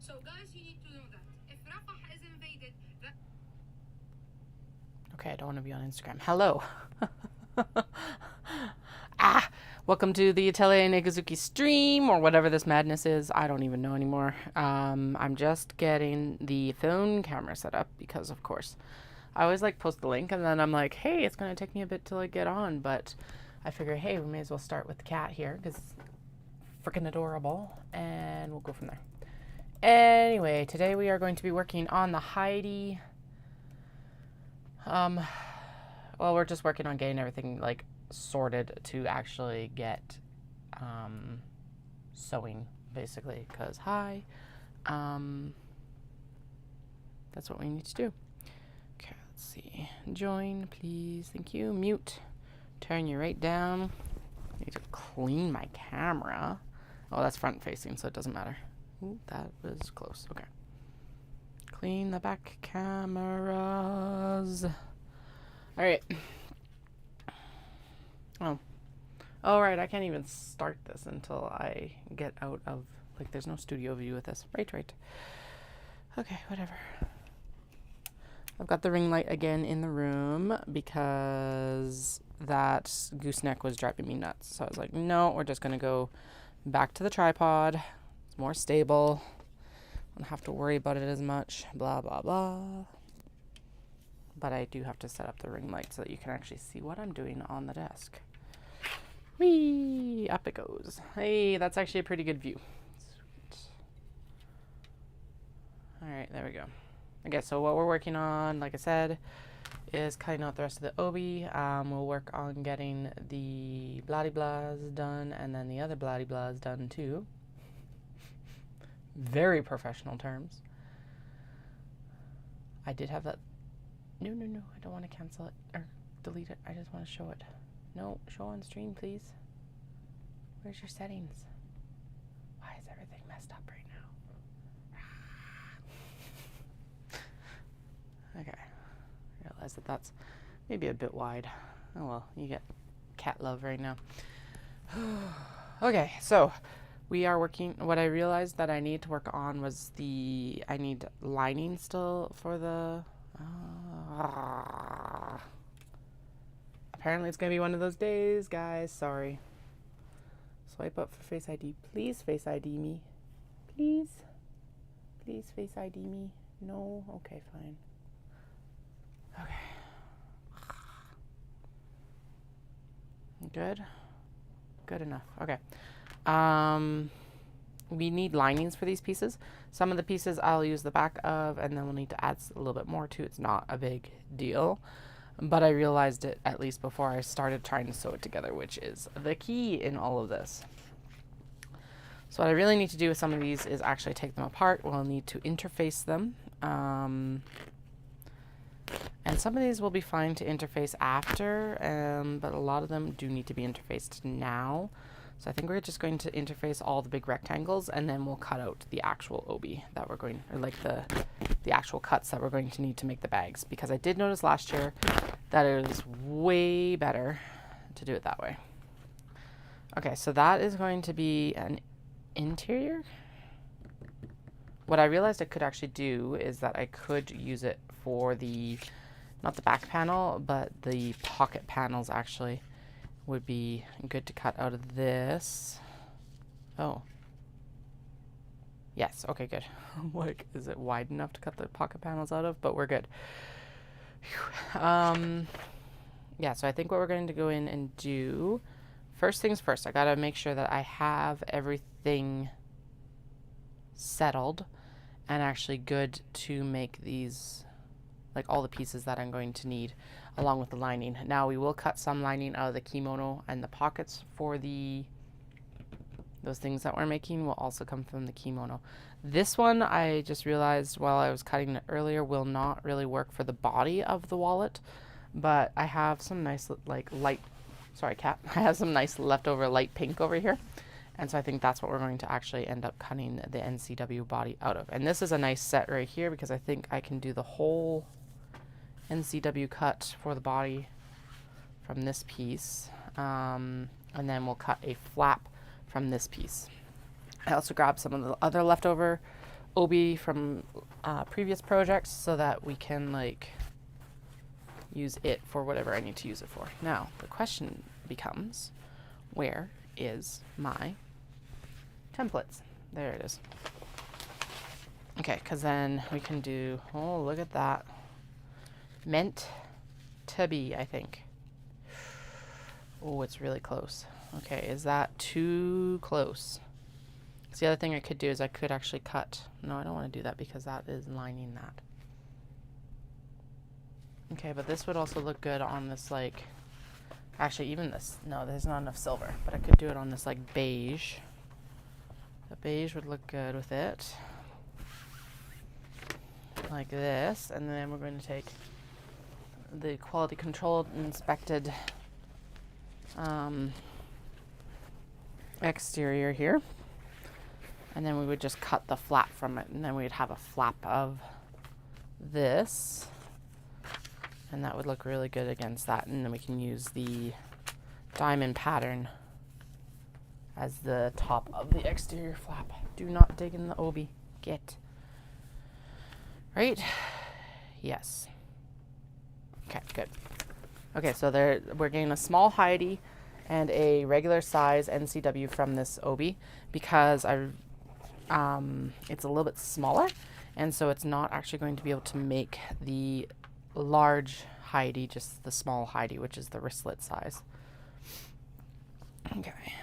So guys, you need to know that if Rafah is invaded, Okay, I don't want to be on Instagram. Hello. Welcome to the Atelier Negazuki stream, or whatever this madness is. I don't even know anymore. I'm just getting the phone camera set up because, of course, I always like post the link and then I'm like, hey, it's going to take me a bit to like get on, but I figure, hey, we may as well start with the cat here because it's freaking adorable, and we'll go from there. Anyway, today we are going to be working on the Heidi. Well, we're just working on getting everything like sorted to actually get sewing, basically, because that's what we need to do. Okay, let's see. Join, please. Thank you. Mute. Turn you right down. I need to clean my camera. Oh, that's front facing, so it doesn't matter. Ooh, that was close. Okay. Clean the back cameras. All right. Oh, right. I can't even start this until I get out of, like, there's no studio view with this. Right. Okay, whatever. I've got the ring light again in the room because that gooseneck was driving me nuts. So I was like, no, we're just going to go back to the tripod. It's more stable. I don't have to worry about it as much. Blah, blah, blah. But I do have to set up the ring light so that you can actually see what I'm doing on the desk. Whee! Up it goes. Hey, that's actually a pretty good view. Sweet. All right, there we go. Okay, so what we're working on, like I said, is cutting out the rest of the obi. We'll work on getting the bloody-blahs done and then the other bloody-blahs done too. Very professional terms. I did have that. No, I don't want to cancel it or delete it. I just want to show it. No, show on stream, please. Where's your settings? Why is everything messed up right now? Okay. I realize that that's maybe a bit wide. Oh well, you get cat love right now. Okay, so we are working. What I realized that I need to work on was I need lining still for the. Apparently it's going to be one of those days, guys. Sorry. Swipe up for Face ID. Please Face ID me. Please. Please Face ID me. No? Okay, fine. Okay. Good? Good enough. Okay. We need linings for these pieces. Some of the pieces I'll use the back of, and then we'll need to add a little bit more to. It's not a big deal. But I realized it at least before I started trying to sew it together, which is the key in all of this. So what I really need to do with some of these is actually take them apart. We'll need to interface them. And some of these will be fine to interface after, but a lot of them do need to be interfaced now. So I think we're just going to interface all the big rectangles, and then we'll cut out the actual obi that we're going, or like the actual cuts that we're going to need to make the bags. Because I did notice last year that it was way better to do it that way. Okay, so that is going to be an interior. What I realized I could actually do is that I could use it for the, not the back panel, but the pocket panels actually would be good to cut out of this. Oh. Yes, okay, good. Like, is it wide enough to cut the pocket panels out of? But we're good. Yeah, so I think what we're going to go in and do, first things first, I gotta make sure that I have everything settled and actually good to make these, like all the pieces that I'm going to need along with the lining. Now we will cut some lining out of the kimono, and the pockets for those things that we're making will also come from the kimono. This one I just realized while I was cutting it earlier will not really work for the body of the wallet, but I have some nice like light, sorry cat, I have some nice leftover light pink over here. And so I think that's what we're going to actually end up cutting the NCW body out of. And this is a nice set right here because I think I can do the whole NCW cut for the body from this piece. And then we'll cut a flap from this piece. I also grabbed some of the other leftover Obi from previous projects so that we can like use it for whatever I need to use it for. Now, the question becomes, where is my templates? There it is. Okay, because then we can do, oh, look at that. Meant to be, I think. Oh, it's really close. Okay, is that too close? So the other thing I could do is I could actually cut. No, I don't want to do that because that is lining that. Okay, but this would also look good on this, like, actually even this, no, there's not enough silver, but I could do it on this, like, beige. The beige would look good with it. Like this, and then we're going to take the quality controlled and inspected exterior here, and then we would just cut the flap from it, and then we'd have a flap of this, and that would look really good against that, and then we can use the diamond pattern as the top of the exterior flap. Do not dig in the Obi. Get. Right? Yes. Okay, good. Okay, so there we're getting a small Heidi and a regular size NCW from this Obi because it's a little bit smaller, and so it's not actually going to be able to make the large Heidi, just the small Heidi, which is the wristlet size. Okay.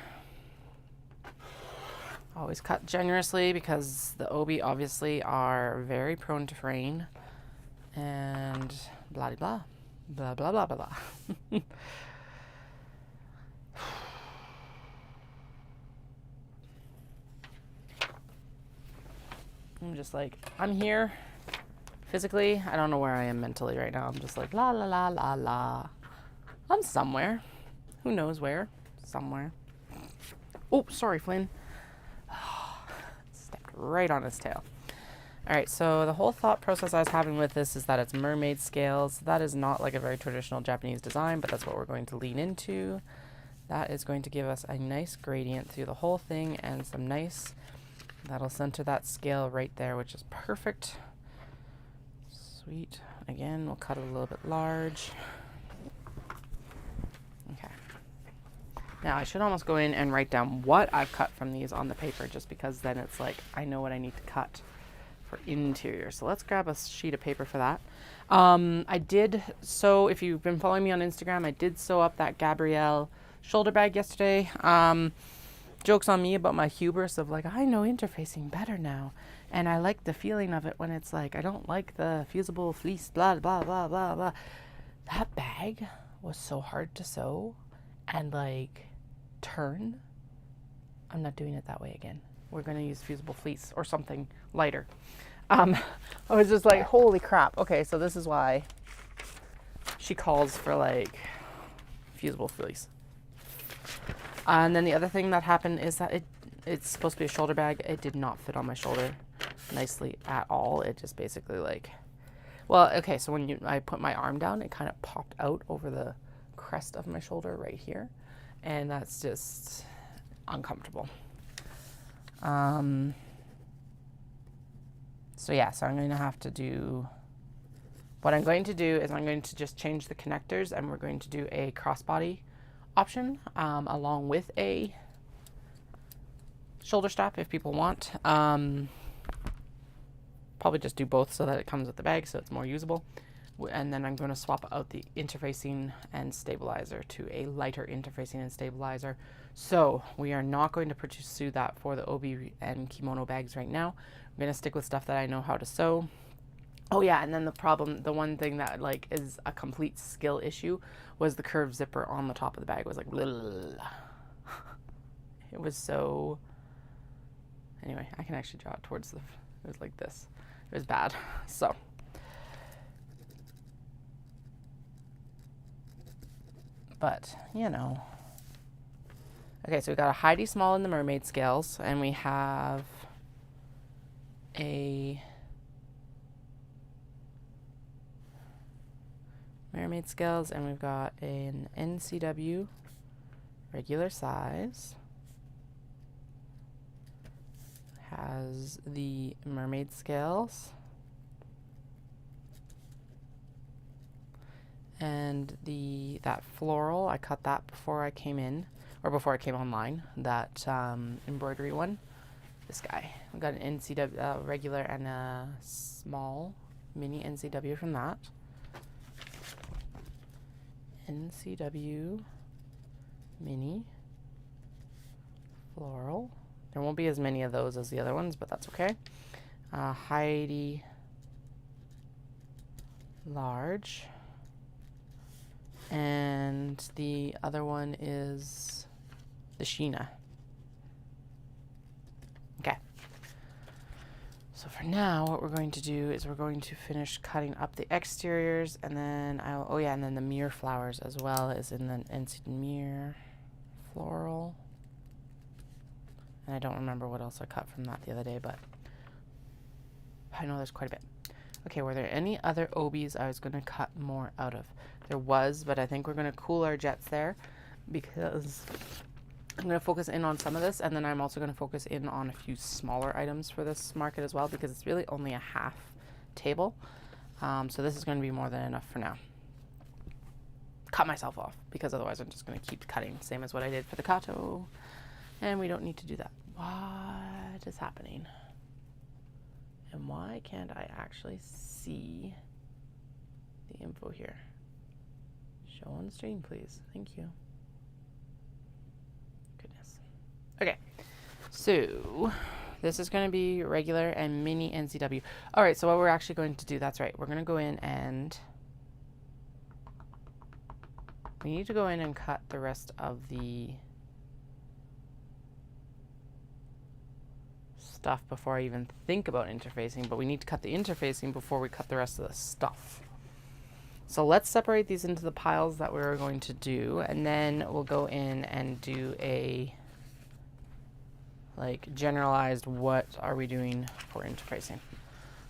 Always cut generously because the Obi obviously are very prone to fraying and blah blah blah blah blah blah blah. I'm just like, I'm here physically. I don't know where I am mentally right now. I'm just like la la la la la. I'm somewhere. Who knows where? Somewhere. Oh, sorry, Flynn. Stepped right on his tail. All right, so the whole thought process I was having with this is that it's mermaid scales. That is not like a very traditional Japanese design, but that's what we're going to lean into. That is going to give us a nice gradient through the whole thing and some nice, that'll center that scale right there, which is perfect. Sweet. Again, we'll cut it a little bit large. Okay. Now I should almost go in and write down what I've cut from these on the paper, just because then it's like I know what I need to cut for interior. So let's grab a sheet of paper for that. I did sew, if you've been following me on Instagram, I did sew up that Gabrielle shoulder bag yesterday. Joke's on me about my hubris of like, I know interfacing better now. And I like the feeling of it when it's like, I don't like the fusible fleece, blah, blah, blah, blah, blah. That bag was so hard to sew and like turn. I'm not doing it that way again. We're going to use fusible fleece or something lighter. I was just like, holy crap. Okay, so this is why she calls for like fusible fleece. And then the other thing that happened is that it's supposed to be a shoulder bag. It did not fit on my shoulder nicely at all. It just basically like, well, okay, so when I put my arm down, it kind of popped out over the crest of my shoulder right here. And that's just uncomfortable. So yeah, so I'm going to have to do, what I'm going to do is I'm going to just change the connectors, and we're going to do a crossbody option along with a shoulder strap if people want. Probably just do both so that it comes with the bag so it's more usable. And then I'm going to swap out the interfacing and stabilizer to a lighter interfacing and stabilizer. So we are not going to pursue that for the Obi and Kimono bags right now. I'm going to stick with stuff that I know how to sew. Oh yeah, and then the one thing that like is a complete skill issue was the curved zipper on the top of the bag. It was like, it was so, anyway, I can actually draw it towards it was like this. It was bad. So. But, you know. Okay, so we got a Heidi small in the mermaid scales, and we have a mermaid scales, and we've got an NCW regular size. has the mermaid scales. And that floral, I cut that before I came in, or before I came online, that embroidery one. This guy. I've got an NCW regular and a small mini NCW from that. NCW mini floral. There won't be as many of those as the other ones, but that's okay. Heidi large. And the other one is the Sheena. Okay. So for now, what we're going to do is we're going to finish cutting up the exteriors, and then and then the mirror flowers as well as in the NC mirror floral. And I don't remember what else I cut from that the other day, but I know there's quite a bit. Okay, were there any other Obis I was going to cut more out of? There was, but I think we're going to cool our jets there because I'm going to focus in on some of this, and then I'm also going to focus in on a few smaller items for this market as well, because it's really only a half table. So this is going to be more than enough for now. Cut myself off, because otherwise I'm just going to keep cutting, same as what I did for the Kyoto, and we don't need to do that. What is happening? And why can't I actually see the info here? Show on stream, please. Thank you. Goodness. Okay, so this is going to be regular and mini NCW. All right, so what we're actually going to do, that's right, we're going to go in and we need to go in and cut the rest of the stuff before I even think about interfacing, but we need to cut the interfacing before we cut the rest of the stuff. So let's separate these into the piles that we're going to do, and then we'll go in and do a like generalized what are we doing for interfacing.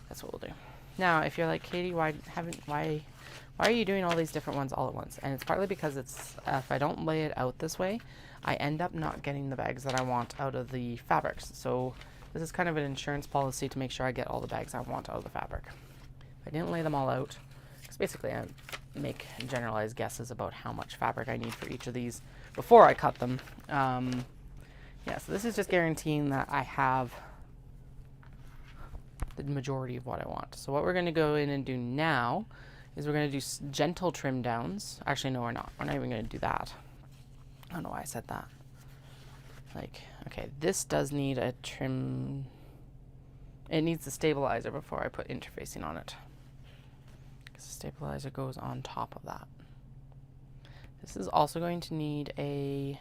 That's what we'll do. Now, if you're like, Katie, why are you doing all these different ones all at once? And it's partly because it's if I don't lay it out this way, I end up not getting the bags that I want out of the fabrics. So this is kind of an insurance policy to make sure I get all the bags I want out of the fabric. If I didn't lay them all out, because basically I make generalized guesses about how much fabric I need for each of these before I cut them. Yeah, so this is just guaranteeing that I have the majority of what I want. So what we're going to go in and do now is we're going to do gentle trim downs. Actually, no, we're not. We're not even going to do that. I don't know why I said that. Like, okay, this does need a trim. It needs the stabilizer before I put interfacing on it, because the stabilizer goes on top of that. This is also going to need a,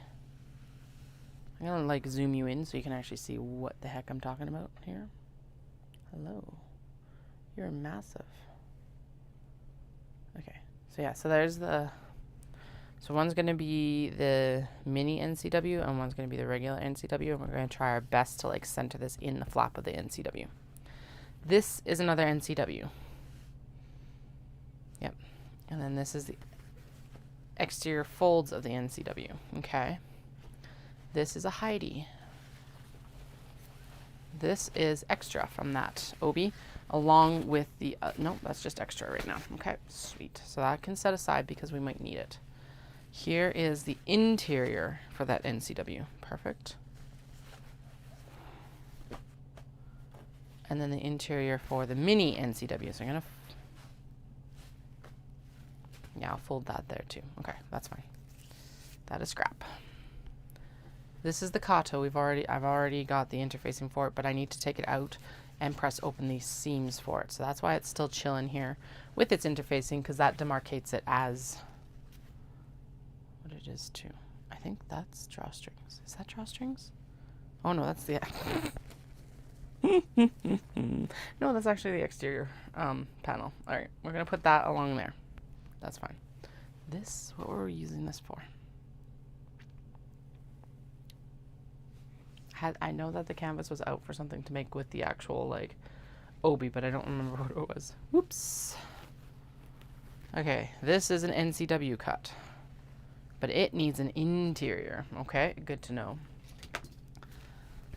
I'm going to like zoom you in so you can actually see what the heck I'm talking about here. Hello. You're massive. Okay, so yeah, so there's the, so one's going to be the mini NCW and one's going to be the regular NCW, and we're going to try our best to like center this in the flap of the NCW. This is another NCW. Yep. And then this is the exterior folds of the NCW. Okay. This is a Heidi. This is extra from that Obi, along with the, nope, that's just extra right now. Okay, sweet. So that can set aside because we might need it. Here is the interior for that NCW. Perfect. And then the interior for the mini NCW. So I'm going to, yeah, I'll fold that there too. Okay, that's fine. That is scrap. This is the Kyoto. I've already got the interfacing for it, but I need to take it out and press open these seams for it. So that's why it's still chilling here with its interfacing, because that demarcates it as what it is too. I think that's drawstrings. Is that drawstrings? Oh no, that's the no, that's actually the exterior panel. All right, we're gonna put that along there. That's fine. This, what were we using this for? I know that the canvas was out for something to make with the actual like Obi, but I don't remember what it was. Whoops. Okay, this is an NCW cut, but it needs an interior. Okay, good to know.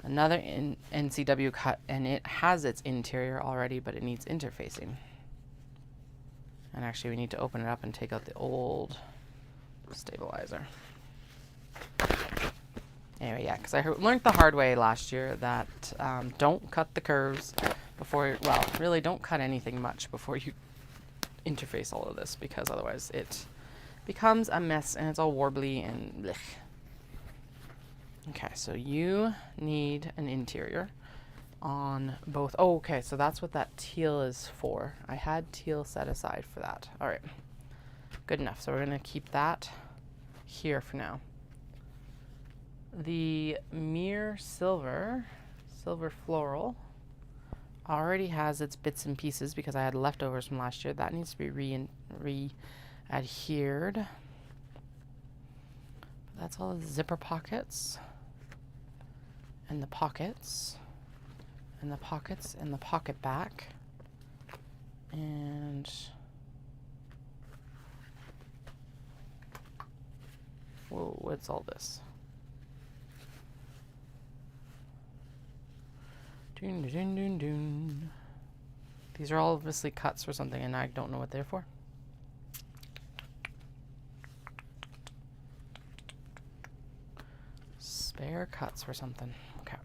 Another NCW cut, and it has its interior already, but it needs interfacing. And actually we need to open it up and take out the old stabilizer. Anyway, yeah, because I learned the hard way last year that don't cut the curves before, well, really don't cut anything much before you interface all of this, because otherwise it becomes a mess and it's all warbly and blech. Okay, so you need an interior on both. Oh, okay, so that's what that teal is for. I had teal set aside for that. All right, good enough. So we're gonna keep that here for now. The mirror silver floral, already has its bits and pieces because I had leftovers from last year. That needs to be re-adhered. That's all the zipper pockets. And the pockets, and the pockets, and the pocket back, and whoa, what's all this? Dun, dun, dun, dun. These are all obviously cuts for something, and I don't know what they're for. Spare cuts for something. Okay.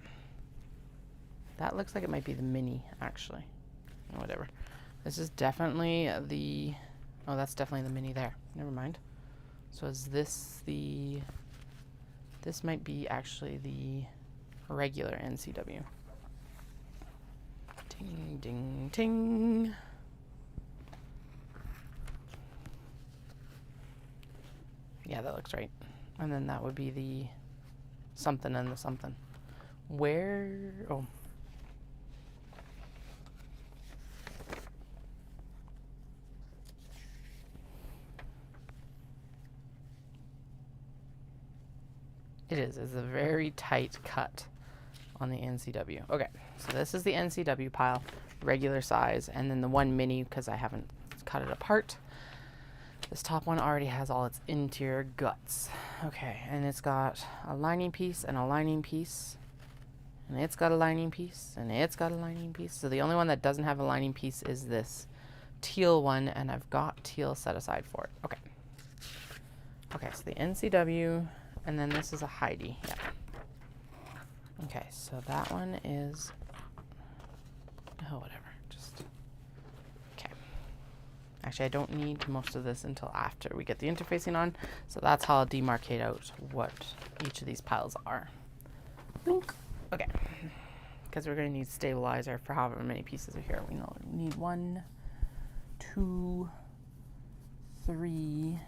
That looks like it might be the mini, actually. Whatever. This is definitely the... Oh, that's definitely the mini there. Never mind. So is this the... This might be actually the regular NCW. Ding, ding, ting. Yeah, that looks right. And then that would be the something and the something. Where... Oh. It's a very tight cut on the NCW. Okay, so this is the NCW pile, regular size, and then the one mini, because I haven't cut it apart. This top one already has all its interior guts. Okay, and it's got a lining piece and a lining piece, and it's got a lining piece, and it's got a lining piece. So the only one that doesn't have a lining piece is this teal one, and I've got teal set aside for it. Okay. Okay, so the NCW, and then this is a Heidi. Yeah. Okay, so that one is, oh, whatever, just, okay. Actually, I don't need most of this until after we get the interfacing on, so that's how I'll demarcate out what each of these piles are. Boink. Okay, because we're going to need stabilizer for however many pieces are here. We need 1, 2, 3,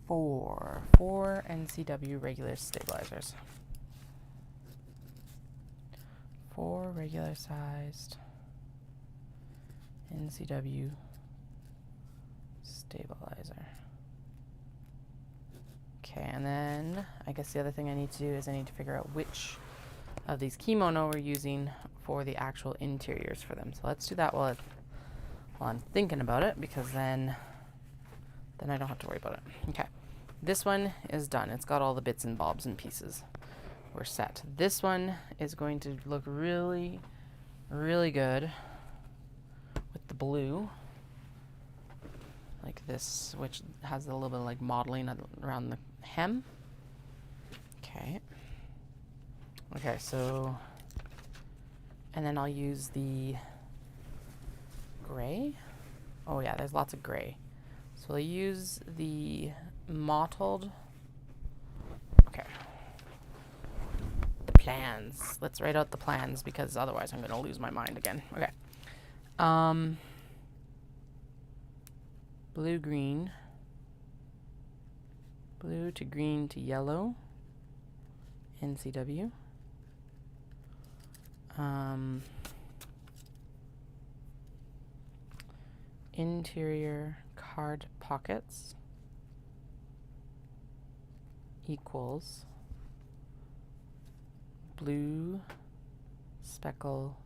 4 NCW regular stabilizers. 4 regular sized NCW stabilizer. Okay, and then I guess the other thing I need to do is I need to figure out which of these kimono we're using for the actual interiors for them. So let's do that while I'm thinking about it, because then I don't have to worry about it. Okay, this one is done. It's got all the bits and bobs and pieces. We're set. This one is going to look really, really good with the blue, like this, which has a little bit of like modeling around the hem. Okay. Okay, so, and then I'll use the gray. Oh yeah, there's lots of gray. So I'll use the mottled. Okay. The plans. Let's write out the plans, because otherwise I'm going to lose my mind again. Okay. Blue, green. Blue to green to yellow. NCW. Interior card pockets equals blue speckle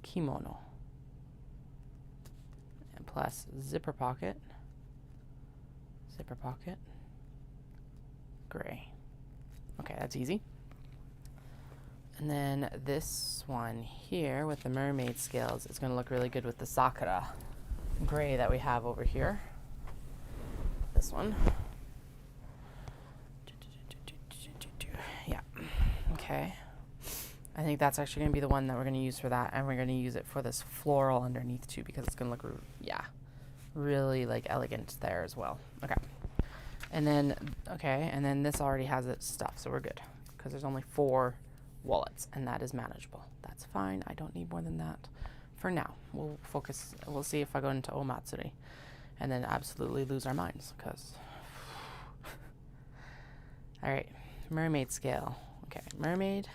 kimono, and plus zipper pocket gray. Okay, that's easy. And then this one here with the mermaid scales is going to look really good with the sakura gray that we have over here. This one. Yeah. Okay. I think that's actually going to be the one that we're going to use for that, and we're going to use it for this floral underneath too, because it's going to look, yeah, really like elegant there as well. Okay. And then, okay, and then this already has its stuff, so we're good, because there's only 4 wallets, and that is manageable. That's fine. I don't need more than that for now. We'll focus. We'll see if I go into Omatsuri and then absolutely lose our minds, because all right, mermaid scale. Okay, mermaid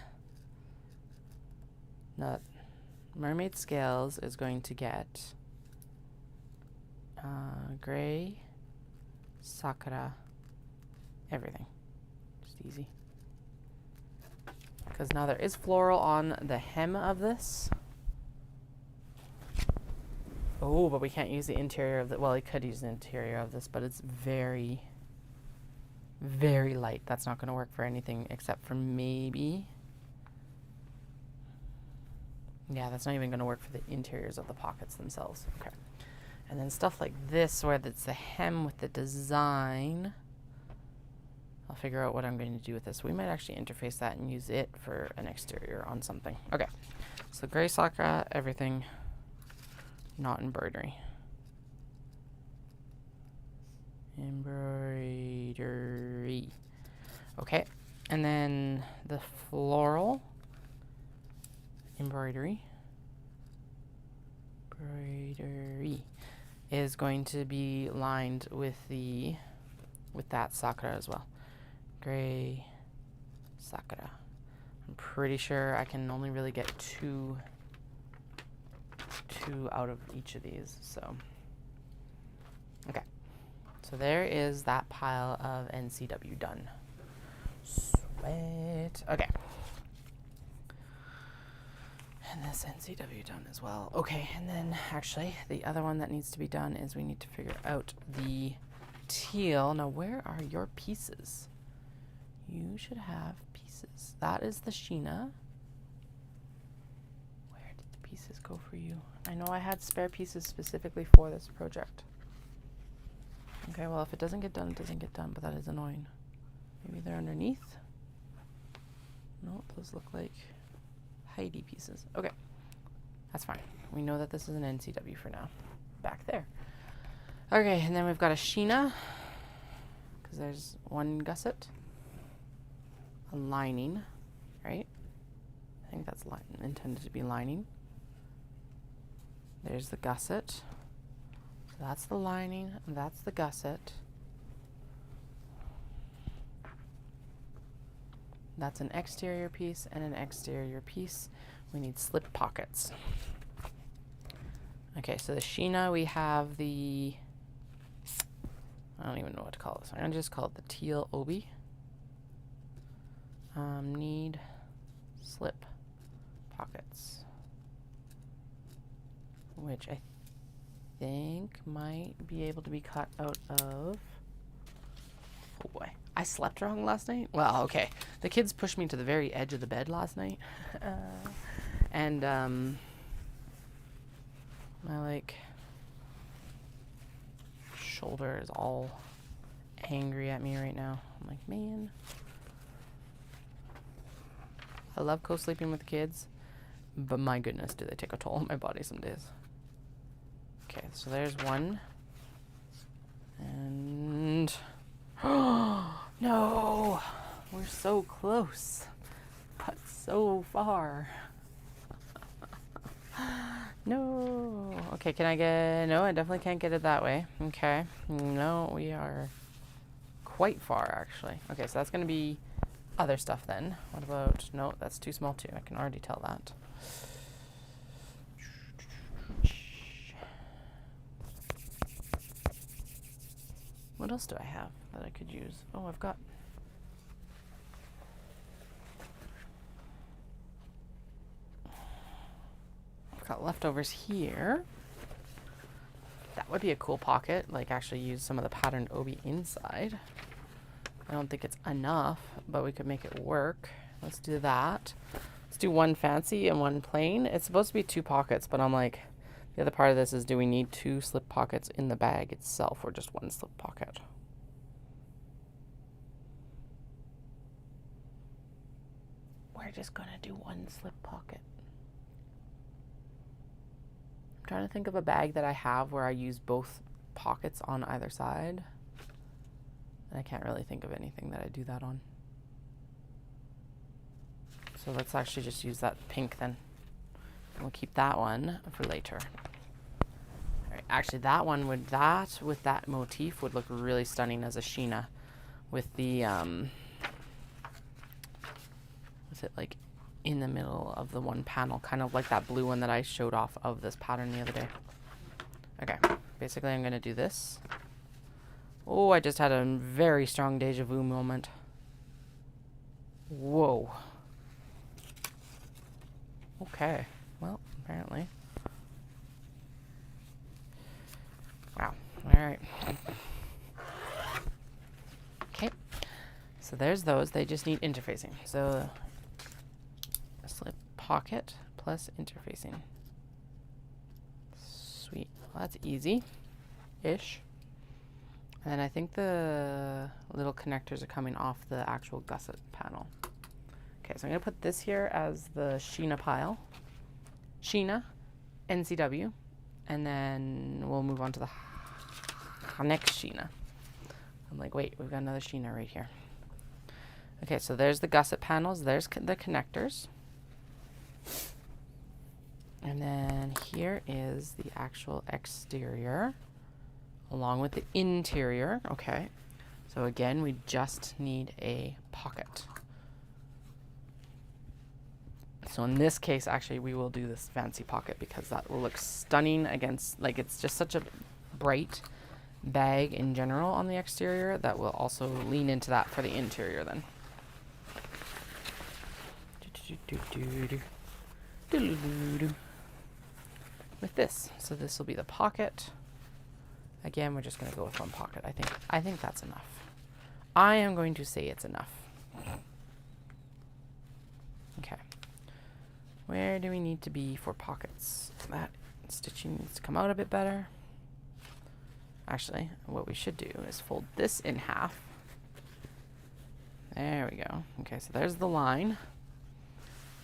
scales is going to get gray, sakura, everything. Just easy. Because now there is floral on the hem of this. Oh, but we can't use the interior of the, well, I could use the interior of this, but it's very, very light. That's not going to work for anything except for maybe, yeah, that's not even going to work for the interiors of the pockets themselves. Okay. And then stuff like this, where it's the hem with the design, I'll figure out what I'm going to do with this. We might actually interface that and use it for an exterior on something. Okay. So gray sakura, everything, not embroidery. Embroidery. Okay. And then the floral embroidery is going to be lined with that sakura as well. Gray sakura. I'm pretty sure I can only really get two out of each of these, so okay. So there is that pile of NCW done. Sweet. Okay. And this NCW done as well. Okay, and then actually the other one that needs to be done is we need to figure out the teal. Now, where are your pieces? You should have pieces. That is the Sheena. Where did the pieces go for you? I know I had spare pieces specifically for this project. Okay, well, if it doesn't get done, it doesn't get done, but that is annoying. Maybe they're underneath? No, those look like Heidi pieces. Okay, that's fine. We know that this is an NCW for now. Back there. Okay, and then we've got a Sheena, because there's one gusset. A lining, right? I think that's intended to be lining. There's the gusset. So that's the lining, and that's the gusset. That's an exterior piece and an exterior piece. We need slip pockets. Okay, so the Sheena, we have the, I don't even know what to call this. I'm gonna just call it the teal Obi. Need slip pockets, which I think might be able to be cut out of, oh boy, I slept wrong last night. Well, okay, the kids pushed me to the very edge of the bed last night, and my like shoulder is all angry at me right now. I'm like, man, I love co-sleeping with the kids, but my goodness, do they take a toll on my body some days. Okay, so there's one. And no, we're so close, but so far. No. Okay, can I get, no, I definitely can't get it that way. Okay, no, we are quite far actually. Okay, so that's going to be other stuff then. What about, no, that's too small too. I can already tell that. What else do I have that I could use? Oh, I've got leftovers here. That would be a cool pocket, like actually use some of the patterned Obi inside. don't think it's enough, but we could make it work. Let's do that. Let's do one fancy and one plain. It's supposed to be 2 pockets, but I'm like, the other part of this is, do we need 2 slip pockets in the bag itself or just 1 slip pocket? We're just gonna do 1 slip pocket. I'm trying to think of a bag that I have where I use both pockets on either side. And I can't really think of anything that I do that on. So let's actually just use that pink then. We'll keep that one for later. All right, actually that one would, with that motif would look really stunning as a Sheena with the, was it like in the middle of the one panel, kind of like that blue one that I showed off of this pattern the other day. Okay, basically I'm gonna do this. Oh, I just had a very strong deja vu moment. Whoa. Okay, well, apparently. Wow, alright. Okay, so there's those. They just need interfacing. So, a slip pocket plus interfacing. Sweet, well, that's easy-ish. And then I think the little connectors are coming off the actual gusset panel. Okay, so I'm going to put this here as the Sheena pile. Sheena, NCW, and then we'll move on to the next Sheena. I'm like, wait, we've got another Sheena right here. Okay, so there's the gusset panels. There's the connectors. And then here is the actual exterior along with the interior. Okay, so again, we just need a pocket. So in this case, actually, we will do this fancy pocket because that will look stunning against, like, it's just such a bright bag in general on the exterior that will also lean into that for the interior then. With this, so this will be the pocket. Again, we're just going to go with 1 pocket. I think that's enough. I am going to say it's enough. Okay. Where do we need to be for pockets? That stitching needs to come out a bit better. Actually, what we should do is fold this in half. There we go. Okay, so there's the line.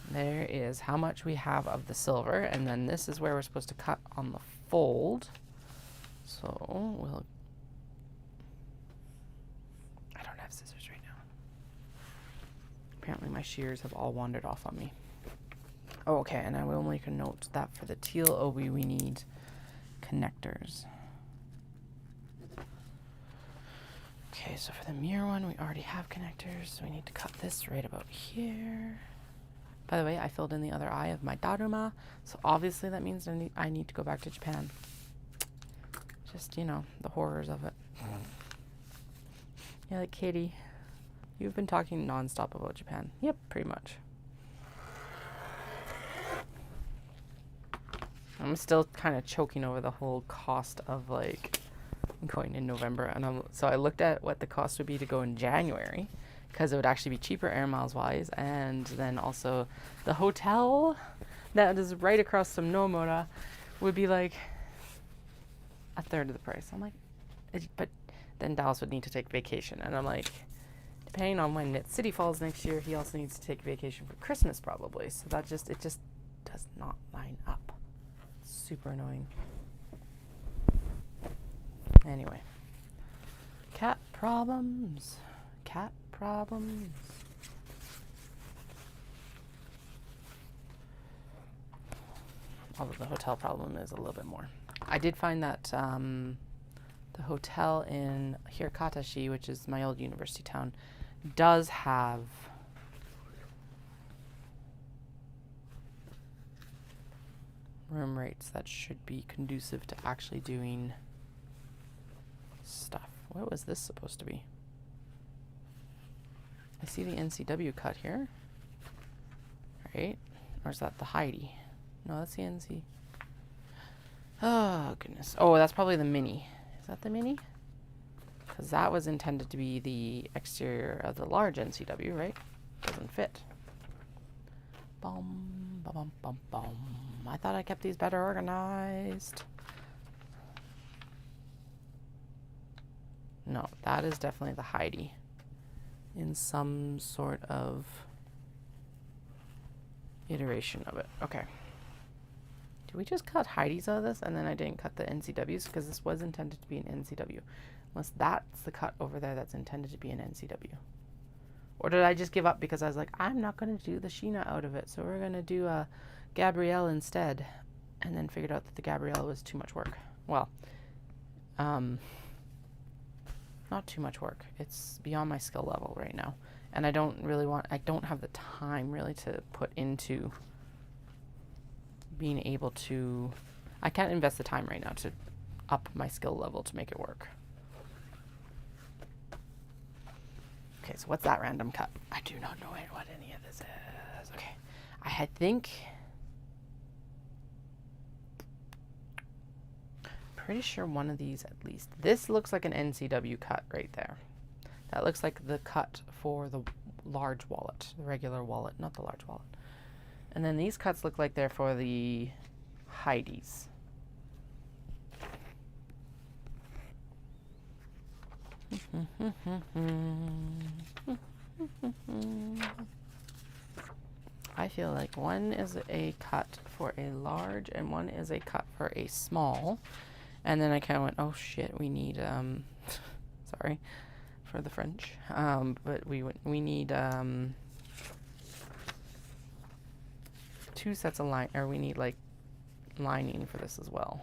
There is how much we have of the silver, and then this is where we're supposed to cut on the fold. So we'll, I don't have scissors right now. Apparently my shears have all wandered off on me. Oh, okay, and I will make a note that for the teal Obi we need connectors. Okay, so for the mirror one we already have connectors, so we need to cut this right about here. By the way, I filled in the other eye of my Daruma, so obviously that means I need to go back to Japan. Just, you know, the horrors of it. Yeah, like Katie, you've been talking nonstop about Japan. Yep, pretty much. I'm still kind of choking over the whole cost of, like, going in November. And so I looked at what the cost would be to go in January, because it would actually be cheaper air miles wise, and then also the hotel that is right across from Nomura would be like 1/3 of the price. I'm like, but then Dallas would need to take vacation, and I'm like, depending on when Knit City falls next year, he also needs to take vacation for Christmas probably. So that just, it just does not line up. It's super annoying. Anyway, cat problems. Cat problems. Although the hotel problem is a little bit more. I did find that the hotel in Hirokatashi, which is my old university town, does have room rates that should be conducive to actually doing stuff. What was this supposed to be? I see the NCW cut here. Right? Or is that the Heidi? No, that's the NC. Oh, goodness. Oh, that's probably the mini. Is that the mini? Because that was intended to be the exterior of the large NCW, right? Doesn't fit. Bum, bum, bum, bum, bum. I thought I kept these better organized. No, that is definitely the Heidi in some sort of iteration of it. Okay. Did we just cut Heidi's out of this and then I didn't cut the NCWs? Because this was intended to be an NCW. Unless that's the cut over there that's intended to be an NCW. Or did I just give up because I was like, I'm not going to do the Sheena out of it, so we're going to do a Gabrielle instead. And then figured out that the Gabrielle was too much work. Well, not too much work. It's beyond my skill level right now. And I don't have the time really to put into being able to, I can't invest the time right now to up my skill level to make it work. Okay, so what's that random cut? I do not know what any of this is. Okay, I think, pretty sure one of these at least. This looks like an NCW cut right there. That looks like the cut for the large wallet, the regular wallet, not the large wallet. And then these cuts look like they're for the Heidi's. I feel like one is a cut for a large and one is a cut for a small. And then I kind of went, oh shit, we need, sorry for the French, but we need, two sets of we need like lining for this as well.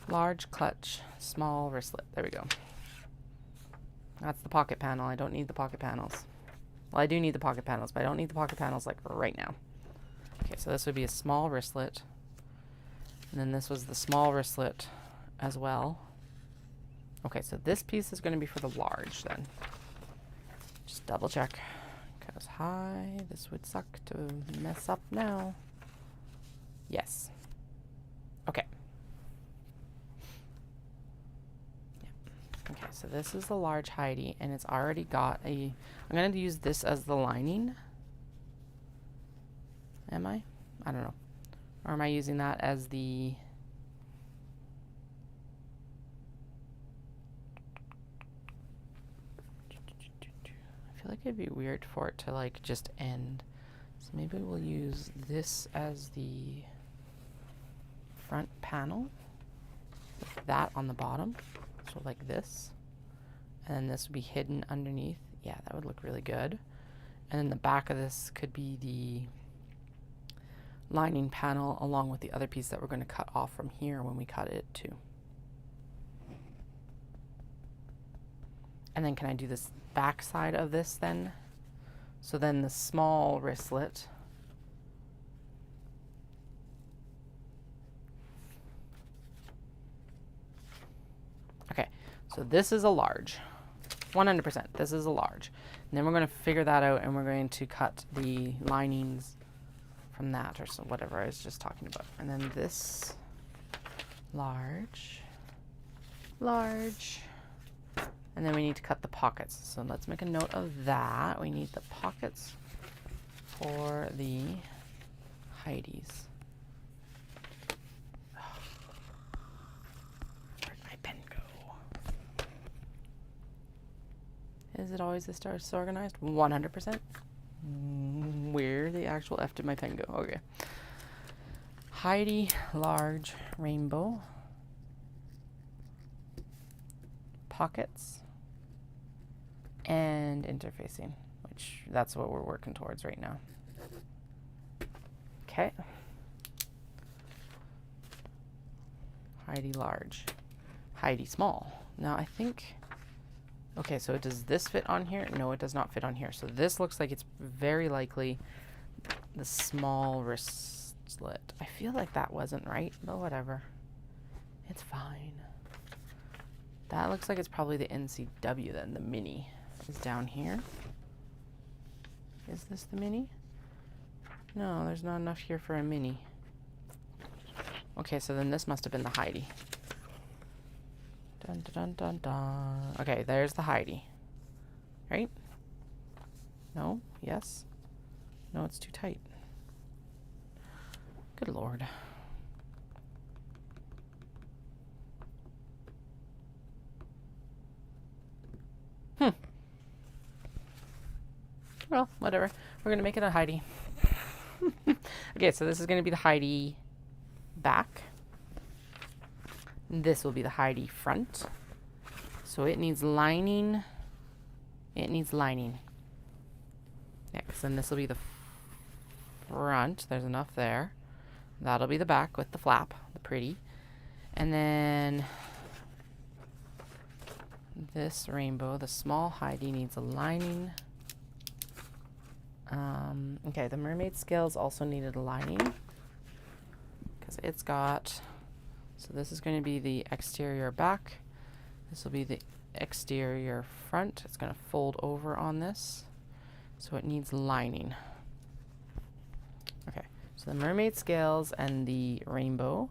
Large clutch, small wristlet. There we go. That's the pocket panel. I don't need the pocket panels. Well, I do need the pocket panels, but I don't need the pocket panels like right now. Okay, so this would be a small wristlet. And then this was the small wristlet as well. Okay, so this piece is going to be for the large then. Just double check. Because hi, this would suck to mess up now. Yes. Okay. Okay, so this is the large Heidi, and it's already got a, I'm going to use this as the lining. Am I? I don't know. Or am I using that as the, I feel like it'd be weird for it to like just end. So maybe we'll use this as the front panel with that on the bottom. So like this, and then this would be hidden underneath. Yeah, that would look really good. And then the back of this could be the lining panel along with the other piece that we're going to cut off from here when we cut it too. And then can I do this back side of this then? So then the small wristlet, okay, so this is a large, 100%, this is a large. And then we're going to figure that out and we're going to cut the linings from that or so, whatever I was just talking about. And then this large, and then we need to cut the pockets. So let's make a note of that. We need the pockets for the Heidi's. Where'd my pen go? Is it always this disorganized? 100%. Where the actual F did my pen go? Okay. Heidi large rainbow. Pockets. And interfacing, which that's what we're working towards right now. Okay. Heidi large. Heidi small. Now I think, okay, so does this fit on here? No, it does not fit on here. So this looks like it's very likely the small wristlet. I feel like that wasn't right, but whatever. It's fine. That looks like it's probably the NCW then, the mini is down here. Is this the mini? No, there's not enough here for a mini. Okay, so then this must have been the Heidi. Dun, dun, dun, dun, dun. Okay, there's the Heidi. Right? No? Yes? No, it's too tight. Good Lord. Well, whatever. We're going to make it a Heidi. Okay, so this is going to be the Heidi back. This will be the Heidi front. So it needs lining. It needs lining. Next, then this will be the front. There's enough there. That'll be the back with the flap, the pretty. And then this rainbow, the small Heidi, needs a lining. Okay, the mermaid scales also needed a lining because it's got, so this is going to be the exterior back. This will be the exterior front. It's going to fold over on this, so it needs lining. Okay, so the mermaid scales and the rainbow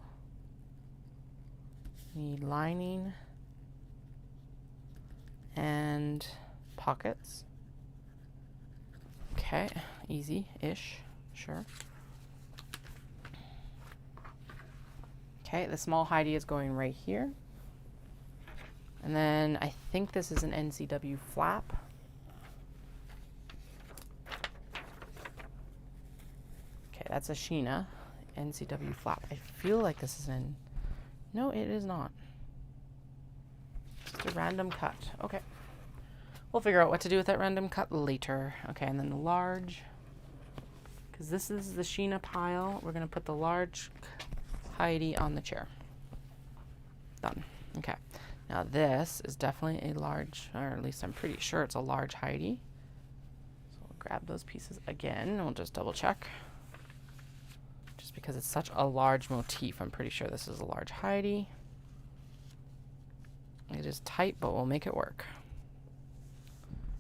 need lining and pockets. Okay, easy-ish, sure. Okay, the small Heidi is going right here. And then I think this is an NCW flap. Okay, that's a Sheena NCW flap. I feel like this is an... No, it is not. Just a random cut. Okay. We'll figure out what to do with that random cut later. Okay, and then the large, because this is the Sheena pile, we're going to put the large Heidi on the chair. Done. Okay. Now this is definitely a large, or at least I'm pretty sure it's a large Heidi. So we'll grab those pieces again, and we'll just double check. Just because it's such a large motif, I'm pretty sure this is a large Heidi. It is tight, but we'll make it work.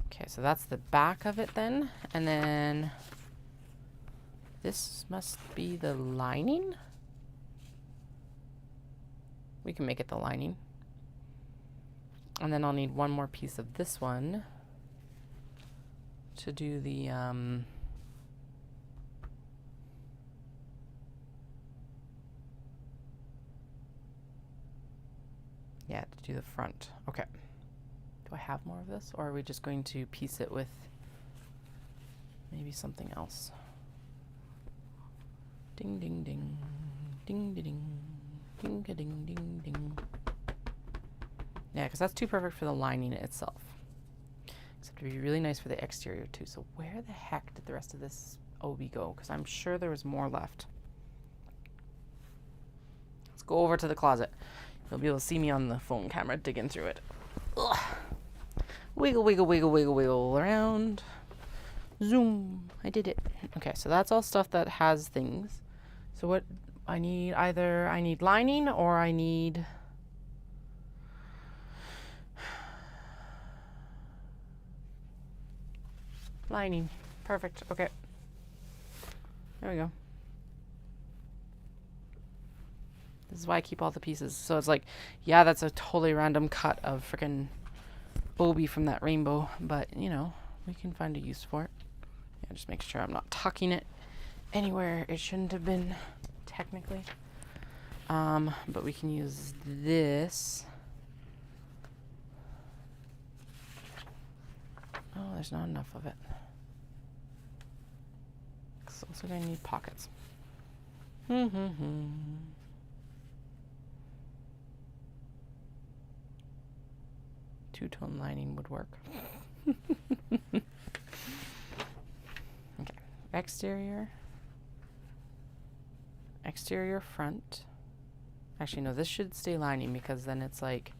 Okay, so that's the back of it then. And then this must be the lining. We can make it the lining. And then I'll need one more piece of this one to do the to do the front. Okay. Do I have more of this, or are we just going to piece it with maybe something else? Ding ding ding, ding ding ding, ding ding ding ding. Yeah, because that's too perfect for the lining itself. Except to be really nice for the exterior too. So where the heck did the rest of this Obi go? Because I'm sure there was more left. Let's go over to the closet. You'll be able to see me on the phone camera digging through it. Ugh. Wiggle, wiggle, wiggle, wiggle, wiggle around. Zoom. I did it. Okay, so that's all stuff that has things. So what I need, either I need lining or I need lining. Perfect. Okay. There we go. This is why I keep all the pieces. So it's like, yeah, that's a totally random cut of freaking Obi from that rainbow, but you know, we can find a use for it. Yeah, just make sure I'm not tucking it anywhere it shouldn't have been, technically. But we can use this. Oh, there's not enough of it. It's also going to need pockets. Two-tone lining would work. Okay. Exterior. Exterior front. Actually, no, this should stay lining because then it's like,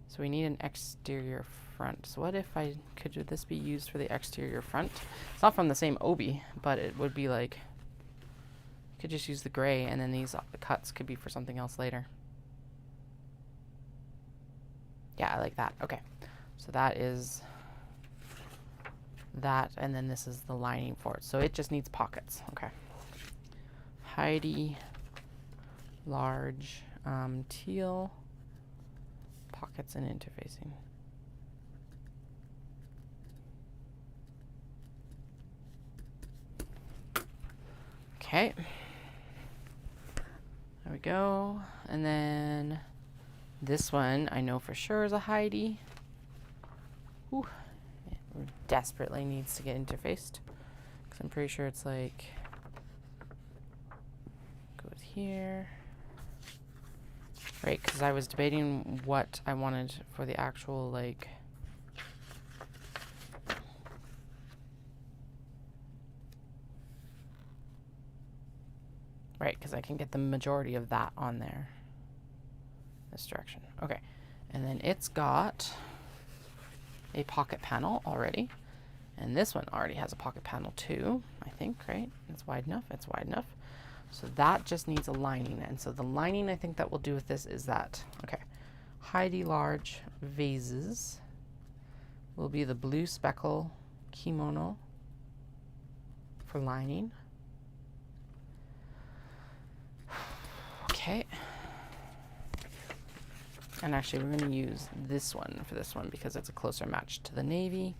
so we need an exterior front. So what if I could this be used for the exterior front? It's not from the same Obi, but it would be like, you could just use the gray and then these cuts could be for something else later. Yeah, I like that. Okay. So that is that, and then this is the lining for it. So it just needs pockets. Okay. Heidi, large, teal, Pockets and interfacing. Okay. There we go. And then this one I know for sure is a Heidi. Ooh. It desperately needs to get interfaced. Because I'm pretty sure it's like goes here. Right, because I was debating what I wanted for the actual, like, right, because I can get the majority of that on there. This direction. Okay. And then it's got a pocket panel already. And this one already has a pocket panel too, I think, right? It's wide enough. It's wide enough. So that just needs a lining. And so the lining I think that we'll do with this is that, okay, Heidi large vases will be the blue speckle kimono for lining. Okay. And actually we're going to use this one for this one because it's a closer match to the navy.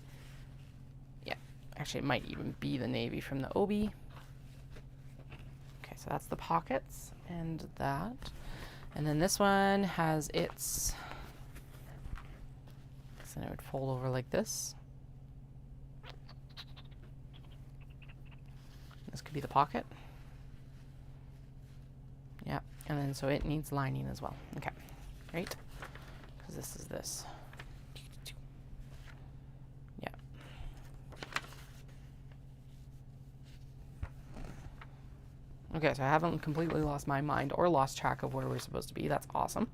Yeah, actually it might even be the navy from the Obi. So that's the pockets and that. And then this one has its, so it would fold over like this. This could be the pocket. Yeah, and then so it needs lining as well. Okay, right? Because this is this. Yeah. Okay, so I haven't completely lost my mind or lost track of where we're supposed to be. That's awesome.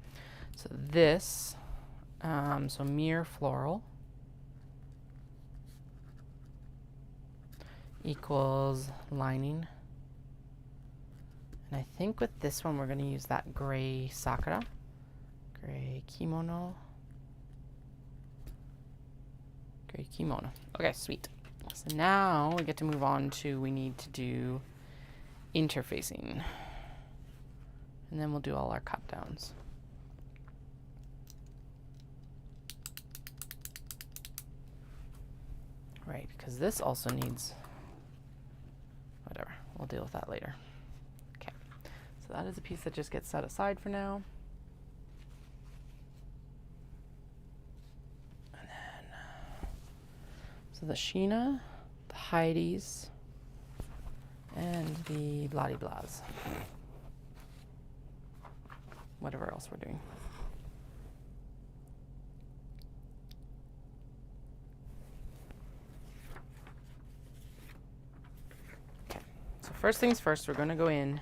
So this, so mirror floral equals lining. And I think with this one, we're going to use that gray sakura, gray kimono, gray kimono. Okay, sweet. So now we get to move on to, we need to do interfacing. And then we'll do all our cut downs. Right, because this also needs, whatever, we'll deal with that later. Okay, so that is a piece that just gets set aside for now. And then, so the Sheena, the Heidi's, and the Bloody Blahs. Whatever else we're doing. Okay, so first things first, we're going to go in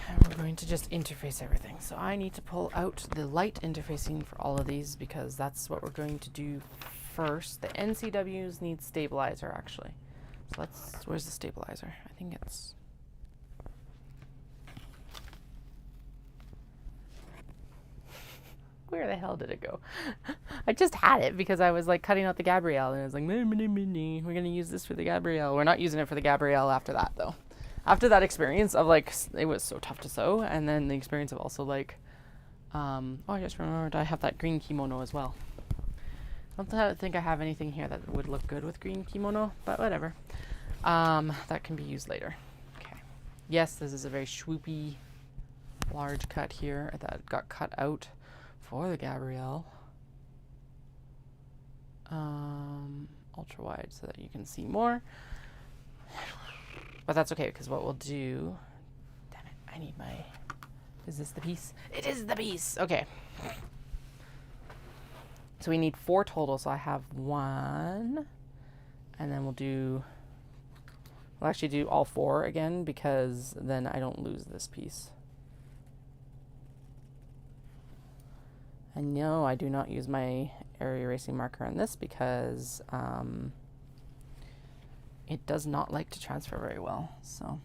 and we're going to just interface everything. So I need to pull out the light interfacing for all of these because that's what we're going to do first. The NCWs need stabilizer actually. So let's, where's the stabilizer? I think it's, where the hell did it go? I just had it because I was like cutting out the Gabrielle and I was like, we're going to use this for the Gabrielle. We're not using it for the Gabrielle after that though. After that experience of like, it was so tough to sew. And then the experience of also like, oh, I just remembered I have that green kimono as well. I don't think I have anything here that would look good with green kimono, but whatever. That can be used later. Okay. Yes, this is a very swoopy, large cut here that got cut out for the Gabrielle. Ultra wide so that you can see more. But that's okay because what we'll do, damn it, I need my, is this the piece? It is the piece. Okay. So we need 4 total. So I have 1 and then we'll actually do all 4 again because then I don't lose this piece. And no, I do not use my area erasing marker on this because it does not like to transfer very well. So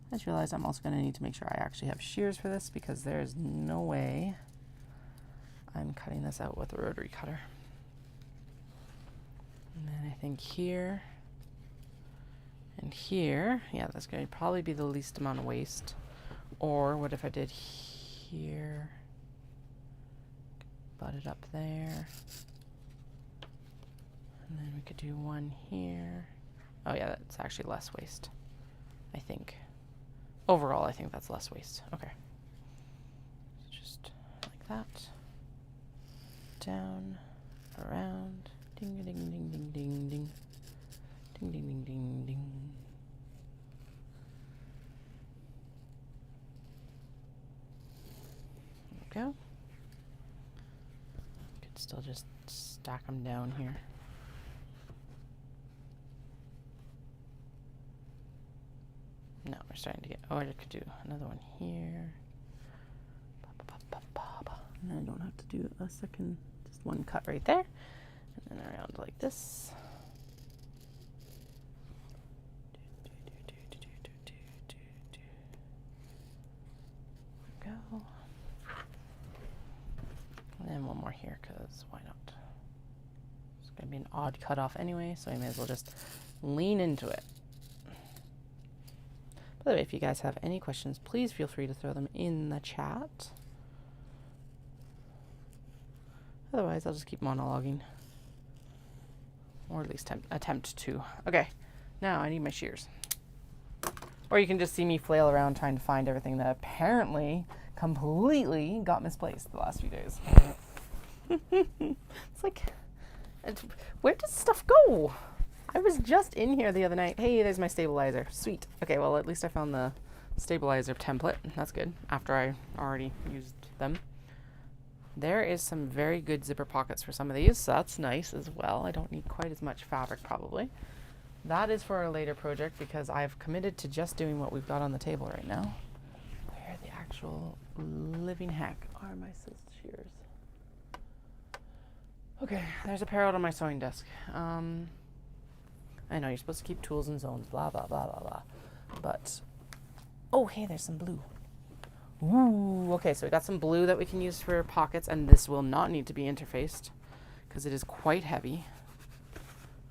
I just realized I'm also going to need to make sure I actually have shears for this because there's no way I'm cutting this out with a rotary cutter. And then I think here and here, yeah, that's going to probably be the least amount of waste. Or what if I did here? butt it up there. And then we could do one here. Oh yeah, that's actually less waste, I think. Overall, I think that's less waste. Okay. Just like that. Down, around. Ding, ding, ding, ding, ding, ding. Ding, ding, ding, ding, ding. There we go. Could still just stack them down here. No, we're starting to get, oh, I could do another one here. And then I don't have to do a second, just one cut right there. And then around like this. Go. And then one more here, because why not? It's going to be an odd cutoff anyway, so I may as well just lean into it. By the way, if you guys have any questions, please feel free to throw them in the chat. Otherwise, I'll just keep monologuing. Or at least attempt to. Okay, now I need my shears. Or you can just see me flail around trying to find everything that apparently completely got misplaced the last few days. It's like, where does stuff go? I was just in here the other night. Hey, there's my stabilizer. Sweet. Okay, well, at least I found the stabilizer template. That's good, after I already used them. There is some very good zipper pockets for some of these, so that's nice as well. I don't need quite as much fabric, probably. That is for a later project, because I've committed to just doing what we've got on the table right now. Where the actual living heck are my shears? Okay, there's a pair out on my sewing desk. I know you're supposed to keep tools in zones, blah, blah, blah, blah, blah. But, oh, hey, there's some blue. Ooh, okay, so we got some blue that we can use for pockets, and this will not need to be interfaced because it is quite heavy.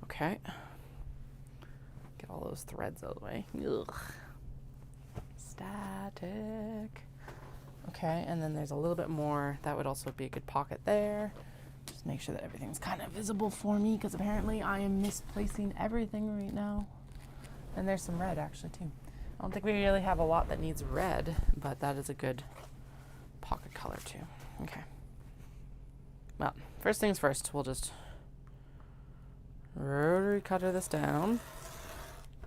Okay. Get all those threads out of the way. Ugh. Static. Okay, and then there's a little bit more. That would also be a good pocket there. Just make sure that everything's kind of visible for me, because apparently I am misplacing everything right now. And there's some red actually too. I don't think we really have a lot that needs red, but that is a good pocket color too. Okay. Well, first things first, we'll just rotary cutter this down.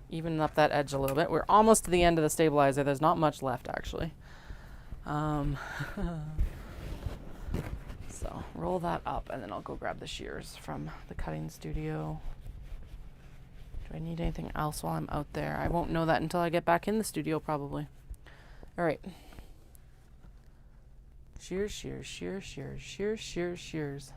Even up that edge a little bit. We're almost to the end of the stabilizer. There's not much left actually. So roll that up, and then I'll go grab the shears from the cutting studio. Do I need anything else while I'm out there? I won't know that until I get back in the studio, probably. All right. Shears, shears, shears, shears, shears, shears, shears.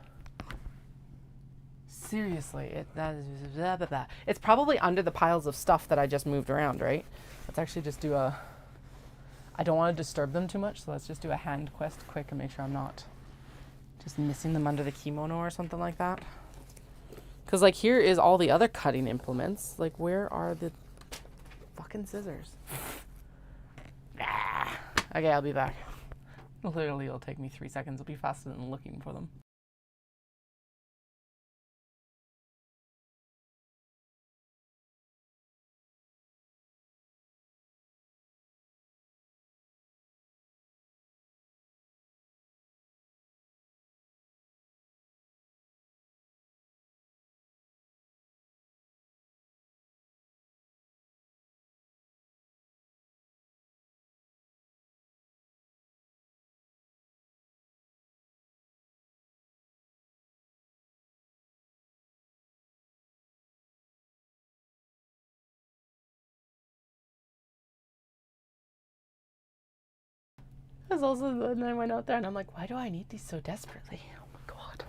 Seriously, that is blah, blah, blah. It's probably under the piles of stuff that I just moved around, right? Let's actually just do a... I don't want to disturb them too much, so let's just do a hand quest quick and make sure I'm not just missing them under the kimono or something like that. Because, like, here is all the other cutting implements. Like, where are the fucking scissors? Ah. Okay, I'll be back. Literally, it'll take me 3 seconds. It'll be faster than looking for them. There's also, and I went out there and I'm like, why do I need these so desperately? Oh my god.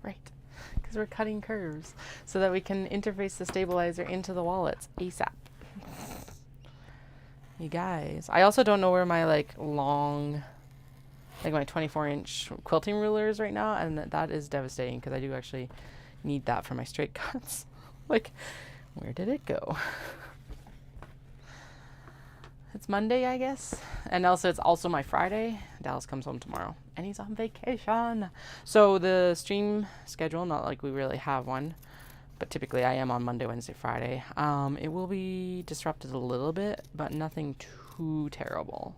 Right, because we're cutting curves so that we can interface the stabilizer into the wallets ASAP. You guys, I also don't know where my like long, like my 24-inch quilting ruler is right now, and that is devastating because I do actually need that for my straight cuts. Like, where did it go? it's Monday, I guess. And also, it's also my Friday. Dallas comes home tomorrow, and he's on vacation. So the stream schedule, not like we really have one, but typically I am on Monday, Wednesday, Friday. It will be disrupted a little bit, but nothing too terrible.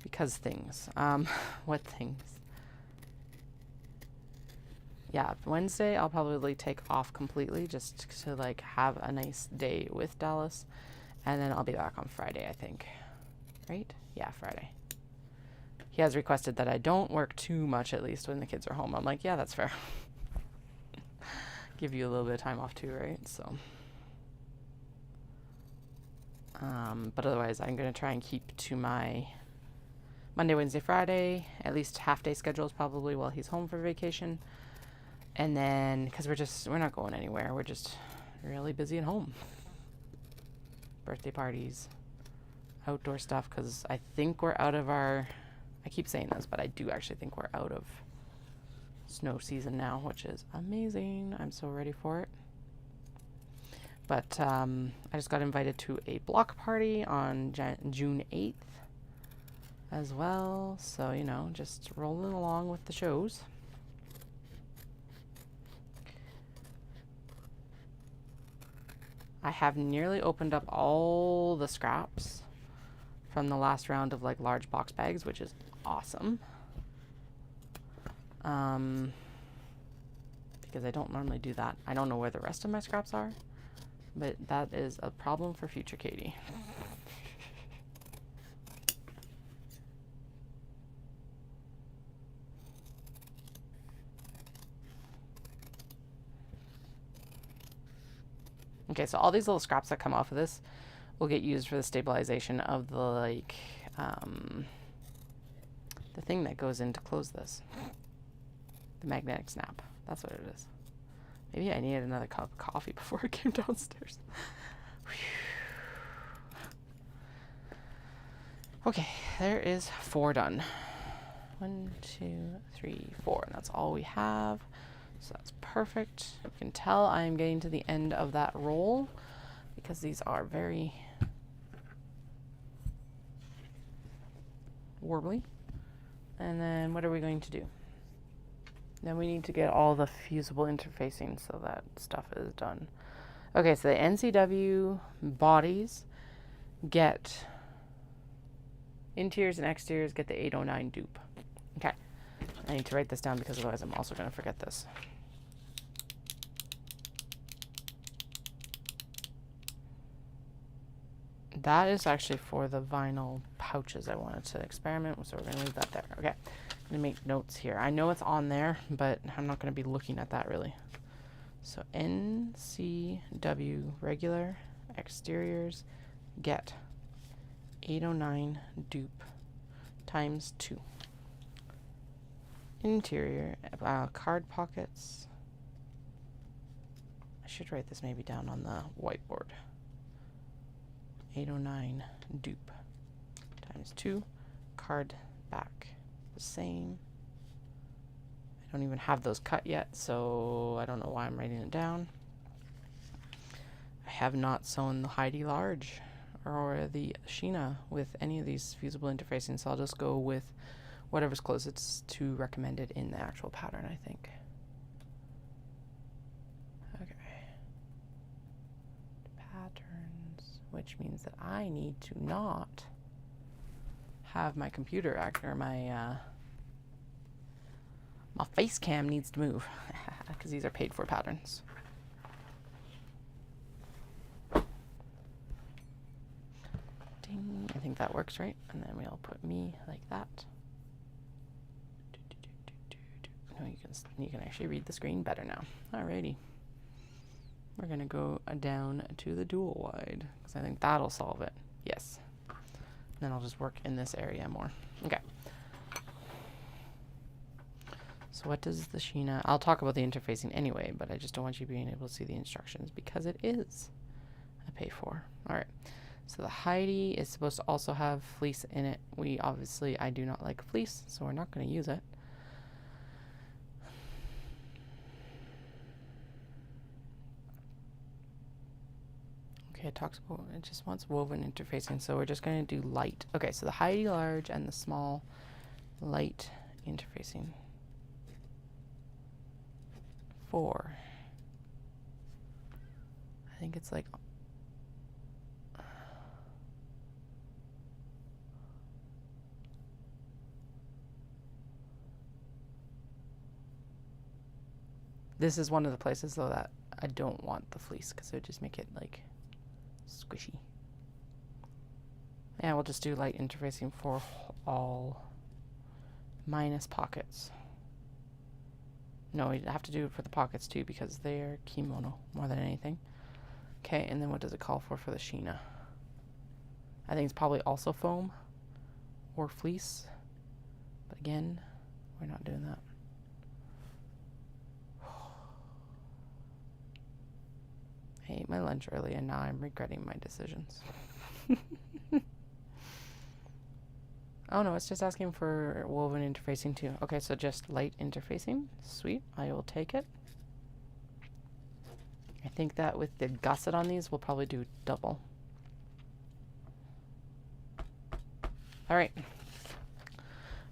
Because things. What things? Yeah, Wednesday I'll probably take off completely just to like have a nice day with Dallas, and then I'll be back on Friday, I think. Right? Yeah, Friday. He has requested that I don't work too much, at least when the kids are home. I'm like, yeah, that's fair. Give you a little bit of time off too, right? So, but otherwise I'm gonna try and keep to my Monday, Wednesday, Friday, at least half-day schedules probably while he's home for vacation. And then, because we're not going anywhere. We're just really busy at home. Birthday parties, outdoor stuff, because I think we're out of our, I keep saying this, but I do actually think we're out of snow season now, which is amazing. I'm so ready for it. But I just got invited to a block party on June 8th as well. So, you know, just rolling along with the shows. I have nearly opened up all the scraps from the last round of like large box bags, which is awesome. Because I don't normally do that. I don't know where the rest of my scraps are, but that is a problem for future Katie. Okay, so all these little scraps that come off of this will get used for the stabilization of the, like, the thing that goes in to close this. The magnetic snap. That's what it is. Maybe I needed another cup of coffee before I came downstairs. Okay, there is 4 done. 1, 2, 3, 4. And that's all we have. So that's perfect. You can tell I'm getting to the end of that roll because these are very warbly. And then what are we going to do? Then we need to get all the fusible interfacing so that stuff is done. Okay, so the NCW bodies get interiors and exteriors get the 809 dupe. Okay. I need to write this down because otherwise I'm also going to forget this. That is actually for the vinyl pouches I wanted to experiment with, so we're going to leave that there. Okay, I'm going to make notes here. I know it's on there, but I'm not going to be looking at that really. So NCW regular exteriors get 809 dupe times 2. Interior, card pockets. I should write this maybe down on the whiteboard. 809 dupe times 2. Card back, the same. I don't even have those cut yet, so I don't know why I'm writing it down. I have not sewn the Heidi Large or the Sheena with any of these fusible interfacing, so I'll just go with whatever's closest to recommended in the actual pattern, I think. Okay. Patterns, which means that I need to not have my computer act, or my my face cam needs to move because these are paid for patterns. Ding, I think that works, right? And then we'll put me like that. No, you can actually read the screen better now. Alrighty. We're gonna go down to the dual wide because I think that'll solve it. Yes. Then I'll just work in this area more. Okay. So what does the Sheena... I'll talk about the interfacing anyway, but I just don't want you being able to see the instructions because it is a pay for. Alright. So the Heidi is supposed to also have fleece in it. I do not like fleece, so we're not going to use it. Okay, it talks about, it just wants woven interfacing, so we're just going to do light. Okay, so the high large and the small light interfacing. 4. I think it's like this is one of the places though that I don't want the fleece because it would just make it like squishy. Yeah, we'll just do light interfacing for all minus pockets. No, we have to do it for the pockets too because they're kimono more than anything. Okay, and then what does it call for the Sheena? I think it's probably also foam or fleece. But again, we're not doing that. I ate my lunch early and now I'm regretting my decisions. Oh no, it's just asking for woven interfacing too. Okay, so just light interfacing. Sweet, I will take it. I think that with the gusset on these, we'll probably do double. All right.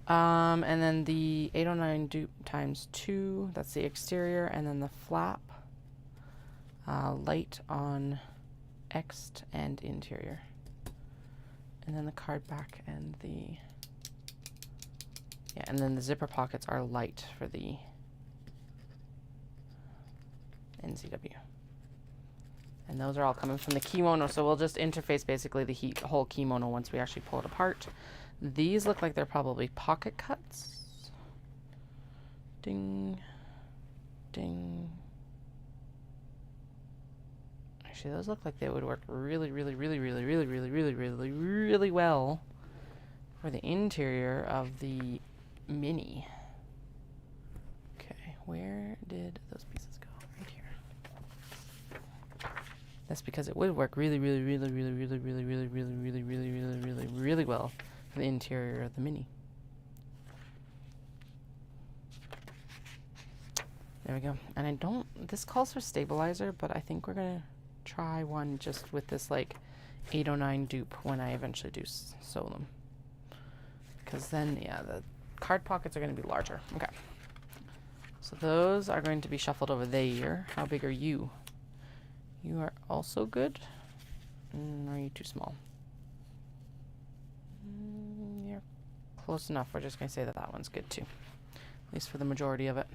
And then the 809 dupe times 2, that's the exterior, and then the flap. Light on X'd and interior. And then the card back and the, yeah, and then the zipper pockets are light for the NCW. And those are all coming from the kimono, so we'll just interface basically the whole kimono once we actually pull it apart. These look like they're probably pocket cuts. Ding, ding. Actually, those look like they would work really well for the interior of the Mini. Okay, where did those pieces go? Right here. That's because it would work really well for the interior of the Mini. There we go. And I don't, this calls for stabilizer, but I think we're gonna try one just with this like 809 dupe when I eventually do sew them. Because then, yeah, the card pockets are gonna be larger. Okay. So those are going to be shuffled over there. How big are you? You are also good. Are you too small? You're close enough. We're just going to say that that one's good too. At least for the majority of it.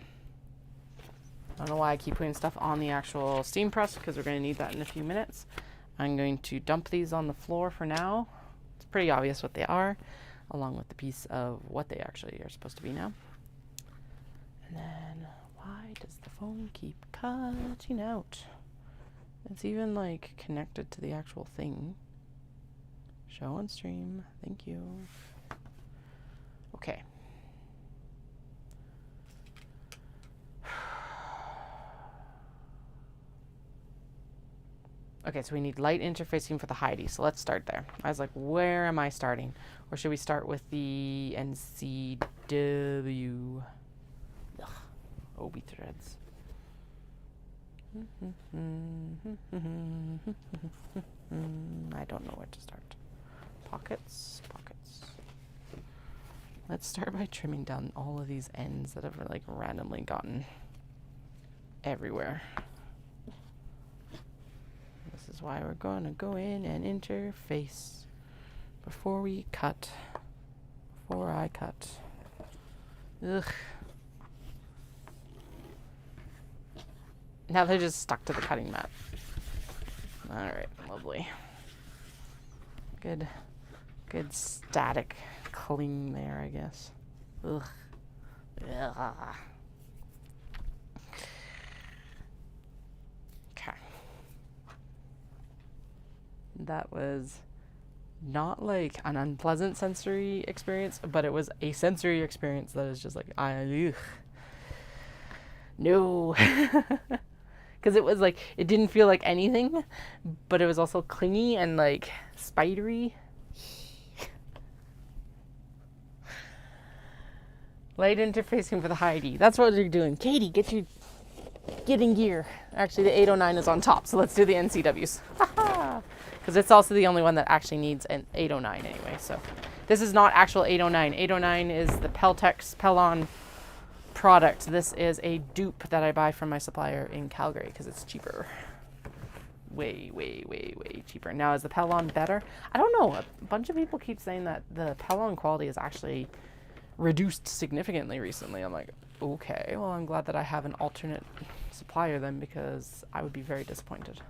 I don't know why I keep putting stuff on the actual steam press because we're going to need that in a few minutes. I'm going to dump these on the floor for now. It's pretty obvious what they are, along with the piece of what they actually are supposed to be now. And then, why does the phone keep cutting out? It's even like connected to the actual thing. Show on stream. Thank you. Okay. Okay, so we need light interfacing for the Heidi. So let's start there. I was like, where am I starting? Or should we start with the NCW? Ugh, Obi threads. I don't know where to start. Pockets, pockets. Let's start by trimming down all of these ends that have like randomly gotten everywhere. This is why we're going to go in and interface before we cut. Before I cut. Ugh. Now they're just stuck to the cutting mat. Alright, lovely. Good static cling there, I guess. Ugh. Ugh. Okay. That was not like an unpleasant sensory experience, but it was a sensory experience that is just like, ugh. No. Because it was like, it didn't feel like anything, but it was also clingy and like spidery. Light interfacing for the Heidi. That's what you're doing. Katie, get in gear. Actually, the 809 is on top, so let's do the NCWs. because it's also the only one that actually needs an 809 anyway. So this is not actual 809. 809 is the Peltex Pelon product. This is a dupe that I buy from my supplier in Calgary because it's cheaper. Way cheaper. Now, is the Pelon better? I don't know. A bunch of people keep saying that the Pelon quality is actually reduced significantly recently. I'm like, okay, well, I'm glad that I have an alternate supplier then, because I would be very disappointed.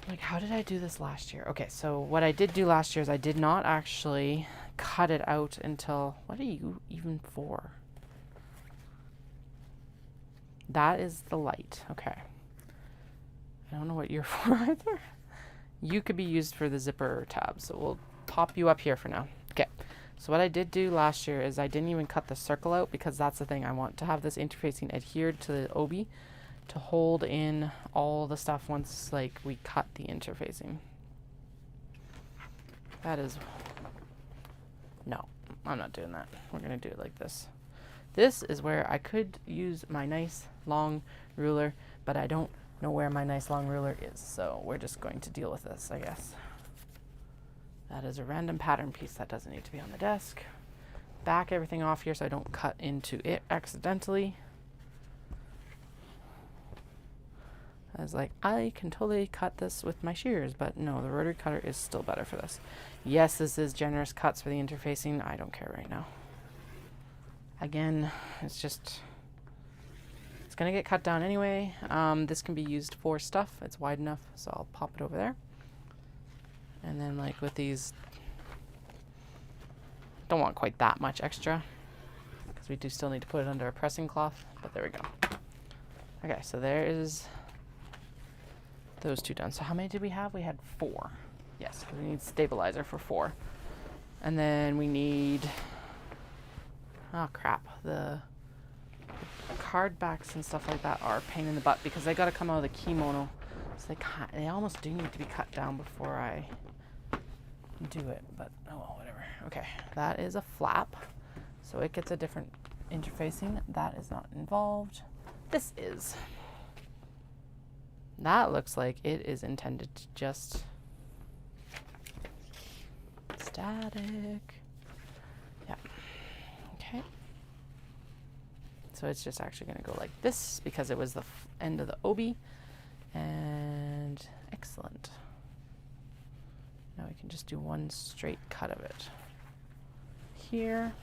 Like, how did I do this last year? Okay, so what I did do last year is I did not actually cut it out until, what are you even for? That is the light. Okay. I don't know what you're for either. You could be used for the zipper tab, so we'll pop you up here for now. Okay. So what I did do last year is I didn't even cut the circle out, because that's the thing. I want to have this interfacing adhered to the Obi to hold in all the stuff once, like, we cut the interfacing. That is... No, I'm not doing that. We're going to do it like this. This is where I could use my nice long ruler, but I don't know where my nice long ruler is, so we're just going to deal with this, I guess. That is a random pattern piece that doesn't need to be on the desk. Back everything off here so I don't cut into it accidentally. I was like, I can totally cut this with my shears, but no, the rotary cutter is still better for this. Yes, this is generous cuts for the interfacing. I don't care right now. Again, it's just, it's going to get cut down anyway. This can be used for stuff. It's wide enough, so I'll pop it over there. And then, like, with these, don't want quite that much extra, because we do still need to put it under a pressing cloth, but there we go. Okay, so there is those two done. So how many did we have? We had 4. Yes, because we need stabilizer for 4. And then we need... Oh crap, the card backs and stuff like that are a pain in the butt, because they got to come out of the kimono, so they almost do need to be cut down before I do it, but oh well, whatever. Okay, that is a flap, so it gets a different interfacing. That is not involved. This is. That looks like it is intended to just static. Yeah. Okay. So it's just actually going to go like this, because it was the end of the Obi. And excellent. Now we can just do one straight cut of it here.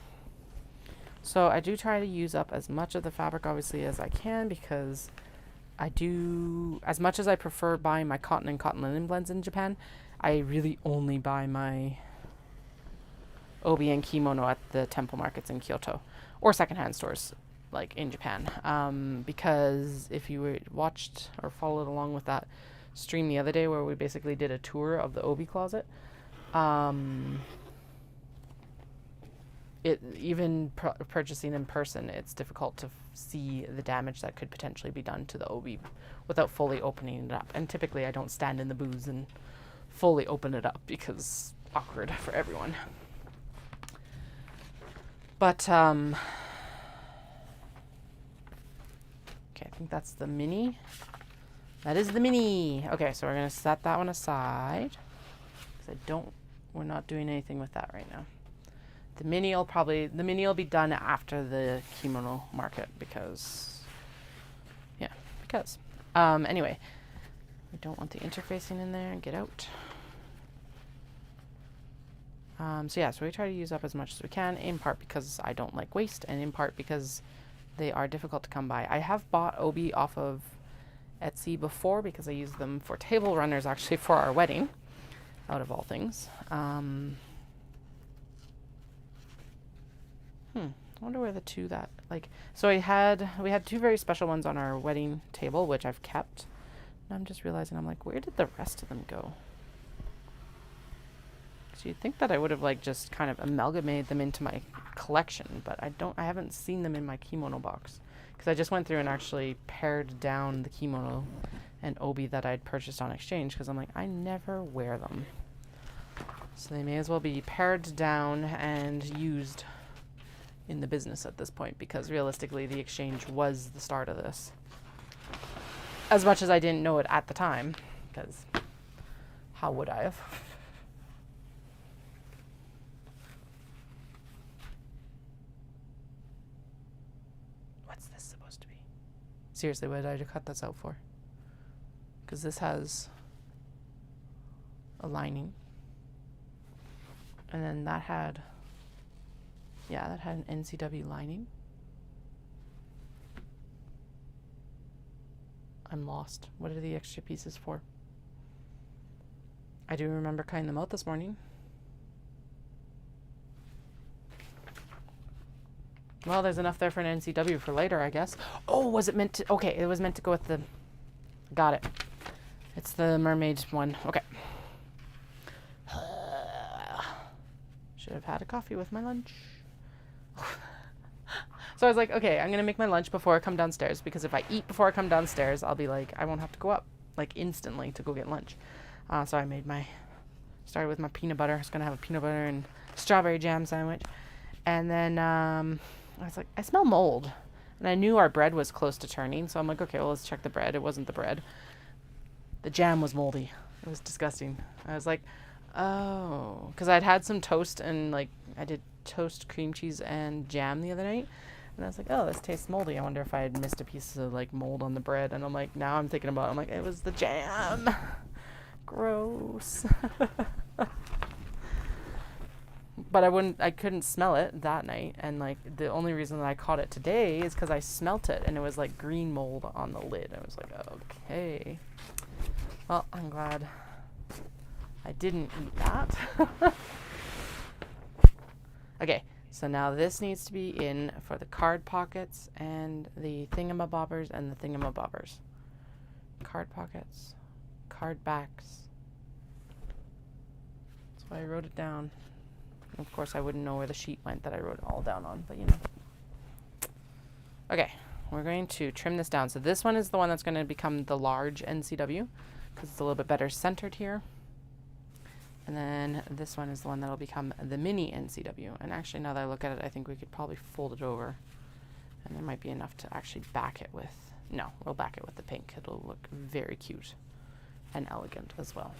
So I do try to use up as much of the fabric, obviously, as I can, because I do, as much as I prefer buying my cotton and cotton linen blends in Japan, I really only buy my Obi and Kimono at the temple markets in Kyoto, or secondhand stores like in Japan. Because if you watched or followed along with that stream the other day where we basically did a tour of the Obi closet, purchasing in person, it's difficult to see the damage that could potentially be done to the Obi without fully opening it up. And typically I don't stand in the booths and fully open it up, because awkward for everyone. But okay, I think that's the mini. That is the mini. Okay, so we're gonna set that one aside, because we're not doing anything with that right now. The mini will be done after the kimono market, because anyway, we don't want the interfacing in there. Get out. So we try to use up as much as we can, in part because I don't like waste, and in part because they are difficult to come by. I have bought Obi off of Etsy before, because I used them for table runners, actually, for our wedding, out of all things. I wonder where the two that, like, so we had 2 very special ones on our wedding table, which I've kept. And I'm just realizing, I'm like, where did the rest of them go? So you'd think that I would have, like, just kind of amalgamated them into my collection, but I haven't seen them in my kimono box, because I just went through and actually pared down the kimono and Obi that I'd purchased on exchange, because I'm like, I never wear them. So they may as well be pared down and used in the business at this point, because realistically the exchange was the start of this. As much as I didn't know it at the time, because how would I have? What's this supposed to be? Seriously, what did I cut this out for? Because this has a lining. And then that had, yeah, that had an NCW lining. I'm lost. What are the extra pieces for? I do remember cutting them out this morning. Well, there's enough there for an NCW for later, I guess. Oh, was it meant to? Okay, it was meant to go with the... Got it. It's the mermaid one. Okay. Should have had a coffee with my lunch. So I was like, okay, I'm going to make my lunch before I come downstairs, because if I eat before I come downstairs, I'll be like, I won't have to go up like instantly to go get lunch. So I made started with my peanut butter. I was going to have a peanut butter and strawberry jam sandwich. And then I was like, I smell mold. And I knew our bread was close to turning. So I'm like, okay, well, let's check the bread. It wasn't the bread. The jam was moldy. It was disgusting. I was like, oh, because I'd had some toast and like I did toast, cream cheese, and jam the other night. And I was like, oh, this tastes moldy. I wonder if I had missed a piece of like mold on the bread. And I'm like, now I'm thinking about it. I'm like, it was the jam. Gross. But I couldn't smell it that night. And like the only reason that I caught it today is because I smelt it and it was like green mold on the lid. I was like, okay. Well, I'm glad I didn't eat that. Okay. So now this needs to be in for the card pockets and the thingamabobbers and the thingamabobbers. Card pockets, card backs. That's why I wrote it down. Of course, I wouldn't know where the sheet went that I wrote it all down on, but you know. Okay, we're going to trim this down. So this one is the one that's going to become the large NCW because it's a little bit better centered here. And then this one is the one that'll become the mini NCW. And actually, now that I look at it, I think we could probably fold it over. And there might be enough to actually back it with... No, we'll back it with the pink. It'll look very cute and elegant as well.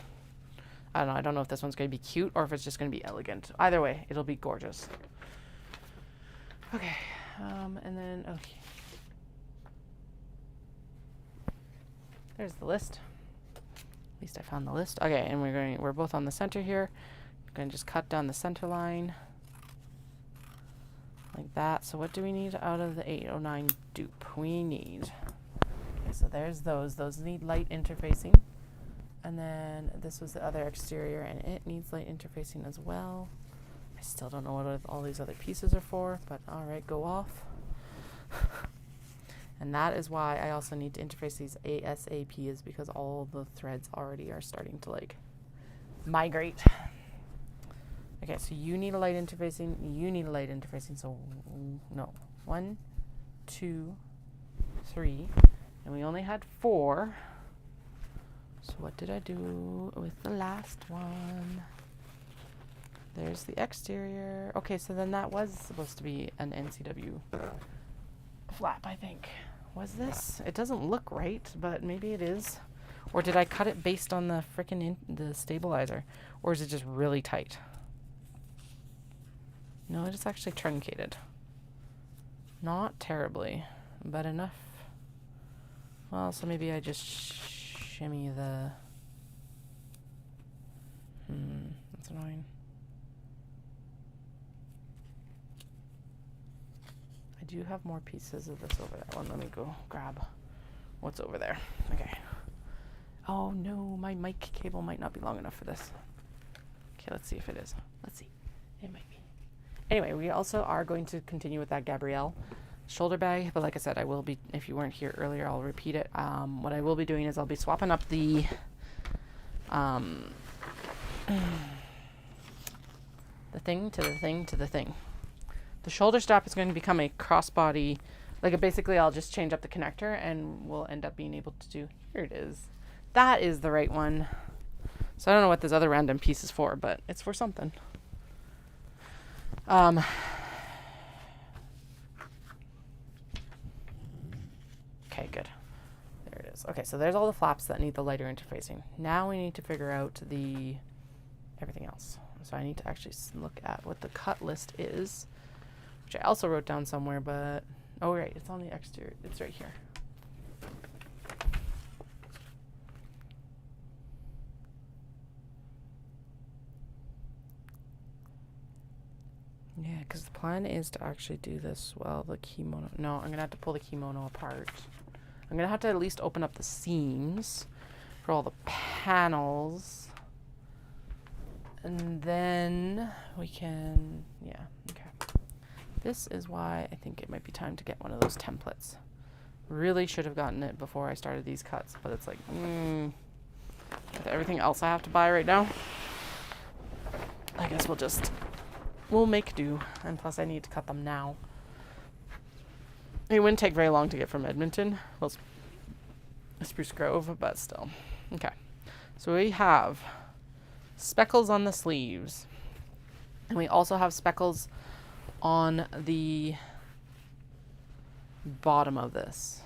I don't know. I don't know if this one's going to be cute or if it's just going to be elegant. Either way, it'll be gorgeous. Okay. And then... Okay. There's the list. At least I found the list. Okay, and we're both on the center here. I'm going to just cut down the center line like that. So what do we need out of the 809 dupe? We need, okay, so there's those. Those need light interfacing. And then this was the other exterior, and it needs light interfacing as well. I still don't know what all these other pieces are for, but all right, go off. And that is why I also need to interface these ASAP, is because all the threads already are starting to like migrate. Okay, so you need a light interfacing, you need a light interfacing, so no. 1, 2, 3, and we only had 4. So what did I do with the last one? There's the exterior. Okay, so then that was supposed to be an NCW flap, I think. Was this? It doesn't look right, but maybe it is. Or did I cut it based on the frickin' the stabilizer? Or is it just really tight? No, it's actually truncated. Not terribly, but enough. Well, so maybe I just shimmy the... that's annoying. I do have more pieces of this over there. Well, let me go grab what's over there. Okay. Oh no, my mic cable might not be long enough for this. Okay, let's see if it is. Let's see. It might be. Anyway, we also are going to continue with that Gabrielle shoulder bag, but like I said, I will be, if you weren't here earlier, I'll repeat it. What I will be doing is I'll be swapping up the thing to the thing to the thing. The shoulder strap is going to become a crossbody, like basically I'll just change up the connector and we'll end up being able to do, here it is. That is the right one. So I don't know what this other random piece is for, but it's for something. Okay, good. There it is. those. Okay, so there's all the flaps that need the lighter interfacing. Now we need to figure out the everything else. So I need to actually look at what the cut list is, which I also wrote down somewhere, but oh right, it's on the exterior. It's right here. Yeah, because the plan is to actually do this while the kimono... No, I'm going to have to pull the kimono apart. I'm going to have to at least open up the seams for all the panels. And then we can... Yeah, okay. This is why I think it might be time to get one of those templates. Really should have gotten it before I started these cuts, but it's like, with everything else I have to buy right now, I guess we'll make do, and plus I need to cut them now. It wouldn't take very long to get from Edmonton. Well, Spruce Grove, but still. Okay, so we have speckles on the sleeves, and we also have speckles on the bottom of this,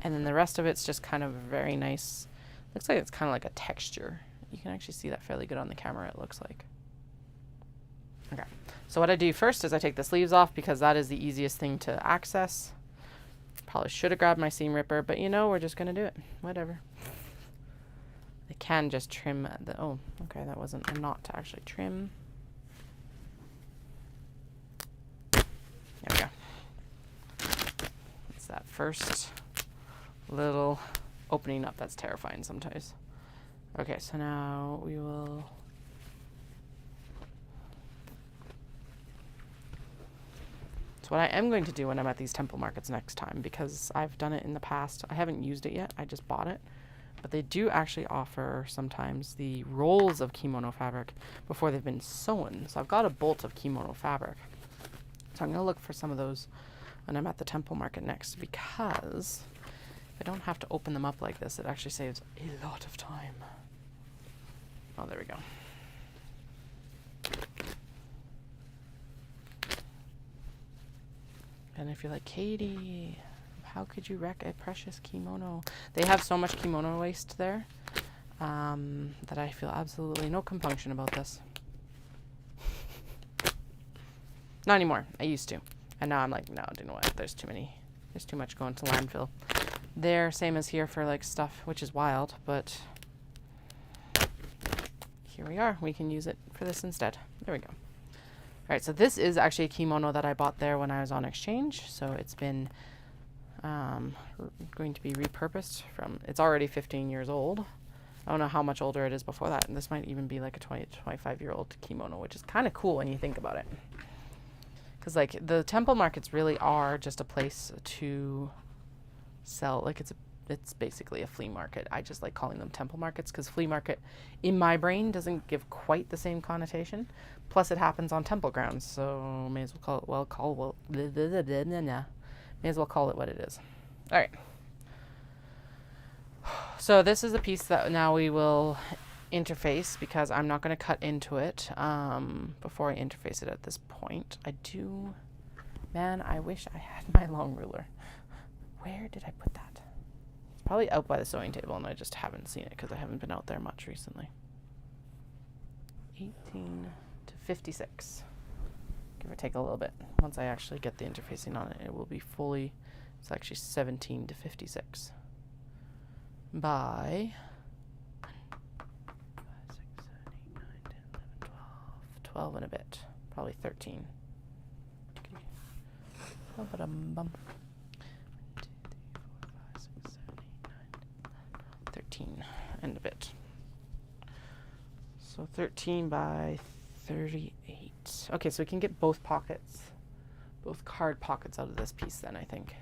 and then the rest of it's just kind of very nice. Looks like it's kind of like a texture. You can actually see that fairly good on the camera, it looks like. Okay, so what I do first is I take the sleeves off because that is the easiest thing to access. Probably should have grabbed my seam ripper, but you know, we're just going to do it. Whatever. I can just trim the... Oh, okay, that wasn't a knot to actually trim. There we go. It's that first little opening up that's terrifying sometimes. Okay, so now we will... So what I am going to do when I'm at these temple markets next time, because I've done it in the past, I haven't used it yet, I just bought it, but they do actually offer sometimes the rolls of kimono fabric before they've been sewn. So I've got a bolt of kimono fabric. So I'm going to look for some of those when I'm at the temple market next, because if I don't have to open them up like this, it actually saves a lot of time. Oh, there we go. And if you're like, Katie, how could you wreck a precious kimono? They have so much kimono waste there that I feel absolutely no compunction about this. Not anymore. I used to. And now I'm like, no, do you know what? There's too much going to landfill. There, same as here for like stuff, which is wild, but here we are. We can use it for this instead. There we go. All right, so this is actually a kimono that I bought there when I was on exchange. So it's been going to be repurposed from, it's already 15 years old. I don't know how much older it is before that. And this might even be like a 20 to 25-year-old kimono, which is kind of cool when you think about it. Because like the temple markets really are just a place to sell, like it's basically a flea market. I just like calling them temple markets because flea market in my brain doesn't give quite the same connotation. Plus it happens on temple grounds, so may as well call it what it is. All right. So this is a piece that now we will interface because I'm not going to cut into it before I interface it at this point. I wish I had my long ruler. Where did I put that? It's probably out by the sewing table and I just haven't seen it because I haven't been out there much recently. 18 to 56. Give or take a little bit. Once I actually get the interfacing on it, it will be fully, it's actually 17 to 56. By 5, 6, 7, 8, 9, 10, 11, 12 and a bit. Probably 13. 1, 2, 3, 4, 5, 6, 7, 8, 9, 13 and a bit. So 13 by 38. Okay, so we can get both pockets, both card pockets out of this piece then, I think.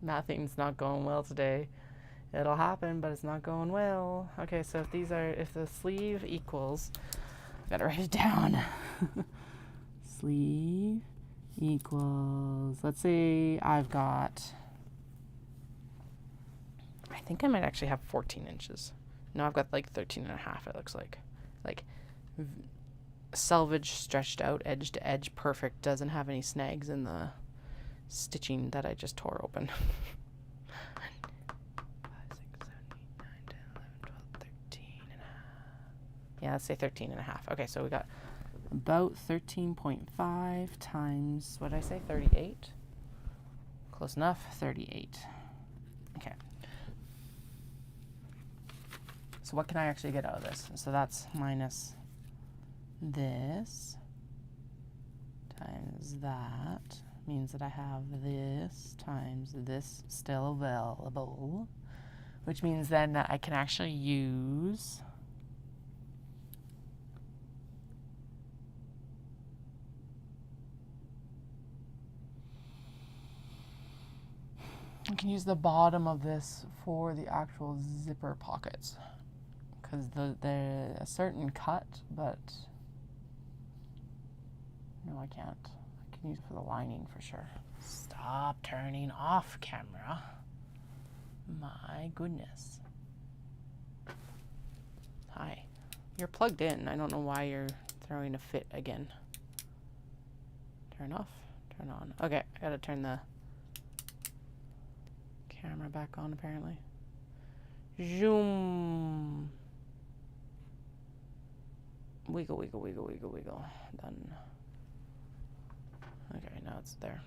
Mathing's not going well today. It'll happen, but it's not going well. Okay, so if the sleeve equals, I gotta write it down. Sleeve equals, let's say I've got, I think I might actually have 14 inches. No, I've got like 13 and a half, it looks like. Like, selvage, stretched out, edge to edge, perfect. Doesn't have any snags in the stitching that I just tore open. 5, 6, 7, 8, 9, 10, 11, 12, 13 and a half. Yeah, let's say 13 and a half. Okay, so we got about 13.5 times, what did I say, 38? Close enough, 38. Okay. So what can I actually get out of this? So that's minus this times that means that I have this times this still available, which means then that I can actually use the bottom of this for the actual zipper pockets, because they're a certain cut, but no, I can't. I can use it for the lining for sure. Stop turning off camera. My goodness. Hi. You're plugged in. I don't know why you're throwing a fit again. Turn off. Turn on. Okay, I gotta turn the camera back on apparently. Zoom. Wiggle, wiggle, wiggle, wiggle, wiggle. Done. Okay, now it's there.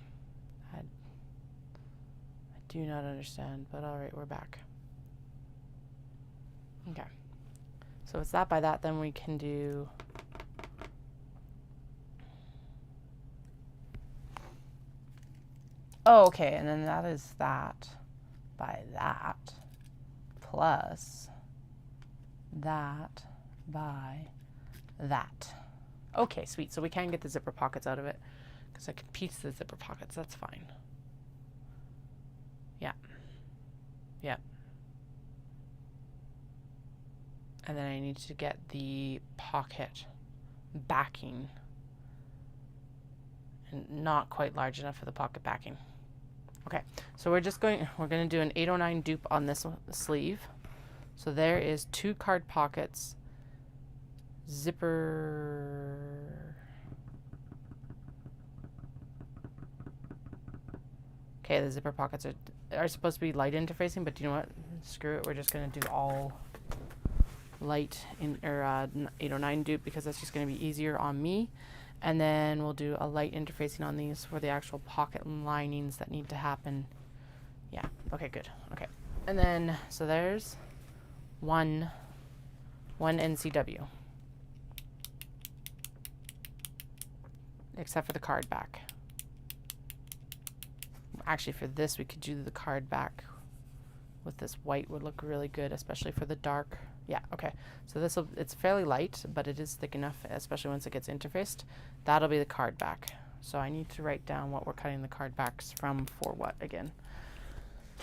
I do not understand, but alright, we're back. Okay. So it's that by that, then we can do oh, okay, and then that is that by that plus that by that. Okay, sweet. So we can get the zipper pockets out of it because I can piece the zipper pockets. That's fine. Yeah. Yeah. And then I need to get the pocket backing. And not quite large enough for the pocket backing. Okay, so we're going to do an 809 dupe on this sleeve. So there is 2 card pockets, zipper. Okay, the zipper pockets are supposed to be light interfacing, but you know what? Screw it. We're just going to do all light in 809 dupe because that's just going to be easier on me. And then we'll do a light interfacing on these for the actual pocket linings that need to happen. Yeah, okay, good. Okay. And then, so there's one NCW. Except for the card back. Actually, for this, we could do the card back with this white would look really good, especially for the dark. Yeah, okay. So it's fairly light, but it is thick enough, especially once it gets interfaced. That'll be the card back. So I need to write down what we're cutting the card backs from for what again.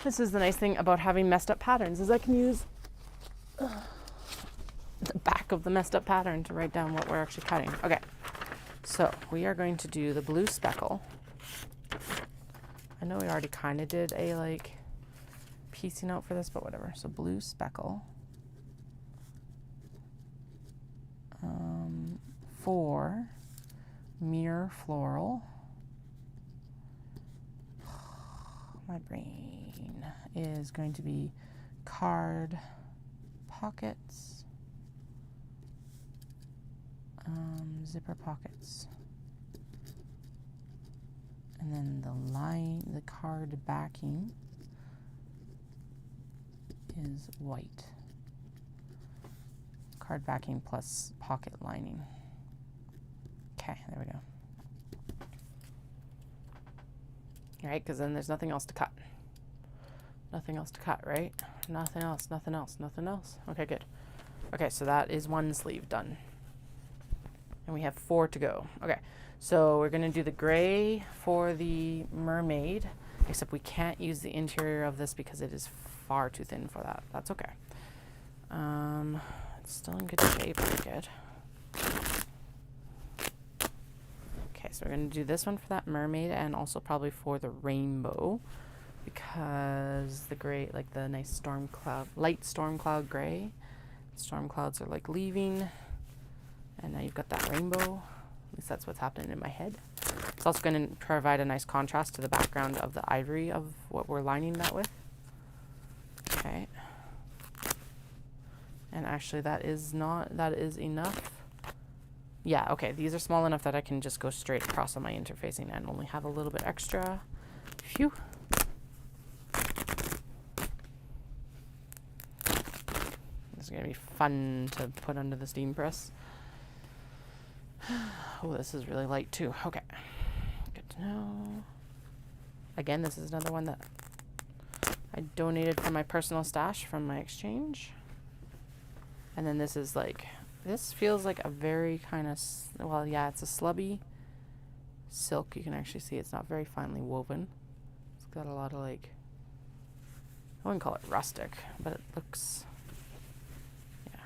This is the nice thing about having messed up patterns is I can use the back of the messed up pattern to write down what we're actually cutting. Okay, so we are going to do the blue speckle. I know we already kind of did a like piecing out for this, but whatever. So blue speckle. For mirror floral. My brain is going to be card pockets, zipper pockets, and then the card backing is white. Card backing plus pocket lining. Okay, there we go. All right, because then there's nothing else to cut. Nothing else to cut, right? Nothing else, nothing else, nothing else. Okay, good. Okay, so that is one sleeve done. And we have 4 to go. Okay, so we're going to do the gray for the mermaid, except we can't use the interior of this because it is far too thin for that. That's okay. It's still in good shape, pretty good. Okay, so so we're going to do this one for that mermaid and also probably for the rainbow, because the gray, like the nice storm cloud, light storm cloud gray, storm clouds are like leaving, and now you've got that rainbow. At least that's what's happening in my head. It's also going to provide a nice contrast to the background of the ivory of what we're lining that with. Okay. And actually that is enough. Yeah, okay, these are small enough that I can just go straight across on my interfacing and only have a little bit extra. Phew. This is going to be fun to put under the steam press. Oh, this is really light too. Okay. Good to know. Again, this is another one that I donated from my personal stash from my exchange. And then this is like, this feels like a very kind of, well, yeah, it's a slubby silk. You can actually see it's not very finely woven. It's got a lot of like, I wouldn't call it rustic, but it looks, yeah.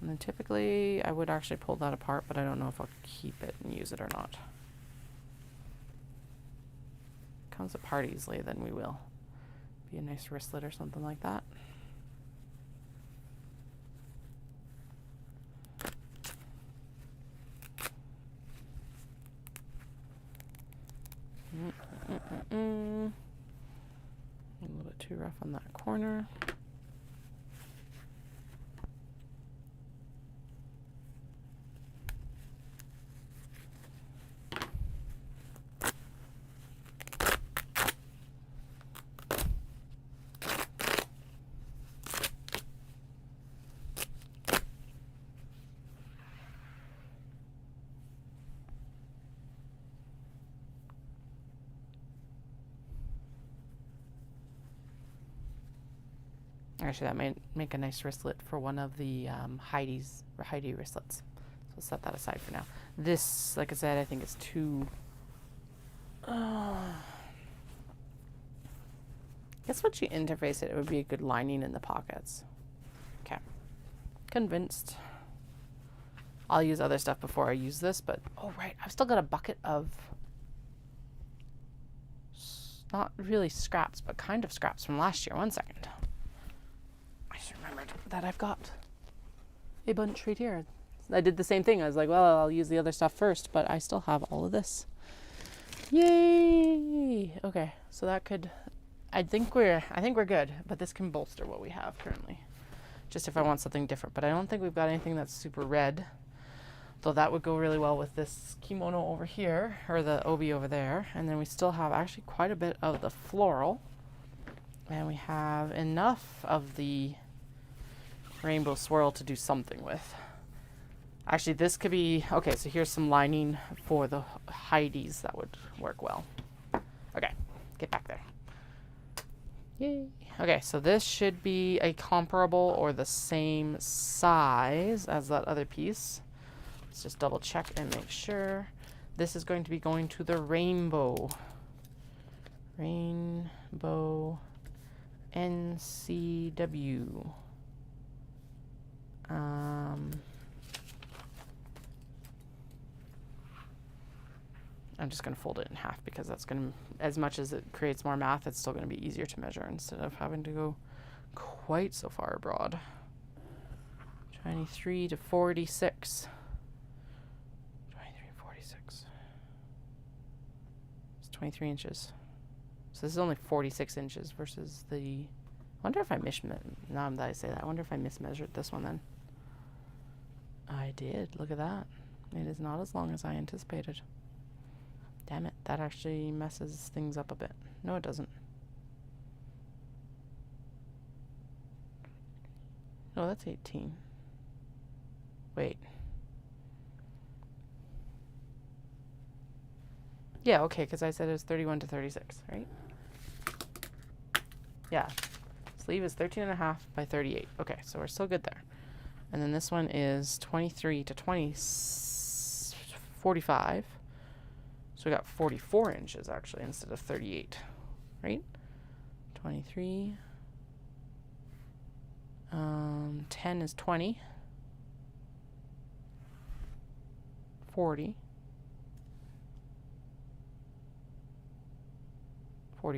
And then typically I would actually pull that apart, but I don't know if I'll keep it and use it or not. Comes apart easily, then we will. Be a nice wristlet or something like that. A little bit too rough on that corner. Actually, that might make a nice wristlet for one of the Heidi wristlets. So we'll set that aside for now. This, like I said, I think is too... I guess once you interface it, it would be a good lining in the pockets. Okay. Convinced. I'll use other stuff before I use this, but... Oh, right. I've still got a bucket of... not really scraps, but kind of scraps from last year. One second. I just remembered that I've got a bunch right here. I did the same thing. I was like, well, I'll use the other stuff first, but I still have all of this. Yay! Okay, so that could, I think we're good, but this can bolster what we have currently. Just if I want something different, but I don't think we've got anything that's super red. Though that would go really well with this kimono over here, or the obi over there. And then we still have actually quite a bit of the floral. And we have enough of the rainbow swirl to do something with. Actually, this could be... Okay, so here's some lining for the Heidi's that would work well. Okay, get back there. Yay. Okay, so this should be a comparable or the same size as that other piece. Let's just double check and make sure. This is going to be going to the rainbow. Rainbow NCW. I'm just going to fold it in half because that's going to, as much as it creates more math, it's still going to be easier to measure instead of having to go quite so far abroad. 23 to 46. 23 to 46. It's 23 inches. So this is only 46 inches versus the... I wonder if I now that I say that, I wonder if I mismeasured this one then. I did. Look at that. It is not as long as I anticipated. Damn it. That actually messes things up a bit. No, it doesn't. No, that's 18. Wait. Yeah, okay, because I said it was 31 to 36, right? Yeah. Sleeve is 13.5 by 38. Okay, so we're still good there. And then this one is 23 to 45. So we got 44 inches actually instead of 38, right? 23. 10 is 20. 40.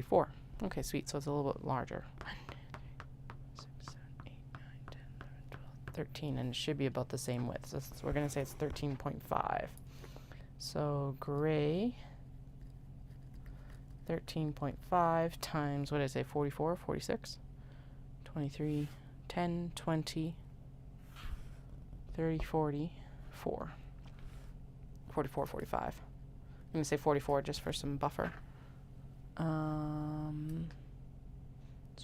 44. Okay, sweet. So it's a little bit larger. 1, 2, 3, 4, 5, 6, 7, 8, 9, 10, 11, 12, 13, and it should be about the same width. So we're going to say it's 13.5. So gray, 13.5 times, what did I say, 44, 46, 23, 10, 20, 30, 40, 4. 44, 45. I'm going to say 44 just for some buffer. So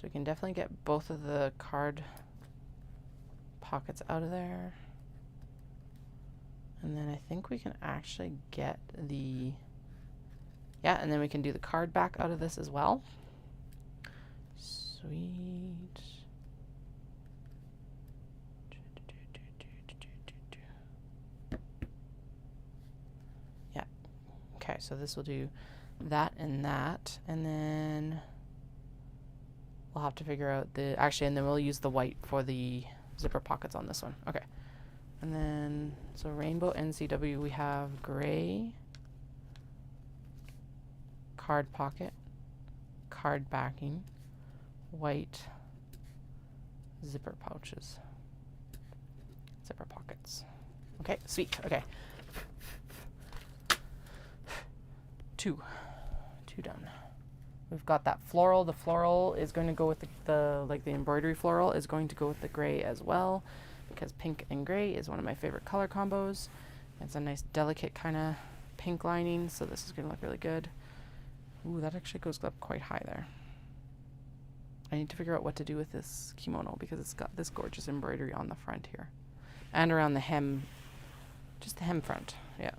we can definitely get both of the card pockets out of there. And then I think we can actually get the... Yeah, and then we can do the card back out of this as well. Sweet. Yeah. Okay, so this will do that, and then we'll have to figure out the... Actually, and then we'll use the white for the zipper pockets on this one. Okay. And then, so rainbow NCW, we have gray, card pocket, card backing, white, zipper pouches, zipper pockets. Okay, sweet. Okay. 2 done. We've got that floral. The floral is going to go with the embroidery floral is going to go with the gray as well, because pink and gray is one of my favorite color combos. It's a nice delicate kind of pink lining, so this is going to look really good. Ooh, that actually goes up quite high there. I need to figure out what to do with this kimono because it's got this gorgeous embroidery on the front here. And around the hem, just the hem front, yeah.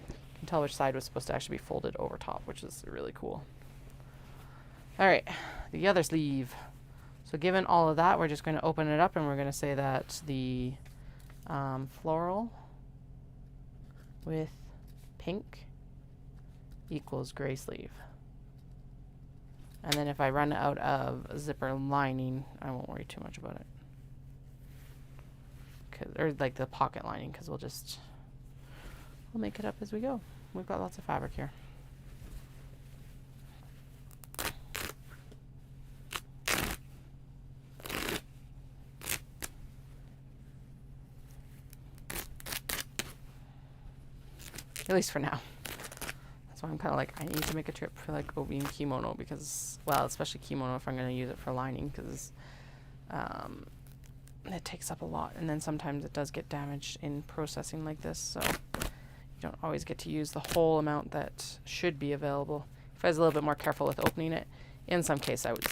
You can tell which side was supposed to actually be folded over top, which is really cool. All right, the other sleeve. So given all of that, we're just going to open it up and we're going to say that the floral with pink equals gray sleeve. And then if I run out of zipper lining, I won't worry too much about it. Or like the pocket lining, because we'll make it up as we go. We've got lots of fabric here. At least for now. That's why I'm kind of like, I need to make a trip for like Obi and Kimono because, well, especially kimono if I'm going to use it for lining because it takes up a lot. And then sometimes it does get damaged in processing like this. So you don't always get to use the whole amount that should be available. If I was a little bit more careful with opening it, in some case I would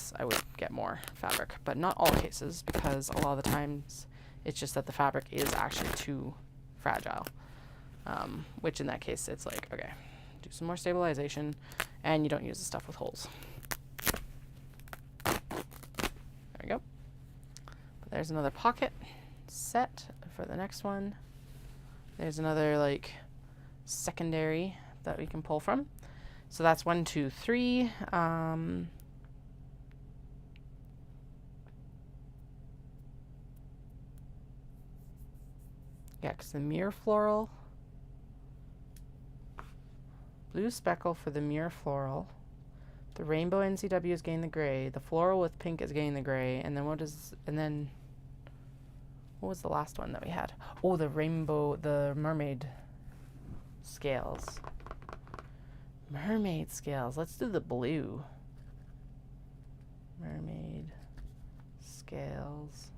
get more fabric. But not all cases because a lot of the times it's just that the fabric is actually too fragile. Which in that case, it's like, okay, do some more stabilization, and you don't use the stuff with holes. There we go. But there's another pocket set for the next one. There's another, like, secondary that we can pull from. So that's 1, 2, 3. Yeah, because the mirror floral... Blue speckle for the mirror floral. The rainbow NCW is getting the gray. The floral with pink is getting the gray. And then what was the last one that we had? Oh, the rainbow, the mermaid scales. Mermaid scales. Let's do the blue. Mermaid scales.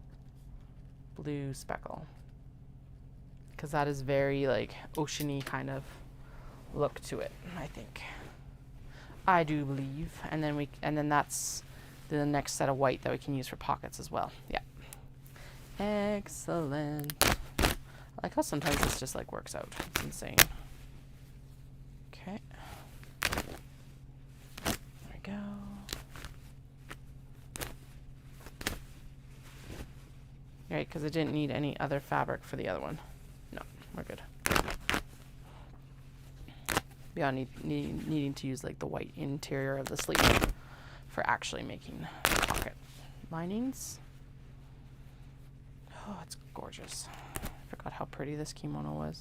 Blue speckle. Because that is very like oceany kind of look to it, I think. I do believe. And then that's the next set of white that we can use for pockets as well. Yeah. Excellent. I like how sometimes this just like works out. It's insane. Okay. There we go. Right, because I didn't need any other fabric for the other one. No, we're good. Beyond needing to use like the white interior of the sleeve for actually making pocket linings. Oh, it's gorgeous. I forgot how pretty this kimono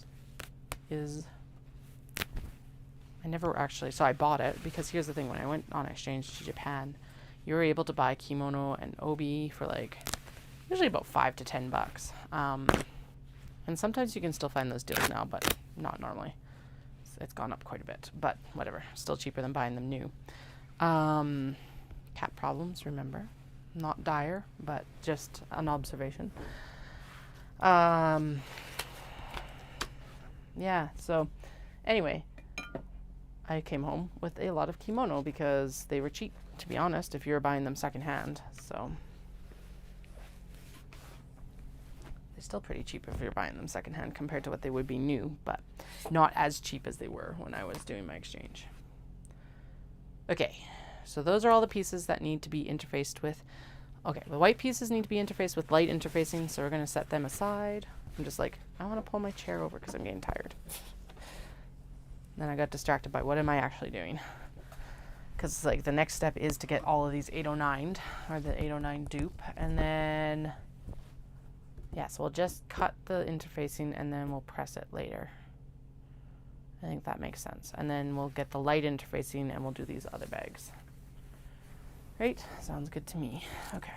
is. I never actually, so I bought it because here's the thing, when I went on exchange to Japan, you were able to buy Kimono and Obi for like usually about $5 to $10. And sometimes you can still find those deals now, but not normally. It's gone up quite a bit, but whatever. Still cheaper than buying them new. Cat problems, remember. Not dire, but just an observation. Yeah, so anyway, I came home with a lot of kimono because they were cheap, to be honest, if you were buying them secondhand. So they're still pretty cheap if you're buying them secondhand compared to what they would be new, but not as cheap as they were when I was doing my exchange. Okay, so those are all the pieces that need to be interfaced with. Okay, the white pieces need to be interfaced with light interfacing, so we're going to set them aside. I'm just like, I want to pull my chair over because I'm getting tired. Then I got distracted by what am I actually doing? Because like the next step is to get all of these 809'd, or the 809 dupe, and then, yeah, so we'll just cut the interfacing and then we'll press it later. I think that makes sense. And then we'll get the light interfacing and we'll do these other bags. Right? Sounds good to me. Okay.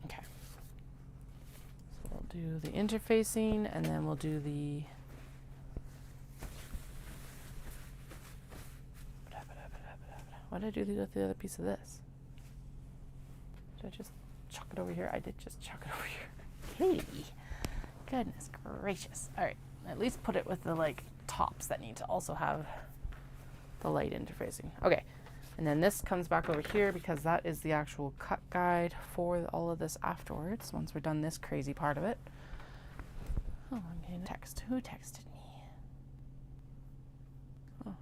Okay. So we'll do the interfacing and then we'll do the what did I do with the other piece of this? Did I just chuck it over here? I did just chuck it over here. Hey, goodness gracious. All right, at least put it with the like tops that need to also have the light interfacing. Okay, and then this comes back over here because that is the actual cut guide for all of this afterwards, once we're done this crazy part of it. Oh, I'm getting a text. Who texted me? Oh.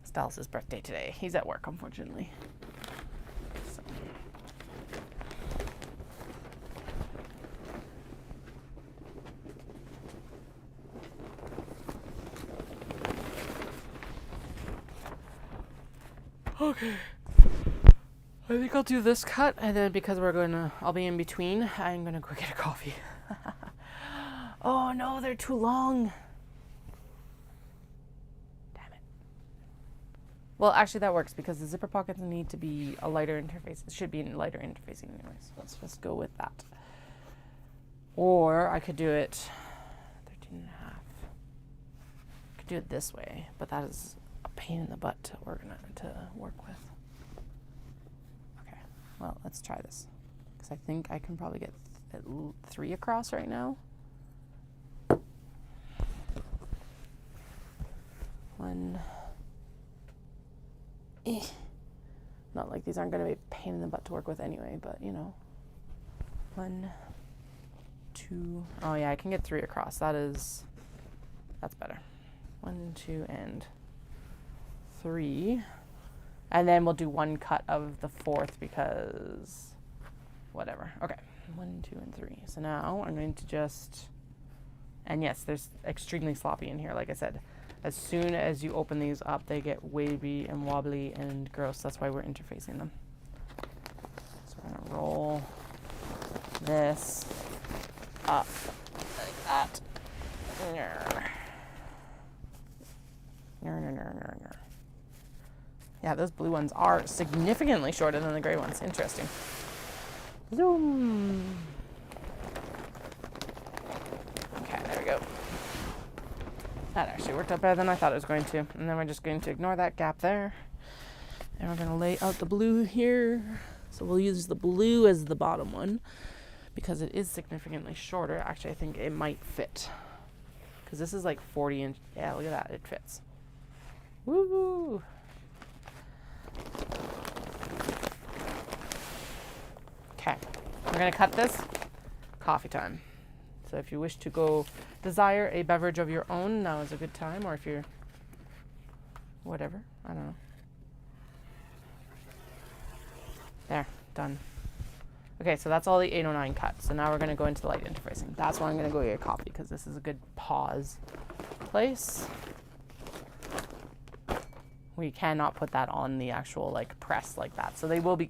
It's Dallas's birthday today. He's at work, unfortunately. So. Okay. I think I'll do this cut, and then because I'll be in between, I'm gonna go get a coffee. Oh no, they're too long. Damn it. Well, actually that works because the zipper pockets need to be a lighter interface. It should be in lighter interfacing anyways. So let's just go with that. Or I could do it 13 and a half. I could do it this way, but that is a pain in the butt to work with. Okay, well, let's try this because I think I can probably get 3 across right now. 1. Not like these aren't going to be a pain in the butt to work with anyway, but you know. 1, 2. Oh yeah, I can get 3 across. That's better. 1, 2, and 3. And then we'll do 1 cut of the 4th because whatever. Okay. 1, 2, and 3. So now I'm going to just, and yes, there's extremely sloppy in here. Like I said, as soon as you open these up, they get wavy and wobbly and gross. That's why we're interfacing them. So we're going to roll this up like that. Yeah, those blue ones are significantly shorter than the gray ones. Interesting. Zoom. Okay, there we go. That actually worked out better than I thought it was going to. And then we're just going to ignore that gap there. And we're going to lay out the blue here. So we'll use the blue as the bottom one because it is significantly shorter. Actually, I think it might fit because this is like 40 inch. Yeah, look at that. It fits. Woo! Okay, we're going to cut this. Coffee time. So if you wish to go desire a beverage of your own, now is a good time. Or if you're whatever, I don't know. There, done. Okay, so that's all the 809 cut. So now we're going to go into the light interfacing. That's why I'm going to go get a coffee because this is a good pause place. we cannot put that on the actual like press like that. So these will be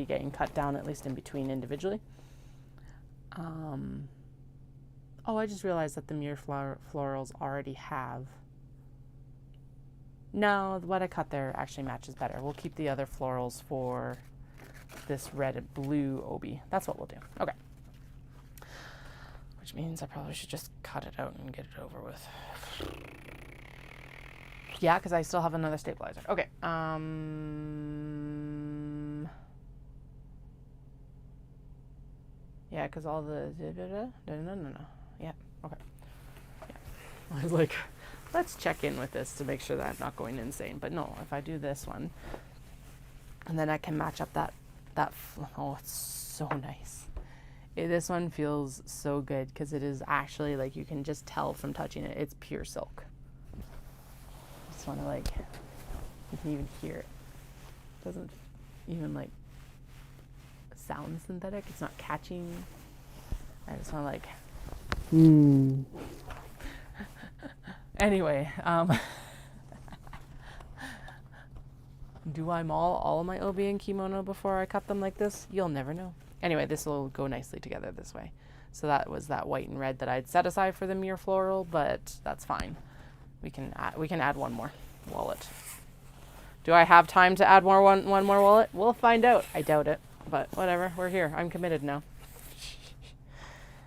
getting cut down at least in between individually. Oh, I just realized that the mirror florals already have. No, what I cut there actually matches better. We'll keep the other florals for this red and blue Obi. That's what we'll do. Okay. Which means I probably should just cut it out and get it over with. Yeah, because I still have another stabilizer. Okay. Yeah, because all the... No. Yeah, okay. Yeah. I was like, let's check in with this to make sure that I'm not going insane. But no, if I do this one, and then I can match up that oh, it's so nice. This one feels so good because it is actually, like, you can just tell from touching it, it's pure silk. I just want to, like, you can even hear it. It doesn't even, like, sound synthetic. It's not catching. I just want to, like, Anyway, do I maul all of my Obi and Kimono before I cut them like this? You'll never know. Anyway, this will go nicely together this way. So that was that white and red that I'd set aside for the mirror floral, but that's fine. We can add one more wallet. Do I have time to add one more wallet? We'll find out. I doubt it, but whatever. We're here. I'm committed now.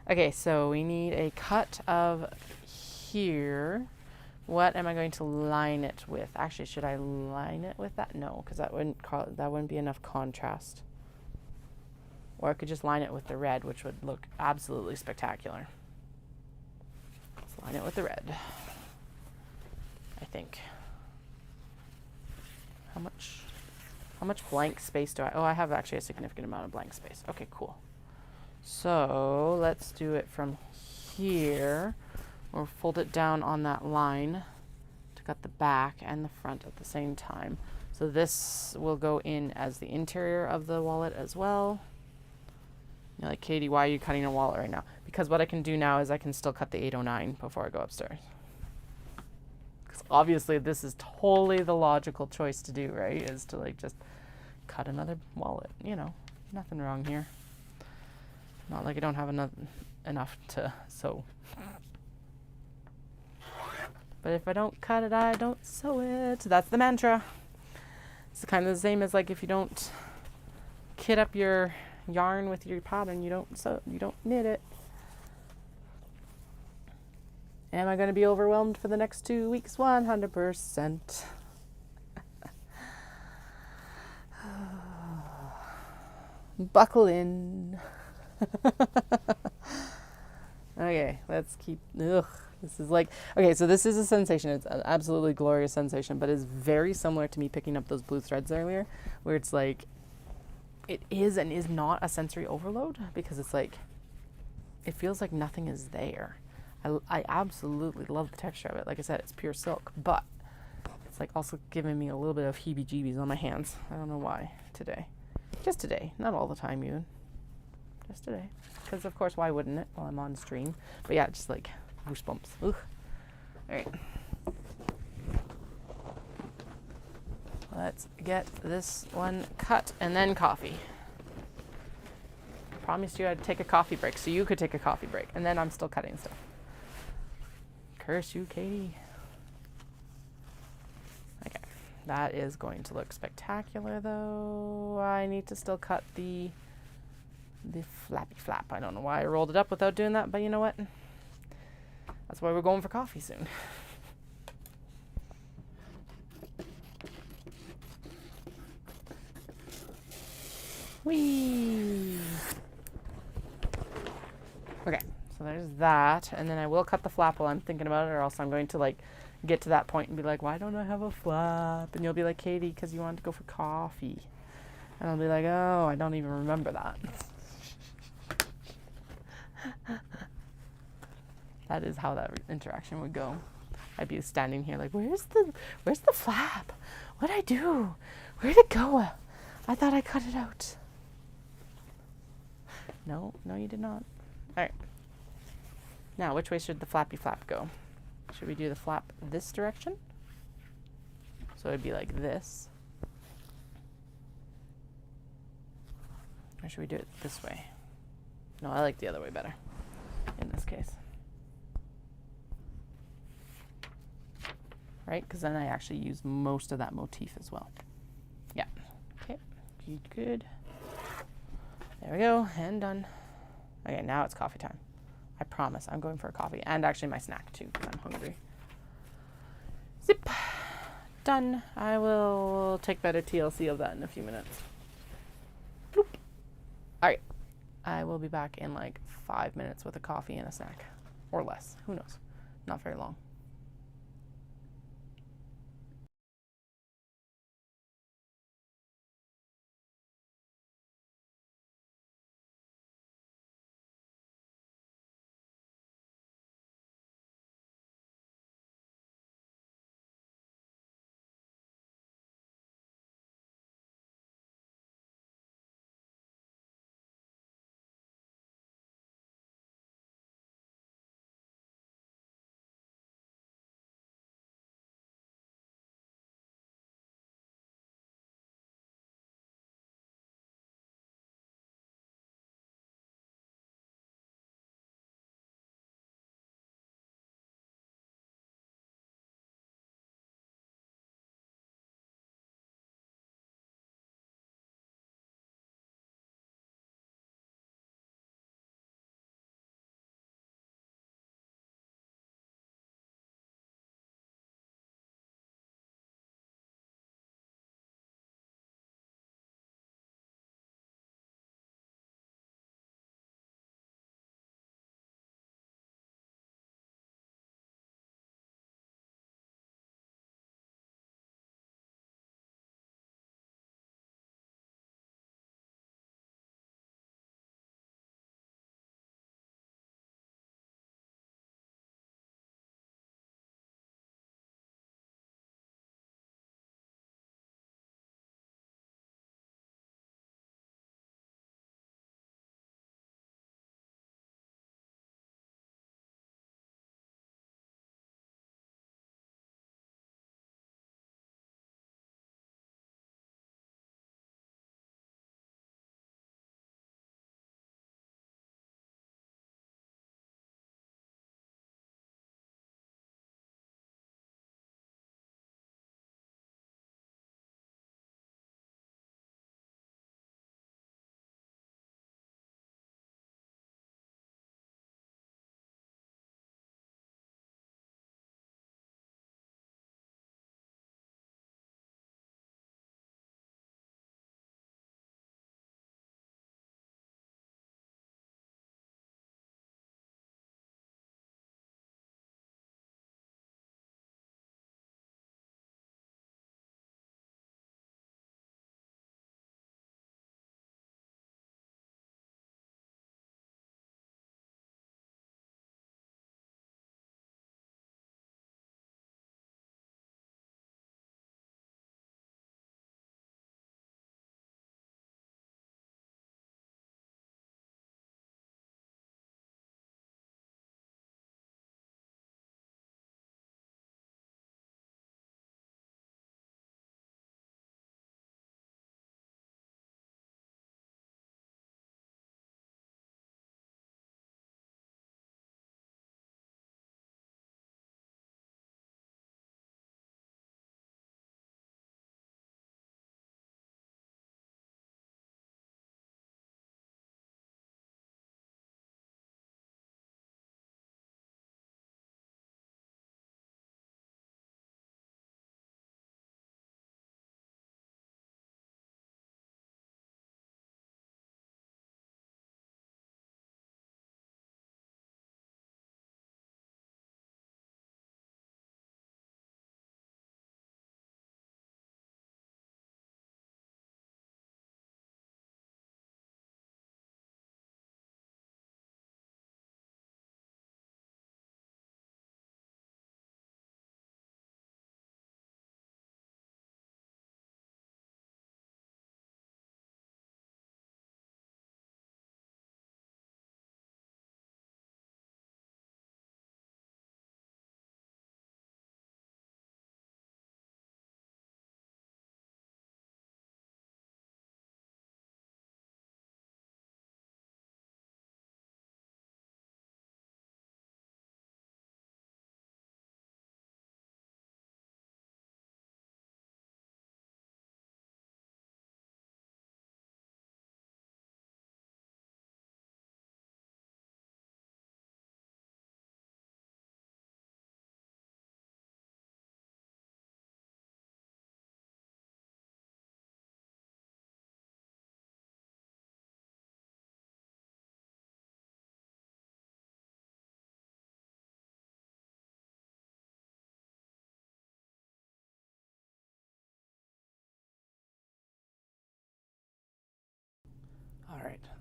Okay, so we need a cut of here. What am I going to line it with? Actually, should I line it with that? No, because that wouldn't be enough contrast. Or I could just line it with the red, which would look absolutely spectacular. Let's line it with the red, I think. How much blank space do I... Oh, I have actually a significant amount of blank space. Okay, cool. So let's do it from here. Or fold it down on that line to cut the back and the front at the same time. So this will go in as the interior of the wallet as well. You're like, Katie, why are you cutting a wallet right now? Because what I can do now is I can still cut the 809 before I go upstairs. Because obviously this is totally the logical choice to do, right? Is to like just cut another wallet. You know, nothing wrong here. Not like I don't have enough to sew. But if I don't cut it, I don't sew it. That's the mantra. It's kind of the same as like if you don't kit up your yarn with your pattern, you don't knit it. Am I going to be overwhelmed for the next 2 weeks? 100%. Buckle in. Okay, let's keep... Ugh. This is like... Okay, so this is a sensation. It's an absolutely glorious sensation, but it's very similar to me picking up those blue threads earlier, where it's like... It is and is not a sensory overload, because it's like... It feels like nothing is there. I absolutely love the texture of it. Like I said, it's pure silk, but it's like also giving me a little bit of heebie-jeebies on my hands. I don't know why today. Just today. Not all the time, even. Just today. Because, of course, why wouldn't it while I'm on stream? But yeah, just like goosebumps. Ugh. All right. Let's get this one cut and then coffee. I promised you I'd take a coffee break so you could take a coffee break. And then I'm still cutting stuff. Curse you, Katie. Okay. That is going to look spectacular, though. I need to still cut the flappy flap. I don't know why I rolled it up without doing that, but you know what? That's why we're going for coffee soon. Whee! Okay, so there's that, and then I will cut the flap while I'm thinking about it, or else I'm going to like get to that point and be like, why don't I have a flap? And you'll be like, Katie, because you wanted to go for coffee. And I'll be like, oh, I don't even remember that. That is how that interaction would go. I'd be standing here like, where's the flap? What'd I do? Where'd it go? I thought I cut it out. No, you did not. All right. Now, which way should the flappy flap go? Should we do the flap this direction? So it'd be like this. Or should we do it this way? No, I like the other way better in this case. Right? Because then I actually use most of that motif as well. Yeah. Okay. Good. There we go. And done. Okay, now it's coffee time. I promise I'm going for a coffee. And actually my snack too, because I'm hungry. Zip. Done. I will take better TLC of that in a few minutes. Bloop. Alright. I will be back in like 5 minutes with a coffee and a snack. Or less. Who knows? Not very long.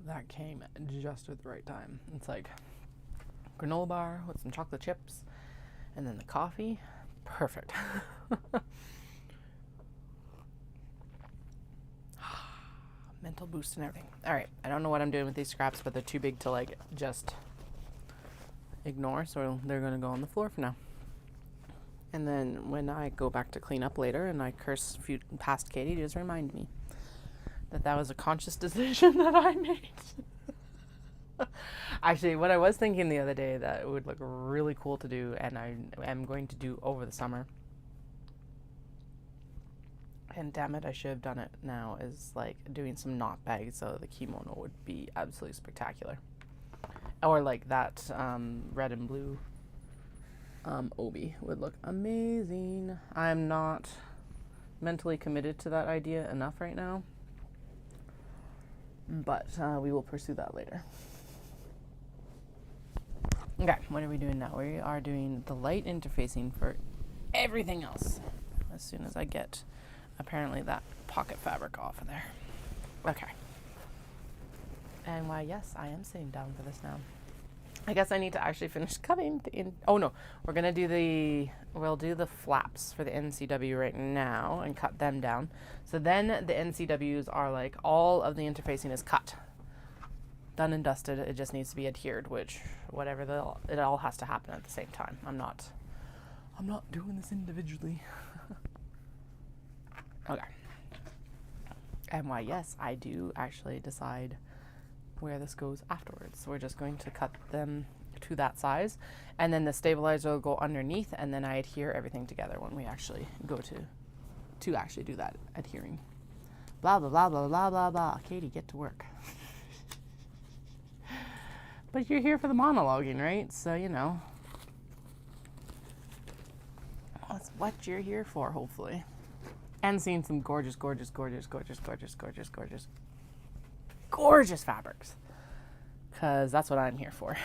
that came just at the right time. It's like granola bar with some chocolate chips and then the coffee. Perfect. Mental boost and everything. All right, I don't know what I'm doing with these scraps, but they're too big to like just ignore, so they're gonna go on the floor for now. And then when I go back to clean up later and I curse past Katie, just remind me that that was a conscious decision that I made. Actually, what I was thinking the other day that would look really cool to do, and I am going to do over the summer, and damn it, I should have done it now, is like doing some knot bags, so the kimono would be absolutely spectacular. Or like that red and blue Obi would look amazing. I'm not mentally committed to that idea enough right now, but we will pursue that later. Okay, what are we doing now? We are doing the light interfacing for everything else as soon as I get apparently that pocket fabric off of there. Okay. And why, yes, I am sitting down for this now. I guess I need to actually finish cutting oh no, we'll do the flaps for the NCW right now and cut them down. So then the NCWs are like, all of the interfacing is cut. Done and dusted, it just needs to be adhered, which whatever, it all has to happen at the same time. I'm not doing this individually. Okay. And why, yes, I do actually decide where this goes afterwards. So we're just going to cut them to that size, and then the stabilizer will go underneath, and then I adhere everything together when we actually go to actually do that adhering. Blah, blah, blah, blah, blah, blah, blah. Katie, get to work. But you're here for the monologuing, right? So, you know, that's what you're here for, hopefully. And seeing some gorgeous, gorgeous, gorgeous, gorgeous, gorgeous, gorgeous, gorgeous, gorgeous fabrics. Because that's what I'm here for.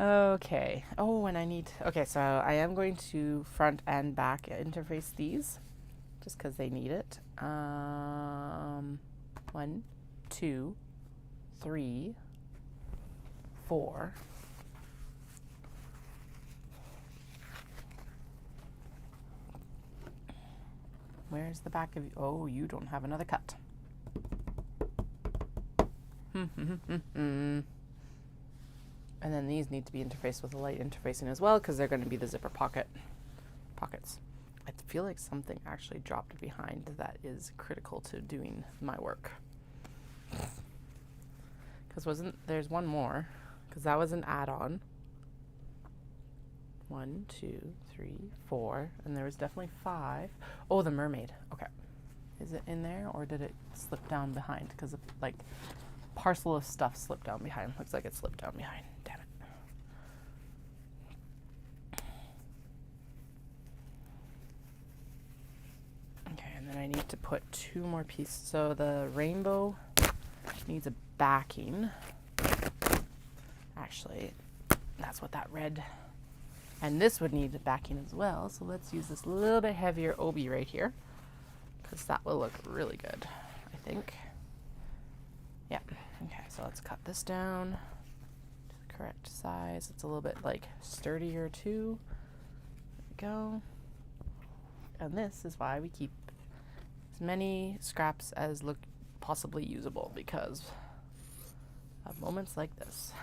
Okay. Oh, and okay, so I am going to front and back interface these. Just because they need it. 1, 2, 3, 4. Where's the back of you? Oh, you don't have another cut. And then these need to be interfaced with the light interfacing as well, because they're going to be the zipper pockets. I feel like something actually dropped behind that is critical to doing my work. Because there's one more, because that was an add-on. 1, 2, 3, 4, and there was definitely 5. Oh, the mermaid. Okay. Is it in there, or did it slip down behind? Because like parcel of stuff slipped down behind. Looks like it slipped down behind. Damn it. Okay, and then I need to put 2 more pieces. So the rainbow needs a backing. Actually, that's what that red. And this would need a backing as well. So let's use this little bit heavier Obi right here, because that will look really good, I think. Yeah. Okay, so let's cut this down to the correct size. It's a little bit like sturdier too. There we go. And this is why we keep as many scraps as look possibly usable, because of moments like this.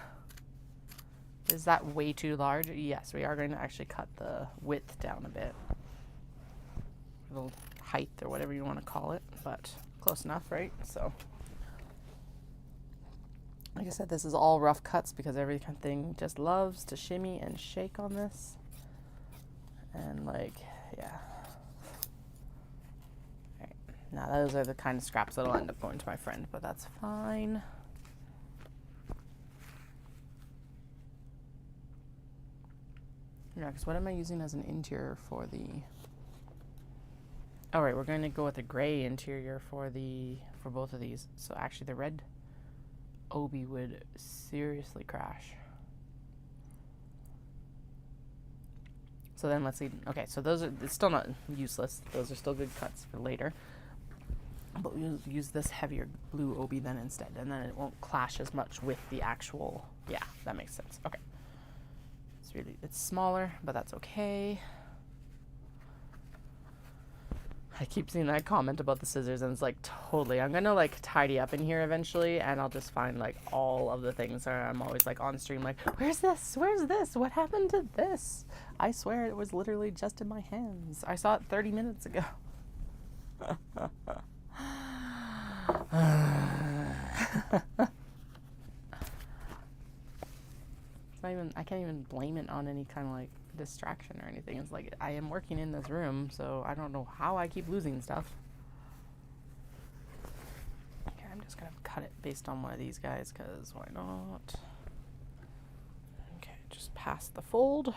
Is that way too large? Yes, we are going to actually cut the width down a bit. The height or whatever you want to call it, but close enough, right? So, like I said, this is all rough cuts because everything just loves to shimmy and shake on this. And like, yeah. All right. Now those are the kind of scraps that'll end up going to my friend, but that's fine. Yeah, because what am I using as an interior for the... All right, we're going to go with a gray interior for both of these. So actually the red Obi would seriously crash. So then let's see. Okay, so those are, it's still not useless. Those are still good cuts for later. but we'll use this heavier blue Obi then instead, and then it won't clash as much with the actual, yeah, that makes sense. Okay. It's smaller, but that's okay. I keep seeing that comment about the scissors, and it's like, totally. I'm gonna like tidy up in here eventually, and I'll just find like all of the things. I'm always like on stream, like, where's this? Where's this? What happened to this? I swear it was literally just in my hands. I saw it 30 minutes ago. It's not even, I can't even blame it on any kind of like distraction or anything. It's like I am working in this room, so I don't know how I keep losing stuff. Okay, I'm just gonna cut it based on one of these guys, because why not? Okay, just past the fold.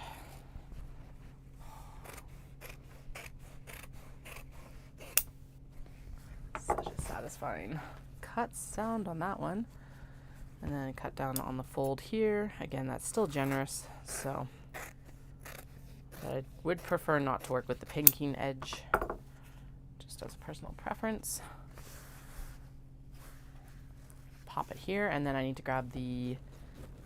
Such a satisfying cut sound on that one. And then cut down on the fold here. Again, that's still generous, so I would prefer not to work with the pinking edge, just as a personal preference. Pop it here, and then I need to grab the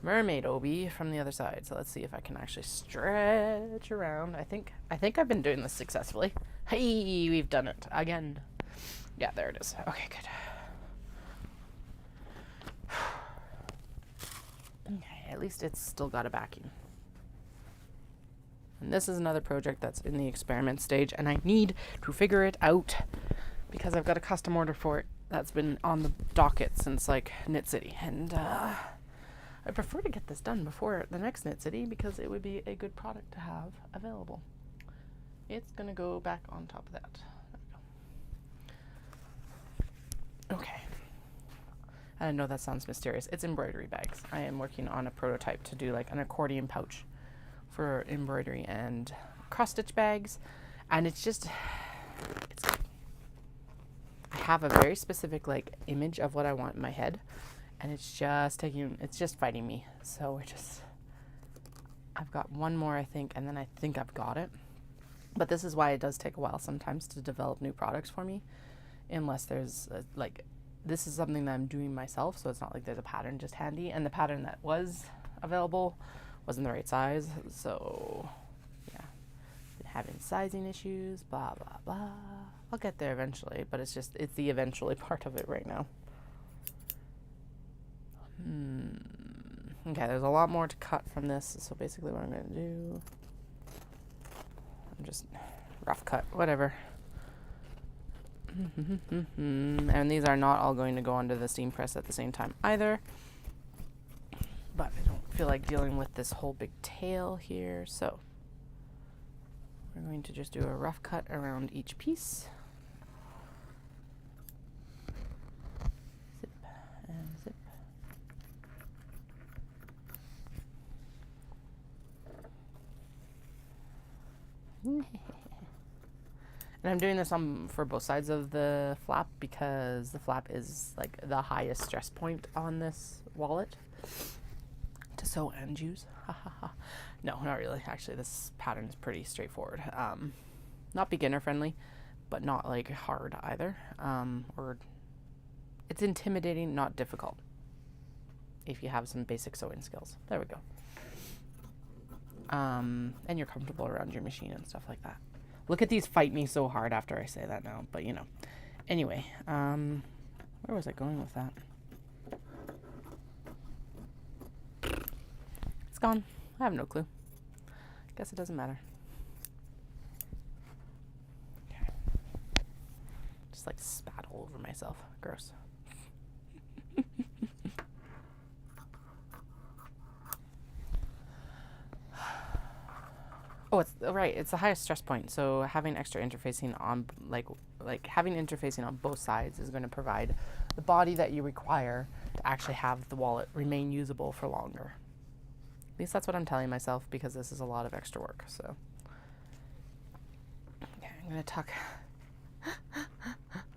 mermaid Obi from the other side. So let's see if I can actually stretch around. I think I've been doing this successfully. Hey, we've done it again. Yeah, there it is. Okay, good. Okay, at least it's still got a backing. And this is another project that's in the experiment stage, and I need to figure it out because I've got a custom order for it that's been on the docket since like Knit City, and I prefer to get this done before the next Knit City because it would be a good product to have available. It's gonna go back on top of that. There we go. Okay. I know that sounds mysterious. It's embroidery bags. I am working on a prototype to do like an accordion pouch for embroidery and cross stitch bags, and it's I have a very specific like image of what I want in my head, and it's just fighting me. So I've got one more, I think, and then I think I've got it. But this is why it does take a while sometimes to develop new products for me, unless there's this is something that I'm doing myself, so it's not like there's a pattern just handy, and the pattern that was available wasn't the right size, so yeah, been having sizing issues, blah blah blah. I'll get there eventually, but it's the eventually part of it right now. Okay, there's a lot more to cut from this, so basically what I'm going to do, I'm just rough cut, whatever. And these are not all going to go under the steam press at the same time either, but I don't feel like dealing with this whole big tail here, so we're going to just do a rough cut around each piece. Zip and zip. And I'm doing this for both sides of the flap because the flap is like the highest stress point on this wallet to sew and use. No, not really. Actually, this pattern is pretty straightforward. Not beginner friendly, but not like hard either. Or it's intimidating, not difficult, if you have some basic sewing skills. There we go. And you're comfortable around your machine and stuff like that. Look at these fight me so hard after I say that now, but you know. Anyway, where was I going with that? It's gone. I have no clue. Guess it doesn't matter. Okay. Just like spat all over myself. Gross. Oh, it's right. It's the highest stress point. So having extra interfacing on like having interfacing on both sides is going to provide the body that you require to actually have the wallet remain usable for longer. At least that's what I'm telling myself, because this is a lot of extra work. So okay, I'm going to tuck.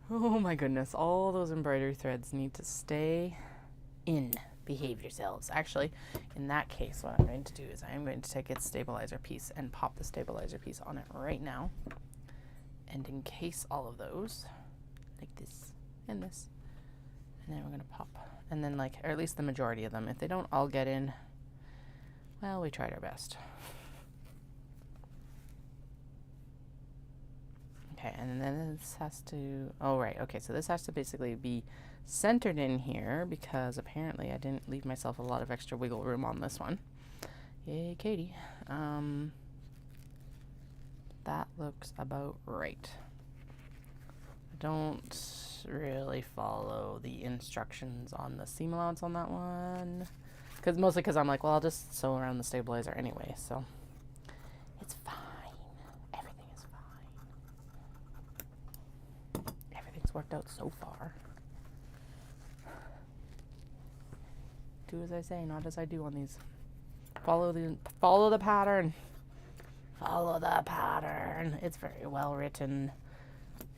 Oh my goodness. All those embroidery threads need to stay in. Behave yourselves. Actually, in that case, what I'm going to do is I am going to take its stabilizer piece and pop the stabilizer piece on it right now and encase all of those like this. and this. And then we're gonna pop. And then like, or at least the majority of them. If they don't all get in, well, we tried our best. Okay, and then this has to, oh right, okay, so this has to basically be centered in here because apparently I didn't leave myself a lot of extra wiggle room on this one. Yay, Katie. That looks about right. I don't really follow the instructions on the seam allowance on that one. Mostly because I'm like, well, I'll just sew around the stabilizer anyway, so it's fine. Everything is fine. Everything's worked out so far. Do as I say, not as I do on these. Follow the pattern. Follow the pattern. It's very well written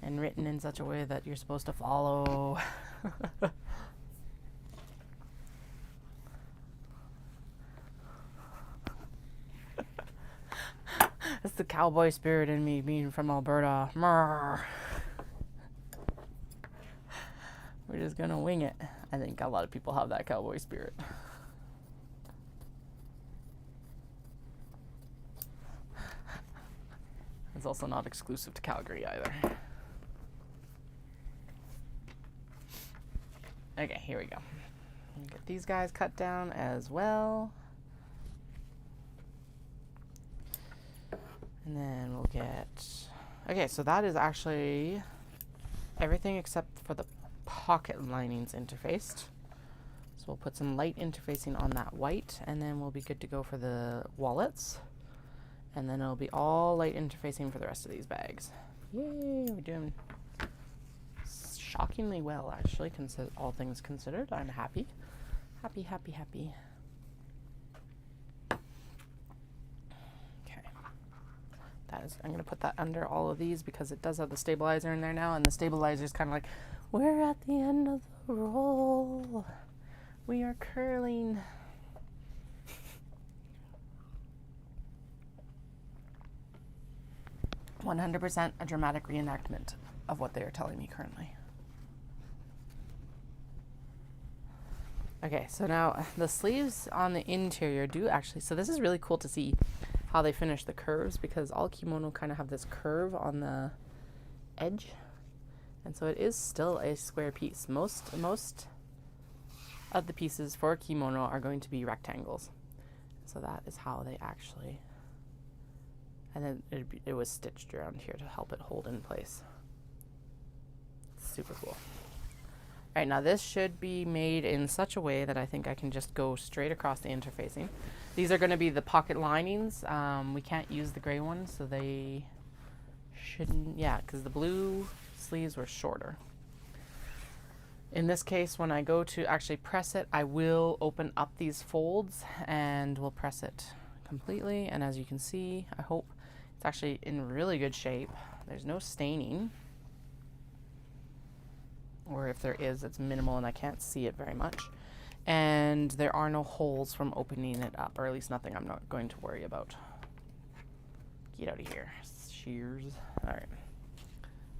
and written in such a way that you're supposed to follow. That's the cowboy spirit in me, being from Alberta. We're just gonna wing it. I think a lot of people have that cowboy spirit. It's also not exclusive to Calgary either. Okay, here we go. Get these guys cut down as well. And then we'll get, okay, so that is actually everything except for the pocket linings interfaced. So we'll put some light interfacing on that white, and then we'll be good to go for the wallets. And then it'll be all light interfacing for the rest of these bags. Yay, we're doing shockingly well, actually, all things considered. I'm happy. Happy, happy, happy. Okay. I'm going to put that under all of these because it does have the stabilizer in there now, and the stabilizer is kind of like, we're at the end of the roll. We are curling. 100% a dramatic reenactment of what they are telling me currently. Okay, so now the sleeves on the interior do actually, so this is really cool to see how they finish the curves, because all kimono kind of have this curve on the edge, and so it is still a square piece. Most of the pieces for kimono are going to be rectangles, so that is how they actually, and then it was stitched around here to help it hold in place. Super cool. All right, now this should be made in such a way that I think I can just go straight across the interfacing. These are going to be the pocket linings. We can't use the gray ones, so they shouldn't, yeah, because the blue sleeves were shorter. In this case, when I go to actually press it, I will open up these folds and we'll press it completely. And as you can see, I hope it's actually in really good shape. There's no staining. Or if there is, it's minimal and I can't see it very much. And there are no holes from opening it up, or at least nothing I'm not going to worry about. Get out of here. Shears. All right.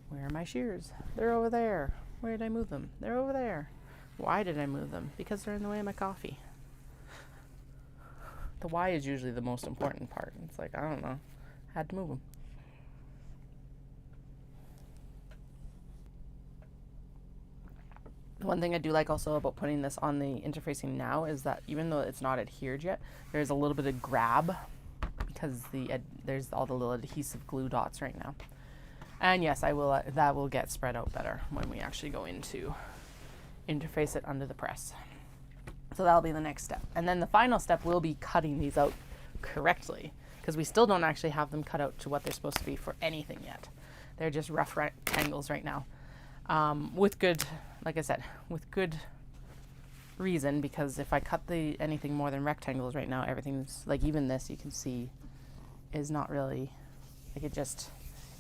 Where are my shears? They're over there. Where did I move them? They're over there. Why did I move them? Because they're in the way of my coffee. The why is usually the most important part. It's like, I don't know. Had to move them. One thing I do like also about putting this on the interfacing now is that even though it's not adhered yet, there's a little bit of grab because there's all the little adhesive glue dots right now. And yes, I will. That will get spread out better when we actually go into interface it under the press. So that'll be the next step. And then the final step will be cutting these out correctly, because we still don't actually have them cut out to what they're supposed to be for anything yet. They're just rough rectangles right now. With good, like I said, with good reason, because if I cut anything more than rectangles right now, everything's like, even this you can see is not really, like,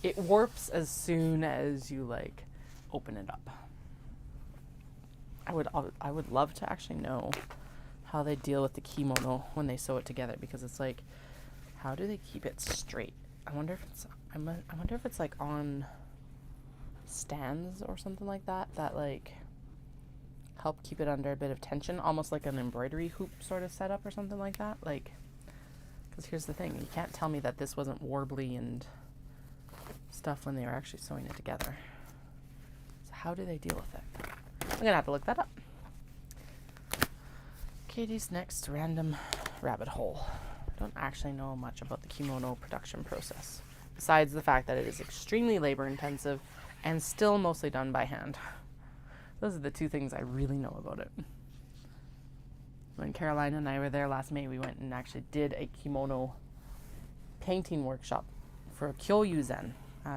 it warps as soon as you like open it up. I would love to actually know how they deal with the kimono when they sew it together, because it's like, how do they keep it straight? I wonder if it's like on stands or something like that, that like help keep it under a bit of tension, almost like an embroidery hoop sort of setup or something like that. Like, because here's the thing, you can't tell me that this wasn't warbly and stuff when they were actually sewing it together. So how do they deal with it? I'm gonna have to look that up. Katie's next random rabbit hole. I don't actually know much about the kimono production process, besides the fact that it is extremely labor intensive and still mostly done by hand. Those are the two things I really know about it. When Caroline and I were there last May, we went and actually did a kimono painting workshop for Kyoyuzen,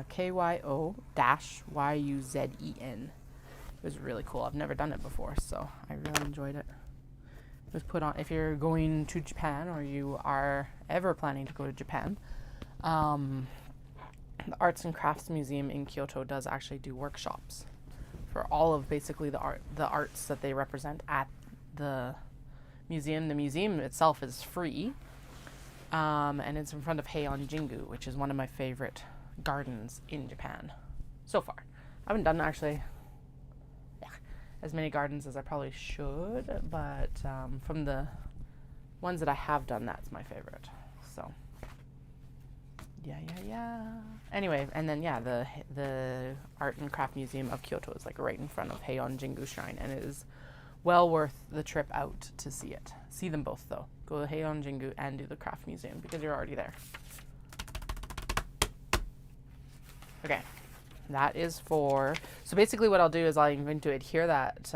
Kyo-Yuzen. It was really cool. I've never done it before, so I really enjoyed it. It was put on, if you're going to Japan or you are ever planning to go to Japan, the Arts and Crafts Museum in Kyoto does actually do workshops for all of basically the arts that they represent at the museum. The museum itself is free, and it's in front of Heian Jingu, which is one of my favorite gardens in Japan so far. I haven't done actually as many gardens as I probably should, but from the ones that I have done, that's my favorite. So yeah. Anyway, and then the Art and Craft Museum of Kyoto is like right in front of Heian Jingu Shrine, and it is well worth the trip out to see it. See them both though. Go to Heian Jingu and do the Craft Museum because you're already there. Okay. That is for, so basically what I'll do is I'm going to adhere that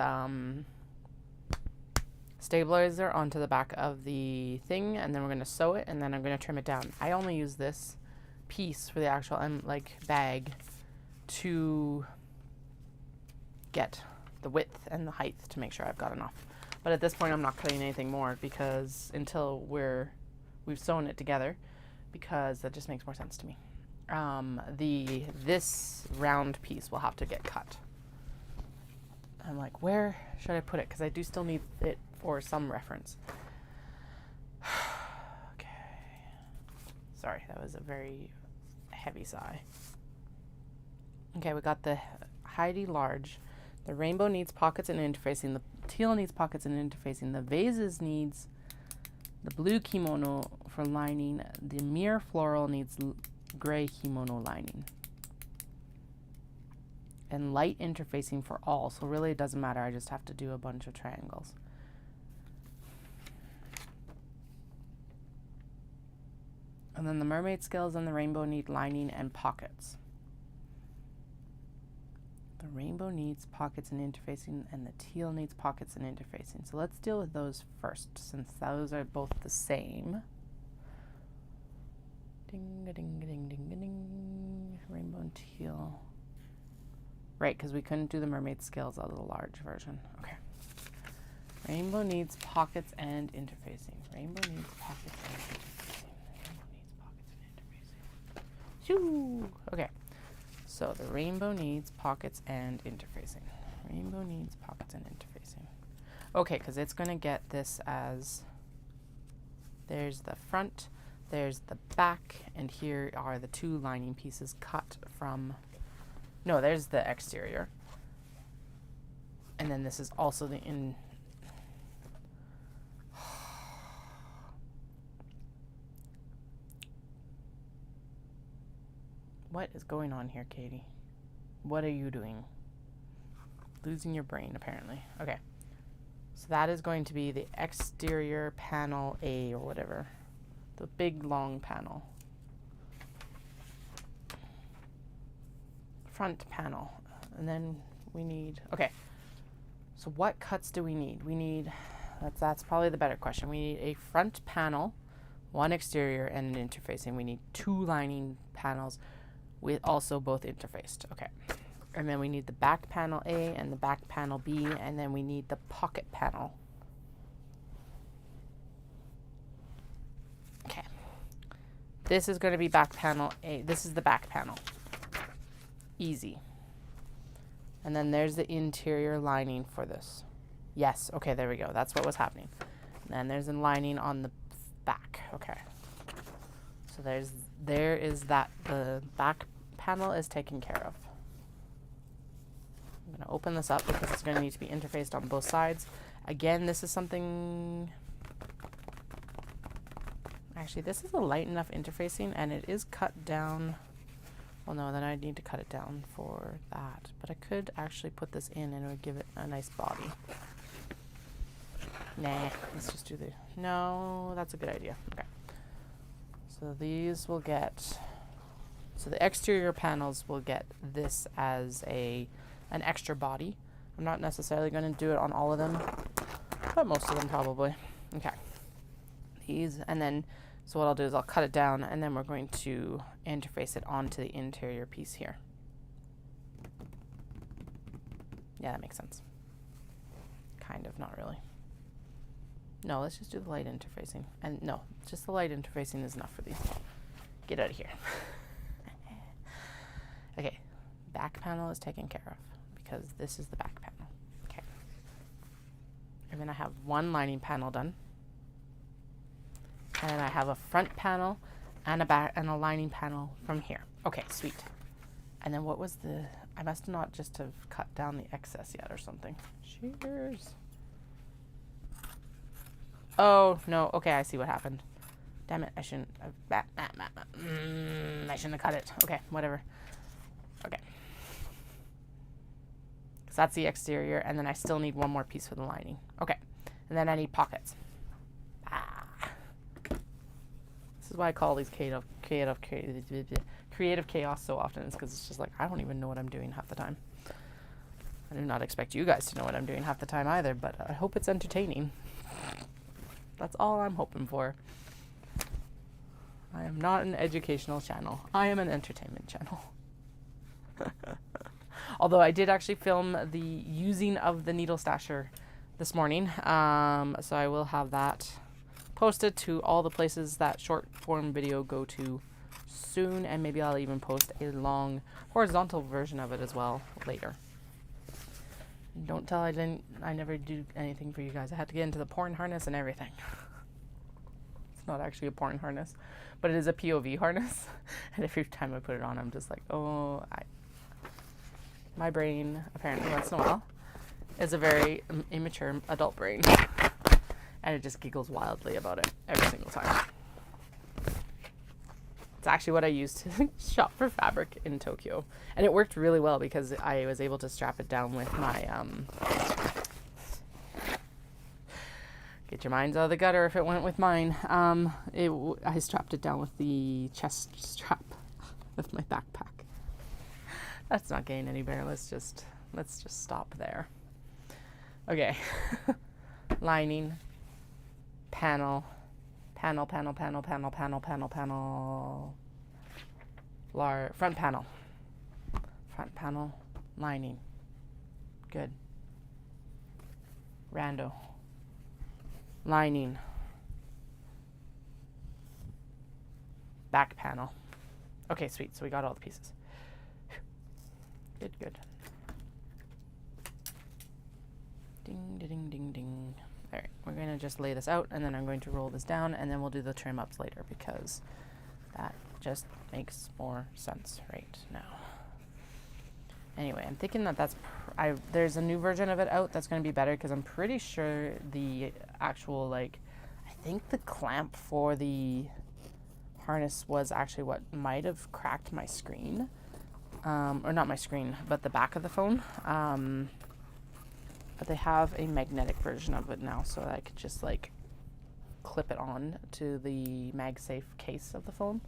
stabilizer onto the back of the thing, and then we're going to sew it, and then I'm going to trim it down. I only use this piece for the actual bag to get the width and the height to make sure I've got enough. But at this point I'm not cutting anything more because until we've sewn it together, because that just makes more sense to me. This round piece will have to get cut. I'm like, where should I put it? Because I do still need it for some reference. Okay. Sorry, that was a very heavy sigh. Okay, we got the Heidi large. The rainbow needs pockets and interfacing. The teal needs pockets and interfacing. The vases needs the blue kimono for lining. The mirror floral needs gray kimono lining. And light interfacing for all. So really it doesn't matter. I just have to do a bunch of triangles. And then the mermaid scales and the rainbow need lining and pockets. The rainbow needs pockets and interfacing, and the teal needs pockets and interfacing. So let's deal with those first, since those are both the same. Ding, ding, ding, ding, ding. Rainbow and teal. Right, because we couldn't do the mermaid scales out of the large version. Okay. Rainbow needs pockets and interfacing. Rainbow needs pockets and interfacing. Rainbow needs pockets and interfacing. Shoo! Okay. So the rainbow needs pockets and interfacing. Rainbow needs pockets and interfacing. Okay, because it's going to get this as, there's the front, there's the back, and here are the two lining pieces cut from, no, there's the exterior. And then this is also the in. What is going on here, Katie? What are you doing? Losing your brain, apparently. Okay. So that is going to be the exterior panel A or whatever. The big long panel. Front panel. And then we need, okay. So what cuts do we need? We need, that's probably the better question. We need a front panel, one exterior, and an interfacing. We need two lining panels with also both interfaced. Okay. And then we need the back panel A and the back panel B, and then we need the pocket panel. Okay. This is going to be back panel A. This is the back panel. Easy. And then there's the interior lining for this. Yes. Okay, there we go. That's what was happening. And then there's a lining on the back. Okay. So there is that. The back panel is taken care of. I'm going to open this up because it's going to need to be interfaced on both sides. Again, this is something... Actually, this is a light enough interfacing, and it is cut down. Well, no, then I need to cut it down for that. But I could actually put this in, and it would give it a nice body. Nah, let's just do the... No, that's a good idea. Okay. So these will get... So the exterior panels will get this as an extra body. I'm not necessarily going to do it on all of them, but most of them probably. Okay. These, and then, so what I'll do is I'll cut it down, and then we're going to interface it onto the interior piece here. Yeah, that makes sense. Kind of, not really. No, let's just do the light interfacing. And no, just the light interfacing is enough for these. Get out of here. Okay, back panel is taken care of because this is the back panel. Okay. And then I have one lining panel done. And I have a front panel and a back and a lining panel from here. Okay, sweet. And then what was the... I must not just have cut down the excess yet or something. Cheers. Oh, no. Okay, I see what happened. Damn it, I shouldn't have... I shouldn't have cut it. Okay, whatever. Okay. So that's the exterior, and then I still need one more piece for the lining. Okay. And then I need pockets. This is why I call these creative chaos so often. It's because it's just like, I don't even know what I'm doing half the time. I do not expect you guys to know what I'm doing half the time either, but I hope it's entertaining. That's all I'm hoping for. I am not an educational channel. I am an entertainment channel. Although I did actually film the using of the needle stasher this morning. So I will have that posted to all the places that short form video go to soon. And maybe I'll even post a long horizontal version of it as well later. Don't tell I never do anything for you guys. I had to get into the porn harness and everything. It's not actually a porn harness, but it is a POV harness. And every time I put it on, I'm just like, oh, my brain, apparently once in a while, is a very immature adult brain. And it just giggles wildly about it every single time. It's actually what I used to shop for fabric in Tokyo. And it worked really well because I was able to strap it down with my, get your minds out of the gutter if it went with mine. I strapped it down with the chest strap with my backpack. That's not getting any better. Let's just stop there. Okay. Lining, panel, front panel, lining. Good. Rando. Lining. Back panel. Okay, sweet. So we got all the pieces. Good. Ding, ding, ding, ding. All right, we're going to just lay this out, and then I'm going to roll this down, and then we'll do the trim ups later because that just makes more sense right now. Anyway, I'm thinking that there's a new version of it out that's going to be better because I'm pretty sure the actual, I think the clamp for the harness was actually what might have cracked my screen. Or not my screen, but the back of the phone. But they have a magnetic version of it now, so that I could just clip it on to the MagSafe case of the phone.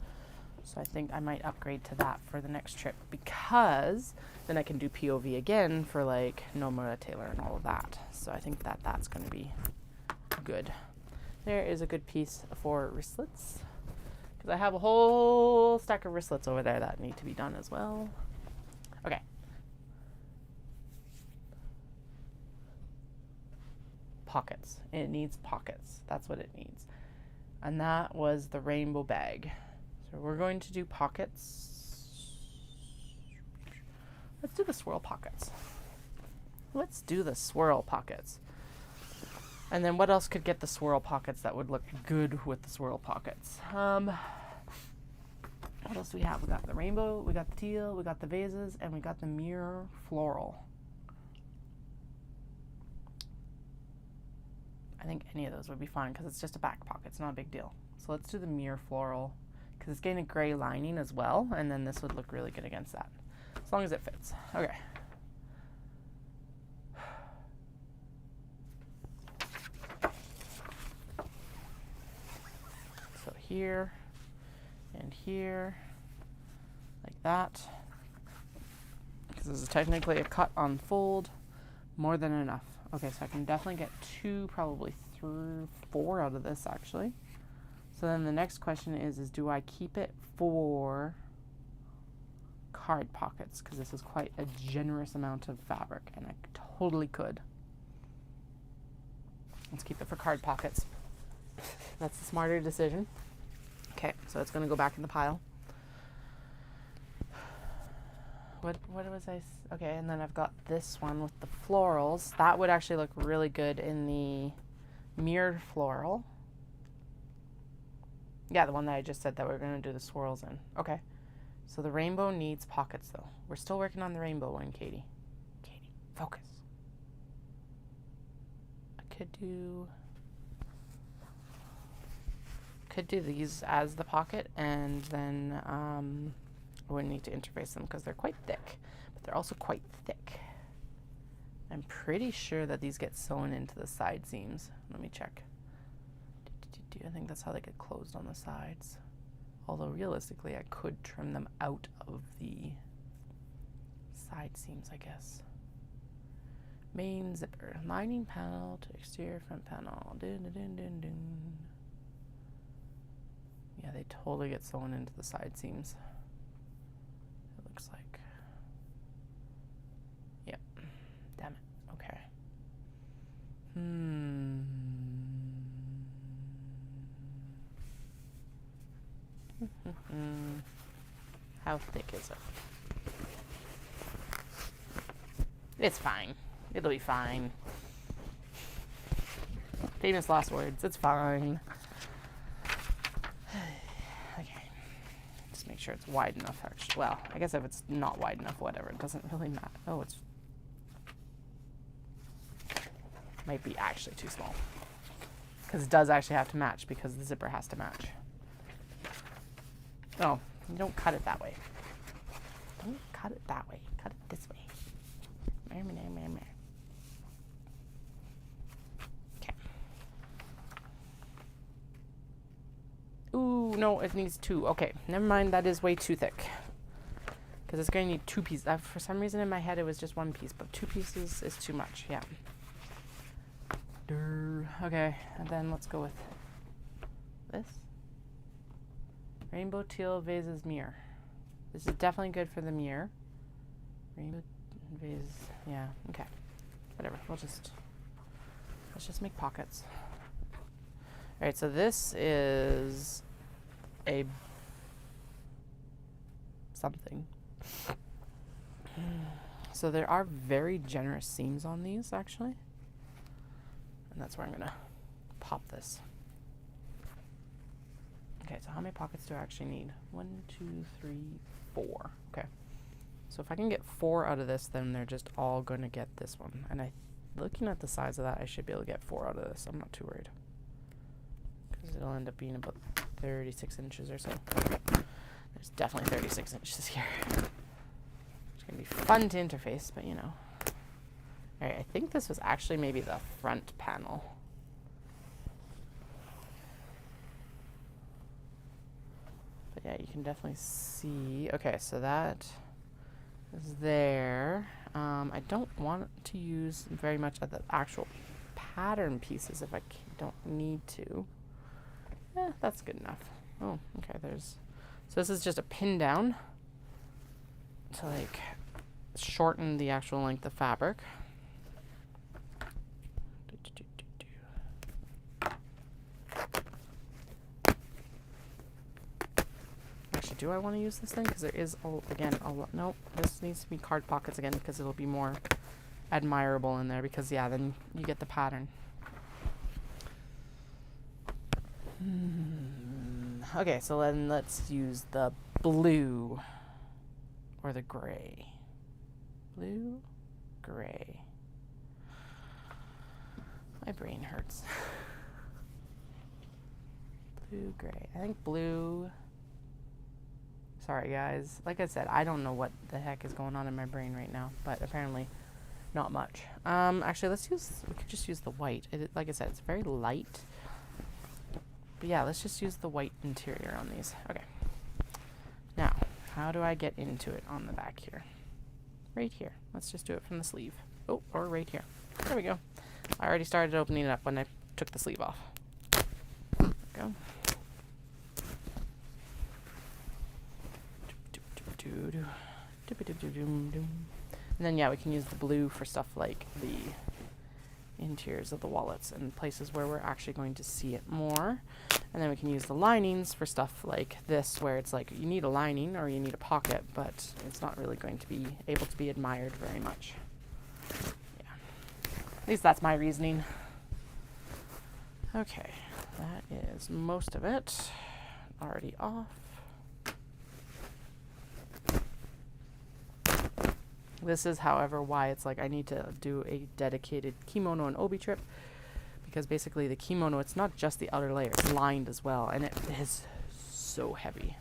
So I think I might upgrade to that for the next trip because then I can do POV again for Nomura Taylor and all of that. So I think that's going to be good. There is a good piece for wristlets because I have a whole stack of wristlets over there that need to be done as well. Okay. Pockets. It needs pockets. That's what it needs. And that was the rainbow bag. So we're going to do pockets. Let's do the swirl pockets. And then what else could get the swirl pockets that would look good with the swirl pockets? What else do we have? We got the rainbow, we got the teal, we got the vases, and we got the mirror floral. I think any of those would be fine because it's just a back pocket. It's not a big deal. So let's do the mirror floral because it's getting a gray lining as well, and then this would look really good against that, as long as it fits. Okay. So here and here, like that. Because this is technically a cut on fold, more than enough. Okay, so I can definitely get 2, probably 3, 4 out of this actually. So then the next question is do I keep it for card pockets? Because this is quite a generous amount of fabric, and I totally could. Let's keep it for card pockets. That's the smarter decision. Okay, so it's going to go back in the pile. What was I? Okay, and then I've got this one with the florals. That would actually look really good in the mirrored floral. Yeah, the one that I just said that we're going to do the swirls in. Okay, so the rainbow needs pockets though. We're still working on the rainbow one, Katie. Katie, focus. I could do these as the pocket, and then I wouldn't need to interface them because they're quite thick, but they're also quite thick. I'm pretty sure that these get sewn into the side seams. Let me check. I think that's how they get closed on the sides. Although realistically, I could trim them out of the side seams, I guess. Main zipper, lining panel to exterior front panel. Dun, dun, dun, dun, dun. Yeah, they totally get sewn into the side seams. It looks like. Yep. Damn it. Okay. How thick is it? It's fine. It'll be fine. Famous last words. It's fine. Okay. Just make sure it's wide enough, actually. Well, I guess if it's not wide enough, whatever. It doesn't really matter. Oh, it's... might be actually too small. Because it does actually have to match, because the zipper has to match. Oh, you don't cut it that way. Don't cut it that way. Cut it this way. Okay. Ooh, no, it needs 2. Okay, never mind. That is way too thick. Because it's going to need 2 pieces. For some reason in my head it was just 1 piece, but 2 pieces is too much. Yeah. Okay, and then let's go with this. Rainbow teal vases mirror. This is definitely good for the mirror. Rainbow vase, yeah, okay. Whatever, let's just make pockets. Alright, so this is a something. So there are very generous seams on these, actually. And that's where I'm gonna pop this. Okay, so how many pockets do I actually need? 1, 2, 3, 4. Okay. So if I can get 4 out of this, then they're just all going to get this one. And looking at the size of that, I should be able to get 4 out of this. I'm not too worried. Because it'll end up being about 36 inches or so. There's definitely 36 inches here. It's going to be fun to interface, but you know. Alright, I think this was actually maybe the front panel. But yeah, you can definitely see. Okay, so that is there. I don't want to use very much of the actual pattern pieces if I don't need to. Yeah, that's good enough. Oh, okay, so this is just a pin down to like shorten the actual length of fabric. Do I want to use this thing? Because there is, again, nope, this needs to be card pockets again because it'll be more admirable in there because, yeah, then you get the pattern. Okay, so then let's use the blue or the gray. Blue, gray. My brain hurts. Blue, gray. I think blue. Sorry, guys. Like I said, I don't know what the heck is going on in my brain right now, but apparently not much. Actually, we could just use the white. Like I said, it's very light. But yeah, let's just use the white interior on these. Okay. Now, how do I get into it on the back here? Right here. Let's just do it from the sleeve. Oh, or right here. There we go. I already started opening it up when I took the sleeve off. There we go. And then yeah, we can use the blue for stuff like the interiors of the wallets and places where we're actually going to see it more. And then we can use the linings for stuff like this, where it's like you need a lining or you need a pocket, but it's not really going to be able to be admired very much. Yeah. At least that's my reasoning. Okay, that is most of it already off. This is, however, why it's like I need to do a dedicated kimono and obi trip, because basically the kimono, it's not just the outer layer, it's lined as well, and it is so heavy.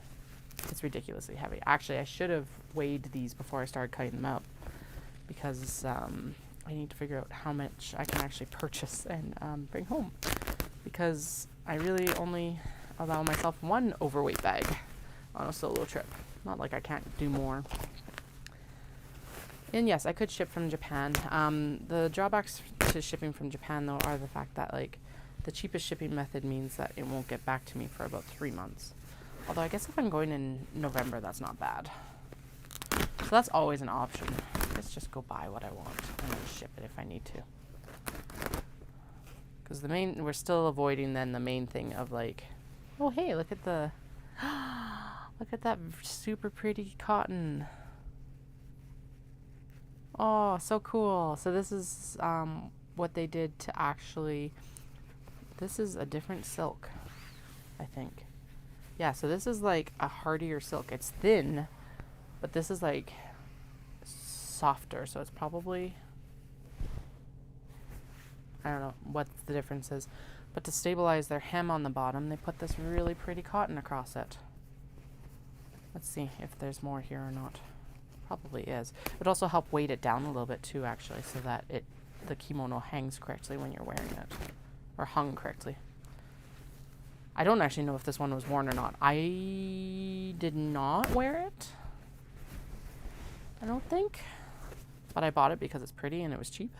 It's ridiculously heavy. Actually, I should have weighed these before I started cutting them out, because I need to figure out how much I can actually purchase and bring home, because I really only allow myself one overweight bag on a solo trip. Not like I can't do more. And yes, I could ship from Japan. The drawbacks to shipping from Japan, though, are the fact that, like, the cheapest shipping method means that it won't get back to me for about 3 months. Although I guess if I'm going in November, that's not bad. So that's always an option. Let's just go buy what I want and then ship it if I need to. Because we're still avoiding then the main thing of like, oh hey, look at the, look at that super pretty cotton. Oh, so cool. So this is what they did to actually, this is a different silk, I think. Yeah, so this is like a hardier silk. It's thin, but this is like softer, so it's probably, I don't know what the difference is. But to stabilize their hem on the bottom, they put this really pretty cotton across it. Let's see if there's more here or not. Probably is. It would also help weight it down a little bit too, actually, so that the kimono hangs correctly when you're wearing it, or hung correctly. I don't actually know if this one was worn or not. I did not wear it, I don't think, but I bought it because it's pretty and it was cheap.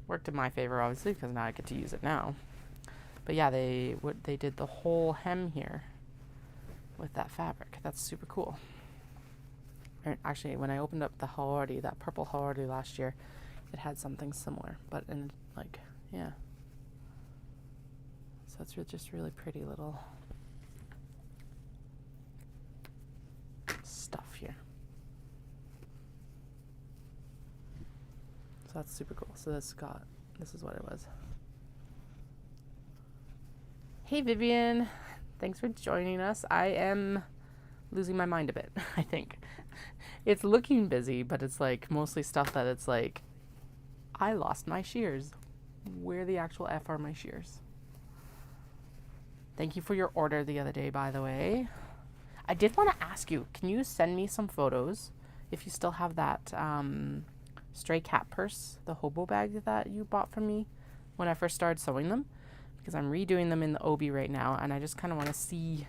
Worked in my favor, obviously, because now I get to use it now. But yeah, they did the whole hem here with that fabric. That's super cool. Actually, when I opened up the Haori, that purple Haori last year, it had something similar, but in like, yeah. So it's just really pretty little stuff here. So that's super cool. So this is what it was. Hey Vivian, thanks for joining us. I am losing my mind a bit, I think. It's looking busy, but it's like mostly stuff that it's like, I lost my shears. Where the actual F are my shears? Thank you for your order the other day, by the way. I did want to ask you, can you send me some photos if you still have that stray cat purse, the Hobo bag that you bought from me when I first started sewing them? Because I'm redoing them in the Obi right now, and I just kind of want to see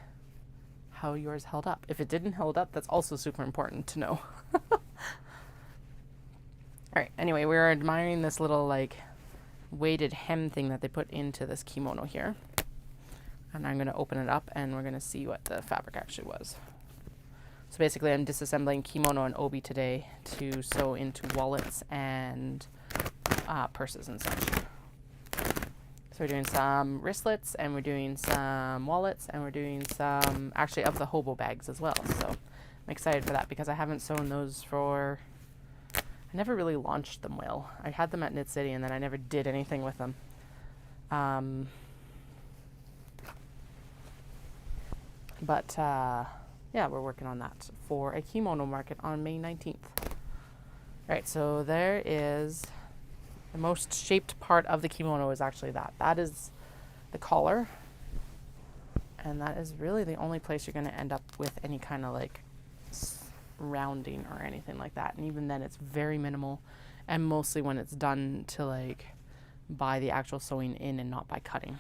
how yours held up. If it didn't hold up, that's also super important to know. Alright, anyway, we're admiring this little like weighted hem thing that they put into this kimono here. And I'm going to open it up and we're going to see what the fabric actually was. So basically I'm disassembling kimono and obi today to sew into wallets and purses and such. So we're doing some wristlets, and we're doing some wallets, and we're doing some, actually, of the Hobo bags as well. So I'm excited for that because I haven't sewn those for, I never really launched them well. I had them at Knit City, and then I never did anything with them. Yeah, we're working on that for a kimono market on May 19th. All right, so there is The most shaped part of the kimono is actually that. That is the collar. And that is really the only place you're going to end up with any kind of like rounding or anything like that. And even then it's very minimal, and mostly when it's done to like by the actual sewing in and not by cutting.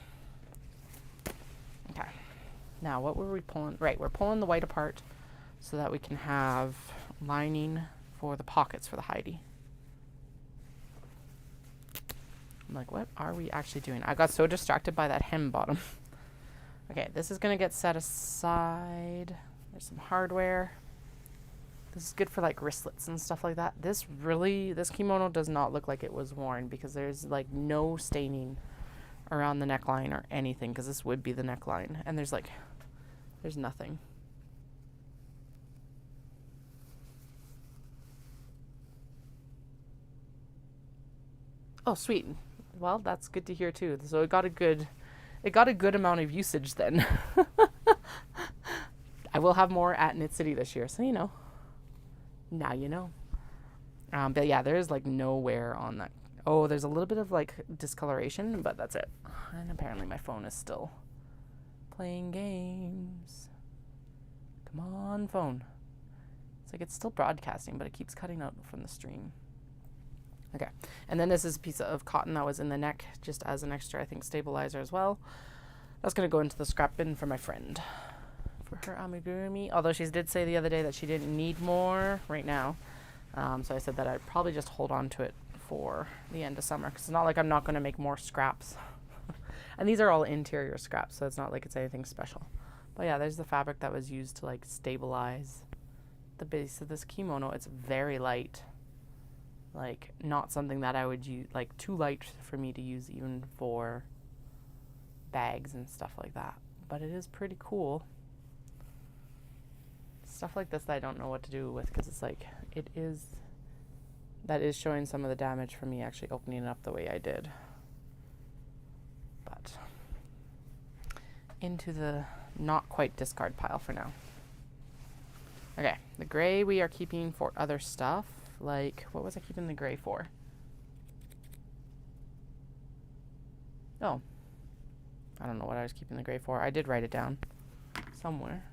Okay. Now what were we pulling? Right, we're pulling the white apart so that we can have lining for the pockets for the Heidi. I'm like, what are we actually doing? I got so distracted by that hem bottom. Okay, this is going to get set aside. There's some hardware. This is good for like wristlets and stuff like that. This kimono does not look like it was worn because there's like no staining around the neckline or anything, because this would be the neckline. And there's nothing. Oh, sweet. Well, that's good to hear too. So it got a good amount of usage then. I will have more at Knit City this year, so you know. Now you know. But yeah, there's like no wear on that. Oh, there's a little bit of like discoloration, but that's it. And apparently my phone is still playing games. Come on, phone. It's like it's still broadcasting, but it keeps cutting out from the stream. Okay, and then this is a piece of cotton that was in the neck, just as an extra, I think, stabilizer as well. That's going to go into the scrap bin for my friend, for her amigurumi. Although she did say the other day that she didn't need more right now. So I said that I'd probably just hold on to it for the end of summer, because it's not like I'm not going to make more scraps. And these are all interior scraps, so it's not like it's anything special. But yeah, there's the fabric that was used to like stabilize the base of this kimono. It's very light. Like, not something that I would use, like, too light for me to use even for bags and stuff like that. But it is pretty cool. Stuff like this that I don't know what to do with, because it's like, that is showing some of the damage from me actually opening it up the way I did. But into the not quite discard pile for now. Okay, the gray we are keeping for other stuff. Like, what was I keeping the gray for? Oh. I don't know what I was keeping the gray for. I did write it down somewhere.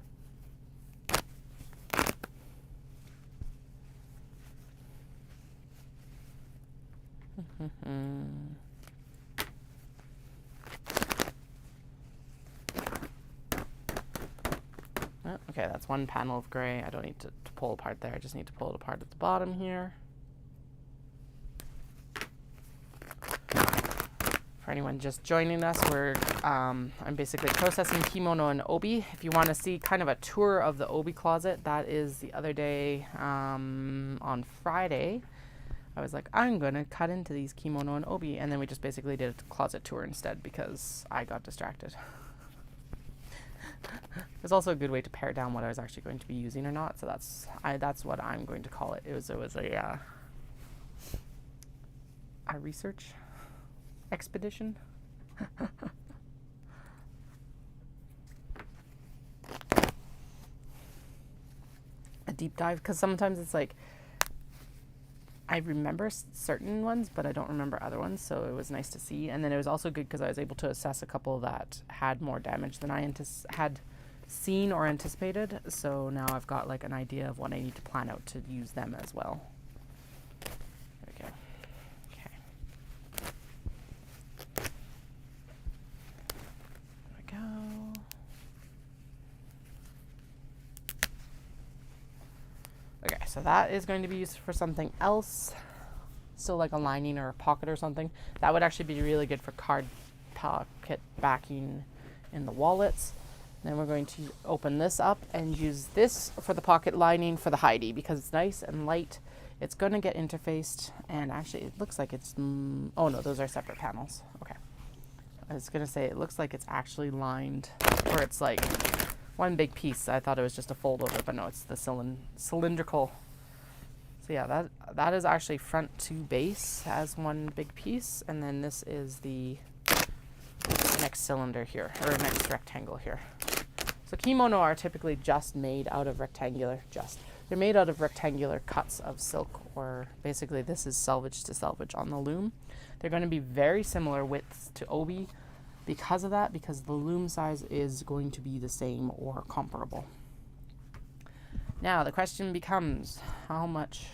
Oh, okay, that's one panel of gray. I don't need to pull apart there. I just need to pull it apart at the bottom here. For anyone just joining us, I'm basically processing kimono and obi. If you want to see kind of a tour of the obi closet, that is the other day on Friday. I was like, I'm going to cut into these kimono and obi, and then we just basically did a closet tour instead because I got distracted. It's also a good way to pare down what I was actually going to be using or not, so that's what I'm going to call it. It was a research expedition. A deep dive, because sometimes it's like I remember certain ones, but I don't remember other ones, so it was nice to see. And then it was also good because I was able to assess a couple that had more damage than I had seen or anticipated. So now I've got like an idea of what I need to plan out to use them as well. There we go. Okay. There we go. Okay, so that is going to be used for something else. So like a lining or a pocket or something. That would actually be really good for card pocket backing in the wallets. Then we're going to open this up and use this for the pocket lining for the Heidi because it's nice and light. It's going to get interfaced, and actually it looks like it's, oh no, those are separate panels. Okay. I was going to say it looks like it's actually lined, or it's like one big piece. I thought it was just a fold over, but no, it's the cylindrical. So yeah, that is actually front to base as one big piece, and then this is the next cylinder here, or next rectangle here. So kimono are typically just made out of rectangular, They're made out of rectangular cuts of silk, or basically this is selvage to selvage on the loom. They're going to be very similar widths to Obi because of that, because the loom size is going to be the same or comparable. Now the question becomes, how much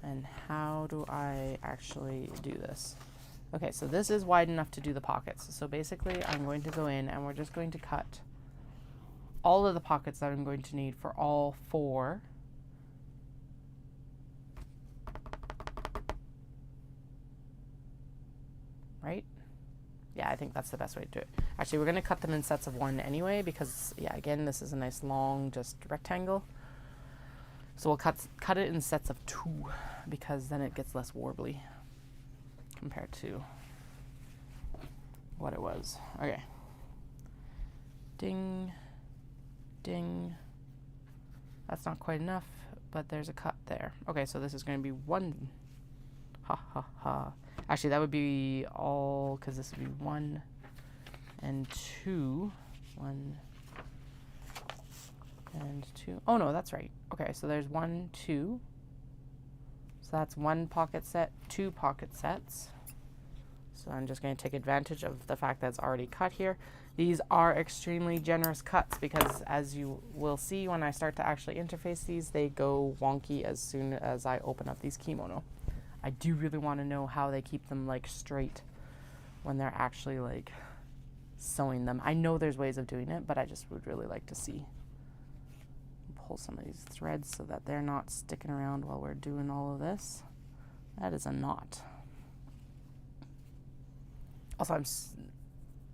and how do I actually do this? Okay, so this is wide enough to do the pockets. So basically I'm going to go in and we're just going to cut all of the pockets that I'm going to need for all 4. Right? Yeah, I think that's the best way to do it. Actually, we're going to cut them in sets of 1 anyway because, yeah, again, this is a nice long just rectangle. So we'll cut it in sets of 2 because then it gets less warbly compared to what it was. Okay. Ding. Ding. That's not quite enough, but there's a cut there. Okay, so this is going to be 1. Ha ha ha. Actually, that would be all, because this would be 1 and 2. 1 and 2. Oh no, that's right. Okay, so there's 1, 2. So that's 1 pocket set, 2 pocket sets. So I'm just going to take advantage of the fact that it's already cut here. These are extremely generous cuts because, as you will see when I start to actually interface these, they go wonky as soon as I open up these kimono. I do really want to know how they keep them like straight when they're actually like sewing them. I know there's ways of doing it, but I just would really like to see. Pull some of these threads so that they're not sticking around while we're doing all of this. That is a knot. Also, I'm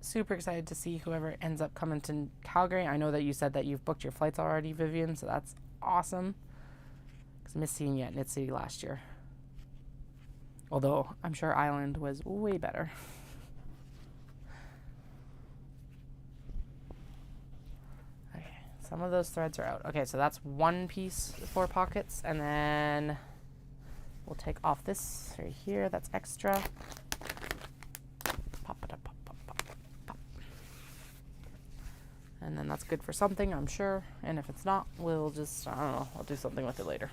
super excited to see whoever ends up coming to Calgary. I know that you said that you've booked your flights already, Vivian, so that's awesome. Because I missed seeing you at Knit City last year. Although, I'm sure Island was way better. Okay, some of those threads are out. Okay, so that's 1 piece, 4 pockets, and then we'll take off this right here, that's extra. Pop it up, pop, pop, pop, pop. And then that's good for something, I'm sure. And if it's not, we'll just, I don't know, I'll do something with it later.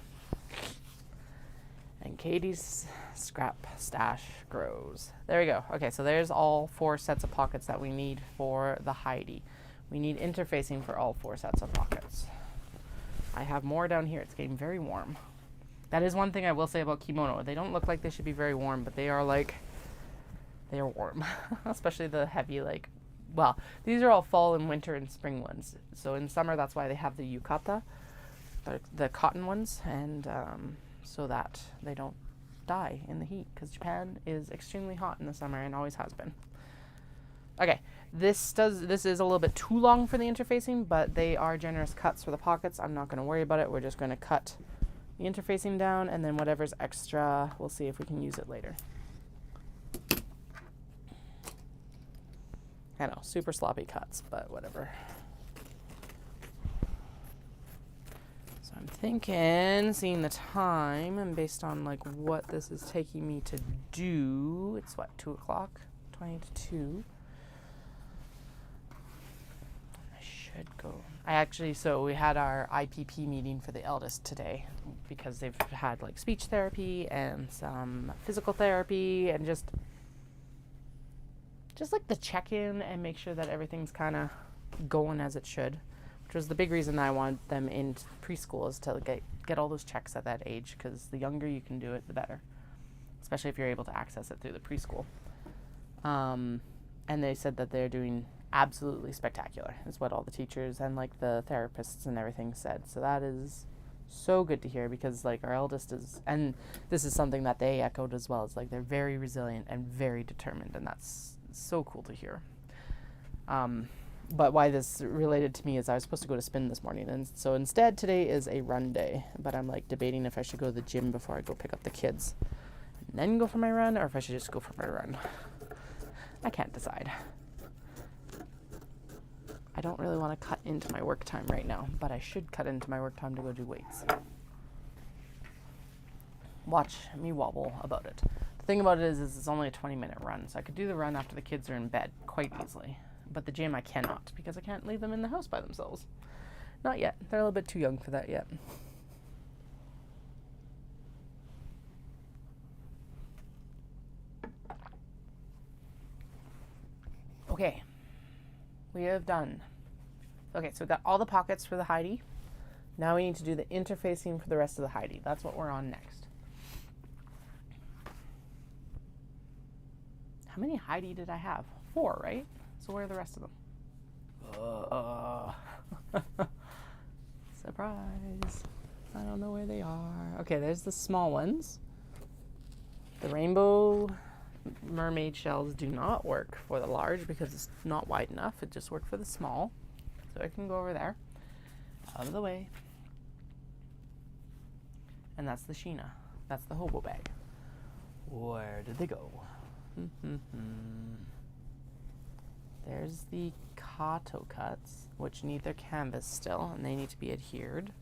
And Katie's scrap stash grows. There we go. Okay, so there's all 4 sets of pockets that we need for the Heidi. We need interfacing for all 4 sets of pockets. I have more down here. It's getting very warm. That is one thing I will say about kimono. They don't look like they should be very warm, but they are like, they are warm. Especially the heavy, like, well, these are all fall and winter and spring ones. So in summer, that's why they have the yukata, the cotton ones, and so that they don't die in the heat, because Japan is extremely hot in the summer and always has been. Okay, this is a little bit too long for the interfacing, but they are generous cuts for the pockets. I'm not going to worry about it. We're just going to cut the interfacing down, and then whatever's extra, we'll see if we can use it later. I know, super sloppy cuts, but whatever. I'm thinking, seeing the time, and based on like what this is taking me to do, it's what, 2 o'clock? 20 to 2. I should go. So we had our IPP meeting for the eldest today because they've had like speech therapy and some physical therapy and just like the check-in and make sure that everything's kind of going as it should. Which was the big reason that I wanted them in preschool, is to get all those checks at that age, because the younger you can do it, the better. Especially if you're able to access it through the preschool. And they said that they're doing absolutely spectacular, is what all the teachers and like the therapists and everything said. So that is so good to hear, because like our eldest is, and this is something that they echoed as well, is like they're very resilient and very determined, and that's so cool to hear. But why this related to me is I was supposed to go to spin this morning, and so instead today is a run day, but I'm like debating if I should go to the gym before I go pick up the kids and then go for my run, or if I should just go for my run. I can't decide. I don't really want to cut into my work time right now, but I should cut into my work time to go do weights. Watch me wobble about it. The thing about it is it's only a 20-minute run, so I could do the run after the kids are in bed quite easily. But the gym I cannot, because I can't leave them in the house by themselves. Not yet. They're a little bit too young for that yet. Okay. We have done. Okay, so we've got all the pockets for the Heidi. Now we need to do the interfacing for the rest of the Heidi. That's what we're on next. How many Heidi did I have? 4, right? So where are the rest of them? Surprise. I don't know where they are. Okay, there's the small ones. The rainbow mermaid shells do not work for the large because it's not wide enough. It just worked for the small. So I can go over there. Out of the way. And that's the Sheena. That's the Hobo bag. Where did they go? There's the Kyoto cuts, which need their canvas still, and they need to be adhered.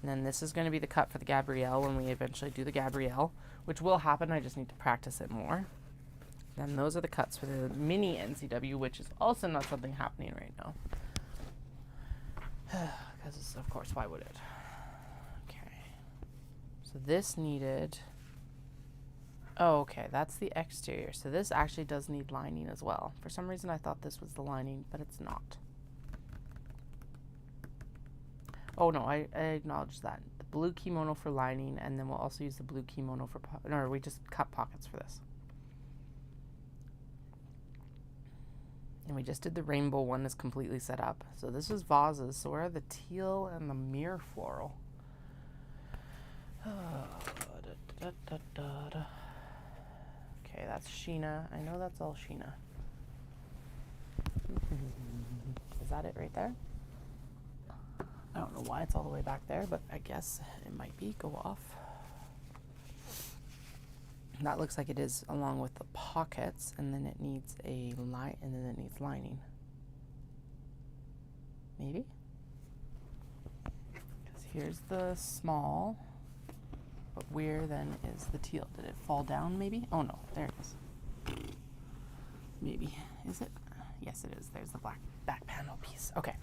And then this is going to be the cut for the Gabrielle when we eventually do the Gabrielle, which will happen. I just need to practice it more. Then those are the cuts for the mini NCW, which is also not something happening right now. Because, of course, why would it? Okay. So this needed... Oh, okay, that's the exterior. So this actually does need lining as well. For some reason I thought this was the lining, but it's not. Oh no, I acknowledge that. The blue kimono for lining, and then we'll also use the blue kimono for... No, we just cut pockets for this. And we just did the rainbow one that's completely set up. So this is vases. So where are the teal and the mirror floral? Okay, that's Sheena. I know that's all Sheena. Is that it right there? I don't know why it's all the way back there, but I guess it might be. Go off. That looks like it is along with the pockets, and then it needs a line, and then it needs lining. Maybe? Because here's the small, but where then is the teal? Did it fall down maybe? Oh no, there it is. Maybe. Is it? Yes, it is. There's the black back panel piece. Okay.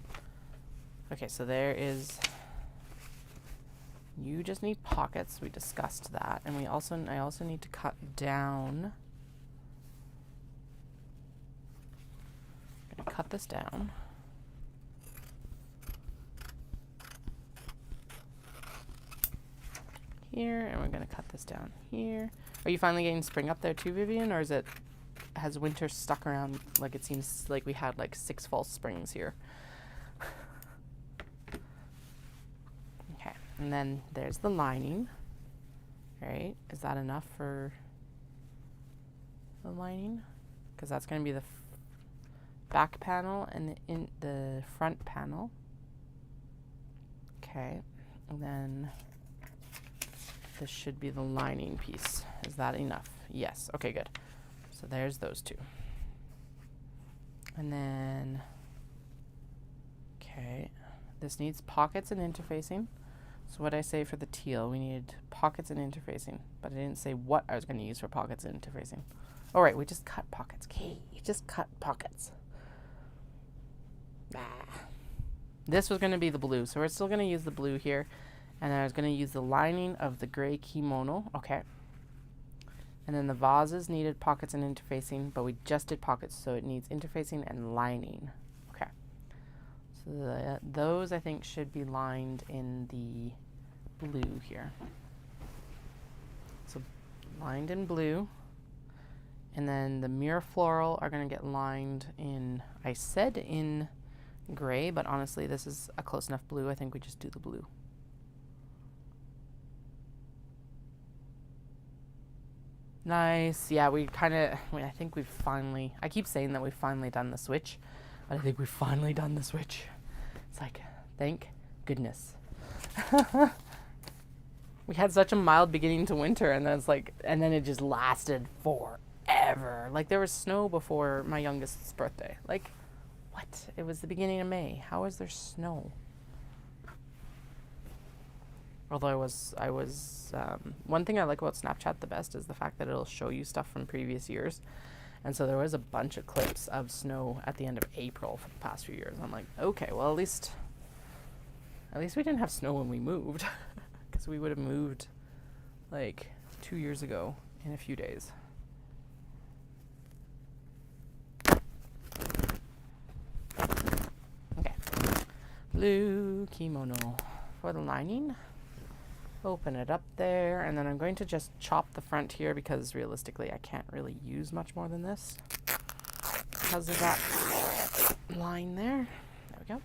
Okay, so there is... You just need pockets. We discussed that. And I also need to cut down. I'm going to cut this down. Here, and we're going to cut this down here. Are you finally getting spring up there too, Vivian? Or has winter stuck around? Like it seems like we had like 6 false springs here. And then there's the lining, right? Is that enough for the lining? Because that's going to be the back panel and the front panel. Okay, and then this should be the lining piece. Is that enough? Yes. Okay, good. So there's those two. And then, okay, this needs pockets and interfacing. So what I say for the teal, we needed pockets and interfacing, but I didn't say what I was going to use for pockets and interfacing. All right, we just cut pockets. Okay, you just cut pockets. This was going to be the blue, so we're still going to use the blue here, and then I was going to use the lining of the gray kimono. Okay. And then the vases needed pockets and interfacing, but we just did pockets, so it needs interfacing and lining. Okay. So those I think should be lined in the blue here. So lined in blue, and then the mirror floral are going to get lined in, I said in gray, but honestly this is a close enough blue. I think we just do the blue. Nice. Yeah, I think we've finally, I keep saying that we've finally done the switch, but I think we've finally done the switch. It's like, thank goodness. We had such a mild beginning to winter, and then it just lasted forever. Like there was snow before my youngest's birthday. Like, what? It was the beginning of May. How is there snow? Although I was one thing I like about Snapchat the best is the fact that it'll show you stuff from previous years. And so there was a bunch of clips of snow at the end of April for the past few years. I'm like, okay, well, at least At least we didn't have snow when we moved, because we would have moved like 2 years ago in a few days. Okay, blue kimono for the lining. Open it up there, and then I'm going to just chop the front here because realistically I can't really use much more than this because of that line there. There we go.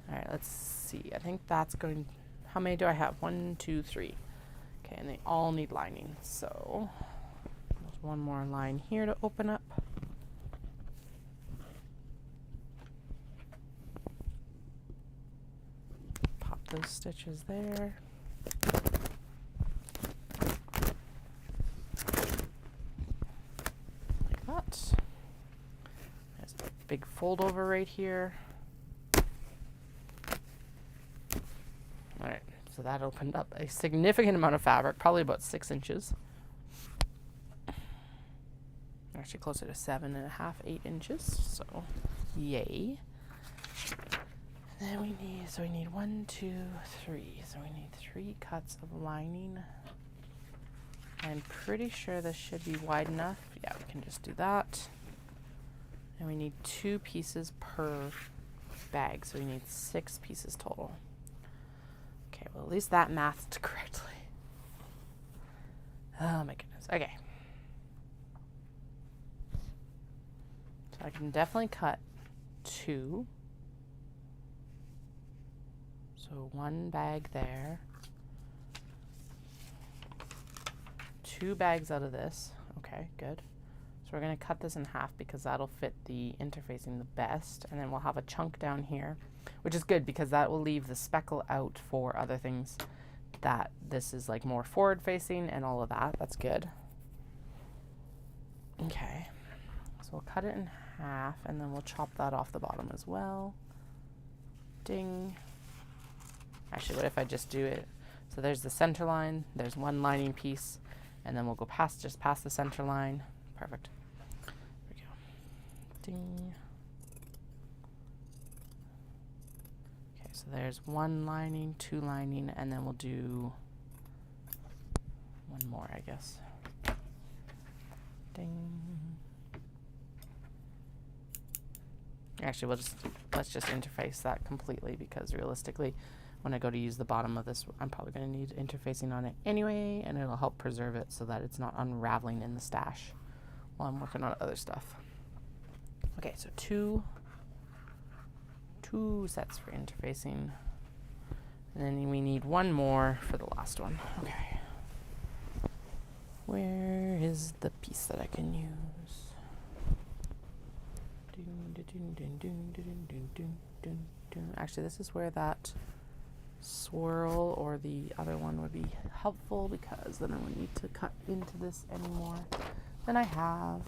Alright, let's see. I think that's going... How many do I have? 1, 2, 3. Okay, and they all need lining. So, there's one more line here to open up. Pop those stitches there. Like that. There's a big fold over right here. Alright, so that opened up a significant amount of fabric, probably about 6 inches. Actually closer to 7.5, 8 inches, so yay. Then we need 1, 2, 3. So we need 3 cuts of lining. I'm pretty sure this should be wide enough. Yeah, we can just do that. And we need 2 pieces per bag, so we need 6 pieces total. Okay, well at least that mathed correctly. Oh my goodness. Okay. So I can definitely cut 2. So 1 bag there. 2 bags out of this. Okay, good. So we're going to cut this in half because that'll fit the interfacing the best. And then we'll have a chunk down here, which is good because that will leave the speckle out for other things that this is like more forward facing and all of that. That's good. Okay. So we'll cut it in half and then we'll chop that off the bottom as well. Ding. Actually, what if I just do it? So there's the center line, there's 1 lining piece, and then we'll go just past the center line. Perfect. There we go. Ding. Okay, so there's 1 lining, 2 lining, and then we'll do 1 more, I guess. Ding. Actually, let's just interface that completely because realistically, when I go to use the bottom of this, I'm probably going to need interfacing on it anyway, and it'll help preserve it so that it's not unraveling in the stash while I'm working on other stuff. Okay, so two sets for interfacing, and then we need 1 more for the last one. Okay. Where is the piece that I can use? Actually, this is where that swirl or the other one would be helpful because then I wouldn't need to cut into this anymore than I have.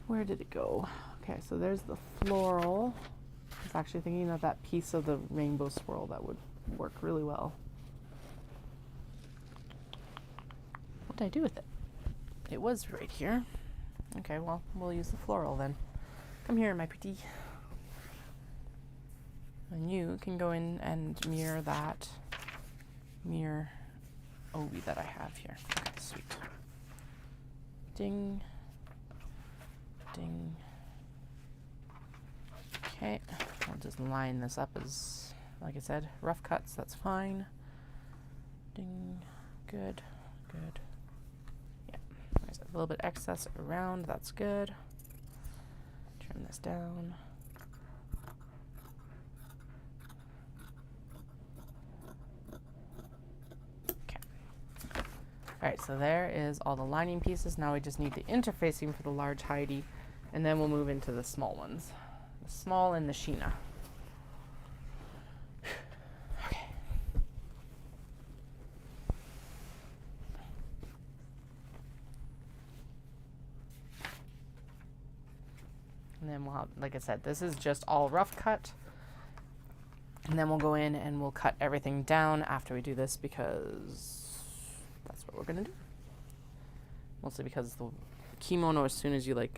Where did it go? Okay, so there's the floral. I was actually thinking of that piece of the rainbow swirl that would work really well. What did I do with it? It was right here. Okay, well, we'll use the floral then. Come here, my pretty. And you can go in and mirror Obi that I have here. Okay, sweet. Ding. Ding. Okay, I'll just line this up as, like I said, rough cuts, that's fine. Ding. Good, good. Yeah, there's a little bit excess around, that's good. Trim this down. Alright, so there is all the lining pieces. Now we just need the interfacing for the large Heidi, and then we'll move into the small ones. The small and the Sheena. Okay. And then we'll have, like I said, this is just all rough cut. And then we'll go in and we'll cut everything down after we do this because that's what we're gonna do. Mostly because the kimono, as soon as you I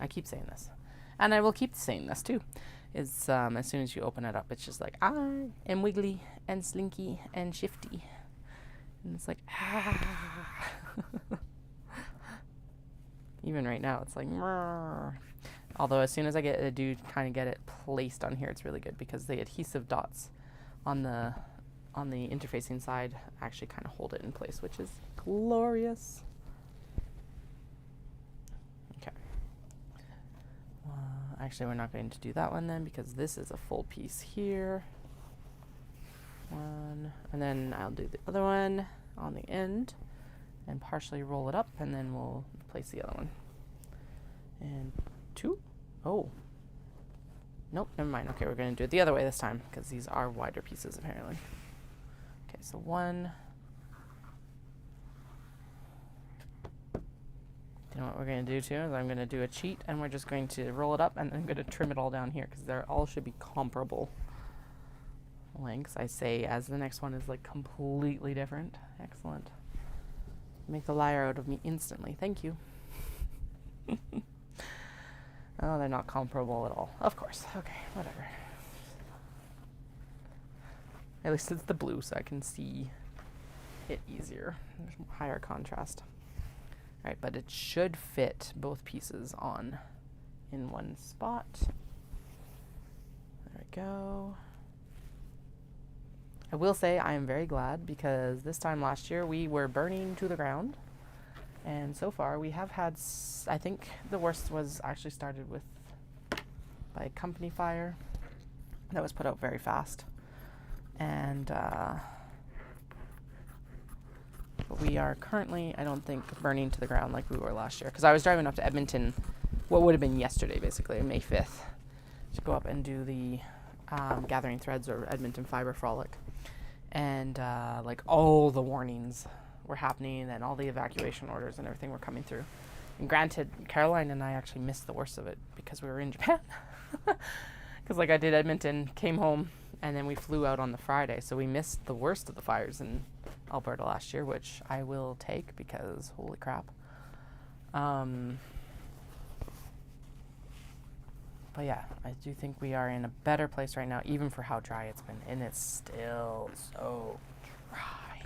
keep saying this, and I will keep saying this too. is as soon as you open it up, it's just like, I am wiggly and slinky and shifty. And it's like, ah. Even right now, it's like, Mrr. Although as soon as I do kind of get it placed on here, it's really good because the adhesive dots on the interfacing side actually kind of hold it in place, which is glorious. Okay. Actually, we're not going to do that one then because this is a full piece here. One, and then I'll do the other one on the end and partially roll it up, and then we'll place the other one. And 2. Oh. Nope, never mind. Okay, we're going to do it the other way this time because these are wider pieces apparently. Okay, so 1. You know what we're going to do too is I'm going to do a cheat, and we're just going to roll it up, and then I'm going to trim it all down here because they all should be comparable lengths. I say as the next one is like completely different. Excellent. Make the liar out of me instantly. Thank you. Oh, they're not comparable at all. Of course. Okay, whatever. At least it's the blue, so I can see it easier. There's higher contrast. All right, but it should fit both pieces on in one spot. There we go. I will say I am very glad because this time last year we were burning to the ground. And so far we have had, I think the worst was actually started with by a company fire that was put out very fast. And we are currently, I don't think, burning to the ground like we were last year. Because I was driving up to Edmonton, what would have been yesterday basically, May 5th, to go up and do the Gathering Threads or Edmonton Fiber Frolic. And like all the warnings were happening and all the evacuation orders and everything were coming through. And granted, Caroline and I actually missed the worst of it because we were in Japan. Because like I did Edmonton, came home, and then we flew out on the Friday. So we missed the worst of the fires in Alberta last year, which I will take because holy crap. But yeah, I do think we are in a better place right now, even for how dry it's been. And it's still so dry.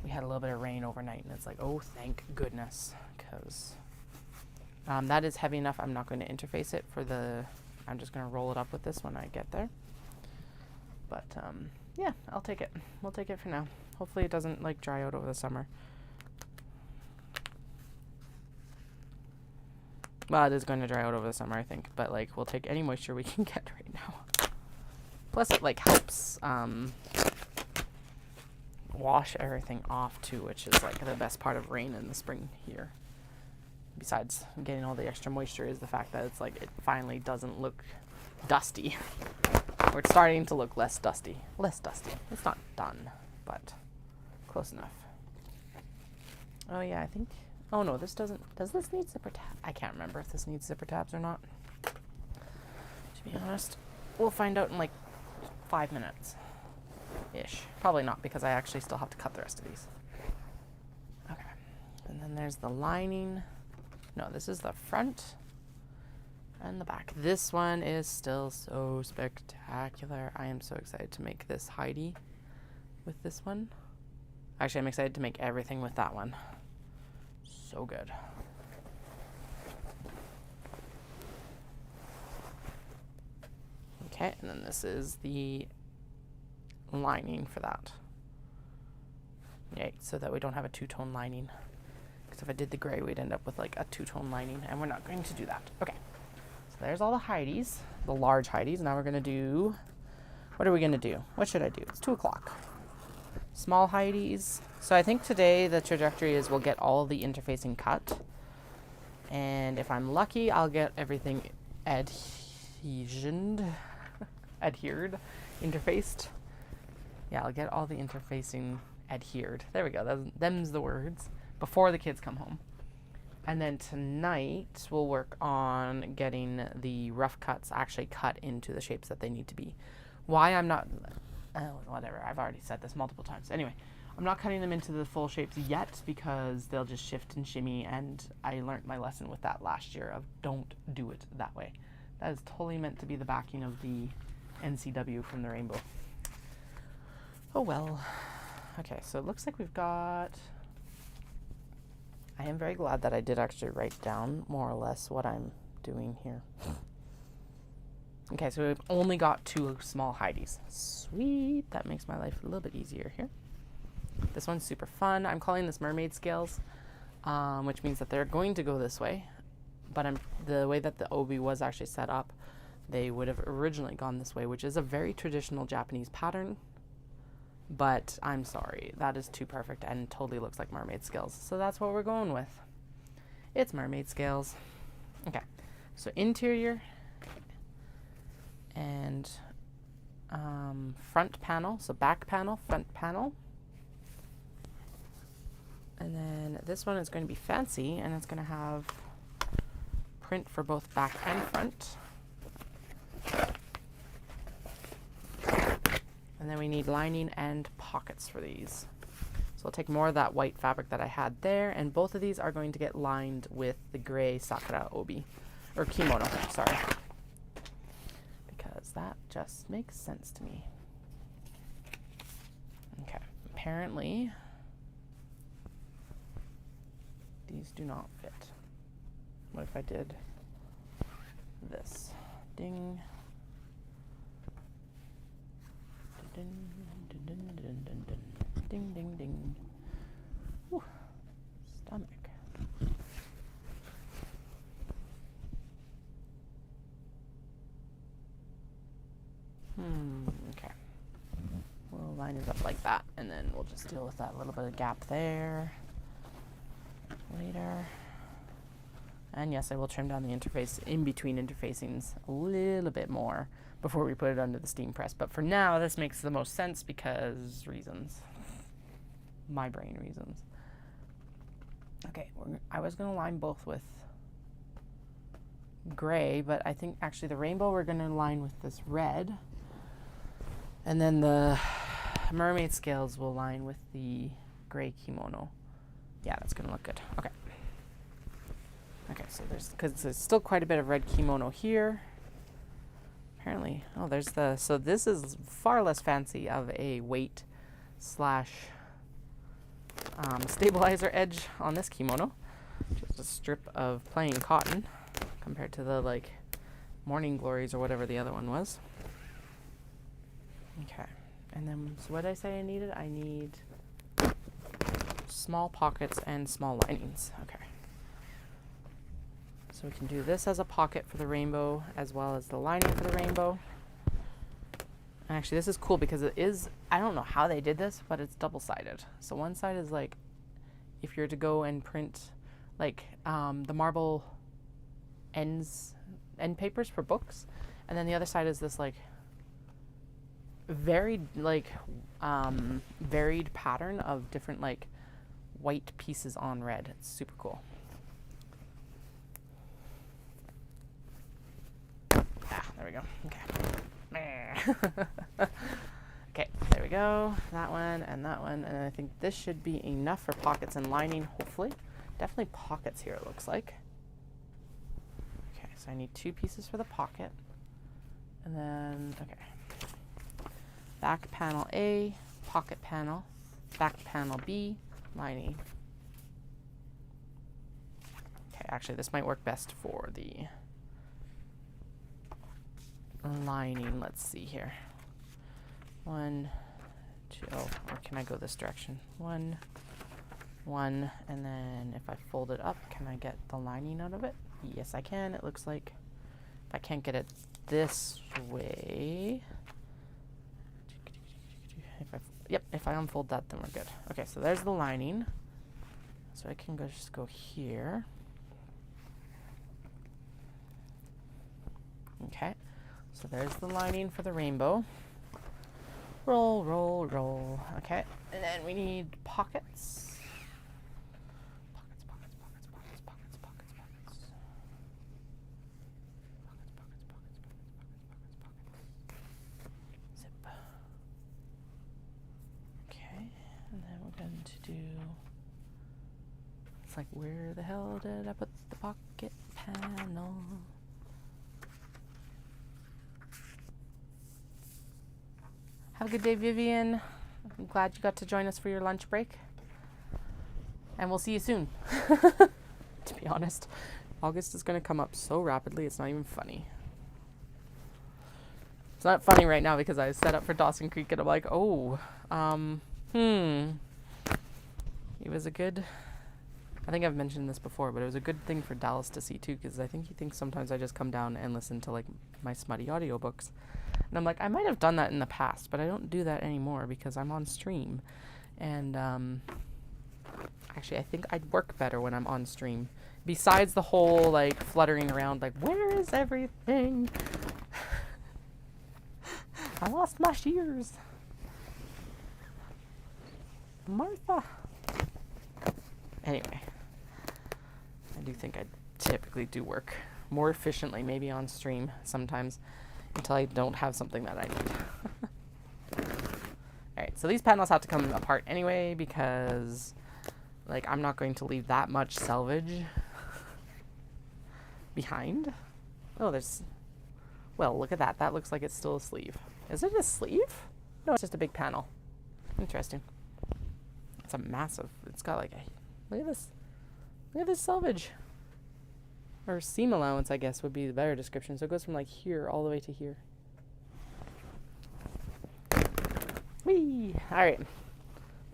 We had a little bit of rain overnight, and it's like, oh, thank goodness. Because that is heavy enough. I'm not going to interface it for the... I'm just going to roll it up with this when I get there. But yeah, I'll take it. We'll take it for now. Hopefully it doesn't like dry out over the summer. Well, it is going to dry out over the summer, I think. But like, we'll take any moisture we can get right now. Plus, it like helps wash everything off too, which is like the best part of rain in the spring here. Besides getting all the extra moisture is the fact that it's like it finally doesn't look dusty. Or it's starting to look less dusty. Less dusty. It's not done, but close enough. Oh yeah, I think... Oh no, this doesn't... Does this need zipper tabs? I can't remember if this needs zipper tabs or not. To be honest, we'll find out in like 5 minutes-ish. Probably not, because I actually still have to cut the rest of these. Okay. And then there's the lining. No, this is the front and the back. This one is still so spectacular. I am so excited to make this Heidi with this one. Actually, I'm excited to make everything with that one. So good. Okay, and then this is the lining for that. Yay, so that we don't have a two-tone lining. Because if I did the gray, we'd end up with like a two-tone lining, and we're not going to do that. Okay, so there's all the Heidis, the large Heidis. Now we're going to do, what are we going to do? What should I do? It's 2 o'clock. Small Heidis. So I think today the trajectory is we'll get all the interfacing cut. And if I'm lucky, I'll get everything adhered, interfaced. Yeah, I'll get all the interfacing adhered. There we go. Them's the words. Before the kids come home. And then tonight we'll work on getting the rough cuts actually cut into the shapes that they need to be. Why I'm not... whatever, I've already said this multiple times. Anyway, I'm not cutting them into the full shapes yet because they'll just shift and shimmy, and I learned my lesson with that last year of don't do it that way. That is totally meant to be the backing of the NCW from the rainbow. Oh well. Okay, so it looks like we've got... I am very glad that I did actually write down more or less what I'm doing here. Okay, so we've only got 2 small Heidi's. Sweet. That makes my life a little bit easier here. This one's super fun. I'm calling this mermaid scales, which means that they're going to go this way. But the way that the Obi was actually set up, they would have originally gone this way, which is a very traditional Japanese pattern. But I'm sorry, that is too perfect and totally looks like mermaid scales. So that's what we're going with. It's mermaid scales. Okay, so interior and front panel. So back panel, front panel. And then this one is going to be fancy, and it's going to have print for both back and front. And then we need lining and pockets for these. So I'll take more of that white fabric that I had there, and both of these are going to get lined with the gray Sakura Obi, or kimono, sorry. Because that just makes sense to me. Okay, apparently these do not fit. What if I did this? Ding. Ding, ding, ding, ding, ding, ding, ding, ding, ding. Whew. Stomach. Okay. We'll line it up like that, and then we'll just deal with that little bit of gap there later. And yes, I will trim down the interface in between interfacings a little bit more before we put it under the steam press. But for now, this makes the most sense because reasons. My brain reasons. Okay, I was going to line both with gray, but I think actually the rainbow we're going to line with this red. And then the mermaid scales will line with the gray kimono. Yeah, that's going to look good. Okay. Okay, so there's still quite a bit of red kimono here. Apparently, oh, there's the, so this is far less fancy of a weight slash stabilizer edge on this kimono. Just a strip of plain cotton compared to the like Morning Glories or whatever the other one was. Okay, and then so what did I say I needed? I need small pockets and small linings. Okay. So we can do this as a pocket for the rainbow as well as the lining for the rainbow. And actually this is cool because it is, I don't know how they did this, but it's double-sided. So one side is like, if you're to go and print like the marble end papers for books. And then the other side is this like varied pattern of different like white pieces on red. It's super cool. There we go. Okay. Okay, there we go. That one, and I think this should be enough for pockets and lining, hopefully. Definitely pockets here, it looks like. Okay, so I need 2 pieces for the pocket. And then, okay. Back panel A, pocket panel, back panel B, lining. Okay, actually this might work best for the lining. Let's see here. 1, 2, oh, or can I go this direction? 1, 1, and then if I fold it up, can I get the lining out of it? Yes, I can. It looks like if I can't get it this way, if I unfold that, then we're good. Okay, so there's the lining. So I can just go here. Okay. So there's the lining for the rainbow. Roll, roll, roll. Okay, and then we need pockets. Pockets, pockets, pockets, pockets, pockets, pockets, pockets. Pockets, pockets, pockets, pockets, pockets, pockets. Zip. Okay, and then we're going to do, it's like, where the hell did I put the pocket panel? Have a good day, Vivian. I'm glad you got to join us for your lunch break. And we'll see you soon. To be honest, August is going to come up so rapidly, it's not even funny. It's not funny right now because I set up for Dawson Creek and I'm like, oh, it was a good, I think I've mentioned this before, but it was a good thing for Dallas to see too, because I think he thinks sometimes I just come down and listen to like my smutty audiobooks. And I'm like, I might have done that in the past, but I don't do that anymore because I'm on stream. And actually, I think I'd work better when I'm on stream. Besides the whole like fluttering around, like, where is everything? I lost my shears. Martha. Anyway, I do think I typically do work more efficiently, maybe on stream sometimes, until I don't have something that I need. Alright, so these panels have to come apart anyway because, like, I'm not going to leave that much selvage behind. Oh, there's... Well, look at that. That looks like it's still a sleeve. Is it a sleeve? No, it's just a big panel. Interesting. It's a massive... It's got like a... Look at this. Look at this selvage. Or seam allowance, I guess, would be the better description. So it goes from like here all the way to here. Whee! Alright.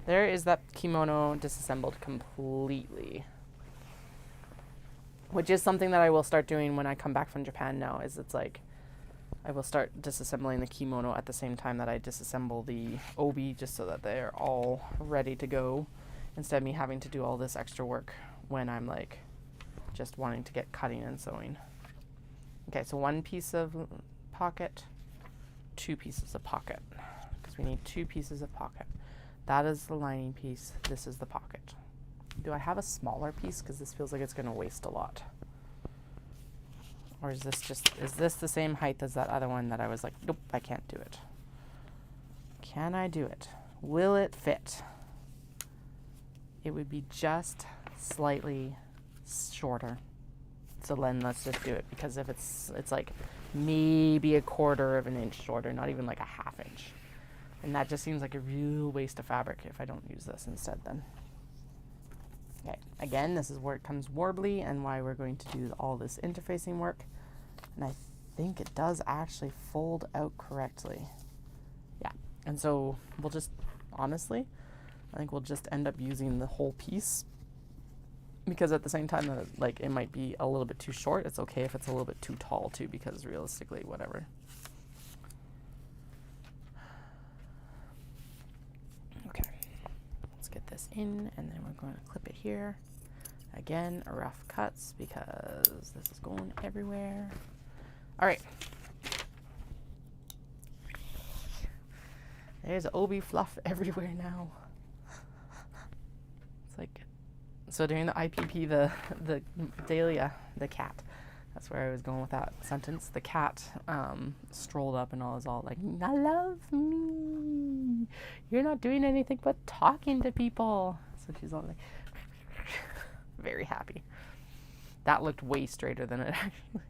There is that kimono disassembled completely. Which is something that I will start doing when I come back from Japan now, is it's like I will start disassembling the kimono at the same time that I disassemble the obi, just so that they're all ready to go, instead of me having to do all this extra work when I'm like just wanting to get cutting and sewing. Okay, so 1 piece of pocket, 2 pieces of pocket, because we need 2 pieces of pocket. That is the lining piece. This is the pocket. Do I have a smaller piece? Because this feels like it's going to waste a lot. Or is this the same height as that other one that I was like, nope, I can't do it. Can I do it? Will it fit? It would be just slightly shorter. So then let's just do it, because if it's like maybe a 1/4 of an inch shorter, not even like a 1/2 inch. And that just seems like a real waste of fabric if I don't use this instead then. Okay, again, this is where it comes warbly and why we're going to do all this interfacing work. And I think it does actually fold out correctly. Yeah, and so we'll just, honestly, I think we'll just end up using the whole piece, because at the same time that like it might be a little bit too short, it's okay if it's a little bit too tall too, because realistically, whatever. Okay, let's get this in, and then we're going to clip it here. Again, rough cuts, because this is going everywhere. All right. There's Obi fluff everywhere now. It's like, so during the IPP, the Dahlia, the cat, that's where I was going with that sentence. The cat strolled up and all like, "I love me. You're not doing anything but talking to people." So she's all like, very happy. That looked way straighter than it actually.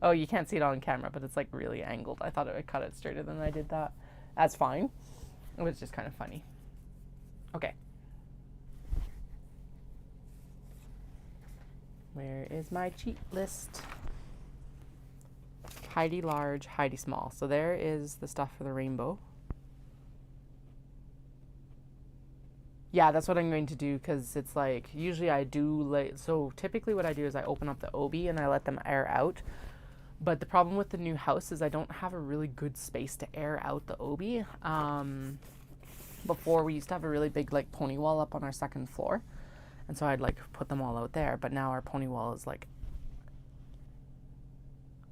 Oh, you can't see it on camera, but it's like really angled. I thought it would cut it straighter than I did that. That's fine. It was just kind of funny. Okay. Where is my cheat list? Heidi large, Heidi small. So there is the stuff for the rainbow. Yeah, that's what I'm going to do, because it's like, usually I do, like, so typically what I do is I open up the obi and I let them air out. But the problem with the new house is I don't have a really good space to air out the obi. Before, we used to have a really big like pony wall up on our 2nd floor. And so I'd like put them all out there. But now our pony wall is like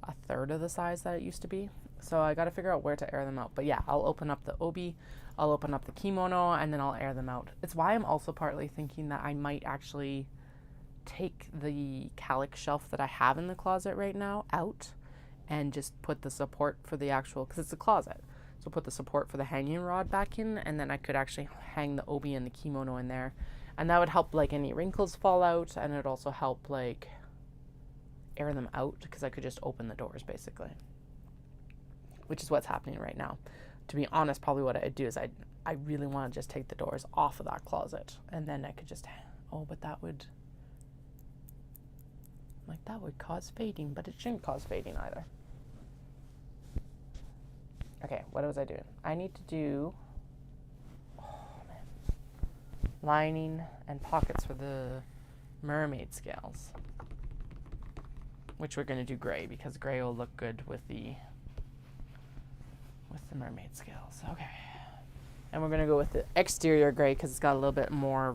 1/3 of the size that it used to be. So I got to figure out where to air them out. But yeah, I'll open up the obi, I'll open up the kimono, and then I'll air them out. It's why I'm also partly thinking that I might actually take the calic shelf that I have in the closet right now out and just put the support for the actual, because it's a closet. So put the support for the hanging rod back in, and then I could actually hang the obi and the kimono in there. And that would help like any wrinkles fall out, and it would also help like air them out, because I could just open the doors basically. Which is what's happening right now. to be honest, probably what I'd do is I really want to just take the doors off of that closet, and then I could just, oh, but that would cause fading, but it shouldn't cause fading either. Okay, what was I doing? I need to do, lining and pockets for the mermaid scales, which we're going to do gray because gray will look good with the mermaid scales. Okay, and we're going to go with the exterior gray because it's got a little bit more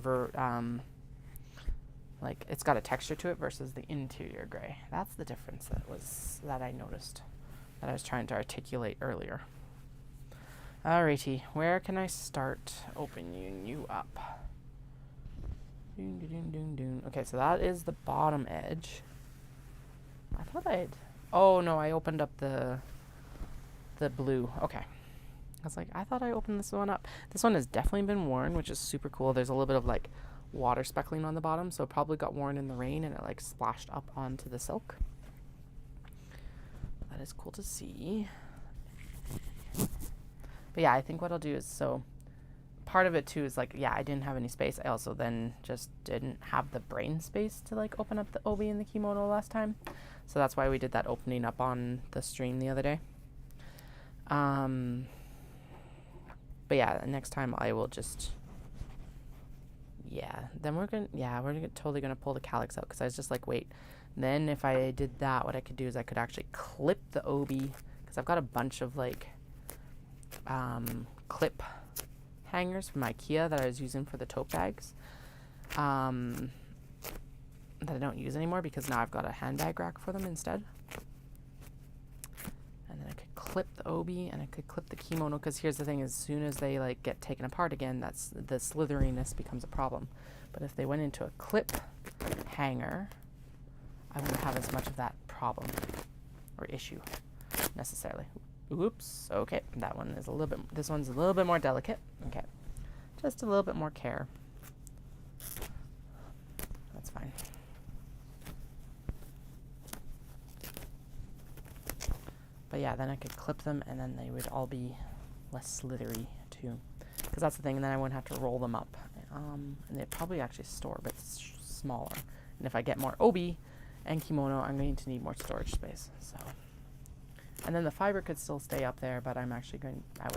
like it's got a texture to it versus the interior gray. That's the difference that I noticed, that I was trying to articulate earlier. Alrighty, where can I start opening you up? Okay, so that is the bottom edge. I thought oh no, I opened up the blue. Okay. I was like, I thought I opened this one up. This one has definitely been worn, which is super cool. There's a little bit of like water speckling on the bottom, so it probably got worn in the rain and it like splashed up onto the silk. That is cool to see. But yeah, I think what I'll do is, so part of it too is like, yeah, I didn't have any space. I also then just didn't have the brain space to like open up the Obi and the Kimono last time. So that's why we did that opening up on the stream the other day. But yeah, next time I will just, yeah, then we're totally gonna pull the calyx out, because I was just like, wait, then if I did that, what I could do is I could actually clip the Obi, because I've got a bunch of like clip hangers from IKEA that I was using for the tote bags, that I don't use anymore because now I've got a handbag rack for them instead. And then I could clip the Obi and I could clip the kimono, because here's the thing, as soon as they like get taken apart again, that's the slitheriness becomes a problem. But if they went into a clip hanger, I wouldn't have as much of that problem or issue necessarily. Oops. Okay, that one is a little bit, this one's a little bit more delicate. Okay, just a little bit more care. That's fine. But yeah, then I could clip them and then they would all be less slithery too, because that's the thing, and then I wouldn't have to roll them up, and they'd probably actually store a bit smaller. And if I get more Obi and kimono, I'm going to need more storage space. So, and then the fiber could still stay up there, but I would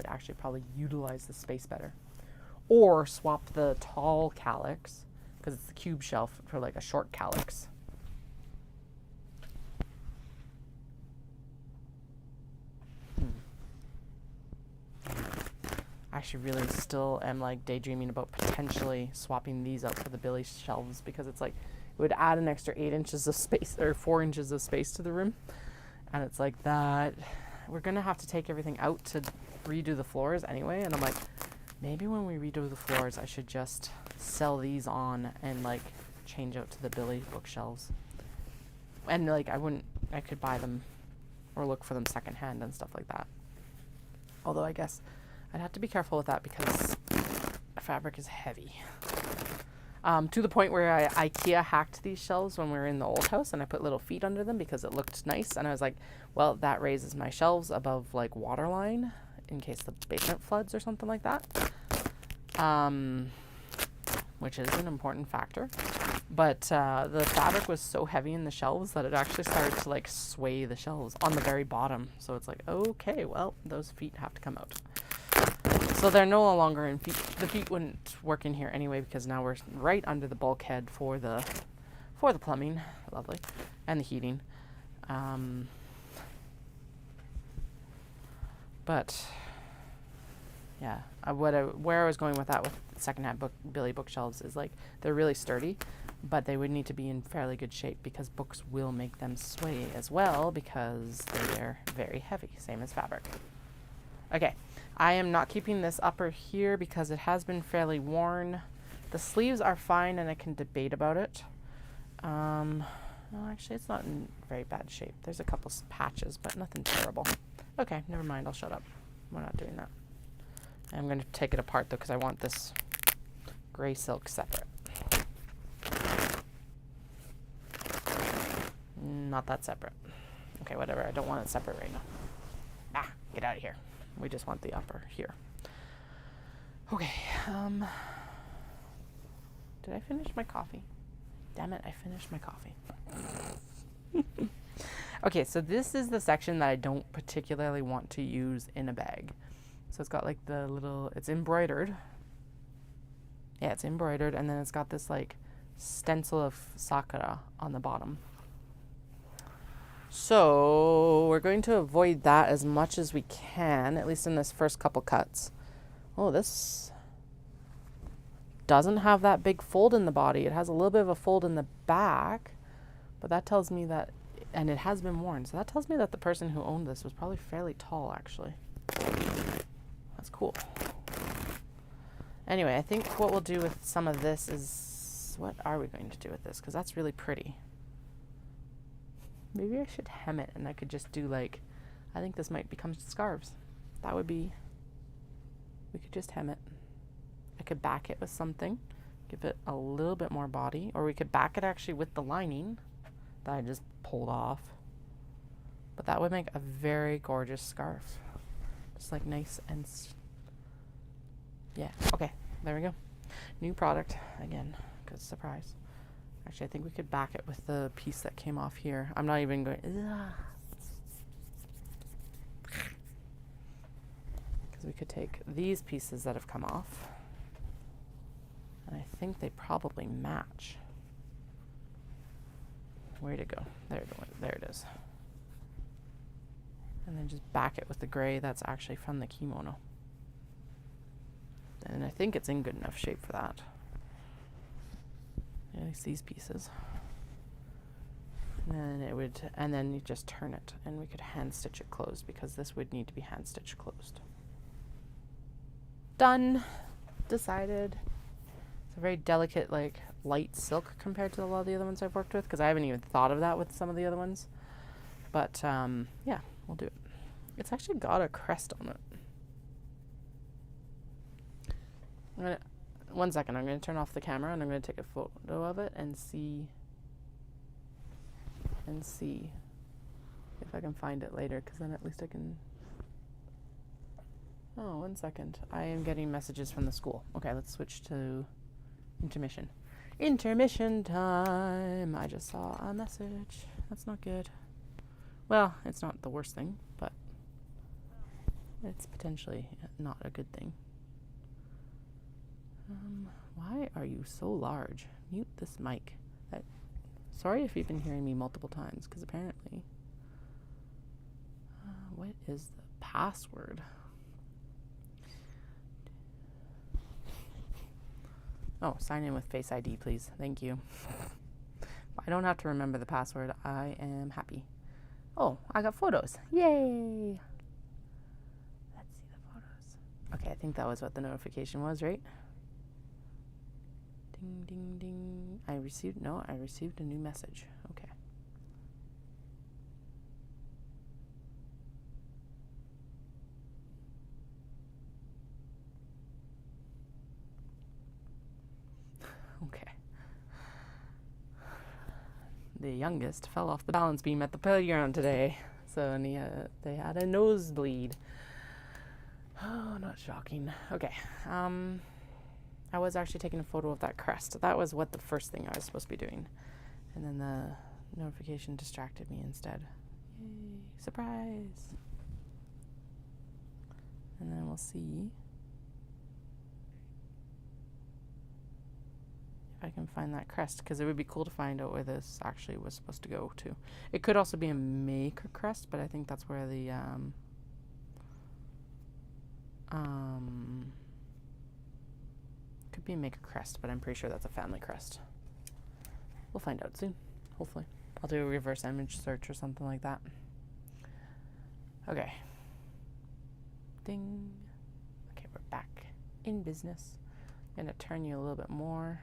actually probably utilize the space better, or swap the tall calyx, because it's the cube shelf, for like a short calyx. I actually really still am like daydreaming about potentially swapping these out for the Billy shelves, because it's like it would add an extra 8 inches of space, or 4 inches of space to the room. And it's like that we're gonna have to take everything out to redo the floors anyway, and I'm like, maybe when we redo the floors I should just sell these on and like change out to the Billy bookshelves. And like I could buy them or look for them secondhand and stuff like that. Although I guess I'd have to be careful with that because fabric is heavy. To the point where IKEA hacked these shelves when we were in the old house, and I put little feet under them because it looked nice, and I was like, well, that raises my shelves above like water line in case the basement floods or something like that, which is an important factor. But the fabric was so heavy in the shelves that it actually started to like sway the shelves on the very bottom. So it's like, okay, well, those feet have to come out. So they're no longer in feet. The feet wouldn't work in here anyway, because now we're right under the bulkhead for the plumbing, lovely, and the heating. But yeah, where I was going with that with secondhand Billy bookshelves is like they're really sturdy, but they would need to be in fairly good shape because books will make them sway as well because they're very heavy, same as fabric. Okay, I am not keeping this upper here because it has been fairly worn. The sleeves are fine and I can debate about it. No, actually it's not in very bad shape. There's a couple patches, but nothing terrible. Okay, never mind, I'll shut up. We're not doing that. I'm going to take it apart though because I want this gray silk separate. Not that separate. Okay, whatever, I don't want it separate right now. Ah, get out of here. We just want the upper here. Okay. Did I finish my coffee? Damn it, I finished my coffee. Okay, so this is the section that I don't particularly want to use in a bag. So it's got like the little, it's embroidered. Yeah, it's embroidered, and then it's got this like stencil of sakura on the bottom. So we're going to avoid that as much as we can, at least in this first couple cuts. Oh, this doesn't have that big fold in the body. It has a little bit of a fold in the back, but that tells me that, and it has been worn, so that tells me that the person who owned this was probably fairly tall, actually. That's cool. Anyway, I think what we'll do with some of this is, what are we going to do with this? Because that's really pretty. Maybe I should hem it, and I could just do like, I think this might become scarves. That would be, we could just hem it. I could back it with something, give it a little bit more body, or we could back it actually with the lining that I just pulled off. But that would make a very gorgeous scarf. Just like nice and, yeah, okay, there we go. New product, again, because surprise. Actually, I think we could back it with the piece that came off here. I'm not even going, because we could take these pieces that have come off, and I think they probably match. Where'd it go? There it is. And then just back it with the gray that's actually from the kimono. And I think it's in good enough shape for that. At least these pieces. And then it would, and then you just turn it, and we could hand stitch it closed, because this would need to be hand stitched closed. Done. Decided. It's a very delicate, like, light silk compared to a lot of the other ones I've worked with, because I haven't even thought of that with some of the other ones. But, yeah, we'll do it. It's actually got a crest on it. One second, I'm going to turn off the camera, and I'm going to take a photo of it and see if I can find it later, because then at least I can. Oh, 1 second. I am getting messages from the school. Okay, let's switch to intermission. Intermission time. I just saw a message. That's not good. Well, it's not the worst thing, but it's potentially not a good thing. Why are you so large? Mute this mic. Sorry if you've been hearing me multiple times, because apparently... what is the password? Oh, sign in with Face ID, please. Thank you. I don't have to remember the password. I am happy. Oh, I got photos. Yay! Let's see the photos. Okay, I think that was what the notification was, right? Ding, ding, ding. I received a new message. Okay. Okay. The youngest fell off the balance beam at the playground today, so they had a nosebleed. Oh, not shocking. Okay. I was actually taking a photo of that crest. That was what the first thing I was supposed to be doing. And then the notification distracted me instead. Yay, surprise. And then we'll see if I can find that crest, because it would be cool to find out where this actually was supposed to go to. It could also be a maker crest, but I think that's where the could be a maker crest, but I'm pretty sure that's a family crest. We'll find out soon, hopefully. I'll do a reverse image search or something like that. Okay. Ding. Okay, we're back in business. I'm gonna turn you a little bit more.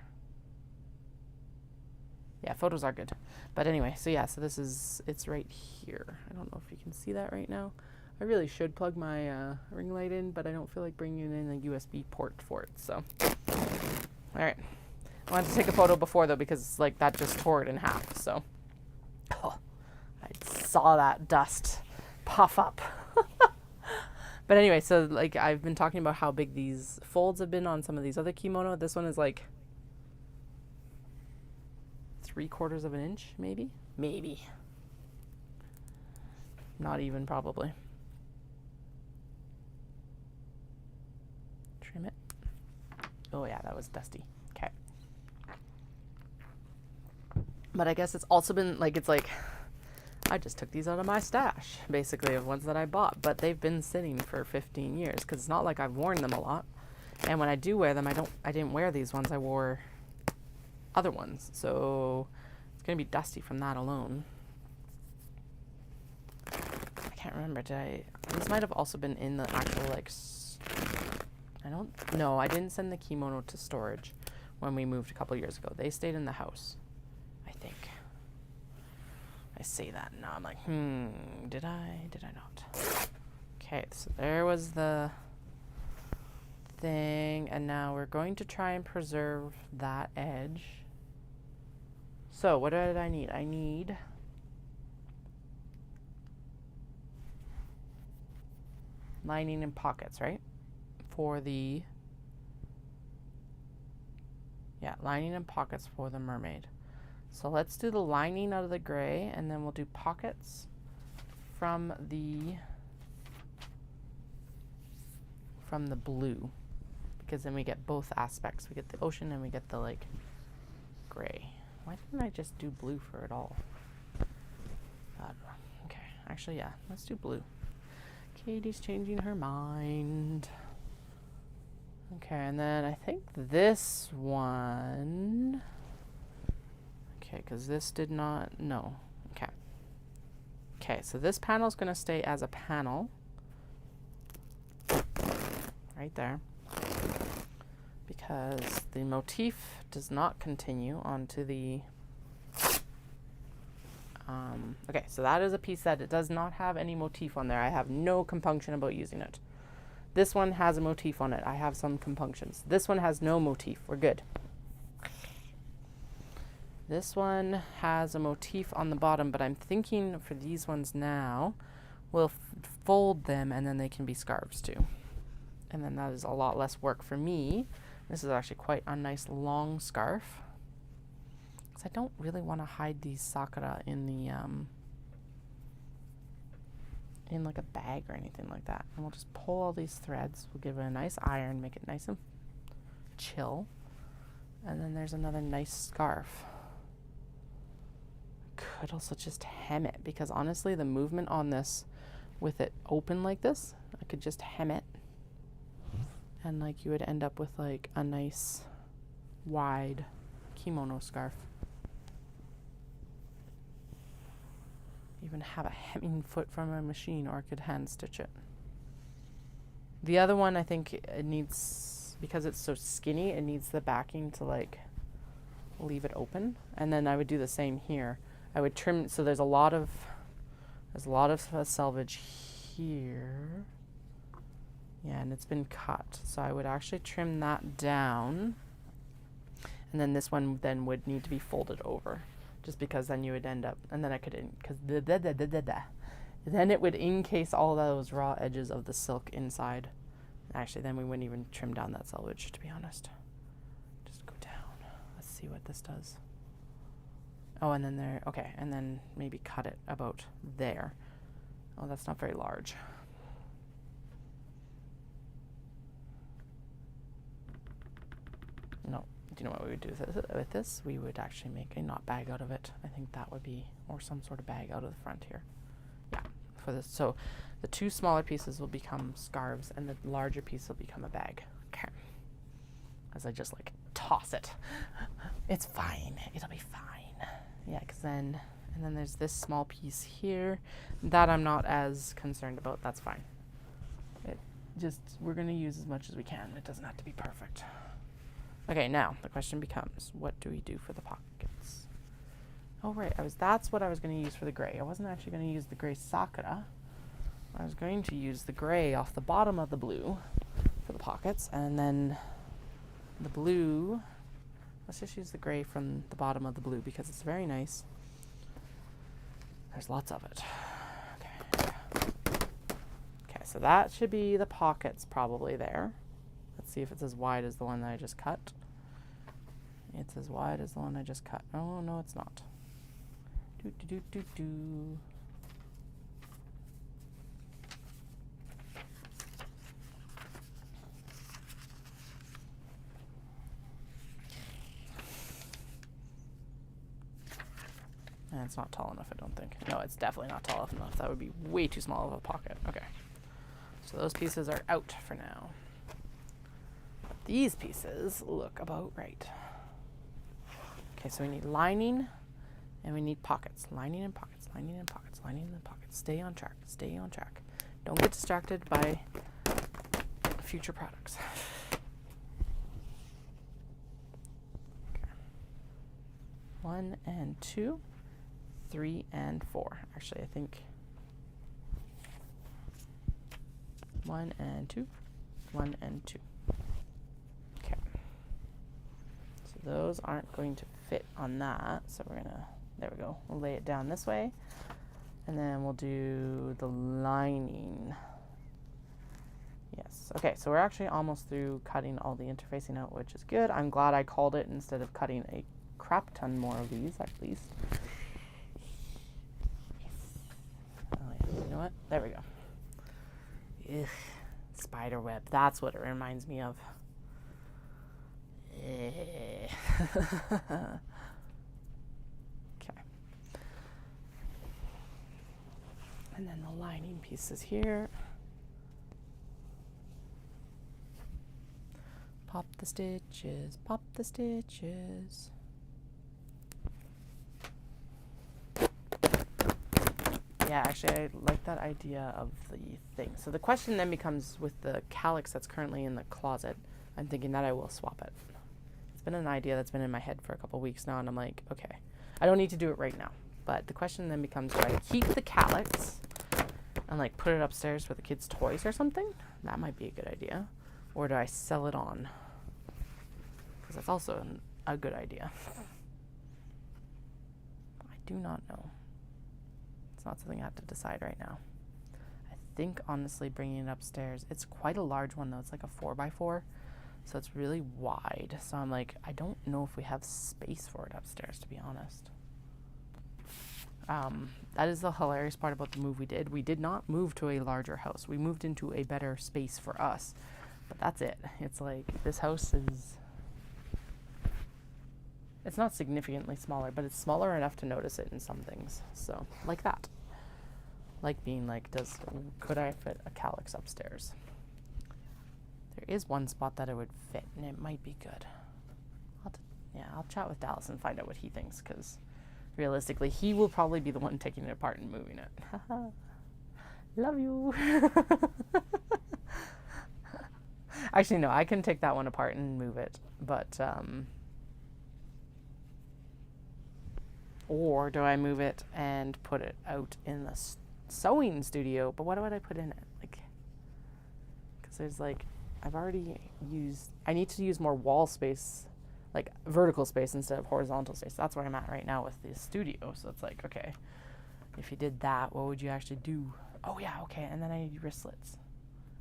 Yeah, photos are good. But anyway, so yeah, so this is, it's right here. I don't know if you can see that right now. I really should plug my ring light in, but I don't feel like bringing in a USB port for it, so. All right. I wanted to take a photo before, though, because, like, that just tore it in half, so. Oh, I saw that dust puff up. But anyway, so like I've been talking about how big these folds have been on some of these other kimono. This one is like 3/4 of an inch, maybe? Maybe. Not even, probably. Trim it. Oh yeah, that was dusty. Okay. But I guess it's also been like, it's like, I just took these out of my stash, basically, of ones that I bought. But they've been sitting for 15 years, because it's not like I've worn them a lot. And when I do wear them, I didn't wear these ones, I wore other ones. So it's going to be dusty from that alone. I can't remember, these might have also been in the actual, like, I didn't send the kimono to storage when we moved a couple years ago. They stayed in the house, I think. I say that and now I'm like, did I not? Okay, so there was the thing, and now we're going to try and preserve that edge. So what did I need? I need lining and pockets, right? For the, lining and pockets for the mermaid. So let's do the lining out of the gray, and then we'll do pockets from the blue, because then we get both aspects. We get the ocean and we get the like gray. Why didn't I just do blue for it all? I don't know. Okay, actually, yeah, let's do blue. Katie's changing her mind. Okay, and then I think this one. Okay, because this did not, no. Okay. Okay, so this panel is going to stay as a panel. Right there. Because the motif does not continue onto the... okay, so that is a piece that it does not have any motif on there. I have no compunction about using it. This one has a motif on it. I have some compunctions. This one has no motif. We're good. This one has a motif on the bottom, but I'm thinking for these ones now, we'll fold them and then they can be scarves too. And then that is a lot less work for me. This is actually quite a nice long scarf. Because I don't really want to hide these sakura in the, in like a bag or anything like that. And we'll just pull all these threads. We'll give it a nice iron, make it nice and chill. And then there's another nice scarf. Could also just hem it, because honestly the movement on this with it open like this, I could just hem it and like you would end up with like a nice wide kimono scarf. Even have a hemming foot from a machine, or I could hand stitch it. The other one, I think it needs, because it's so skinny, it needs the backing to like leave it open. And then I would do the same here. I would trim, so there's a lot of selvage here. Yeah, and it's been cut. So I would actually trim that down. And then this one then would need to be folded over, just because then you would end up, and then I could, because then it would encase all those raw edges of the silk inside. Actually, then we wouldn't even trim down that selvage, to be honest. Just go down. Let's see what this does. Oh, and then there, okay, and then maybe cut it about there. Oh, that's not very large. No, do you know what we would do with this? We would actually make a knot bag out of it. I think that would be, or some sort of bag out of the front here. Yeah, for this. So the two smaller pieces will become scarves, and the larger piece will become a bag. Okay. As I just like toss it. It's fine. It'll be fine. Yeah, because then, and then there's this small piece here that I'm not as concerned about. That's fine. It just, we're going to use as much as we can. It doesn't have to be perfect. Okay, now the question becomes, what do we do for the pockets? Oh, right. That's what I was going to use for the gray. I wasn't actually going to use the gray sakura. I was going to use the gray off the bottom of the blue for the pockets, and then the blue. Let's just use the gray from the bottom of the blue because it's very nice. There's lots of it. Okay. Okay, so that should be the pockets probably there. Let's see if it's as wide as the one that I just cut. It's as wide as the one I just cut. Oh, no, it's not. Do, do, do, do, do. And it's not tall enough, I don't think. No, it's definitely not tall enough. That would be way too small of a pocket. Okay. So those pieces are out for now. But these pieces look about right. Okay, so we need lining and we need pockets. Lining and pockets, lining and pockets, lining and pockets. Stay on track, stay on track. Don't get distracted by future products. Okay. 1 and 2. 3 and 4. Actually, I think 1 and 2, 1 and 2. Okay. So those aren't going to fit on that. So we're gonna, there we go. We'll lay it down this way. And then we'll do the lining. Yes. Okay, so we're actually almost through cutting all the interfacing out, which is good. I'm glad I called it instead of cutting a crap ton more of these, at least. You know what? There we go. Ugh. Spider web. That's what it reminds me of. Okay. And then the lining pieces here. Pop the stitches. Pop the stitches. Yeah, actually, I like that idea of the thing. So the question then becomes, with the calyx that's currently in the closet, I'm thinking that I will swap it. It's been an idea that's been in my head for a couple weeks now, and I'm like, okay, I don't need to do it right now. But the question then becomes, do I keep the calyx and like put it upstairs for the kids' toys or something? That might be a good idea. Or do I sell it on? Because that's also a good idea. I do not know. Not something I have to decide right now. I think honestly bringing it upstairs, it's quite a large one though. It's like a 4x4, so it's really wide. So I'm like, I don't know if we have space for it upstairs, to be honest. That is the hilarious part about the move we did. We did not move to a larger house. We moved into a better space for us, but that's it. It's like, this house is, it's not significantly smaller, but it's smaller enough to notice it in some things. So, like that. Like being like, could I fit a calyx upstairs? There is one spot that it would fit, and it might be good. I'll chat with Dallas and find out what he thinks, because realistically, he will probably be the one taking it apart and moving it. Love you. Actually, no, I can take that one apart and move it, but or do I move it and put it out in the sewing studio? But what would I put in it? Like, because there's like, I need to use more wall space, like vertical space instead of horizontal space. That's where I'm at right now with the studio. So it's like, okay, if you did that, what would you actually do? Oh yeah, okay, and then I need wristlets.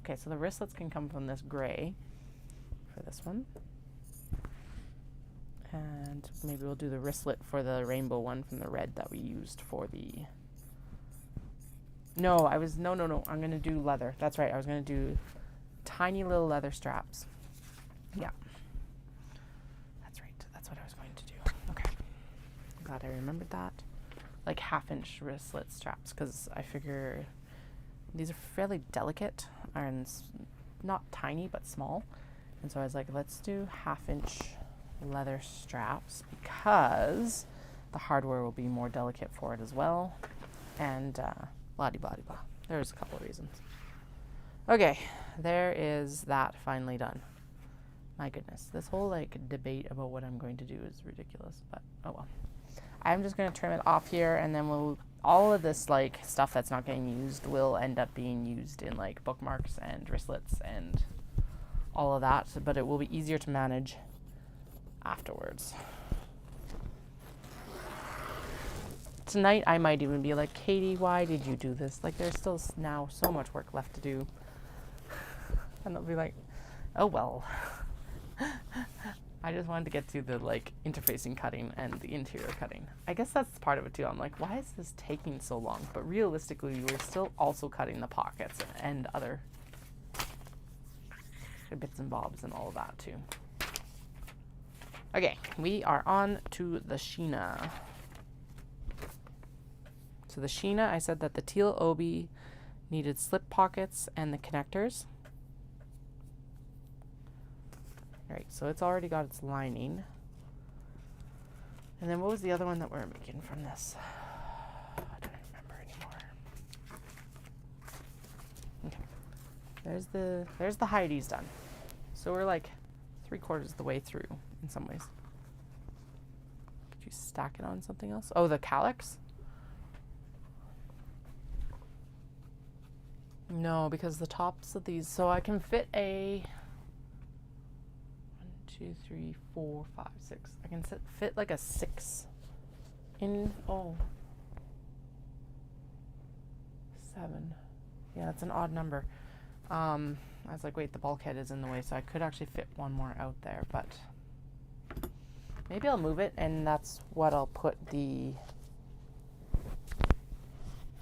Okay, so the wristlets can come from this gray for this one. And maybe we'll do the wristlet for the rainbow one from the red that we used for the... No, I'm going to do leather. That's right, I was going to do tiny little leather straps. Yeah. That's right, that's what I was going to do. Okay. I'm glad I remembered that. Like 1/2-inch wristlet straps, because I figure these are fairly delicate and not tiny, but small. And so I was like, let's do 1/2-inch leather straps, because the hardware will be more delicate for it as well, and blah de blah de blah. There's a couple of reasons. Okay, there is that finally done. My goodness, this whole like debate about what I'm going to do is ridiculous, but oh well. I'm just going to trim it off here, and then all of this like stuff that's not getting used will end up being used in like bookmarks and wristlets and all of that, but it will be easier to manage afterwards. tonight I might even be like, Katie, why did you do this? Like, there's still now so much work left to do. And I'll be like, oh well. I just wanted to get to the like interfacing cutting and the interior cutting. I guess that's part of it too. I'm like, why is this taking so long? But realistically, we're still also cutting the pockets and other bits and bobs and all of that too. Okay, we are on to the Sheena. So the Sheena, I said that the teal Obi needed slip pockets and the connectors. Alright, so it's already got its lining. And then what was the other one that we're making from this? I don't remember anymore. Okay. There's the Heidi's done. So we're like 3/4 of the way through in some ways. Could you stack it on something else? Oh, the calyx? No, because the tops of these, so I can fit a 2, 3, 4, 5, 6. I can fit like a 6 in, 7. Yeah, that's an odd number. I was like, wait, the bulkhead is in the way, so I could actually fit one more out there, but maybe I'll move it, and that's what I'll put the...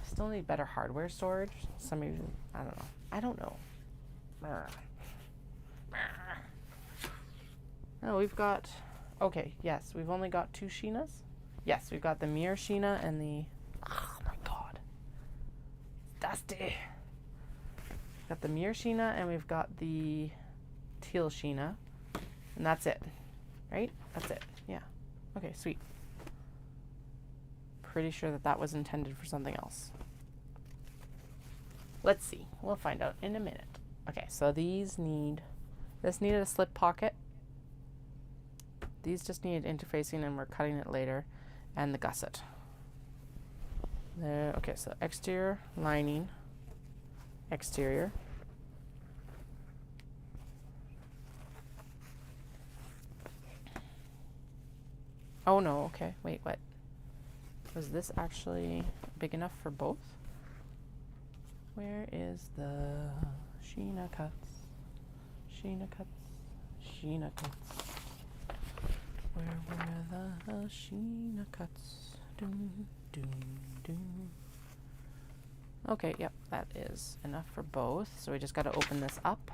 Still need better hardware storage. Some of you, I don't know. Oh, we've got, okay, yes, we've only got 2 Sheenas. Yes, we've got the mirror Sheena and the, oh my god, it's dusty. Got the mirror Sheena and we've got the teal Sheena, and that's it, right? That's it, yeah. Okay, sweet. Pretty sure that that was intended for something else. Let's see, we'll find out in a minute. Okay, so these this needed a slip pocket. These just needed interfacing and we're cutting it later. And the gusset. There, okay, so exterior, lining, exterior. Oh no, okay, wait, what? Was this actually big enough for both? Where is the Sheena cuts? Sheena cuts, Sheena cuts. Where were the Sheena cuts? Doom, doom, doom. Okay, yep, that is enough for both. So we just got to open this up.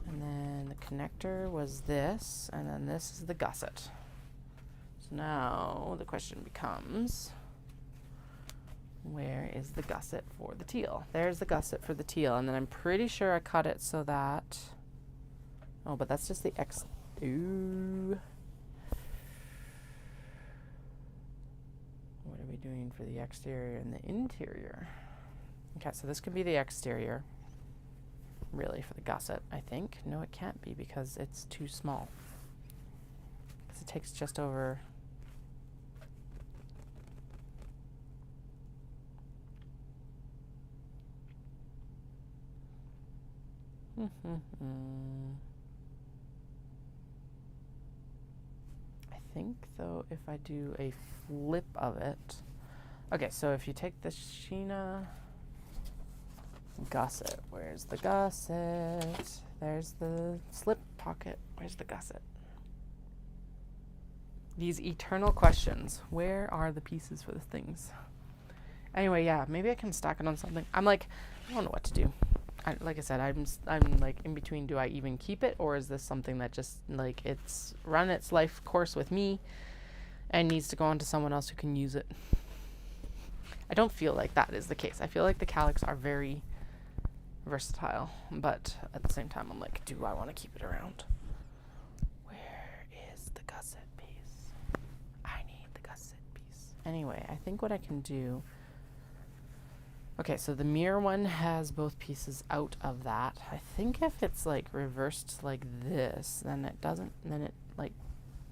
And then the connector was this, and then this is the gusset. So now the question becomes, where is the gusset for the teal? There's the gusset for the teal, and then I'm pretty sure I cut it so that, oh, but that's just the ooh. What are we doing for the exterior and the interior? Okay, so this could be the exterior, really, for the gusset, I think. No, it can't be because it's too small. Because it takes just over... I think, though, if I do a flip of it... Okay, so if you take the Sheena gusset, where's the gusset? There's the slip pocket. Where's the gusset? These eternal questions. Where are the pieces for the things? Anyway, yeah, maybe I can stack it on something. I'm like, I don't know what to do. Like I said, I'm like in between, do I even keep it, or is this something that just like it's run its life course with me and needs to go on to someone else who can use it? I don't feel like that is the case. I feel like the calyx are very versatile, but at the same time I'm like, do I want to keep it around? Where is the gusset piece? I need the gusset piece. Anyway, I think what I can do... Okay, so the mirror one has both pieces out of that. I think if it's like reversed like this, then it doesn't, then it like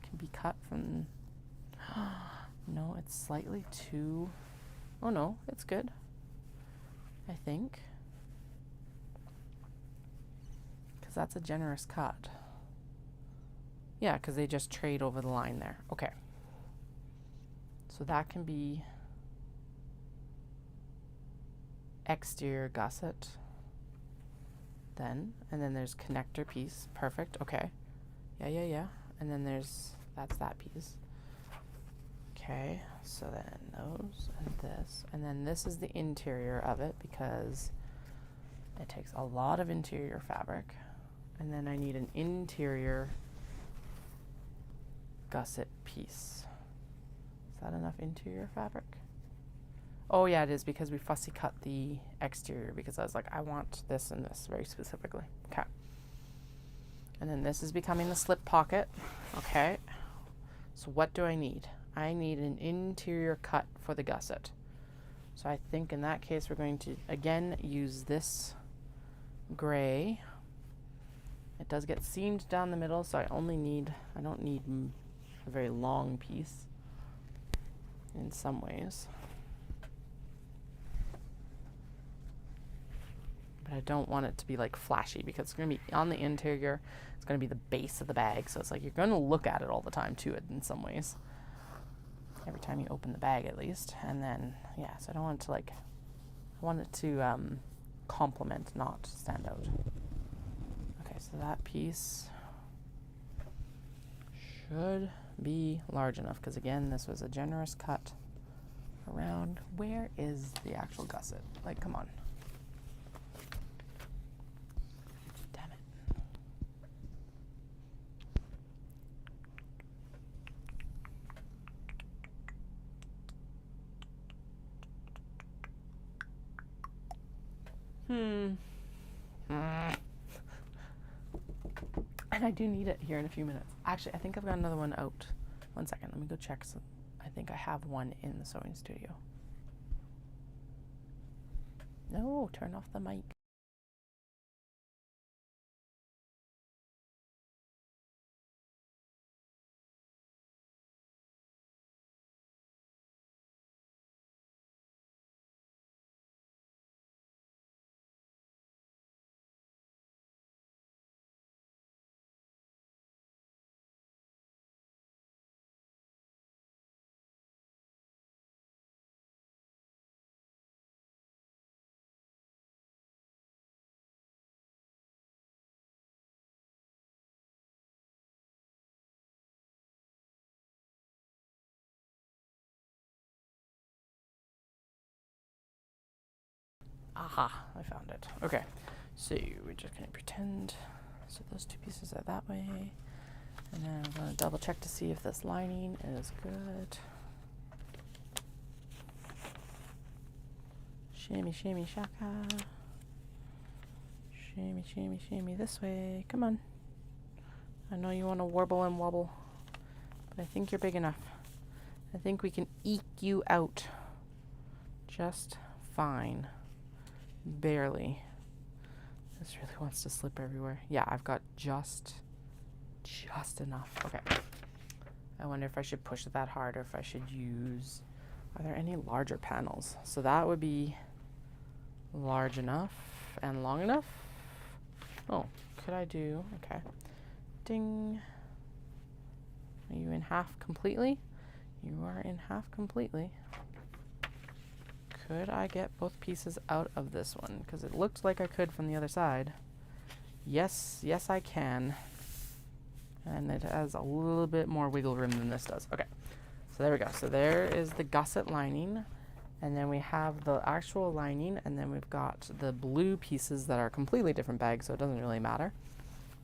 can be cut from, no, it's slightly too, oh no, it's good, I think. Because that's a generous cut. Yeah, because they just trade over the line there. Okay. So that can be exterior gusset then, and then there's connector piece. Perfect. Okay. Yeah. And then that's that piece. Okay, so then those and then this is the interior of it because it takes a lot of interior fabric. And then I need an interior gusset piece. Is that enough interior fabric? Oh yeah, it is, because we fussy cut the exterior because I was like, I want this and this very specifically. Okay. And then this is becoming the slip pocket. Okay. So what do I need? I need an interior cut for the gusset. So I think in that case we're going to again use this gray. It does get seamed down the middle, so I don't need a very long piece in some ways. But I don't want it to be like flashy because it's going to be on the interior. It's going to be the base of the bag. So it's like you're going to look at it all the time too in some ways. Every time you open the bag at least. And then, yeah, so I don't want it to like, I want it to complement, not stand out. Okay, so that piece should be large enough because again, this was a generous cut around. Where is the actual gusset? Like, come on. And I do need it here in a few minutes. Actually, I think I've got another one out. 1 second, let me go check. So I think I have one in the sewing studio. No, turn off the mic. Aha, I found it. Okay, so we're just going to pretend. So those two pieces are that way. And then I'm going to double check to see if this lining is good. Shimmy, shimmy, shaka. Shimmy, shimmy, shimmy this way. Come on. I know you want to warble and wobble, but I think you're big enough. I think we can eke you out just fine. Barely. This really wants to slip everywhere. Yeah, I've got just enough. Okay. I wonder if I should push it that hard or if I should use... Are there any larger panels? So that would be large enough and long enough. Oh, could I do... Okay. Ding. Are you in half completely? You are in half completely. Could I get both pieces out of this one? Because it looked like I could from the other side. Yes, yes I can. And it has a little bit more wiggle room than this does. Okay, so there we go. So there is the gusset lining. And then we have the actual lining. And then we've got the blue pieces that are completely different bags, so it doesn't really matter.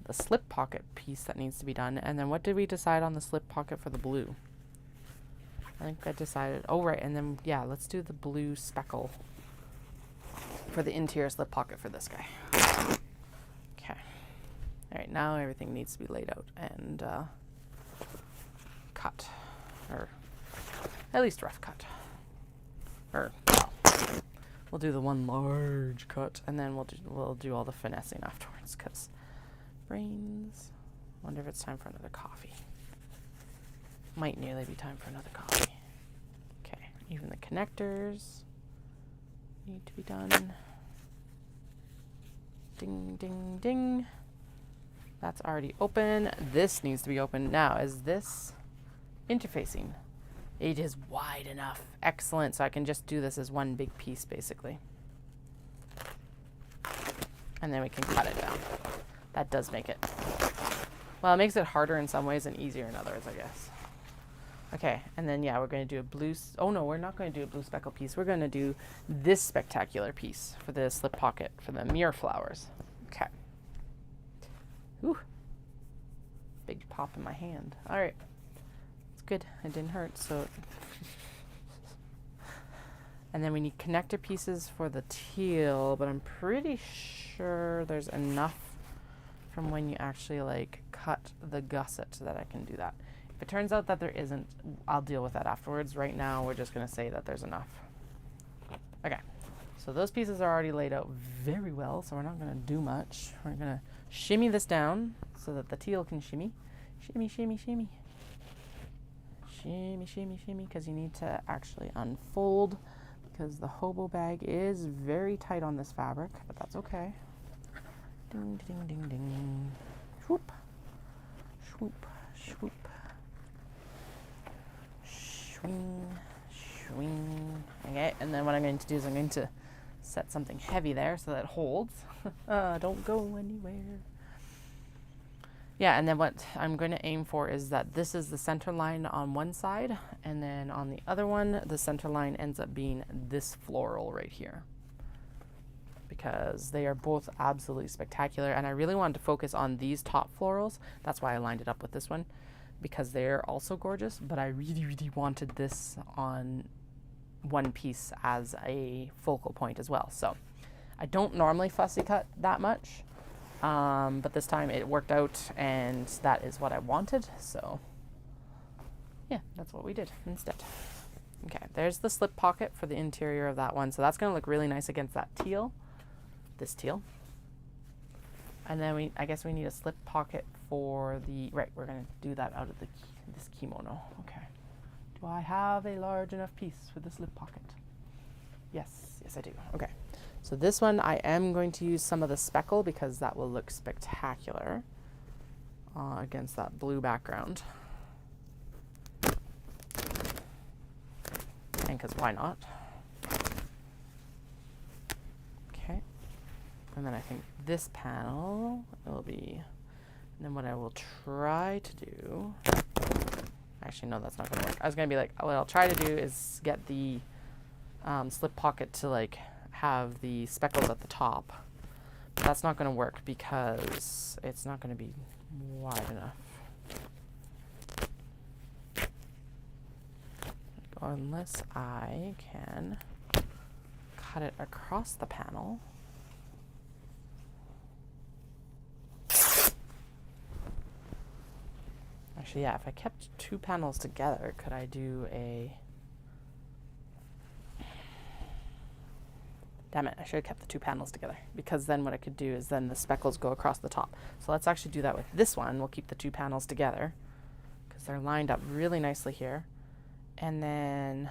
The slip pocket piece that needs to be done. And then what did we decide on the slip pocket for the blue? I think I decided, oh right, and then, yeah, let's do the blue speckle for the interior slip pocket for this guy. Okay. All right, now everything needs to be laid out and cut, or at least rough cut. Or, well, we'll do the one large cut, and then we'll do all the finessing afterwards, because brains, wonder if it's time for another coffee. Might nearly be time for another coffee. Okay, even the connectors need to be done. Ding, ding, ding. That's already open. This needs to be open. Now, is this interfacing? It is wide enough. Excellent. So I can just do this as one big piece, basically. And then we can cut it down. That does make it. Well, it makes it harder in some ways and easier in others, I guess. Okay, and then, yeah, we're going to do a blue... Oh, no, we're not going to do a blue speckle piece. We're going to do this spectacular piece for the slip pocket for the mirror flowers. Okay. Ooh. Big pop in my hand. All right. It's good. It didn't hurt, so... And then we need connector pieces for the teal, but I'm pretty sure there's enough from when you actually, like, cut the gusset so that I can do that. If it turns out that there isn't, I'll deal with that afterwards. Right now, we're just going to say that there's enough. Okay. So those pieces are already laid out very well, so we're not going to do much. We're going to shimmy this down so that the teal can shimmy. Shimmy, shimmy, shimmy. Shimmy, shimmy, shimmy, because you need to actually unfold because the hobo bag is very tight on this fabric, but that's okay. Ding, ding, ding, ding. Swoop. Swoop, swoop. Swing, swing. Okay, and then what I'm going to do is I'm going to set something heavy there so that it holds. Don't go anywhere. Yeah, and then what I'm going to aim for is that this is the center line on one side, and then on the other one, the center line ends up being this floral right here. Because they are both absolutely spectacular, and I really wanted to focus on these top florals. That's why I lined it up with this one, because they're also gorgeous, but I really, really wanted this on one piece as a focal point as well. So I don't normally fussy cut that much. But this time it worked out, and that is what I wanted. So yeah, that's what we did instead. Okay, there's the slip pocket for the interior of that one. So that's going to look really nice against that teal, this teal. And then I guess we need a slip pocket for the, right, we're going to do that out of this kimono. Okay. Do I have a large enough piece for the slip pocket? Yes, yes I do. Okay. So this one, I am going to use some of the speckle because that will look spectacular against that blue background. And because why not? Okay. And then I think this panel will be, and then what I will try to do, actually no, that's not going to work. I was going to be like, what I'll try to do is get the slip pocket to like have the speckles at the top. But that's not going to work because it's not going to be wide enough. Unless I can cut it across the panel. Actually, yeah, if I kept two panels together, could I do a... Damn it, I should have kept the two panels together, because then what I could do is then the speckles go across the top. So let's actually do that with this one. We'll keep the two panels together because they're lined up really nicely here. And then,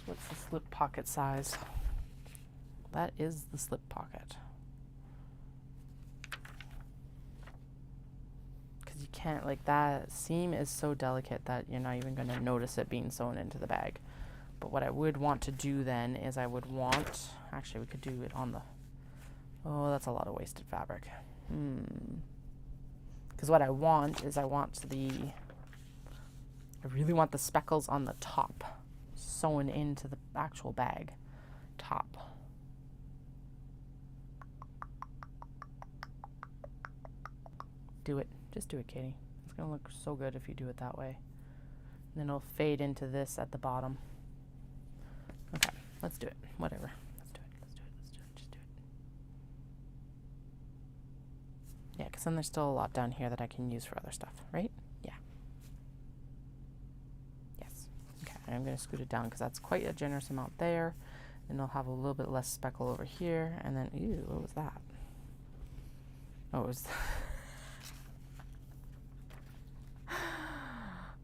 what's the slip pocket size? That is the slip pocket. Because you can't, like, that seam is so delicate that you're not even going to notice it being sewn into the bag. But what I would want to do then is I would want, actually we could do it on the, oh, that's a lot of wasted fabric. Because what I want is I really want the speckles on the top sewn into the actual bag top. Do it. Just do it, Katie. It's going to look so good if you do it that way. And then it'll fade into this at the bottom. Okay, let's do it. Whatever. Let's do it. Let's do it. Let's do it. Just do it. Yeah, because then there's still a lot down here that I can use for other stuff, right? Yeah. Yes. Okay, I'm going to scoot it down because that's quite a generous amount there. And I'll have a little bit less speckle over here. And then, ew, what was that? Oh, it was...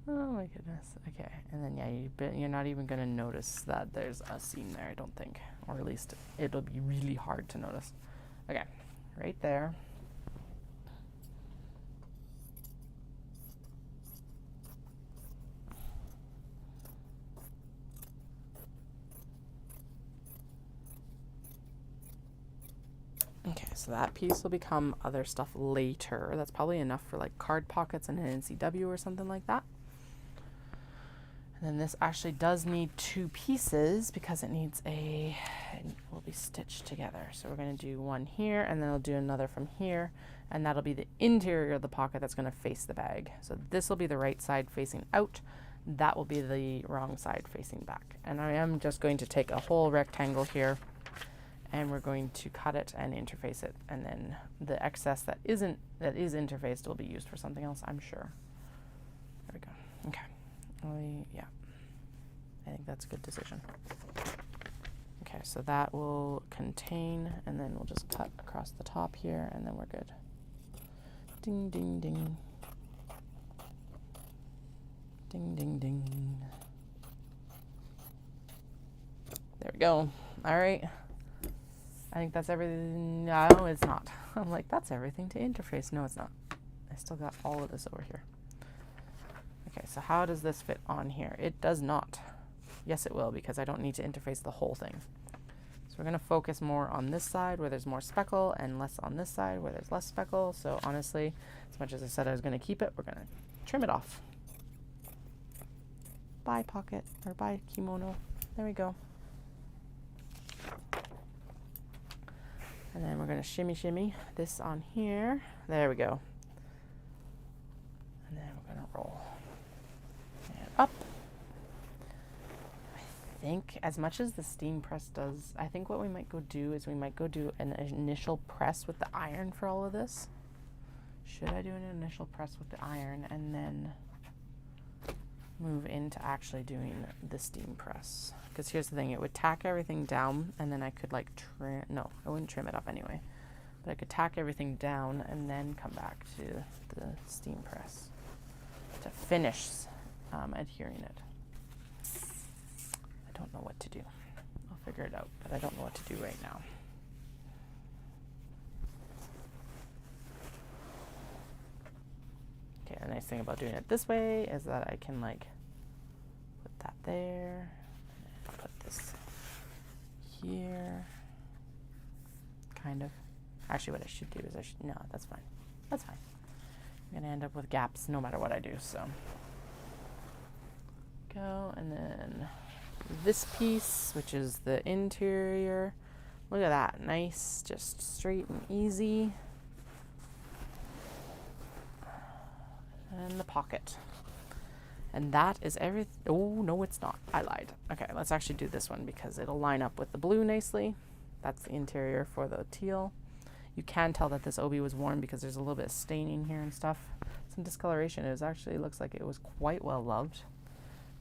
Oh my goodness. Okay, and then yeah, you're not even going to notice that there's a seam there, I don't think. Or at least it'll be really hard to notice. Okay, right there. so that piece will become other stuff later. That's probably enough for like card pockets and an NCW or something like that. And then this actually does need 2 pieces because it will be stitched together. So we're going to do one here, and then I'll do another from here, and that'll be the interior of the pocket that's going to face the bag. So this will be the right side facing out. That will be the wrong side facing back. And I am just going to take a whole rectangle here, and we're going to cut it and interface it. And then the excess that is interfaced will be used for something else, I'm sure. There we go. Okay. Yeah, I think that's a good decision. Okay, so that will contain, and then we'll just cut across the top here, and then we're good. Ding, ding, ding. Ding, ding, ding. There we go. All right. I think that's everything. No, it's not. I'm like, that's everything to interface. No, it's not. I still got all of this over here. Okay, so how does this fit on here? It does not. Yes, it will, because I don't need to interface the whole thing. So we're going to focus more on this side where there's more speckle and less on this side where there's less speckle. So honestly, as much as I said I was going to keep it, we're going to trim it off. Bye pocket, or bye kimono. There we go. And then we're going to shimmy this on here. There we go. And then we're going to roll. Up. I think as much as the steam press does, I think what we might go do is we might go do an initial press with the iron for all of this. Should I do an initial press with the iron and then move into actually doing the steam press? Because here's the thing, it would tack everything down, and then I could like trim, no, I wouldn't trim it up anyway, but I could tack everything down and then come back to the steam press to finish adhering it. I don't know what to do. I'll figure it out, but I don't know what to do right now. Okay, the nice thing about doing it this way is that I can like put that there, and put this here, kind of. Actually, what I should do is no, that's fine. That's fine. I'm gonna end up with gaps no matter what I do, so. Go, and then this piece, which is the interior. Look at that, nice, just straight and easy. And the pocket. And that is everything. Oh, no, it's not. I lied. Okay, let's actually do this one because it'll line up with the blue nicely. That's the interior for the teal. You can tell that this Obi was worn because there's a little bit of staining here and stuff. Some discoloration. It was actually, looks like it was quite well loved,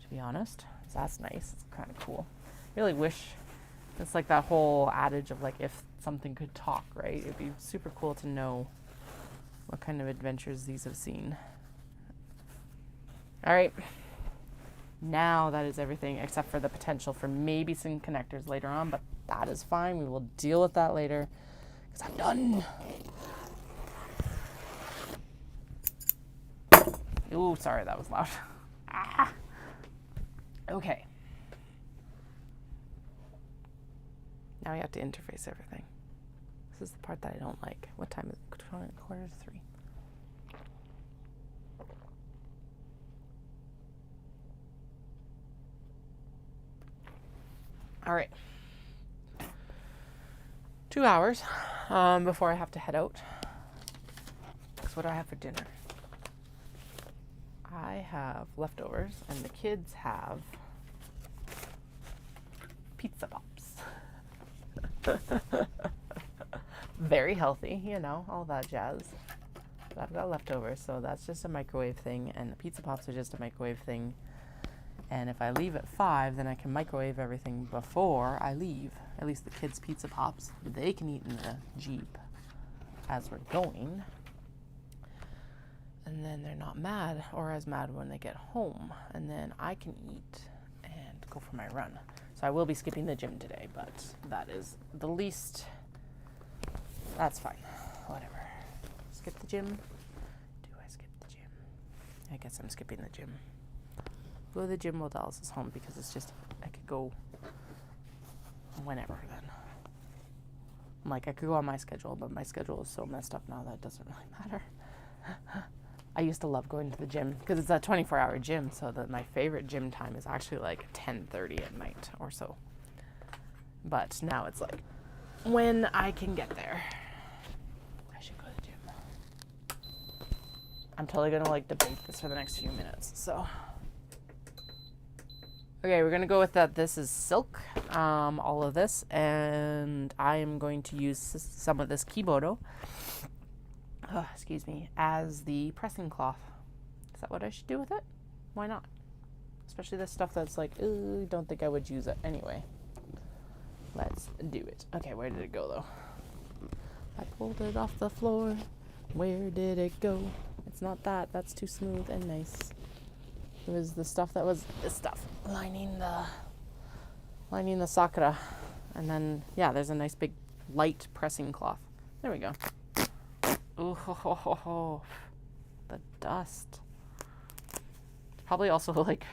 to be honest. So that's nice. It's kind of cool. Really wish, it's like that whole adage of like if something could talk, right? It'd be super cool to know what kind of adventures these have seen. All right. Now that is everything except for the potential for maybe some connectors later on, but that is fine. We will deal with that later because I'm done. Ooh, sorry, that was loud. Ah. Okay. Now we have to interface everything. This is the part that I don't like. What time is it? 2:45. All right. 2 hours before I have to head out. Because what do I have for dinner? I have leftovers, and the kids have pizza pops. Very healthy, you know, all that jazz. But I've got leftovers, so that's just a microwave thing, and the pizza pops are just a microwave thing. And if I leave at 5, then I can microwave everything before I leave. At least the kids' pizza pops. They can eat in the Jeep as we're going. And then they're not mad or as mad when they get home. And then I can eat and go for my run. So I will be skipping the gym today, but that is the least. That's fine. Whatever. Skip the gym. Do I skip the gym? I guess I'm skipping the gym. Go to the gym while Dallas is home because it's just, I could go whenever then. I'm like, I could go on my schedule, but my schedule is so messed up now that it doesn't really matter. I used to love going to the gym because it's a 24-hour gym, so that my favorite gym time is actually like 10:30 at night or so. But now it's like when I can get there. I should go to the gym. I'm totally gonna like debate this for the next few minutes. So, okay, we're gonna go with that. This is silk, all of this, and I am going to use some of this Kyoto. Excuse me, as the pressing cloth. Is that what I should do with it? Why not? Especially this stuff that's like, don't think I would use it anyway. Let's do it. Okay, where did it go though? I pulled it off the floor. Where did it go? It's not that. That's too smooth and nice. It was the stuff that was this stuff lining the sakura. And then, yeah, there's a nice big light pressing cloth. There we go. Ooh, ho, ho, ho, ho. The dust. Probably also like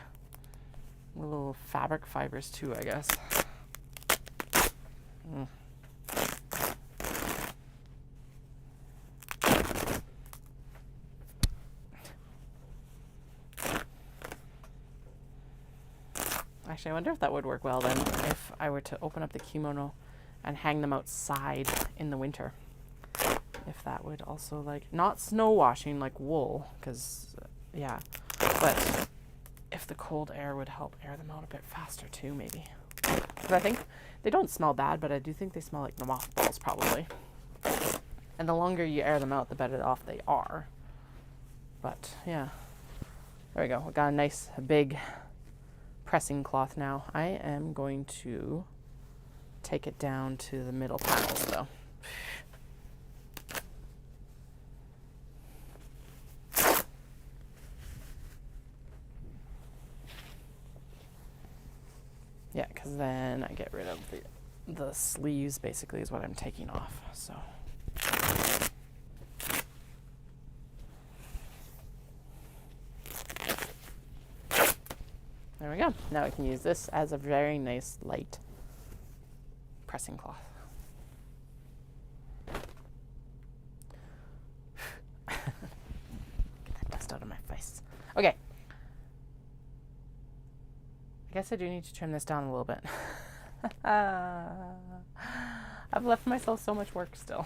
little fabric fibers too, I guess. Actually, I wonder if that would work well then, if I were to open up the kimono and hang them outside in the winter. If that would also, like, not snow washing like wool, because, yeah, but if the cold air would help air them out a bit faster too, maybe. Because I think they don't smell bad, but I do think they smell like the mothballs probably. And the longer you air them out, the better off they are. But, yeah. There we go. We got a nice big pressing cloth now. I am going to take it down to the middle panels though. Yeah, because then I get rid of the sleeves, basically, is what I'm taking off. So, there we go. Now I can use this as a very nice light pressing cloth. Get that dust out of my face. Okay. I guess I do need to trim this down a little bit. I've left myself so much work still.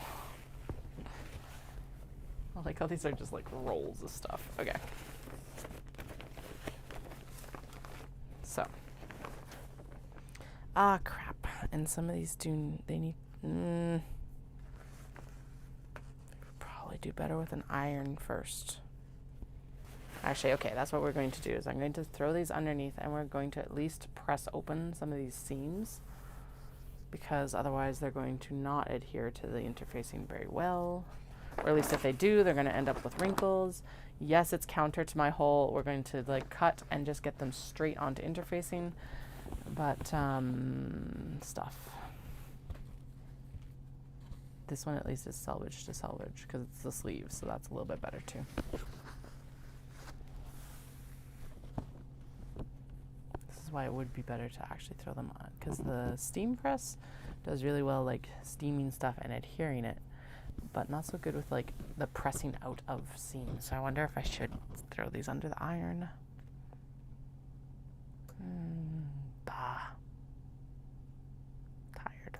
I like how these are just like rolls of stuff. Okay. So. Crap. And some of these they need, probably do better with an iron first. Actually, okay, that's what we're going to do, is I'm going to throw these underneath and we're going to at least press open some of these seams, because otherwise they're going to not adhere to the interfacing very well. Or at least if they do, they're going to end up with wrinkles. Yes, it's counter to my hole. We're going to like cut and just get them straight onto interfacing. But, stuff. This one at least is salvage to salvage because it's the sleeves, so that's a little bit better too. Why it would be better to actually throw them on, because the steam press does really well like steaming stuff and adhering it, but not so good with like the pressing out of seams. So I wonder if I should throw these under the iron. Tired.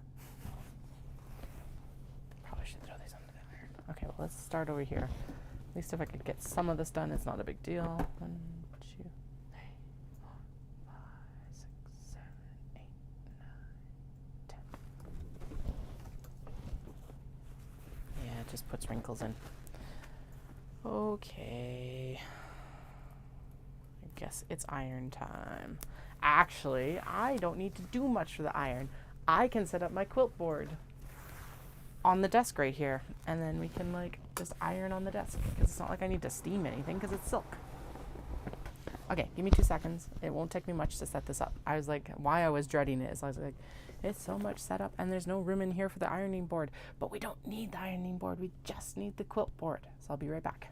Probably should throw these under the iron. Okay, well, let's start over here. At least if I could get some of this done, it's not a big deal. 1, 2, 3, 4, 5, 6, 7, 8, 9, 10. Yeah, it just puts wrinkles in. Okay. I guess it's iron time. Actually, I don't need to do much for the iron. I can set up my quilt board on the desk right here, and then we can like just iron on the desk, because it's not like I need to steam anything because it's silk. Okay, give me 2 seconds. It won't take me much to set this up. I was like, why I was dreading it is I was like, it's so much setup and there's no room in here for the ironing board. But we don't need the ironing board. We just need the quilt board. So I'll be right back.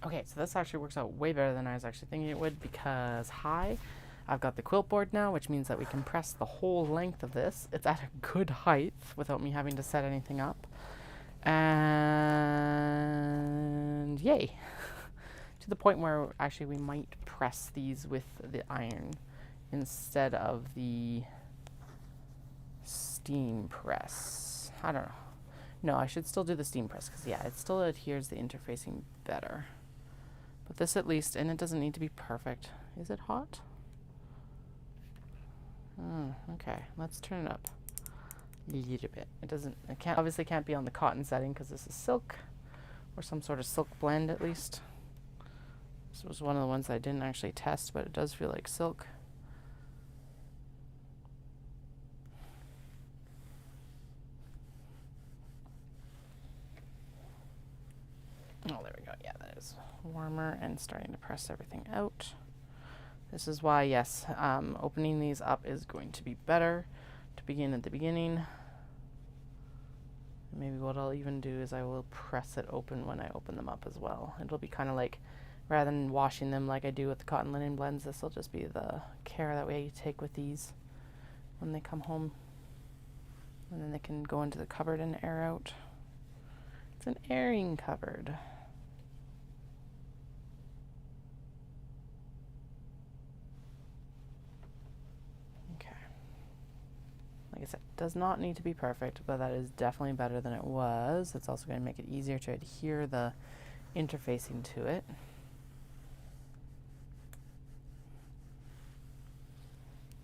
Okay, so this actually works out way better than I was actually thinking it would, because I've got the quilt board now, which means that we can press the whole length of this. It's at a good height without me having to set anything up. And yay! To the point where actually we might press these with the iron instead of the steam press. I don't know. No, I should still do the steam press because, yeah, it still adheres the interfacing better. But this at least, and it doesn't need to be perfect. Is it hot? Okay, let's turn it up a little bit. Obviously can't be on the cotton setting because this is silk, or some sort of silk blend at least. This was one of the ones I didn't actually test, but it does feel like silk. Oh, there we go. Yeah, that is warmer and starting to press everything out. This is why, yes, opening these up is going to be better to begin at the beginning. Maybe what I'll even do is I will press it open when I open them up as well. It'll be kind of like, rather than washing them like I do with the cotton linen blends, this will just be the care that we take with these when they come home. And then they can go into the cupboard and air out. It's an airing cupboard. Like I said, does not need to be perfect, but that is definitely better than it was. It's also going to make it easier to adhere the interfacing to it.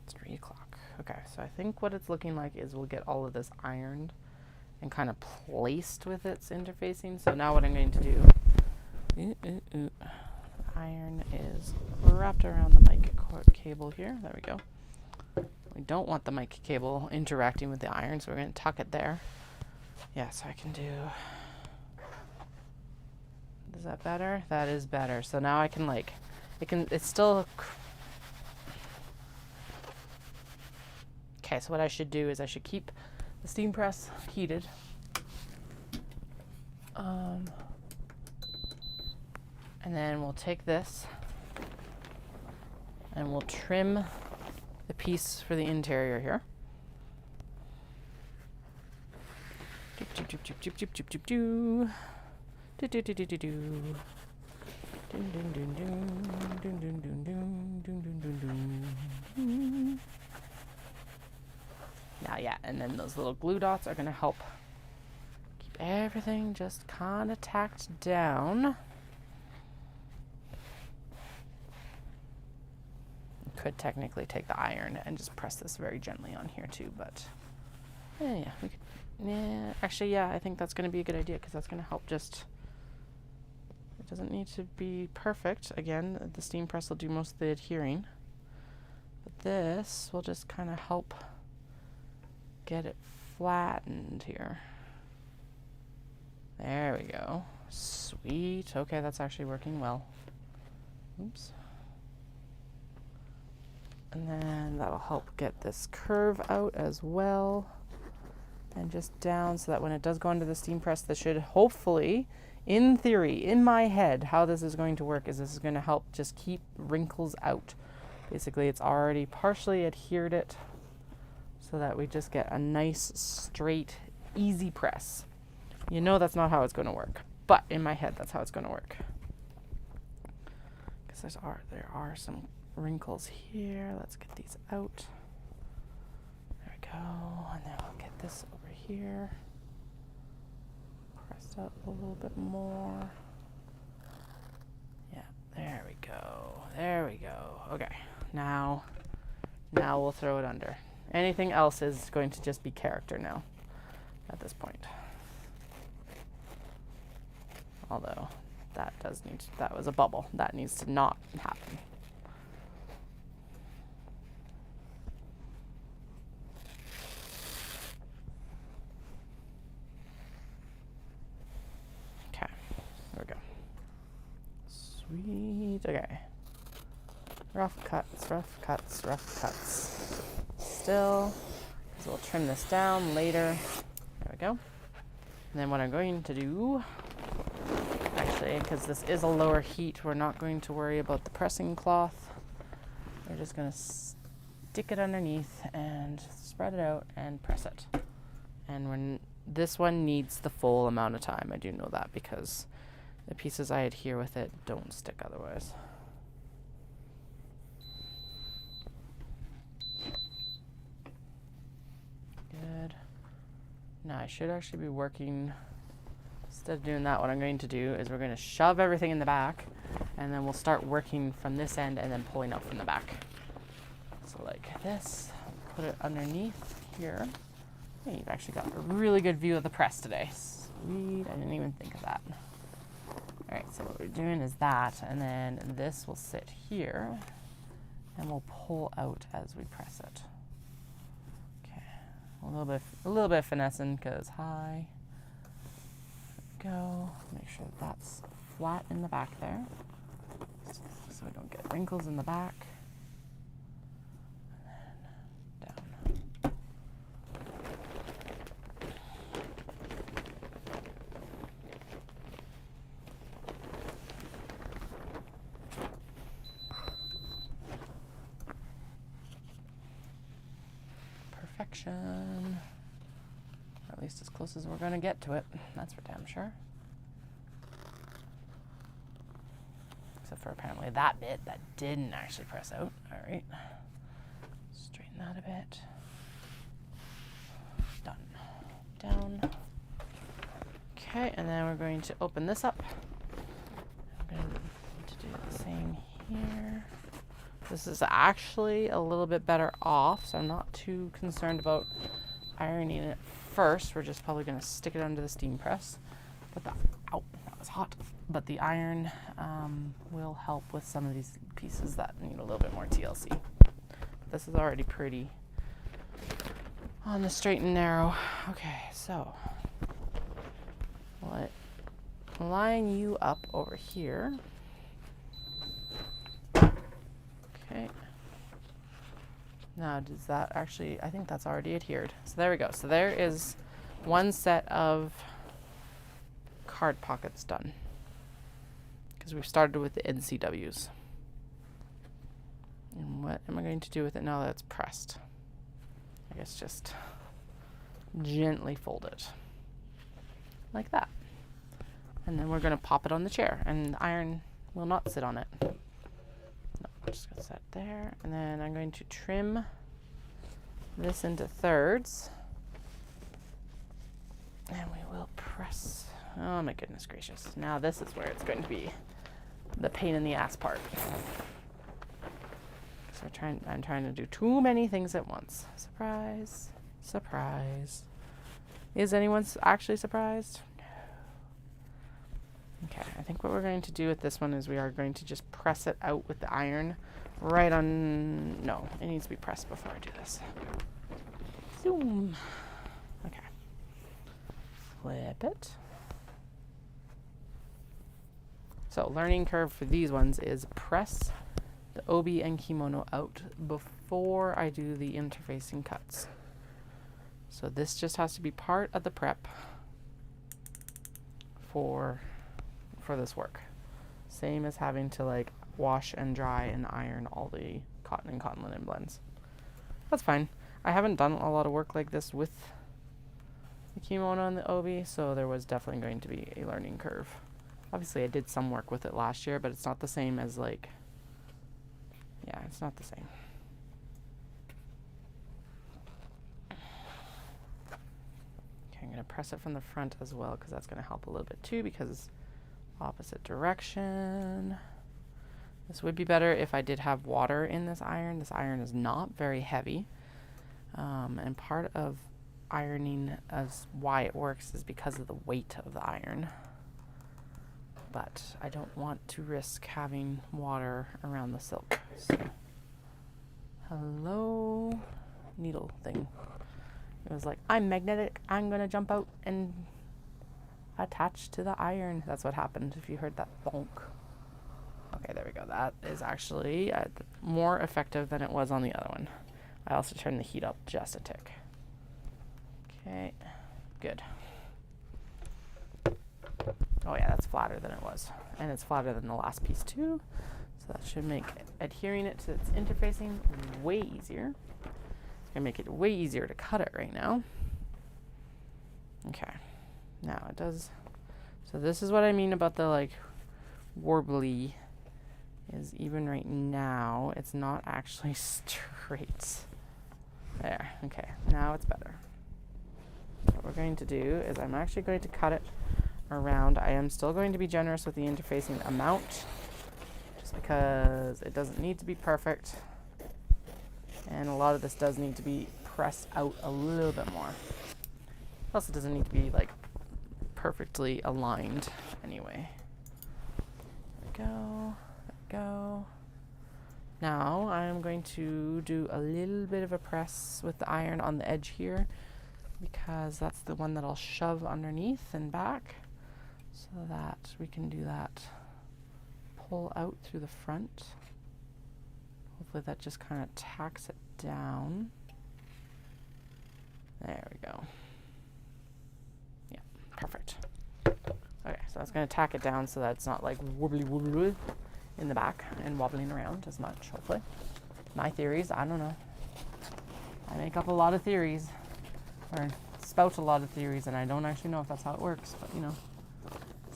It's 3 o'clock. Okay, so I think what it's looking like is we'll get all of this ironed and kind of placed with its interfacing. So now what I'm going to do, the iron is wrapped around the mic cord cable here. There we go. We don't want the mic cable interacting with the iron, so we're going to tuck it there. Yeah, so I can do... Is that better? That is better. So now I can, like... It's still... Okay, so what I should do is I should keep the steam press heated. And then we'll take this and we'll trim the piece for the interior here. Now, yeah, and then those little glue dots are going to help keep everything just kind of tacked down. Could technically take the iron and just press this very gently on here too, but yeah, we could. Yeah, actually, yeah, I think that's going to be a good idea because that's going to help. Just it doesn't need to be perfect. Again, the steam press will do most of the adhering, but this will just kind of help get it flattened here. There we go. Sweet. Okay, that's actually working well. Oops. And then that'll help get this curve out as well. And just down so that when it does go into the steam press, this should hopefully, in theory, in my head, how this is going to work is this is going to help just keep wrinkles out. Basically, it's already partially adhered it so that we just get a nice, straight, easy press. You know that's not how it's going to work, but in my head, that's how it's going to work. Because there are some wrinkles here. Let's get these out. There we go. And then we'll get this over here. Pressed up a little bit more. Yeah, there we go. There we go. Okay. Now we'll throw it under. Anything else is going to just be character now at this point. Although that was a bubble. That needs to not happen. Okay, there we go. Sweet, okay. Rough cuts, rough cuts, rough cuts. Still, so we'll trim this down later. There we go. And then what I'm going to do, actually actually, because this is a lower heat, we're not going to worry about the pressing cloth. We're just going to stick it underneath and spread it out and press it. And when this one needs the full amount of time, I do know that because the pieces I adhere with it don't stick otherwise. Good. Now I should actually be working, instead of doing that, what I'm going to do is we're going to shove everything in the back, and then we'll start working from this end and then pulling out from the back. So like this, put it underneath here. Hey, you've actually got a really good view of the press today. Sweet, I didn't even think of that. All right, so what we're doing is that, and then this will sit here, and we'll pull out as we press it. Okay, a little bit of finessing, because high. There we go. Make sure that's flat in the back there, so we don't get wrinkles in the back. Perfection. Or at least as close as we're going to get to it. That's for damn sure. Except for apparently that bit that didn't actually press out. All right. Straighten that a bit. Done. Down. Okay, and then we're going to open this up. I'm going to do the same here. This is actually a little bit better off, so I'm not too concerned about ironing it first. We're just probably going to stick it under the steam press. But that was hot. But the iron will help with some of these pieces that need a little bit more TLC. But this is already pretty on the straight and narrow. Okay, so let line you up over here. Okay. Now, does that actually, I think that's already adhered. So there we go. So there is one set of card pockets done. Because we've started with the NCWs. And what am I going to do with it now that it's pressed? I guess just gently fold it. Like that. And then we're going to pop it on the chair. And the iron will not sit on it. I'm just going to set there, and then I'm going to trim this into thirds, and we will press. Oh my goodness gracious. Now this is where it's going to be the pain in the ass part. So I'm trying to do too many things at once. Surprise, surprise. Is anyone actually surprised? No. Okay, I think what we're going to do with this one is we are going to just press it out with the iron right on, no, it needs to be pressed before I do this. Zoom. Okay. Flip it. So learning curve for these ones is press the Obi and Kimono out before I do the interfacing cuts. So this just has to be part of the prep for this work. Same as having to like wash and dry and iron all the cotton and cotton linen blends. That's fine. I haven't done a lot of work like this with the kimono and the obi, so there was definitely going to be a learning curve. Obviously I did some work with it last year, but it's not the same as like, yeah, it's not the same. Okay, I'm going to press it from the front as well because that's going to help a little bit too, because opposite direction. This would be better if I did have water in this iron. This iron is not very heavy. And part of ironing as why it works is because of the weight of the iron. But I don't want to risk having water around the silk. So, hello, needle thing. It was like, I'm magnetic, I'm gonna jump out and attached to the iron. That's what happened if you heard that bonk. Okay, there we go. That is actually more effective than it was on the other one. I also turned the heat up just a tick. Okay, good. Oh yeah, that's flatter than it was. And it's flatter than the last piece too. So that should make adhering it to its interfacing way easier. It's gonna make it way easier to cut it right now. Okay, now it does. So this is what I mean about the like warbly, is even right now it's not actually straight. There, okay, now it's better. What we're going to do is I'm actually going to cut it around. I am still going to be generous with the interfacing amount, just because it doesn't need to be perfect. And a lot of this does need to be pressed out a little bit more. Plus it doesn't need to be like perfectly aligned anyway. There we go, there we go. Now I'm going to do a little bit of a press with the iron on the edge here, because that's the one that I'll shove underneath and back, so that we can do that pull out through the front. Hopefully that just kind of tacks it down. There we go. Yeah, perfect. Okay, so that's going to tack it down so that it's not like wobbly wobbly in the back and wobbling around as much, hopefully. My theories, I don't know. I make up a lot of theories, or spout a lot of theories, and I don't actually know if that's how it works, but you know,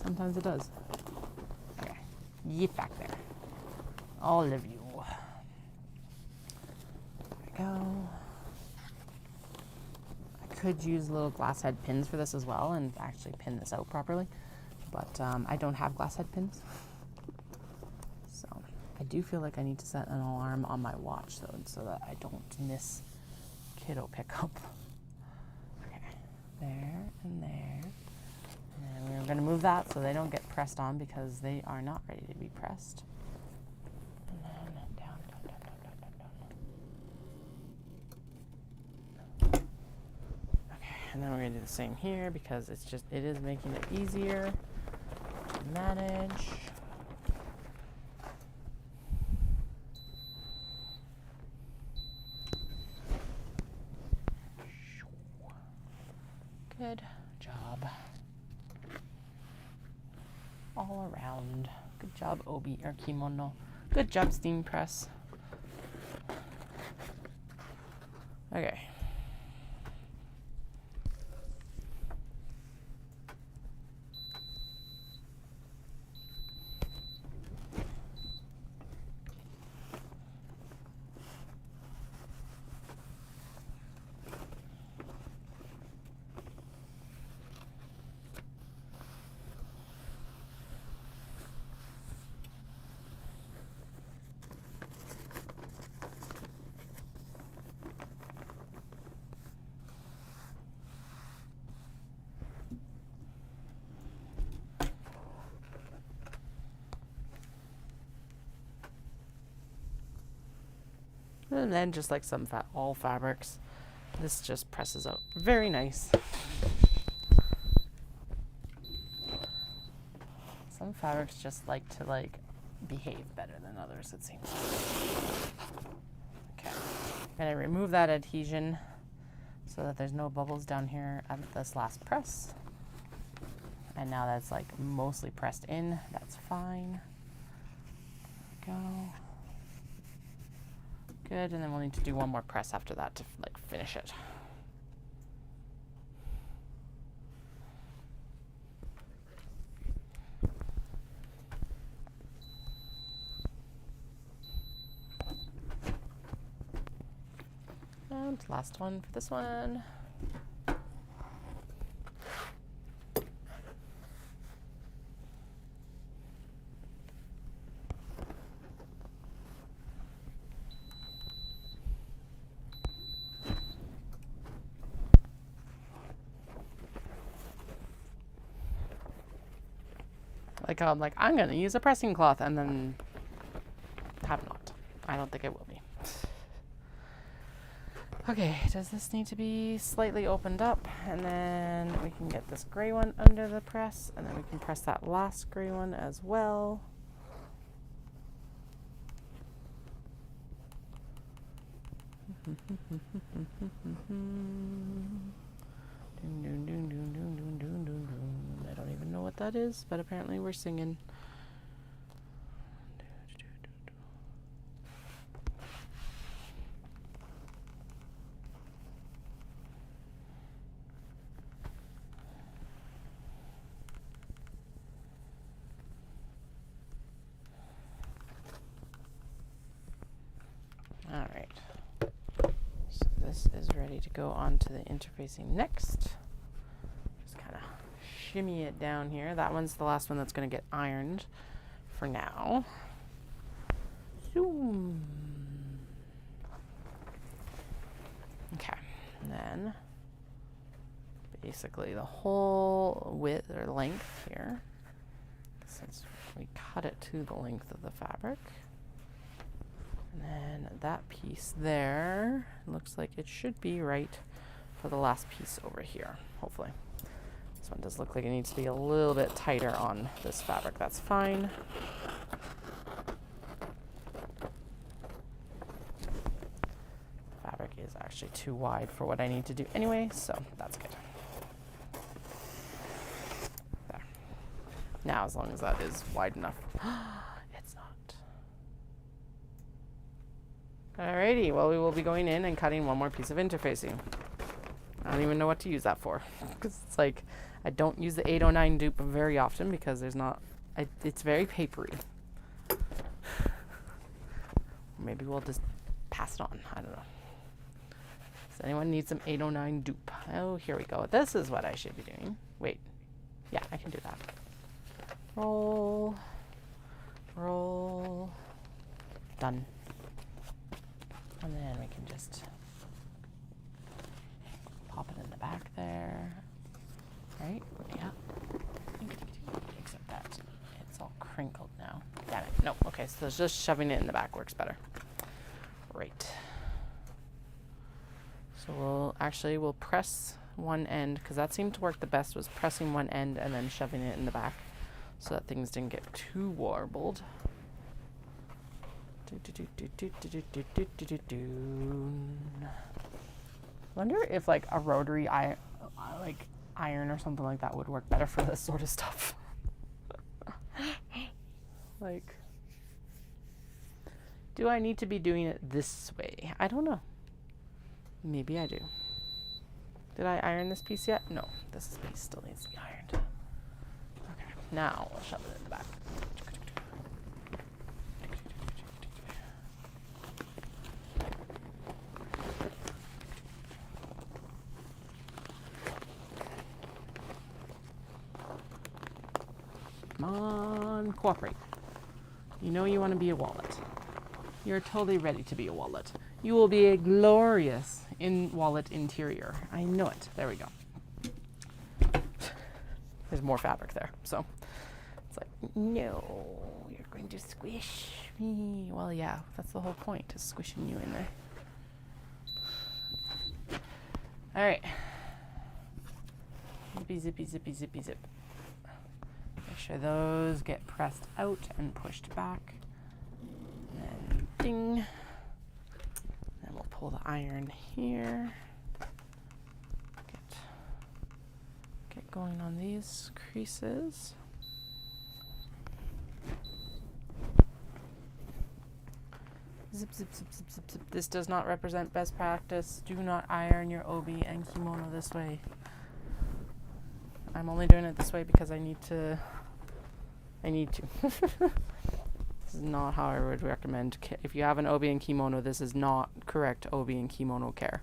sometimes it does. Okay, get back there. All of you. There we go. I could use little glass head pins for this as well and actually pin this out properly, but I don't have glass head pins. So I do feel like I need to set an alarm on my watch though, so that I don't miss kiddo pickup. Okay, there and there. And we're going to move that so they don't get pressed on, because they are not ready to be pressed. And then down, down, down, down, down, down. Okay, and then we're going to do the same here, because it is making it easier to manage. Good job. All around. Good job, Obi or Kimono. Good job, steam press. Okay. And then just like all fabrics, this just presses out. Very nice. Some fabrics just like to behave better than others, it seems. Okay, I'm gonna remove that adhesion so that there's no bubbles down here at this last press. And now that's like mostly pressed in, that's fine. There we go. Good, and then we'll need to do one more press after that to finish it. And last one for this one. I'm gonna use a pressing cloth, and then have not. I don't think it will be. Okay, does this need to be slightly opened up? And then we can get this gray one under the press, and then we can press that last gray one as well. I don't even know what that is, but apparently we're singing. All right. So this is ready to go on to the interfacing next. Just kind of shimmy it down here. That one's the last one that's going to get ironed for now. Zoom. Okay. And then basically the whole width or length here, since we cut it to the length of the fabric. And then that piece there looks like it should be right for the last piece over here, hopefully. This one does look like it needs to be a little bit tighter on this fabric. That's fine. Fabric is actually too wide for what I need to do anyway, so that's good. There. Now, as long as that is wide enough. It's not. Alrighty, well, we will be going in and cutting one more piece of interfacing. I don't even know what to use that for, because it's like, I don't use the 809 dupe very often because there's not, it's very papery. Maybe we'll just pass it on, I don't know. Does anyone need some 809 dupe? Oh, here we go. This is what I should be doing. Wait, yeah, I can do that. Roll, roll, done. And then we can just pop it in the back there, right? Yeah. Except that it's all crinkled now. Damn it. Nope. Okay, so just shoving it in the back works better. Right. So we'll press one end, because that seemed to work the best, was pressing one end and then shoving it in the back so that things didn't get too warbled. Wonder if like a rotary iron or something like that would work better for this sort of stuff. Like, do I need to be doing it this way? I don't know. Maybe I do. Did I iron this piece yet? No, this piece still needs to be ironed. Okay, now we'll shove it in the back. Come on, cooperate. You know you want to be a wallet. You're totally ready to be a wallet. You will be a glorious wallet interior. I know it. There we go. There's more fabric there. So it's like, no, you're going to squish me. Well, yeah, that's the whole point, is squishing you in there. All right. Zippy, zippy, zippy, zippy, zip. Make sure those get pressed out and pushed back. And then ding. Then we'll pull the iron here. Get going on these creases. Zip, zip, zip, zip, zip, zip. This does not represent best practice. Do not iron your Obi and Kimono this way. I'm only doing it this way because I need to. This is not how I would recommend. If you have an Obi and Kimono, this is not correct Obi and Kimono care.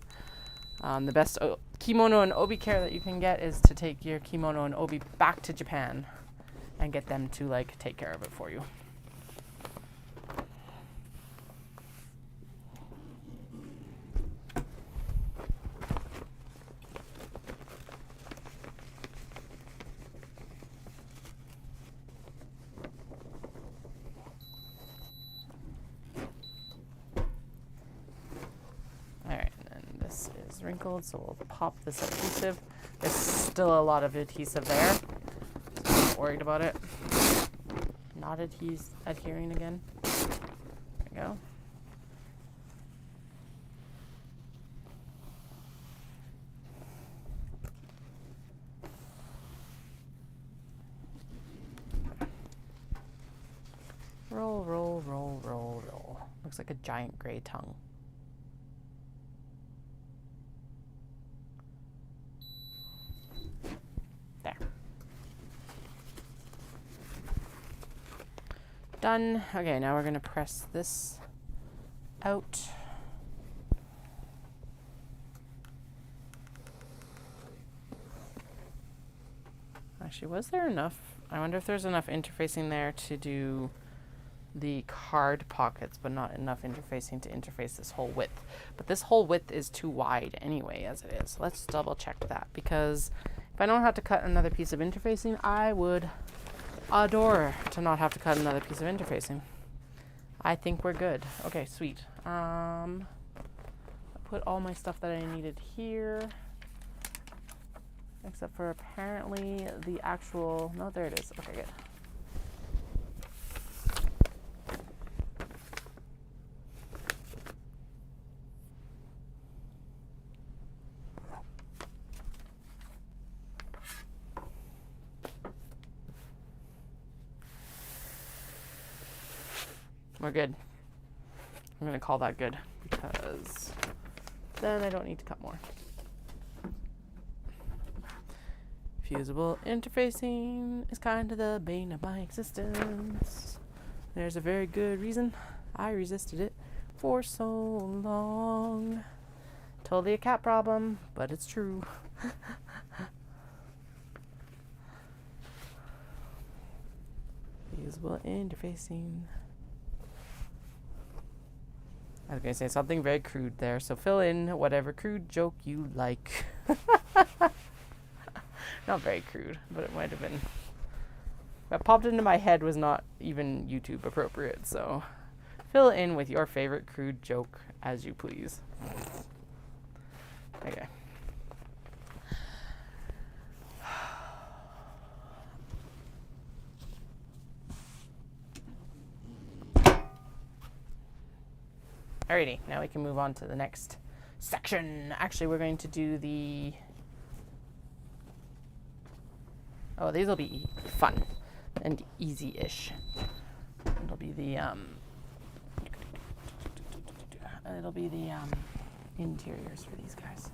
The best kimono and Obi care that you can get is to take your kimono and Obi back to Japan and get them to like take care of it for you. Wrinkled, so we'll pop this adhesive. There's still a lot of adhesive there, so I'm not worried about it. Not adhering again. There we go. Looks like a giant gray tongue. There. Done. Okay, now we're going to press this out. Actually, was there enough? I wonder if there's enough interfacing there to do the card pockets, but not enough interfacing to interface this whole width. But this whole width is too wide anyway, as it is. Let's double check that, because if I don't have to cut another piece of interfacing, I would adore to not have to cut another piece of interfacing. I think we're good. Okay, sweet. I put all my stuff that I needed here, except for apparently the actual, no, there it is. Okay, good. We're good. I'm going to call that good because then I don't need to cut more. Fusible interfacing is kind of the bane of my existence. There's a very good reason I resisted it for so long. Totally a cat problem, but it's true. Fusible interfacing. I was going to say something very crude there, so fill in whatever crude joke you like. Not very crude, but it might have been. What popped into my head was not even YouTube appropriate, so fill in with your favorite crude joke as you please. Okay. Alrighty, now we can move on to the next section. Actually, we're going to do the... Oh, these will be fun and easy-ish. It'll be the interiors for these guys,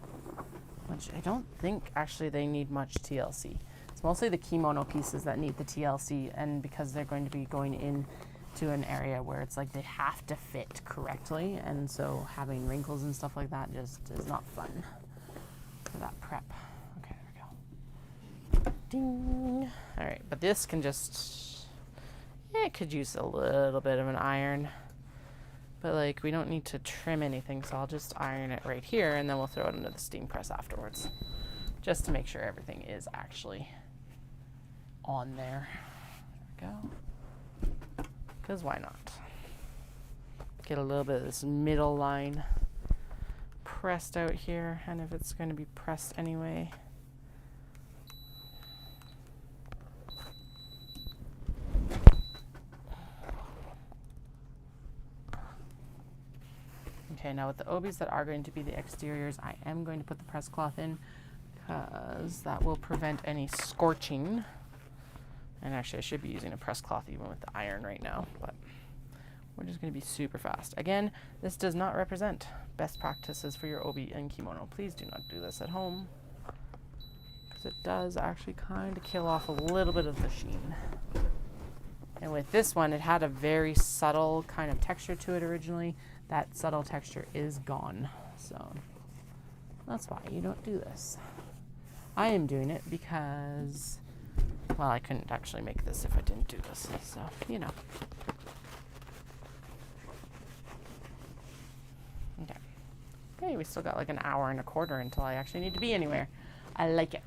which I don't think actually they need much TLC. It's mostly the kimono pieces that need the TLC, and because they're going to be going in to an area where it's like they have to fit correctly, and so having wrinkles and stuff like that just is not fun for that prep. Okay, there we go. Ding. All right, but this can just, it could use a little bit of an iron, but like we don't need to trim anything, so I'll just iron it right here, and then we'll throw it into the steam press afterwards, just to make sure everything is actually on there. There we go. Because why not? Get a little bit of this middle line pressed out here, and if it's going to be pressed anyway. Okay, now with the obies that are going to be the exteriors, I am going to put the press cloth in because that will prevent any scorching. And actually, I should be using a press cloth even with the iron right now, but we're just going to be super fast. Again, this does not represent best practices for your obi and kimono. Please do not do this at home, because it does actually kind of kill off a little bit of the sheen. And with this one, it had a very subtle kind of texture to it originally. That subtle texture is gone, so that's why you don't do this. I am doing it because... well, I couldn't actually make this if I didn't do this, so, you know. Okay. Okay, we still got like an hour and a quarter until I actually need to be anywhere. I like it.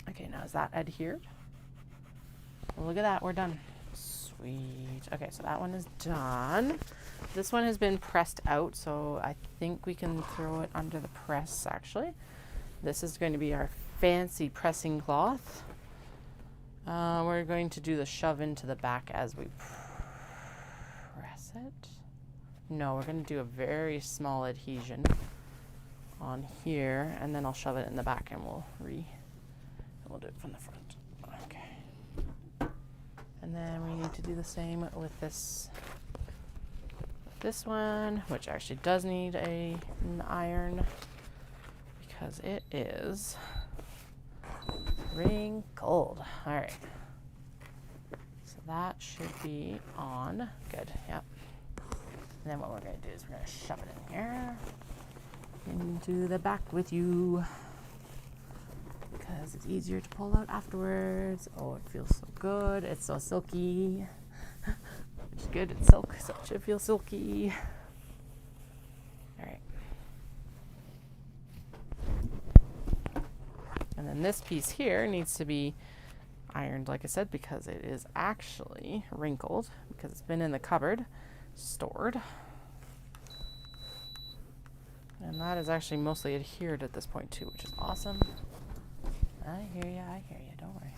Okay, now is that adhered? Well, look at that, we're done. Sweet. Okay, so that one is done. This one has been pressed out, so I think we can throw it under the press, actually. This is going to be our fancy pressing cloth. We're going to do the shove into the back as we press it. No, we're going to do a very small adhesion on here, and then I'll shove it in the back, and we'll do it from the front. Okay. And then we need to do the same with this this one, which actually does need an iron because it is wrinkled. All right. So that should be on. Good. Yep. And then what we're going to do is we're going to shove it in here into the back with you because it's easier to pull out afterwards. Oh, it feels so good. It's so silky. Which is good. It's silk, so it should feel silky. All right. And then this piece here needs to be ironed, like I said, because it is actually wrinkled because it's been in the cupboard stored. And that is actually mostly adhered at this point too, which is awesome. I hear you, don't worry.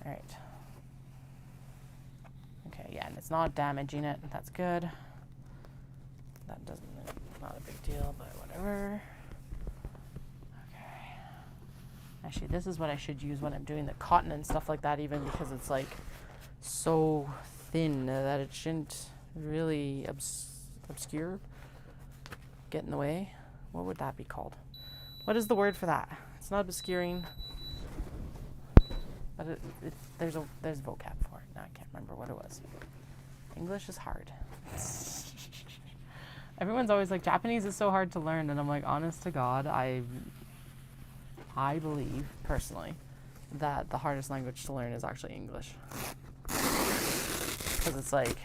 All right. Okay, yeah, and it's not damaging it, that's good. That doesn't, not a big deal, but whatever. Okay. Actually, this is what I should use when I'm doing the cotton and stuff like that, even because it's like so thin that it shouldn't really obscure, get in the way. What would that be called? What is the word for that? It's not obscuring, but there's vocab for it. Now I can't remember what it was. English is hard. Everyone's always like, Japanese is so hard to learn, and I'm like, honest to God, I believe personally that the hardest language to learn is actually English, because it's like,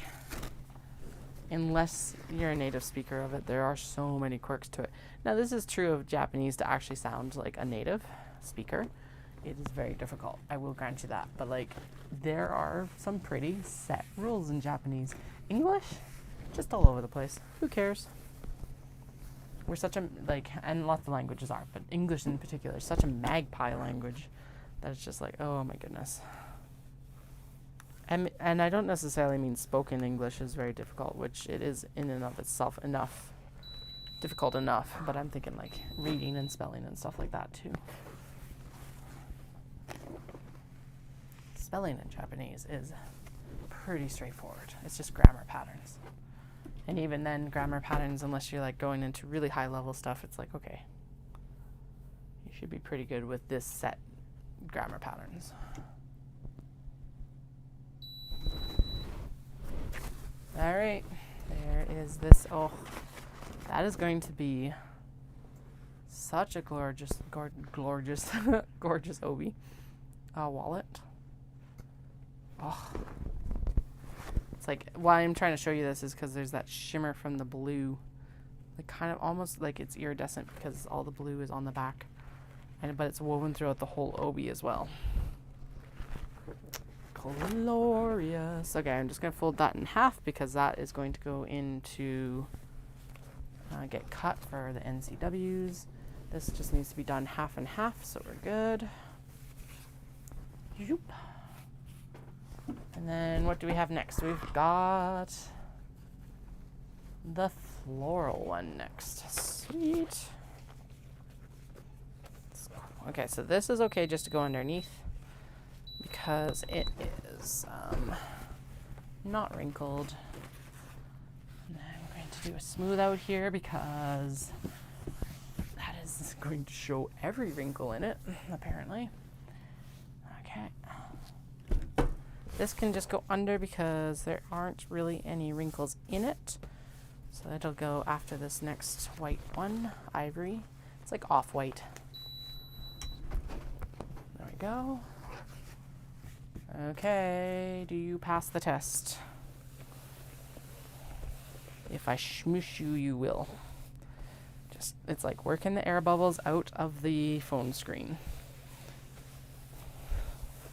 unless you're a native speaker of it, there are so many quirks to it. Now, this is true of Japanese to actually sound like a native speaker. It is very difficult, I will grant you that. But like, there are some pretty set rules in Japanese. English, just all over the place. Who cares? We're such a, like, and lots of languages are, but English in particular is such a magpie language that it's just like, oh my goodness. And I don't necessarily mean spoken English is very difficult, which it is in and of itself difficult enough, but I'm thinking like reading and spelling and stuff like that too. Spelling in Japanese is pretty straightforward. It's just grammar patterns. And even then, grammar patterns, unless you're like going into really high level stuff, it's like, okay, you should be pretty good with this set grammar patterns. All right, there is this. Oh, that is going to be such a gorgeous Obi wallet. Oh, it's like, why I'm trying to show you this is because there's that shimmer from the blue, like kind of almost like it's iridescent because all the blue is on the back, but it's woven throughout the whole Obi as well. Glorious. Okay, I'm just going to fold that in half because that is going to go into get cut for the NCWs. This just needs to be done half and half, so we're good. Yoop. And then what do we have next? We've got the floral one next. Sweet. Okay, so this is okay just to go underneath, because it is not wrinkled. And then I'm going to do a smooth out here because that is going to show every wrinkle in it, apparently. Okay. This can just go under because there aren't really any wrinkles in it. So it'll go after this next white one, ivory. It's like off-white. There we go. Okay, do you pass the test? If I smoosh you, you will. Just, it's like working the air bubbles out of the phone screen.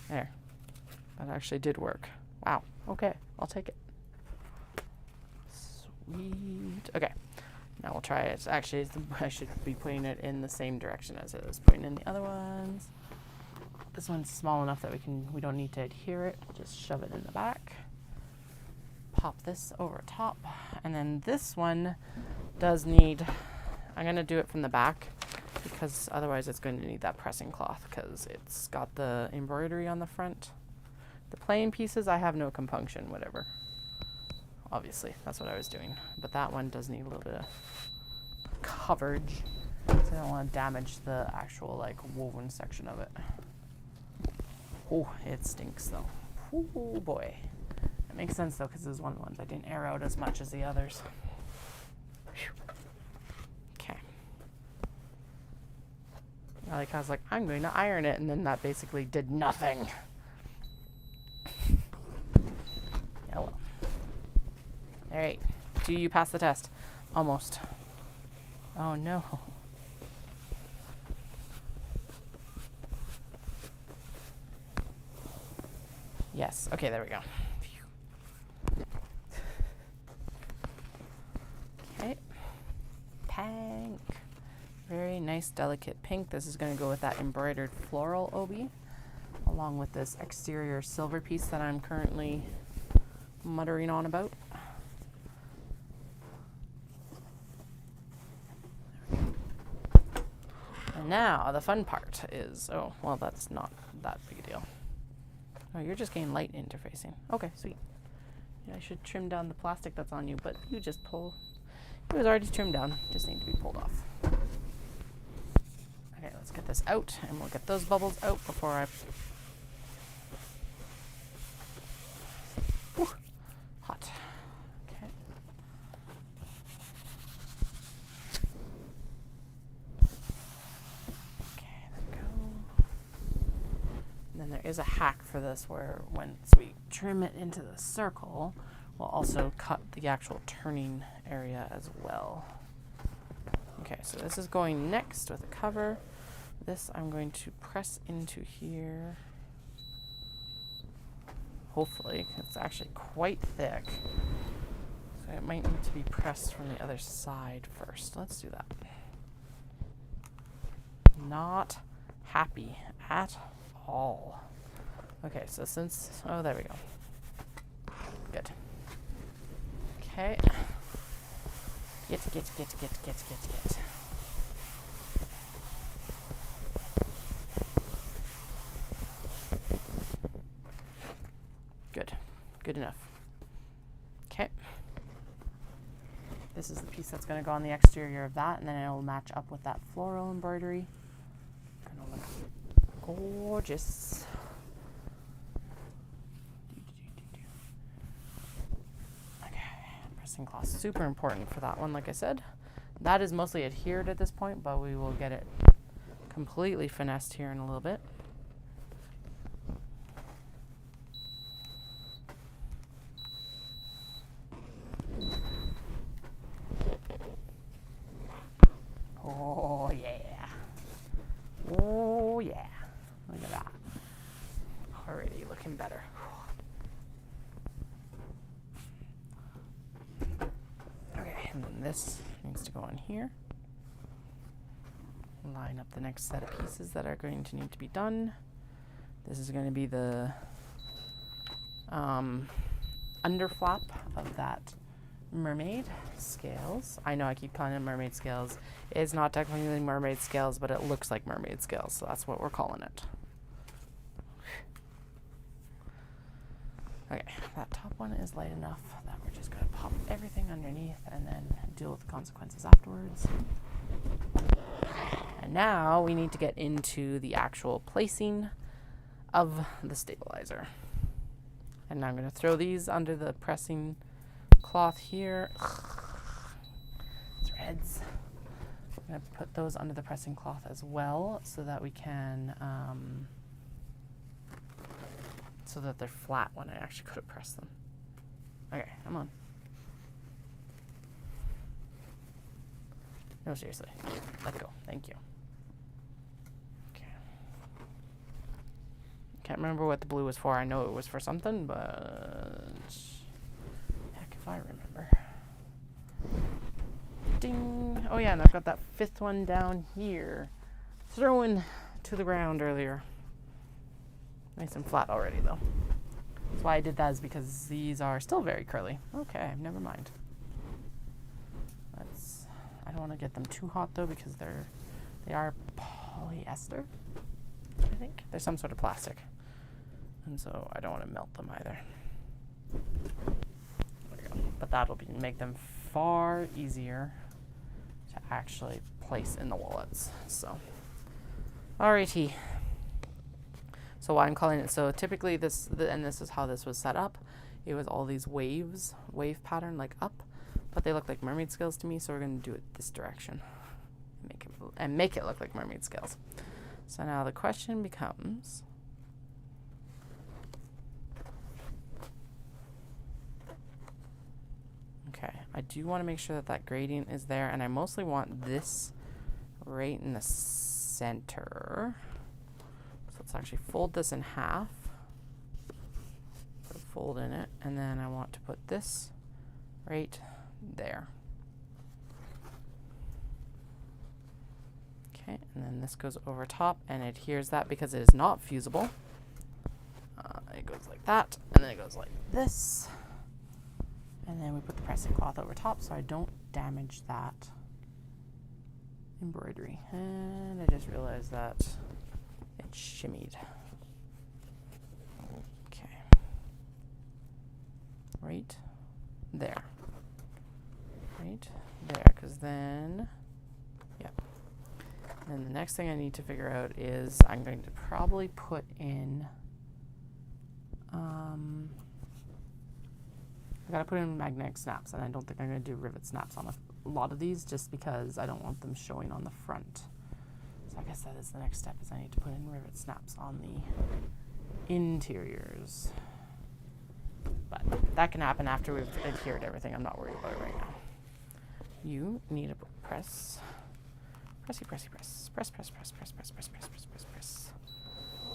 There. That actually did work. Wow. Okay, I'll take it. Sweet. Okay, now we'll try it. Actually, I should be putting it in the same direction as I was putting in the other ones. This one's small enough that we don't need to adhere it. Just shove it in the back. Pop this over top. And then this one does need, I'm going to do it from the back because otherwise it's going to need that pressing cloth because it's got the embroidery on the front. The plain pieces, I have no compunction, whatever. obviously. That's what I was doing. But that one does need a little bit of coverage. So I don't want to damage the actual like woven section of it. Oh, it stinks though. Oh boy. That makes sense though, because this is one of the ones I didn't air out as much as the others. Okay. I was like, I'm going to iron it, and then that basically did nothing. Yeah, well. Alright. Do you pass the test? Almost. Oh no. Yes. Okay, there we go. Okay. Pink. Very nice, delicate pink. This is going to go with that embroidered floral Obi, along with this exterior silver piece that I'm currently muttering on about. And now the fun part is, oh, well, that's not that big a deal. Oh, you're just getting light interfacing. Okay, sweet. Yeah, I should trim down the plastic that's on you, but you just pull. It was already trimmed down. Just need to be pulled off. Okay, let's get this out, and we'll get those bubbles out before I... Whew, hot. Okay. Okay, there we go. And then there is a hack for this where once we trim it into the circle, we'll also cut the actual turning area as well. Okay, so this is going next with a cover. This I'm going to press into here. Hopefully, it's actually quite thick. So it might need to be pressed from the other side first. Let's do that. Not happy at all. Okay, so since, oh, there we go. Good. Okay. Get. Good enough. Okay. This is the piece that's going to go on the exterior of that, and then it'll match up with that floral embroidery. Gonna look gorgeous. Okay, pressing cloth, super important for that one. Like I said, that is mostly adhered at this point, but we will get it completely finessed here in a little bit. Oh yeah. Oh yeah. Look at that. Already looking better. Okay, and then this needs to go on here. Line up the next set of pieces that are going to need to be done. This is going to be the underflap of that mermaid scales. I know I keep calling it mermaid scales. It's not technically mermaid scales, but it looks like mermaid scales, so that's what we're calling it. Okay, that top one is light enough that we're just going to pop everything underneath and then deal with the consequences afterwards. And now we need to get into the actual placing of the stabilizer. And I'm going to throw these under the pressing cloth here. Threads. I'm going to put those under the pressing cloth as well so that we can, so that they're flat when I actually could have pressed them. Okay, come on. No, seriously. Let go. Thank you. Okay. Can't remember what the blue was for. I know it was for something, but heck if I remember. Ding. Oh yeah, and I've got that fifth one down here. Thrown to the ground earlier. Nice and flat already though. That's why I did that, is because these are still very curly. Okay, never mind. I don't want to get them too hot though, because they are polyester, I think. They're some sort of plastic. And so I don't want to melt them either. There we go. but that'll make them far easier to actually place in the wallets. So, alrighty. So why I'm calling it, so typically and this is how this was set up. It was all these wave pattern, like up, but they look like mermaid scales to me, so we're going to do it this direction. Make it look like mermaid scales. So now the question becomes, okay, I do want to make sure that that gradient is there, and I mostly want this right in the center. So let's actually fold this in half, put a fold in it, and then I want to put this right there. Okay, and then this goes over top and adheres that because it is not fusible. It goes like that, and then it goes like this. And then we put the pressing cloth over top so I don't damage that embroidery. And I just realized that it shimmied. Okay. Right there. Right there, because then, yeah. And the next thing I need to figure out is I'm going to probably put in, I gotta put in magnetic snaps, and I don't think I'm gonna do rivet snaps on a lot of these just because I don't want them showing on the front. So I guess that is the next step, is I need to put in rivet snaps on the interiors. But that can happen after we've adhered everything. I'm not worried about it right now. You need a press. Pressy, pressy, press. Press, press, press, press, press, press, press, press, press, press.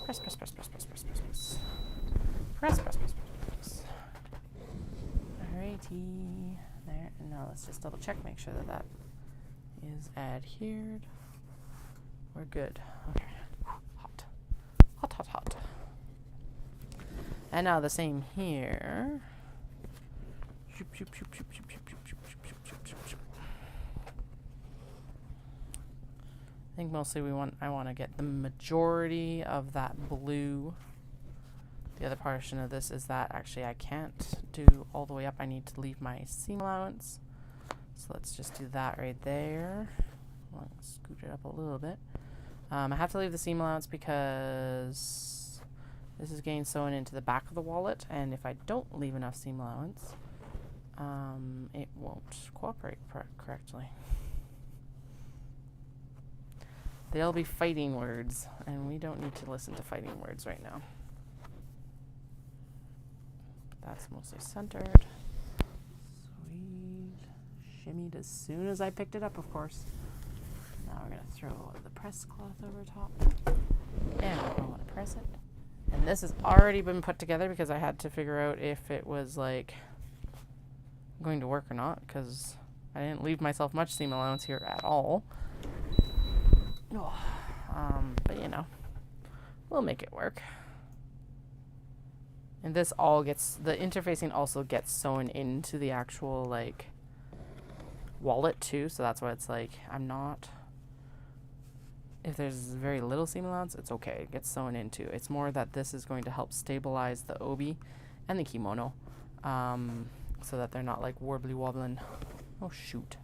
Press, press, press, press, press, press, press, press. Press, press, press, press, press. Alrighty. There. And now let's just double check, make sure that that is adhered. We're good. Okay. Hot. Hot, hot, hot. And now the same here. Shoop, shoop, shoop, shoop, shoop, shoop, shoop, shoop, shoop, shoop, shoop, shoop. I think mostly I want to get the majority of that blue. The other portion of this is that actually I can't do all the way up. I need to leave my seam allowance. So let's just do that right there. I'll scoot it up a little bit. I have to leave the seam allowance because this is getting sewn into the back of the wallet, and if I don't leave enough seam allowance, it won't cooperate correctly. They'll be fighting words, and we don't need to listen to fighting words right now. That's mostly centered. Sweet. Shimmied as soon as I picked it up, of course. Now we're going to throw the press cloth over top. And I want to press it. And this has already been put together because I had to figure out if it was like going to work or not, because I didn't leave myself much seam allowance here at all. Oh, but you know, we'll make it work. And this all gets, the interfacing also gets sewn into the actual like wallet too, so that's why it's like, I'm not, if there's very little seam allowance, it's okay, it gets sewn into. It's more that this is going to help stabilize the obi and the kimono, so that they're not like warbly wobbling. Oh shoot.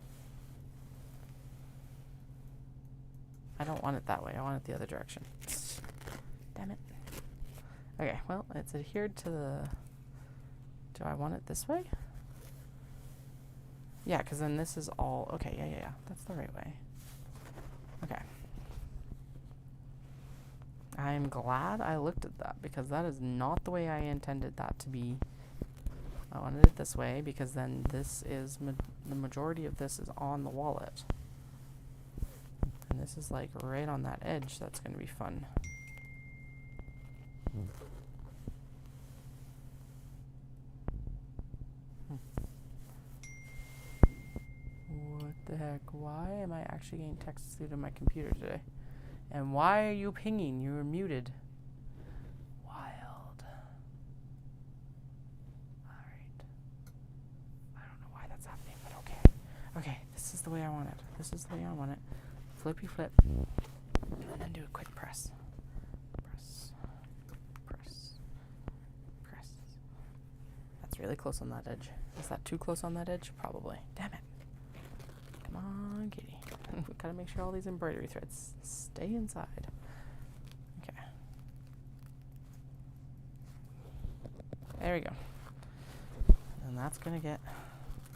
I don't want it that way. I want it the other direction. Damn it. Okay, well, it's adhered to the... Do I want it this way? Yeah, because then this is all... Okay, yeah. That's the right way. Okay. I'm glad I looked at that, because that is not the way I intended that to be. I wanted it this way, because then this is... the majority of this is on the wallet. And this is like right on that edge. That's going to be fun. What the heck? Why am I actually getting text through to my computer today? And why are you pinging? You're muted. Wild. Alright. I don't know why that's happening, but okay. Okay, this is the way I want it. This is the way I want it. Flippy flip, and then do a quick press. Press, press, press. That's really close on that edge. Is that too close on that edge? Probably. Damn it. Come on, kitty. We gotta make sure all these embroidery threads stay inside. Okay. There we go. And that's gonna get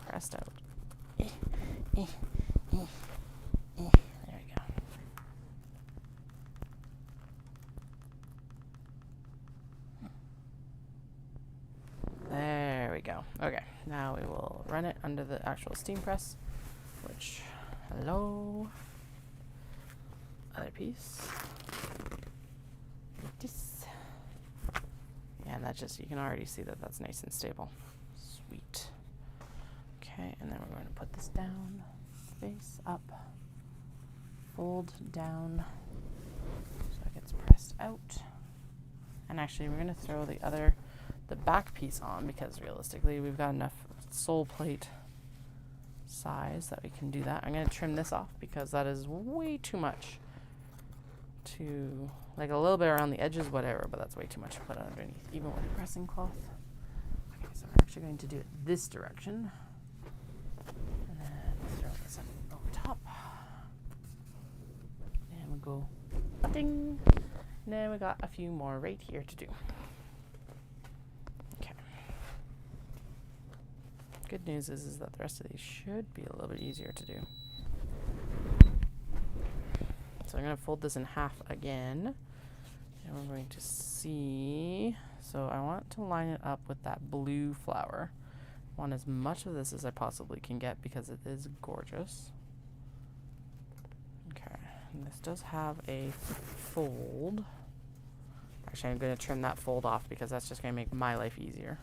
pressed out. There we go. There we go. Okay, now we will run it under the actual steam press, which, hello, other piece, this, yeah, and that just, you can already see that that's nice and stable. Sweet. Okay, and then we're going to put this down, face up, fold down, so it gets pressed out, and actually we're going to throw the back piece on, because realistically we've got enough sole plate size that we can do that. I'm going to trim this off because that is way too much to, like, a little bit around the edges, whatever, but that's way too much to put underneath, even with a pressing cloth. Okay, so we're actually going to do it this direction, and then throw this up over top, and we'll go ding, and then we got a few more right here to do. Good news is that the rest of these should be a little bit easier to do. So I'm going to fold this in half again, and we're going to see, so I want to line it up with that blue flower. I want as much of this as I possibly can get because it is gorgeous. Okay, and this does have a fold. Actually, I'm going to trim that fold off because that's just going to make my life easier.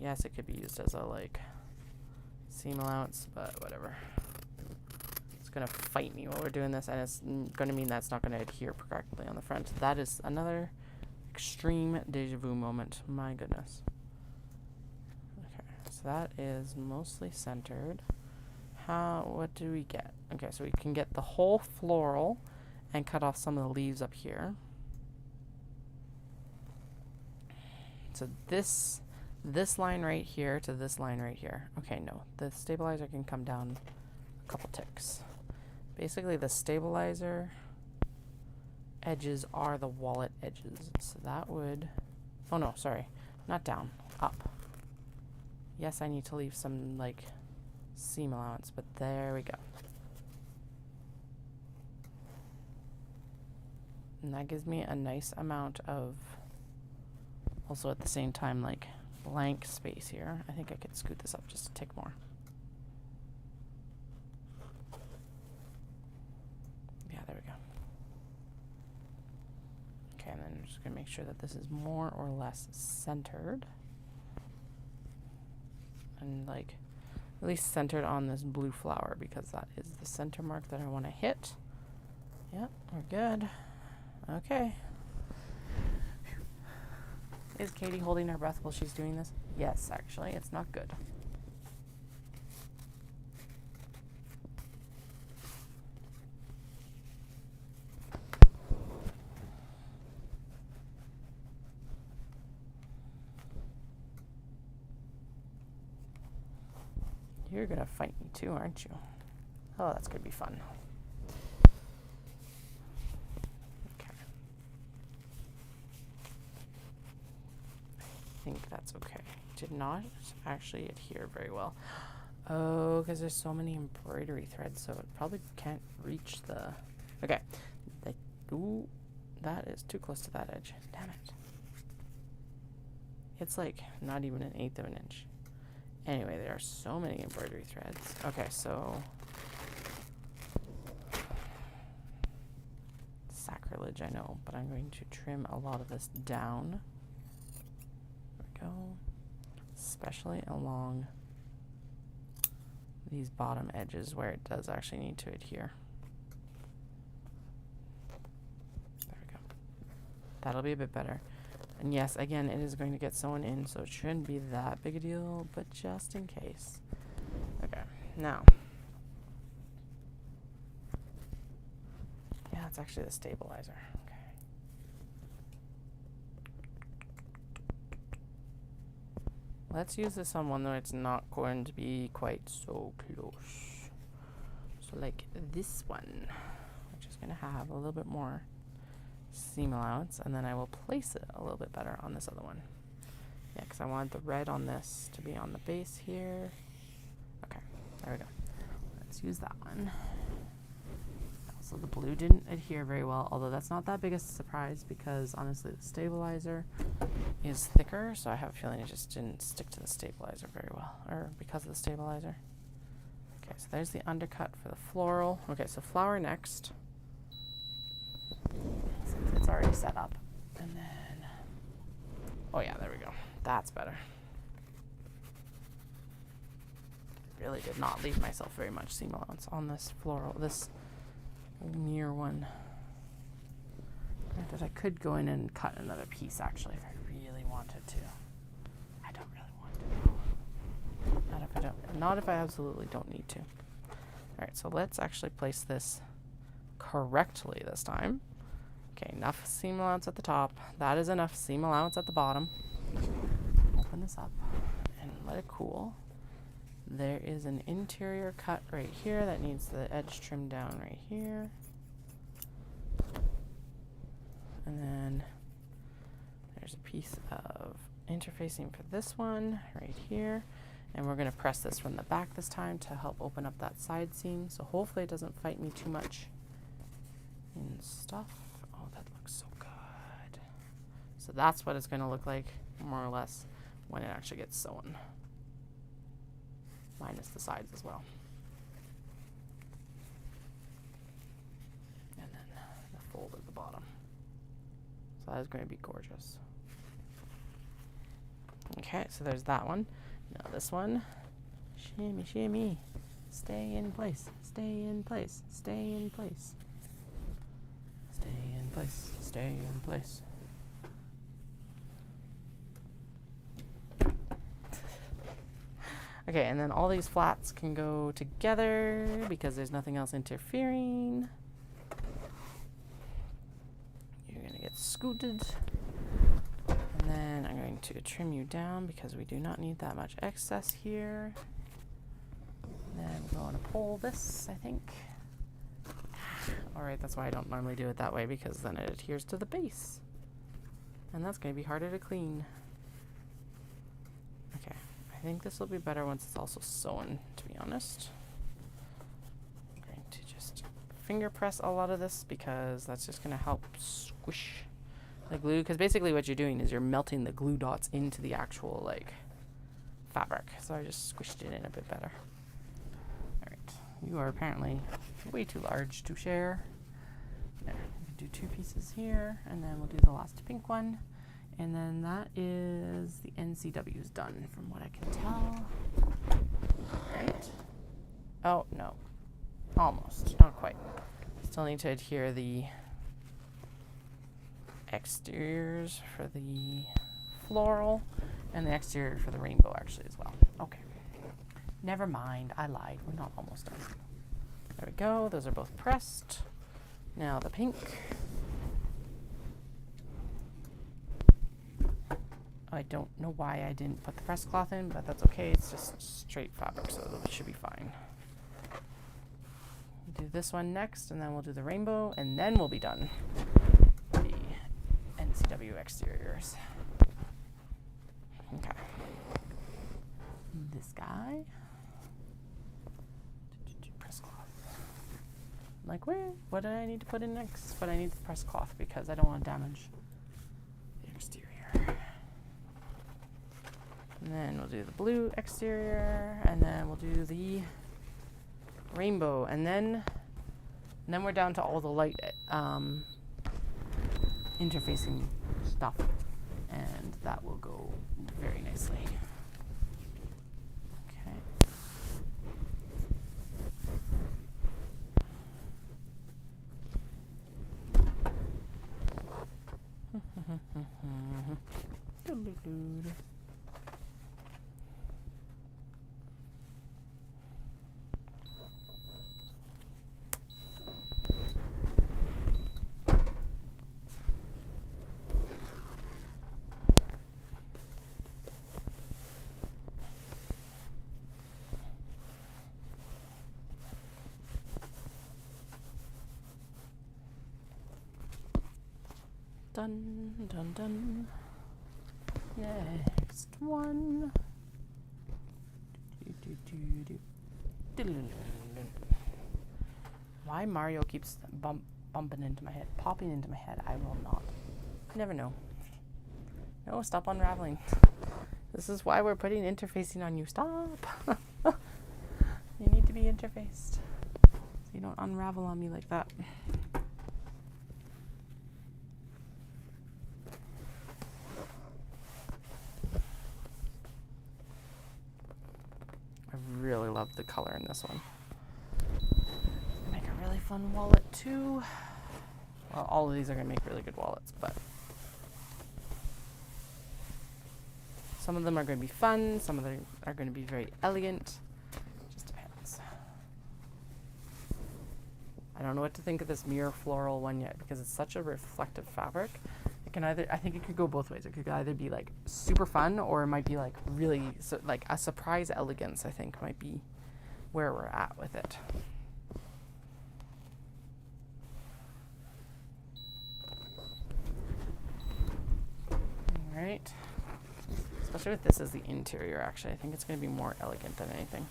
Yes, it could be used as a, like, seam allowance, but whatever. It's going to fight me while we're doing this, and it's going to mean that's not going to adhere correctly on the front. That is another extreme deja vu moment. My goodness. Okay, so that is mostly centered. What do we get? Okay, so we can get the whole floral and cut off some of the leaves up here. So this line right here to this line right here. Okay, no, the stabilizer can come down a couple ticks. Basically, the stabilizer edges are the wallet edges. So that would, oh no, sorry, not down, up. Yes, I need to leave some, like, seam allowance, but there we go. And that gives me a nice amount of, also at the same time, like, blank space here. I think I could scoot this up just a tick more. Yeah, there we go. Okay, and then I'm just going to make sure that this is more or less centered. And, like, at least centered on this blue flower, because that is the center mark that I want to hit. Yep, we're good. Okay. Is Katie holding her breath while she's doing this? Yes, actually, it's not good. You're gonna fight me too, aren't you? Oh, that's gonna be fun. I think that's okay. Did not actually adhere very well. Oh, because there's so many embroidery threads, so it probably can't reach the... Okay. Ooh, that is too close to that edge. Damn it. It's like not even 1/8 of an inch. Anyway, there are so many embroidery threads. Okay, so... Sacrilege, I know, but I'm going to trim a lot of this down. Go, especially along these bottom edges where it does actually need to adhere. There we go. That'll be a bit better. And yes, again, it is going to get sewn in, so it shouldn't be that big a deal, but just in case. Okay, now. Yeah, it's actually the stabilizer. Okay. let's use this on one that it's not going to be quite so close. So like this one, which is going to have a little bit more seam allowance, and then I will place it a little bit better on this other one. Yeah, because I want the red on this to be on the base here. Okay, there we go. Let's use that one. Also, the blue didn't adhere very well, although that's not that big a surprise because honestly the stabilizer is thicker, so I have a feeling it just didn't stick to the stabilizer very well, or because of the stabilizer. Okay, so there's the undercut for the floral. Okay, so flower next. Since it's already set up. And then, oh yeah, there we go. That's better. Really did not leave myself very much seam allowance on this floral, this near one. Granted, I could go in and cut another piece actually if I really wanted to. I don't really want to. Not if I absolutely don't need to. Alright, so let's actually place this correctly this time. Okay, enough seam allowance at the top. That is enough seam allowance at the bottom. Open this up and let it cool. There is an interior cut right here that needs the edge trimmed down right here. And then there's a piece of interfacing for this one right here. And we're going to press this from the back this time to help open up that side seam. So hopefully it doesn't fight me too much in stuff. Oh, that looks so good. So that's what it's going to look like more or less when it actually gets sewn. Minus the sides as well. And then the fold at the bottom. So that is going to be gorgeous. Okay, so there's that one. Now this one. Shimmy, shimmy. Stay in place. Stay in place. Stay in place. Stay in place. Stay in place. Okay, and then all these flats can go together because there's nothing else interfering. You're going to get scooted. And then I'm going to trim you down because we do not need that much excess here. And then we're going to pull this, I think. Alright, that's why I don't normally do it that way, because then it adheres to the base. And that's going to be harder to clean. Okay. I think this will be better once it's also sewn, to be honest. I'm going to just finger press a lot of this because that's just going to help squish the glue. Because basically what you're doing is you're melting the glue dots into the actual, like, fabric. So I just squished it in a bit better. Alright. You are apparently way too large to share. There. We can do 2 pieces here, and then we'll do the last pink one. And then that is the NCW's done, from what I can tell. Right? Oh, no. Almost. Not quite. Still need to adhere the exteriors for the floral and the exterior for the rainbow, actually, as well. Okay. Never mind. I lied. We're not almost done. There we go. Those are both pressed. Now the pink. I don't know why I didn't put the press cloth in, but that's okay. It's just straight fabric, so it should be fine. We'll do this one next, and then we'll do the rainbow, and then we'll be done. The NCW exteriors. Okay. This guy. Press cloth. Like, where? What do I need to put in next? But I need the press cloth because I don't want to damage the exterior. And then we'll do the blue exterior, and then we'll do the rainbow, and then we're down to all the light interfacing stuff, and that will go very nicely. Okay. Dun, dun, dun. Next one. Why Mario keeps bumping into my head, popping into my head, I will not. Never know. No, stop unraveling. This is why we're putting interfacing on you. Stop. You need to be interfaced so you don't unravel on me like that. I really love the color in this one. Make a really fun wallet too. Well, all of these are going to make really good wallets, but some of them are going to be fun, some of them are going to be very elegant. Just depends. I don't know what to think of this mirror floral one yet because it's such a reflective fabric. It can either, I think it could go both ways. It could either be like super fun or it might be like really like a surprise elegance, I think might be where we're at with it. All right. Especially with this as the interior, actually. I think it's going to be more elegant than anything.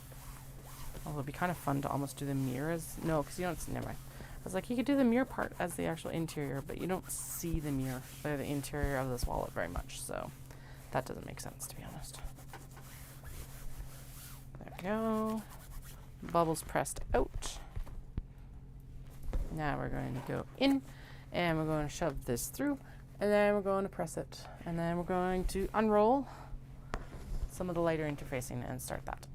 Although it'd be kind of fun to almost do the mirror as... No, because you don't... Never mind. I was like, you could do the mirror part as the actual interior, but you don't see the mirror or the interior of this wallet very much, so that doesn't make sense, to be honest. There we go. Bubbles pressed out. Now we're going to go in, and we're going to shove this through, and then we're going to press it, and then we're going to unroll some of the lighter interfacing and start that.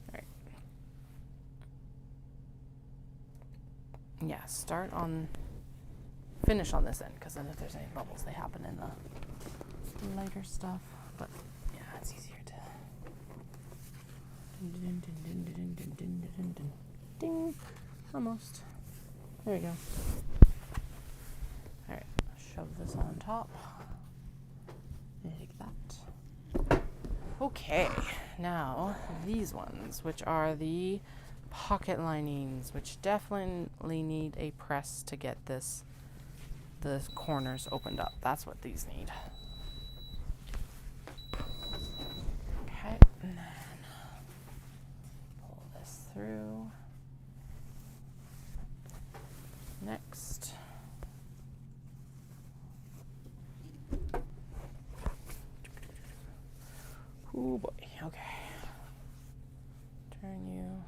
Alright. Yeah, finish on this end, because then if there's any bubbles, they happen in the lighter stuff. But yeah, it's easier to... Ding! Almost. There we go. Alright, shove this on top. Like that. Okay, now these ones, which are the pocket linings, which definitely need a press to get the corners opened up. That's what these need. Okay, and then pull this through. Next. Oh boy, okay. Turn you.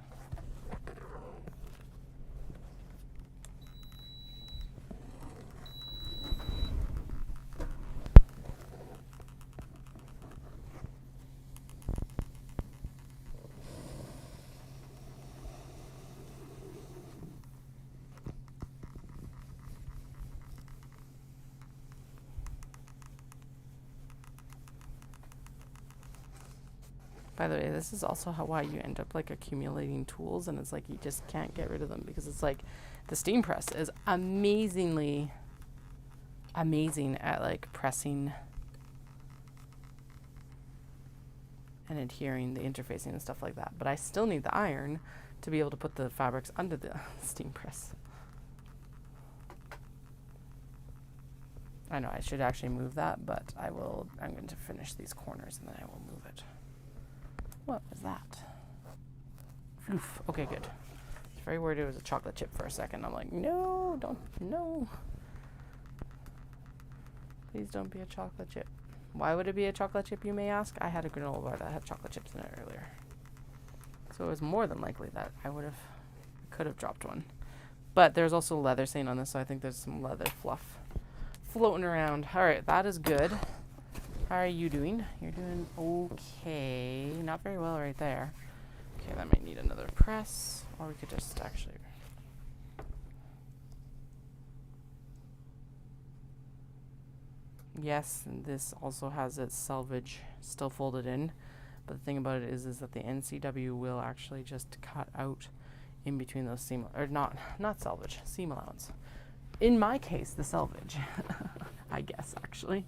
By the way, this is also why you end up like accumulating tools, and it's like you just can't get rid of them because it's like the steam press is amazing at like pressing and adhering the interfacing and stuff like that. But I still need the iron to be able to put the fabrics under the steam press. I know I should actually move that, but I'm going to finish these corners and then I will move it. What was that? Oof. Okay, good. I was very worried it was a chocolate chip for a second. I'm like, no, no. Please don't be a chocolate chip. Why would it be a chocolate chip, you may ask? I had a granola bar that had chocolate chips in it earlier. So it was more than likely that I could have dropped one. But there's also leather stain on this, so I think there's some leather fluff floating around. All right, that is good. How are you doing? You're doing okay. Not very well right there. Okay, that might need another press. Or we could just actually... Yes, and this also has its selvage still folded in. But the thing about it is that the NCW will actually just cut out in between those seam... Or not selvage, seam allowance. In my case, the selvage. I guess, actually.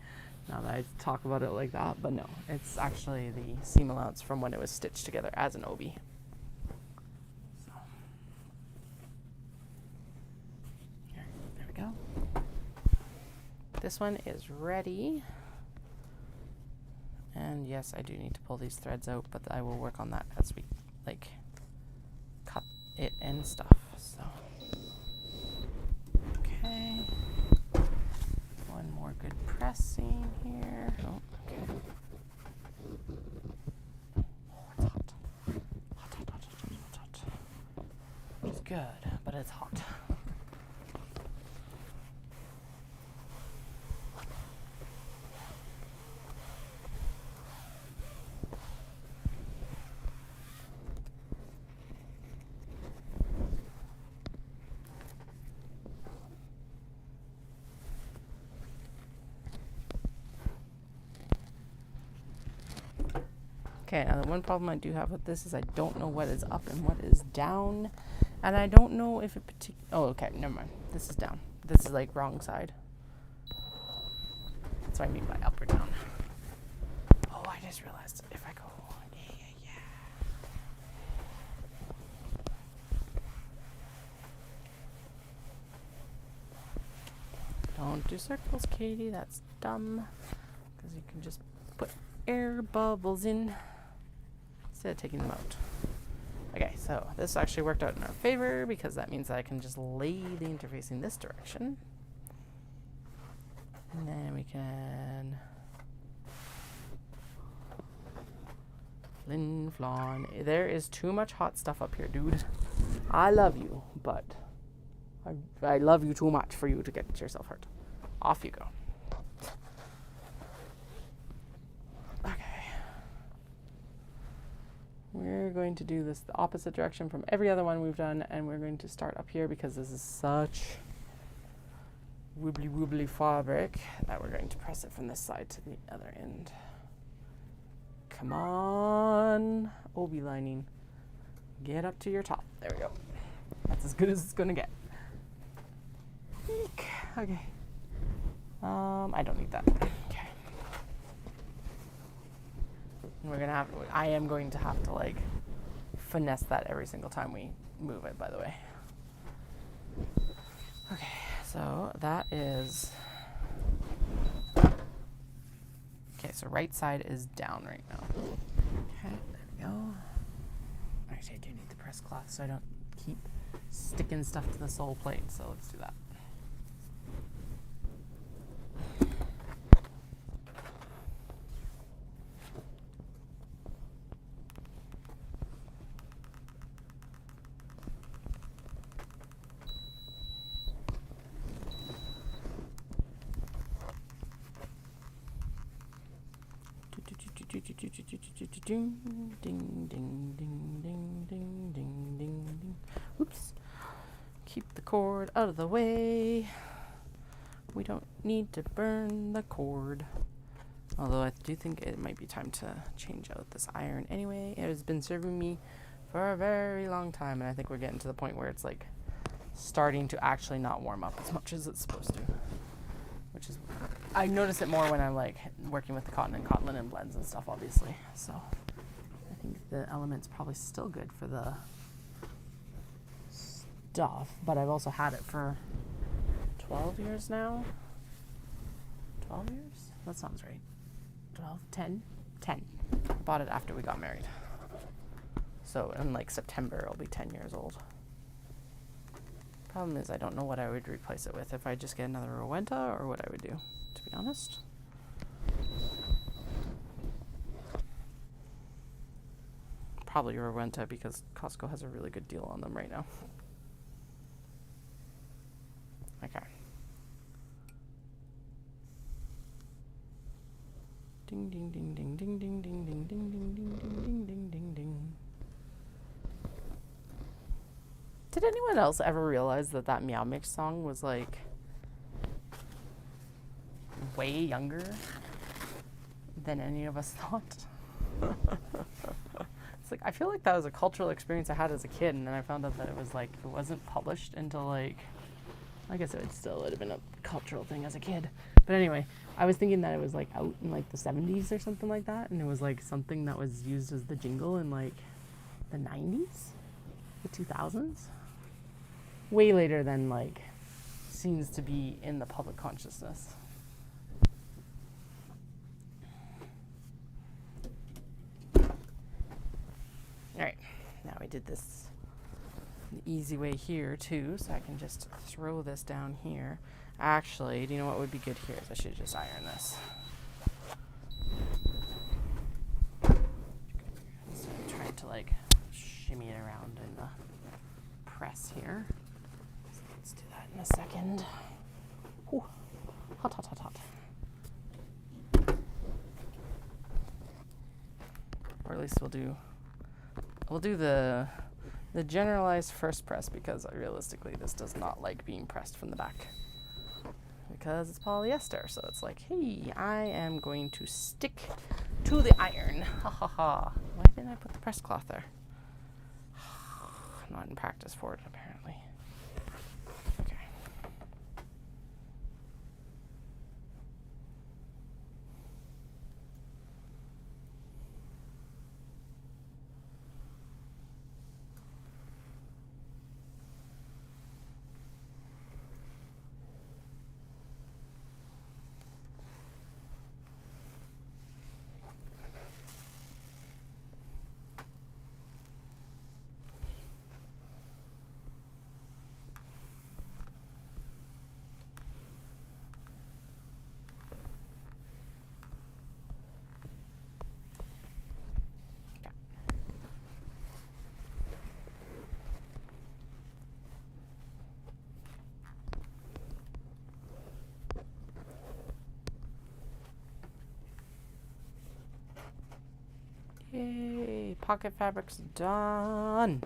Now that I talk about it like that, but no, it's actually the seam allowance from when it was stitched together as an Obi. So, there we go. this one is ready. And yes, I do need to pull these threads out, but I will work on that as we like cut it and stuff. So okay, one more good pressing here. Oh, okay. Oh, it's hot. Hot. It's good, but it's hot. Okay, now the one problem I do have with this is I don't know what is up and what is down. And I don't know if it oh, okay, never mind. This is down. This is like wrong side. That's what I mean by up or down. Oh, I just realized if I go, yeah. Don't do circles, Katie. That's dumb. Because you can just put air bubbles in instead of taking them out. Okay, so this actually worked out in our favor because that means that I can just lay the interface in this direction. And then we can flin flon. There is too much hot stuff up here, dude. I love you, but I love you too much for you to get yourself hurt. Off you go. We're going to do this the opposite direction from every other one we've done, and we're going to start up here because this is such wibbly fabric that we're going to press it from this side to the other end. Come on, Obi lining. Get up to your top. There we go. That's as good as it's going to get. Eek. Okay. I don't need that. Okay. I am going to have to like finesse that every single time we move it, by the way. Okay, so that is, okay, so right side is down right now. Okay, there we go. Actually, I do need the press cloth so I don't keep sticking stuff to the sole plate, so let's do that. Ding, ding, ding, ding, ding, ding, ding, ding. Oops. Keep the cord out of the way. We don't need to burn the cord. Although I do think it might be time to change out this iron anyway. It has been serving me for a very long time, and I think we're getting to the point where it's like starting to actually not warm up as much as it's supposed to. Which is, I notice it more when I'm like working with the cotton and cotton linen blends and stuff, obviously. So I think the element's probably still good for the stuff, but I've also had it for 12 years now. 12 years? That sounds right. 12, 10? 10. Bought it after we got married. So in like September, it'll be 10 years old. Problem is I don't know what I would replace it with, if I just get another Rowenta or what I would do, to be honest. Probably Rowenta because Costco has a really good deal on them right now. Okay. Ding ding ding ding ding ding ding ding ding ding ding ding ding ding ding. Did anyone else ever realize that that Meow Mix song was like way younger than any of us thought? It's like I feel like that was a cultural experience I had as a kid, and then I found out that it was like it wasn't published until like I guess it would have been a cultural thing as a kid. But anyway, I was thinking that it was like out in like the 70s or something like that, and it was like something that was used as the jingle in like the 90s, the 2000s. Way later than like seems to be in the public consciousness. Now we did this the easy way here too, so I can just throw this down here. Actually, do you know what would be good here? I should just iron this. So I'm trying to like shimmy it around in the press here. So let's do that in a second. Ooh. Hot, hot, hot, hot. Or at least we'll do the generalized first press, because realistically this does not like being pressed from the back because it's polyester. So it's like, hey, I am going to stick to the iron. Ha ha ha. Why didn't I put the press cloth there? I'm not in practice for it apparently. Okay. Yay, pocket fabric's done.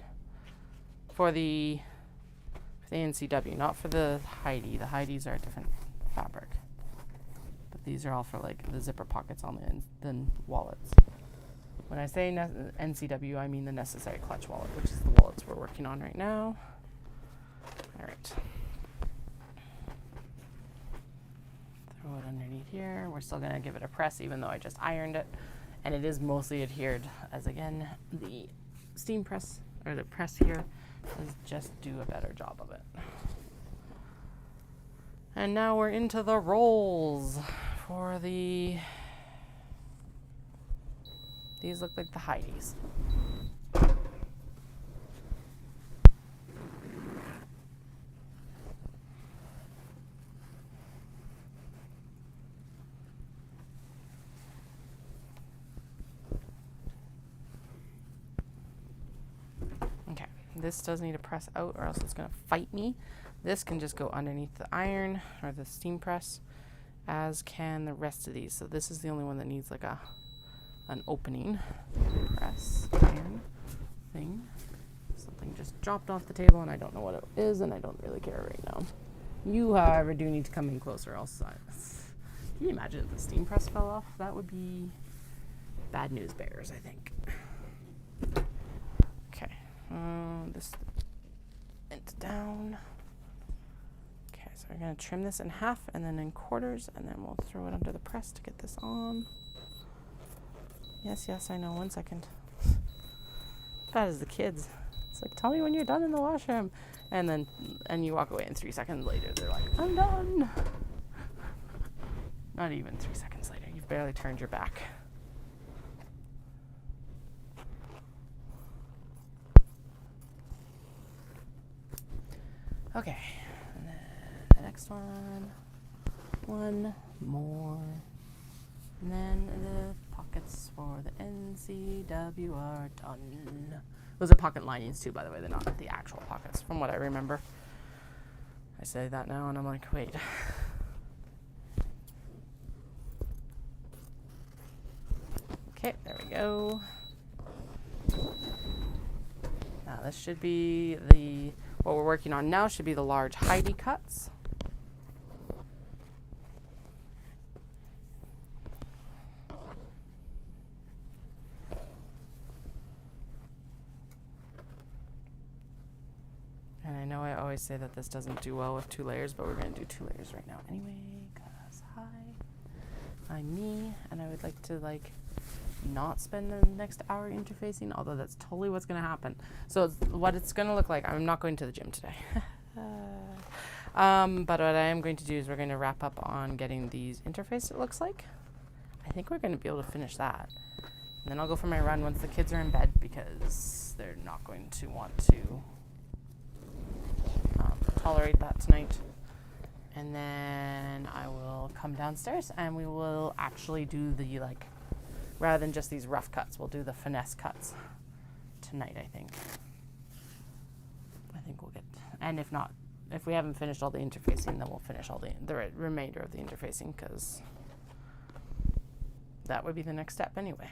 For the NCW, not for the Heidi. The Heidis are a different fabric. But these are all for like the zipper pockets on the wallets. When I say NCW, I mean the necessary clutch wallet, which is the wallets we're working on right now. All right. Throw it underneath here. We're still gonna give it a press even though I just ironed it. And it is mostly adhered, as again, the steam press, or the press here, does just do a better job of it. And now we're into the rolls for the, these look like the Heidis. This does need to press out or else it's going to fight me. This can just go underneath the iron or the steam press, as can the rest of these. So this is the only one that needs like an opening press iron thing. Something just dropped off the table and I don't know what it is and I don't really care right now. You, however, do need to come in closer, else can you imagine if the steam press fell off? That would be bad news bears, I think. This bent down. Okay, so we're going to trim this in half and then in quarters, and then we'll throw it under the press to get this on. Yes, yes, I know. 1 second. Bad as the kids. It's like, tell me when you're done in the washroom. And you walk away, and 3 seconds later, they're like, I'm done. Not even 3 seconds later. You've barely turned your back. Okay, and then the next one more, and then the pockets for the NCW are done. Those are pocket linings too, by the way, they're not the actual pockets, from what I remember. I say that now and I'm like, wait. Okay, there we go. Now this should be what we're working on now should be the large Heidi cuts. And I know I always say that this doesn't do well with 2 layers, but we're going to do 2 layers right now anyway, because I'm me, and I would like to not spend the next hour interfacing, although that's totally what's going to happen. So what it's going to look like, I'm not going to the gym today. But what I am going to do is we're going to wrap up on getting these interfaced, it looks like. I think we're going to be able to finish that. And then I'll go for my run once the kids are in bed because they're not going to want to tolerate that tonight. And then I will come downstairs and we will actually do the, like, rather than just these rough cuts, we'll do the finesse cuts tonight, I think. I think we'll get, and if not, if we haven't finished all the interfacing, then we'll finish all the remainder of the interfacing, because that would be the next step anyway.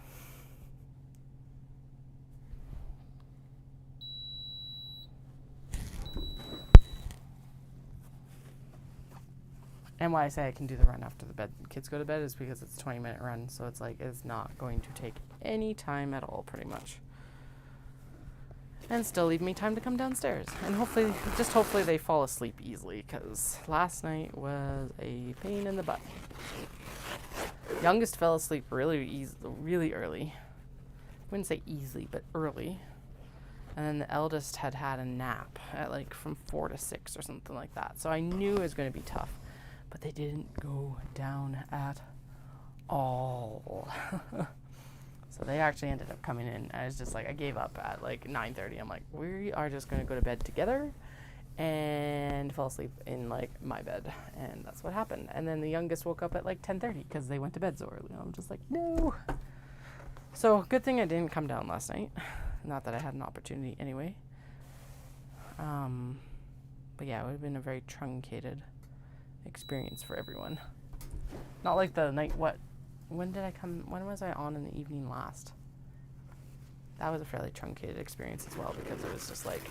And why I say I can do the run after the kids go to bed is because it's a 20-minute run, so it's like it's not going to take any time at all, pretty much. And still leave me time to come downstairs. And hopefully they fall asleep easily, because last night was a pain in the butt. Youngest fell asleep really early. I wouldn't say easily, but early. And then the eldest had a nap at like from 4 to 6 or something like that. So I knew it was going to be tough. But they didn't go down at all. So they actually ended up coming in. I was just like, I gave up at like 9:30. I'm like, we are just going to go to bed together and fall asleep in like my bed. And that's what happened. And then the youngest woke up at like 10:30 because they went to bed so early. I'm just like, no. So good thing I didn't come down last night. Not that I had an opportunity anyway. But yeah, it would have been a very truncated experience for everyone. Not like the night, when was I on in the evening last? That was a fairly truncated experience as well, because it was just like,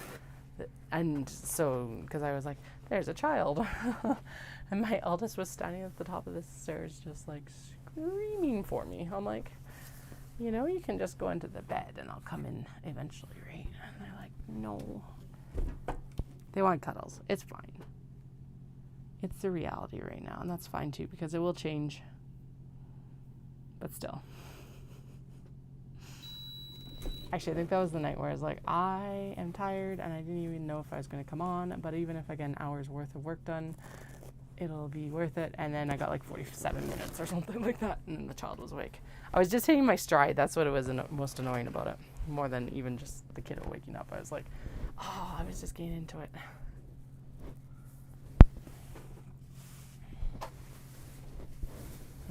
and so, because I was like, there's a child. And my eldest was standing at the top of the stairs just like screaming for me. I'm like, you know, you can just go into the bed and I'll come in eventually, right? And they're like, no. They want cuddles. It's fine. It's the reality right now, and that's fine too, because it will change. But still. Actually, I think that was the night where I was like, I am tired, and I didn't even know if I was going to come on, but even if I get an hour's worth of work done, it'll be worth it. And then I got like 47 minutes or something like that, and then the child was awake. I was just hitting my stride. That's what it was most annoying about it, more than even just the kiddo waking up. I was like, oh, I was just getting into it.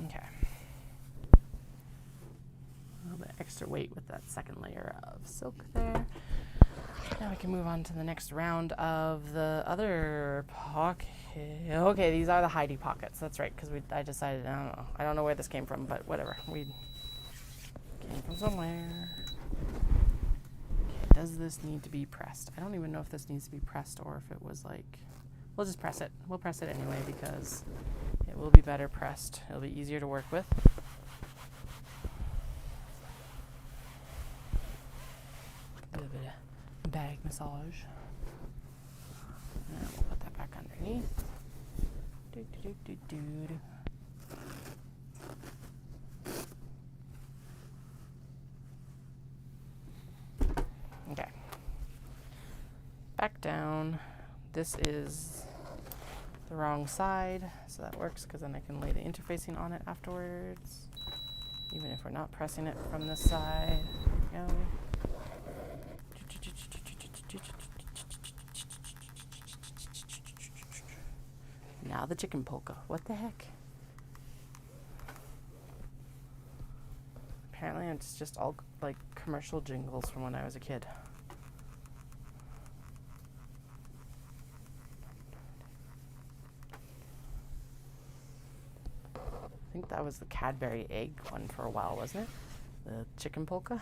Okay. A little bit extra weight with that second layer of silk there. Now we can move on to the next round of the other pocket. Okay, these are the Heidi pockets. That's right, because I decided, I don't know where this came from, but whatever. We came from somewhere. Okay, does this need to be pressed? I don't even know if this needs to be pressed or if it was like, we'll just press it. We'll press it anyway because it will be better pressed. It'll be easier to work with. A little bit of bag massage. And we'll put that back underneath. Okay. Back down. This is the wrong side, so that works because then I can lay the interfacing on it afterwards, even if we're not pressing it from this side. There we go. Now the chicken polka. What the heck? Apparently it's just all like commercial jingles from when I was a kid. I think that was the Cadbury egg one for a while, wasn't it? The chicken polka.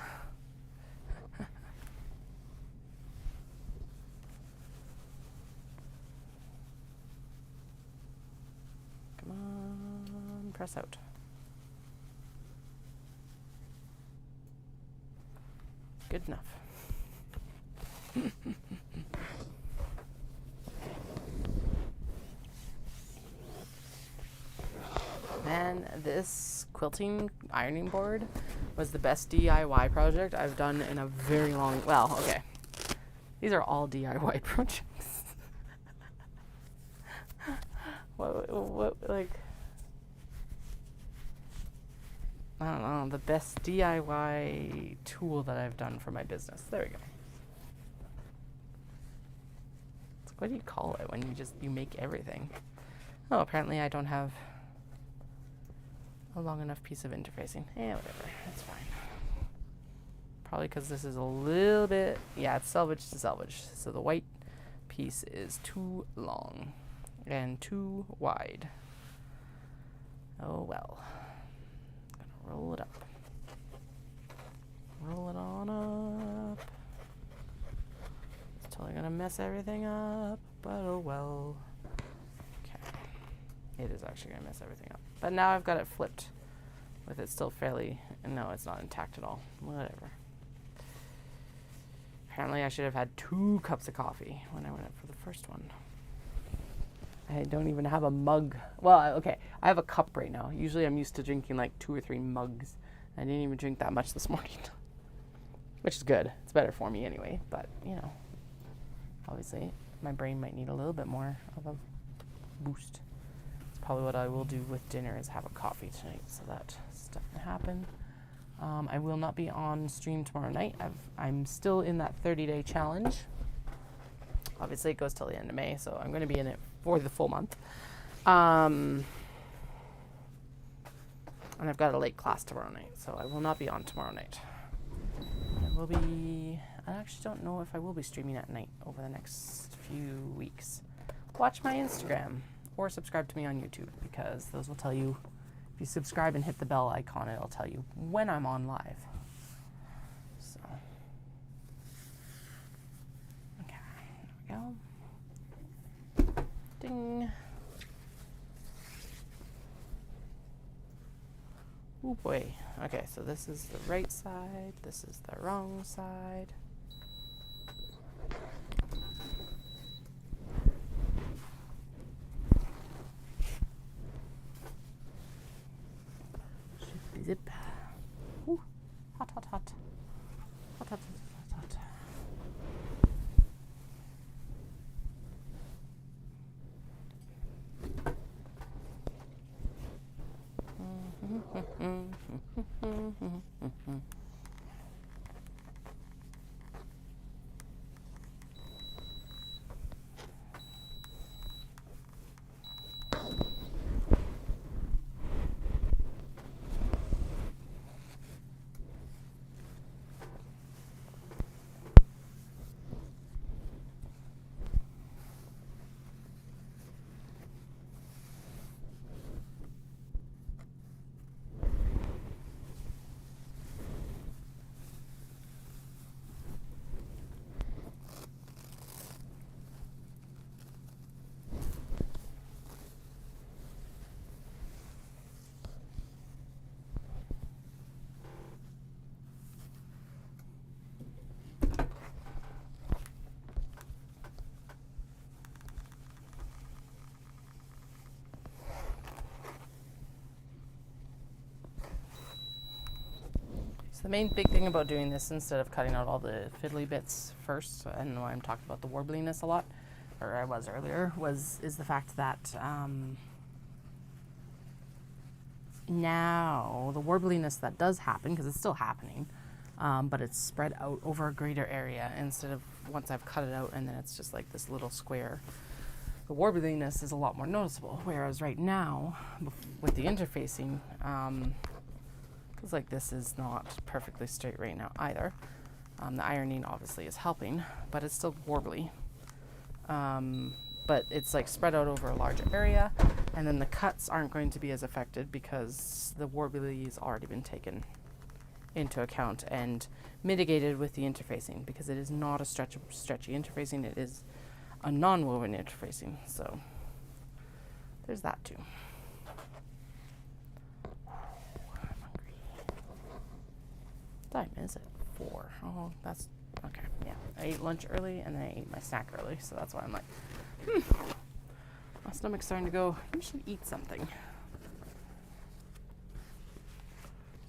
Come on, press out. Good enough. Man, this quilting ironing board was the best DIY project I've done in a very long, well, okay. These are all DIY projects. what, like, I don't know, the best DIY tool that I've done for my business. There we go. It's like, what do you call it when you make everything? Oh, apparently I don't have a long enough piece of interfacing. Yeah, whatever. That's fine. Probably because this is a little bit, yeah, it's selvage to selvage. So the white piece is too long and too wide. Oh well. I'm gonna roll it up. Roll it on up. It's totally gonna mess everything up, but oh well. Okay. It is actually gonna mess everything up. But now I've got it flipped with it still fairly, no, it's not intact at all. Whatever. Apparently I should have had 2 cups of coffee when I went up for the first one. I don't even have a mug. Well, okay, I have a cup right now. Usually I'm used to drinking like 2 or 3 mugs. I didn't even drink that much this morning. Which is good. It's better for me anyway. But, you know, obviously my brain might need a little bit more of a boost. It's probably what I will do with dinner is have a coffee tonight. So that stuff can happen. I will not be on stream tomorrow night. I'm still in that 30-day challenge. Obviously, it goes till the end of May, so I'm going to be in it for the full month. And I've got a late class tomorrow night, so I will not be on tomorrow night. I actually don't know if I will be streaming at night over the next few weeks. Watch my Instagram or subscribe to me on YouTube, because those will tell you. If you subscribe and hit the bell icon, it'll tell you when I'm on live. So, okay, there we go. Ding. Oh boy. Okay, so this is the right side. This is the wrong side. Zip. Ooh, hot, hot, hot. Hot, hot, hot, hot, hot. The main big thing about doing this, instead of cutting out all the fiddly bits first, and why I'm talking about the warbliness a lot, or I was earlier, is the fact that now the warbliness that does happen, because it's still happening, but it's spread out over a greater area instead of once I've cut it out and then it's just like this little square. The warbliness is a lot more noticeable, whereas right now with the interfacing, because like this is not perfectly straight right now either. The ironing obviously is helping, but it's still warbly. But it's like spread out over a larger area, and then the cuts aren't going to be as affected because the warbly's already been taken into account and mitigated with the interfacing, because it is not a stretchy interfacing, it is a non-woven interfacing. So there's that too. Time is it? 4. Oh, that's okay. Yeah, I ate lunch early and then I ate my snack early, so that's why I'm like, my stomach's starting to go, you should eat something.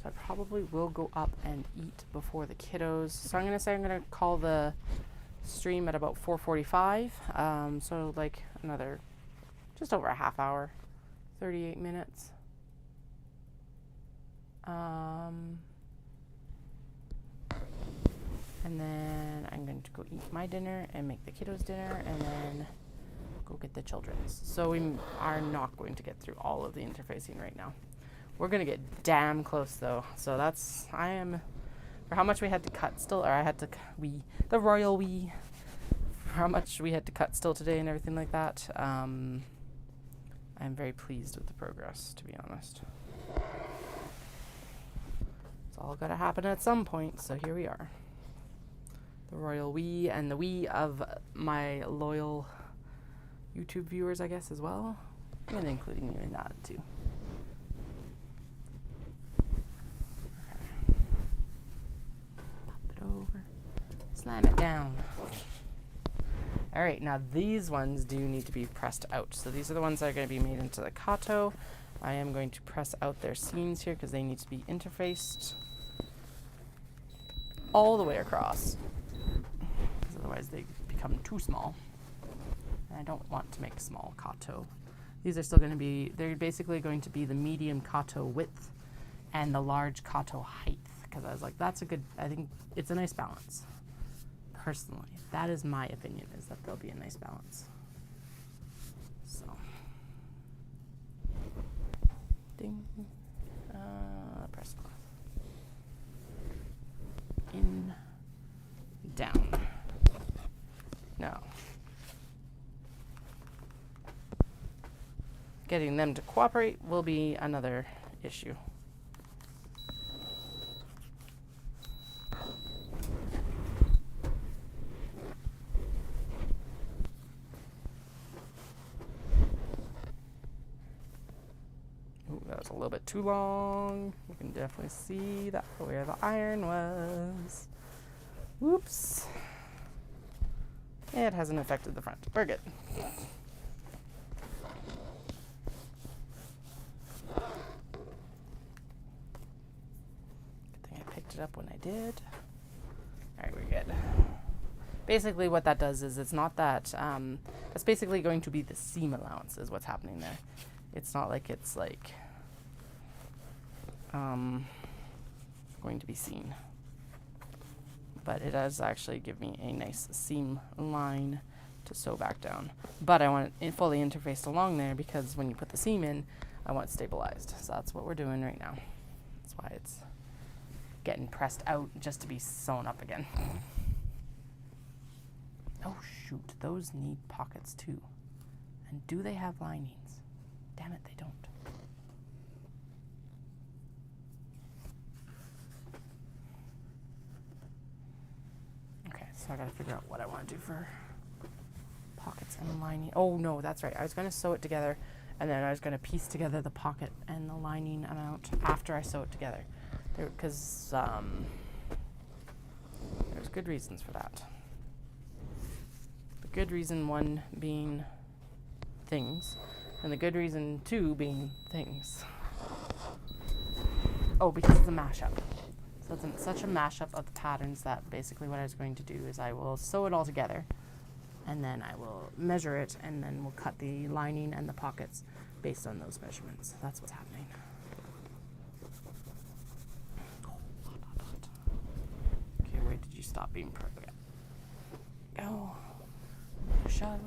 So I probably will go up and eat before the kiddos. So I'm gonna say I'm gonna call the stream at about 4:45. So like another, just over a half hour, 38 minutes. And then I'm going to go eat my dinner and make the kiddos dinner and then go get the children's. So we are not going to get through all of the interfacing right now. We're going to get damn close though. So I am, for how much we had to cut still, or I had to, the royal we, for how much we had to cut still today and everything like that. I'm very pleased with the progress, to be honest. It's all got to happen at some point, so here we are. The royal we and the we of my loyal YouTube viewers, I guess, as well. And including you in that, too. Okay. Pop it over. Slam it down. Alright, now these ones do need to be pressed out. So these are the ones that are going to be made into the Kyoto. I am going to press out their seams here because they need to be interfaced all the way across. Otherwise they become too small. And I don't want to make a small Kyoto. These are still going to be, they're basically going to be the medium Kyoto width and the large Kyoto height. Because I was like, that's a good, I think it's a nice balance. Personally, that is my opinion, is that there'll be a nice balance. So. Ding. Press cloth. In. Down. No. Getting them to cooperate will be another issue. Ooh, that was a little bit too long. You can definitely see that where the iron was. Whoops. It hasn't affected the front. We're good. Good thing I picked it up when I did. Alright, we're good. Basically what that does is it's not that, that's basically going to be the seam allowance is what's happening there. It's not like it's like, going to be seen. But it does actually give me a nice seam line to sew back down. But I want it fully interfaced along there because when you put the seam in, I want it stabilized. So that's what we're doing right now. That's why it's getting pressed out just to be sewn up again. Oh shoot, those need pockets too. And do they have linings? Damn it, they don't. So I gotta figure out what I want to do for pockets and lining. Oh no, that's right. I was gonna sew it together and then I was gonna piece together the pocket and the lining amount after I sew it together. Because there's good reasons for that. The good reason one being things, and the good reason two being things. Oh, because it's a mashup. So it's such a mashup of the patterns that basically what I was going to do is I will sew it all together and then I will measure it and then we'll cut the lining and the pockets based on those measurements. That's what's happening. Okay, where did you stop being perfect? Go. Shove.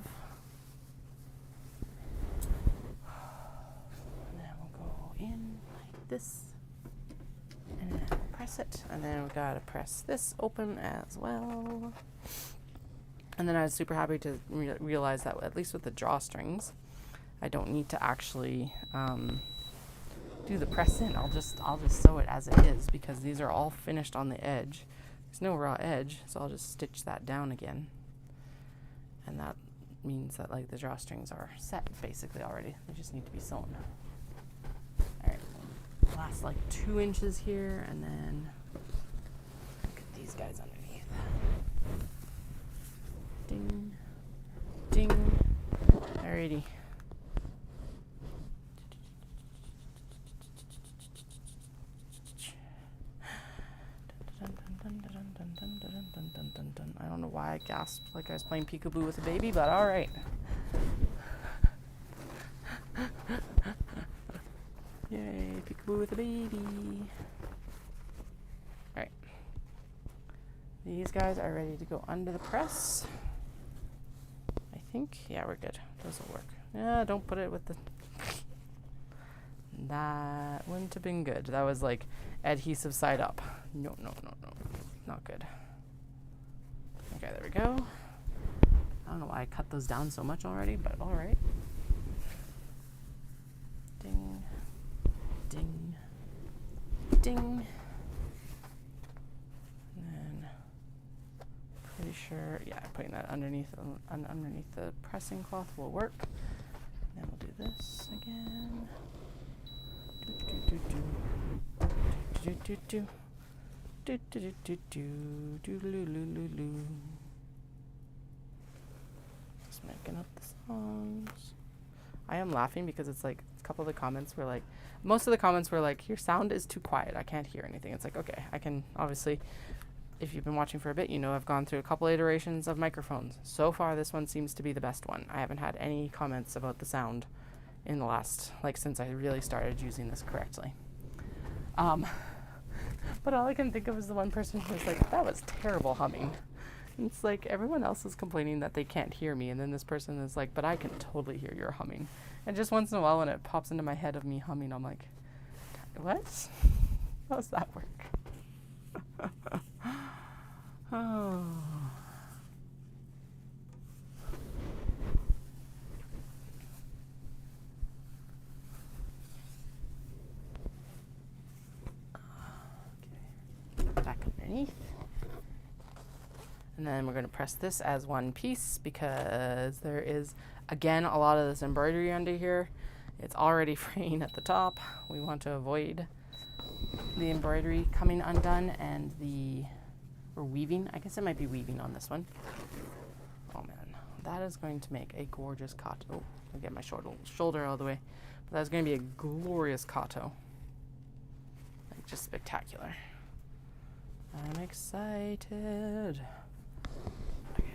And then we'll go in like this. And then press it, and then we gotta press this open as well. And then I was super happy to realize that at least with the drawstrings, I don't need to actually do the press in. I'll just sew it as it is because these are all finished on the edge. There's no raw edge, so I'll just stitch that down again. And that means that like the drawstrings are set basically already. They just need to be sewn. All right. Last like 2 inches here, and then look at these guys underneath. Ding, ding. Alrighty. I don't know why I gasped like I was playing peekaboo with a baby, but alright. Yay, peekaboo with a baby. Alright. These guys are ready to go under the press. I think. Yeah, we're good. Those will work. Yeah, don't put it with the... That wouldn't have been good. That was like adhesive side up. No. Not good. Okay, there we go. I don't know why I cut those down so much already, but alright. Ding. Ding. Ding. And then, pretty sure, yeah, putting that underneath the pressing cloth will work. Then we'll do this again. Just making up the songs. I am laughing because it's like a couple of the comments were like, most of the comments were like, your sound is too quiet. I can't hear anything. It's like, okay, I can obviously, if you've been watching for a bit, you know I've gone through a couple iterations of microphones. So far, this one seems to be the best one. I haven't had any comments about the sound in the last, like, since I really started using this correctly. But all I can think of is the one person who was like, that was terrible humming. And it's like, everyone else is complaining that they can't hear me, and then this person is like, but I can totally hear your humming. And just once in a while when it pops into my head of me humming, I'm like, what? How does that work? Oh. Back underneath. And then we're going to press this as one piece because there is, again, a lot of this embroidery under here. It's already fraying at the top. We want to avoid the embroidery coming undone and or weaving. I guess it might be weaving on this one. Oh man, that is going to make a gorgeous kato. Oh, I'll get my shoulder out of the way. But that's going to be a glorious kato. Like, just spectacular. I'm excited. Okay,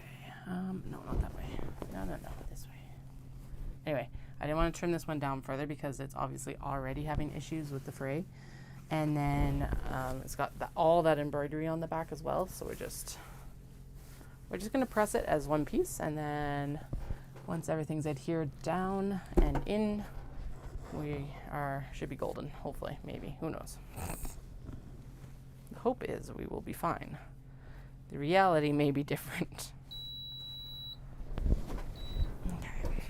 no, not that way. No, this way. Anyway, I didn't want to trim this one down further because it's obviously already having issues with the fray. And then it's got all that embroidery on the back as well. So we're just going to press it as one piece. And then once everything's adhered down and in, we should be golden, hopefully, maybe. Who knows? The hope is we will be fine. The reality may be different. Okay.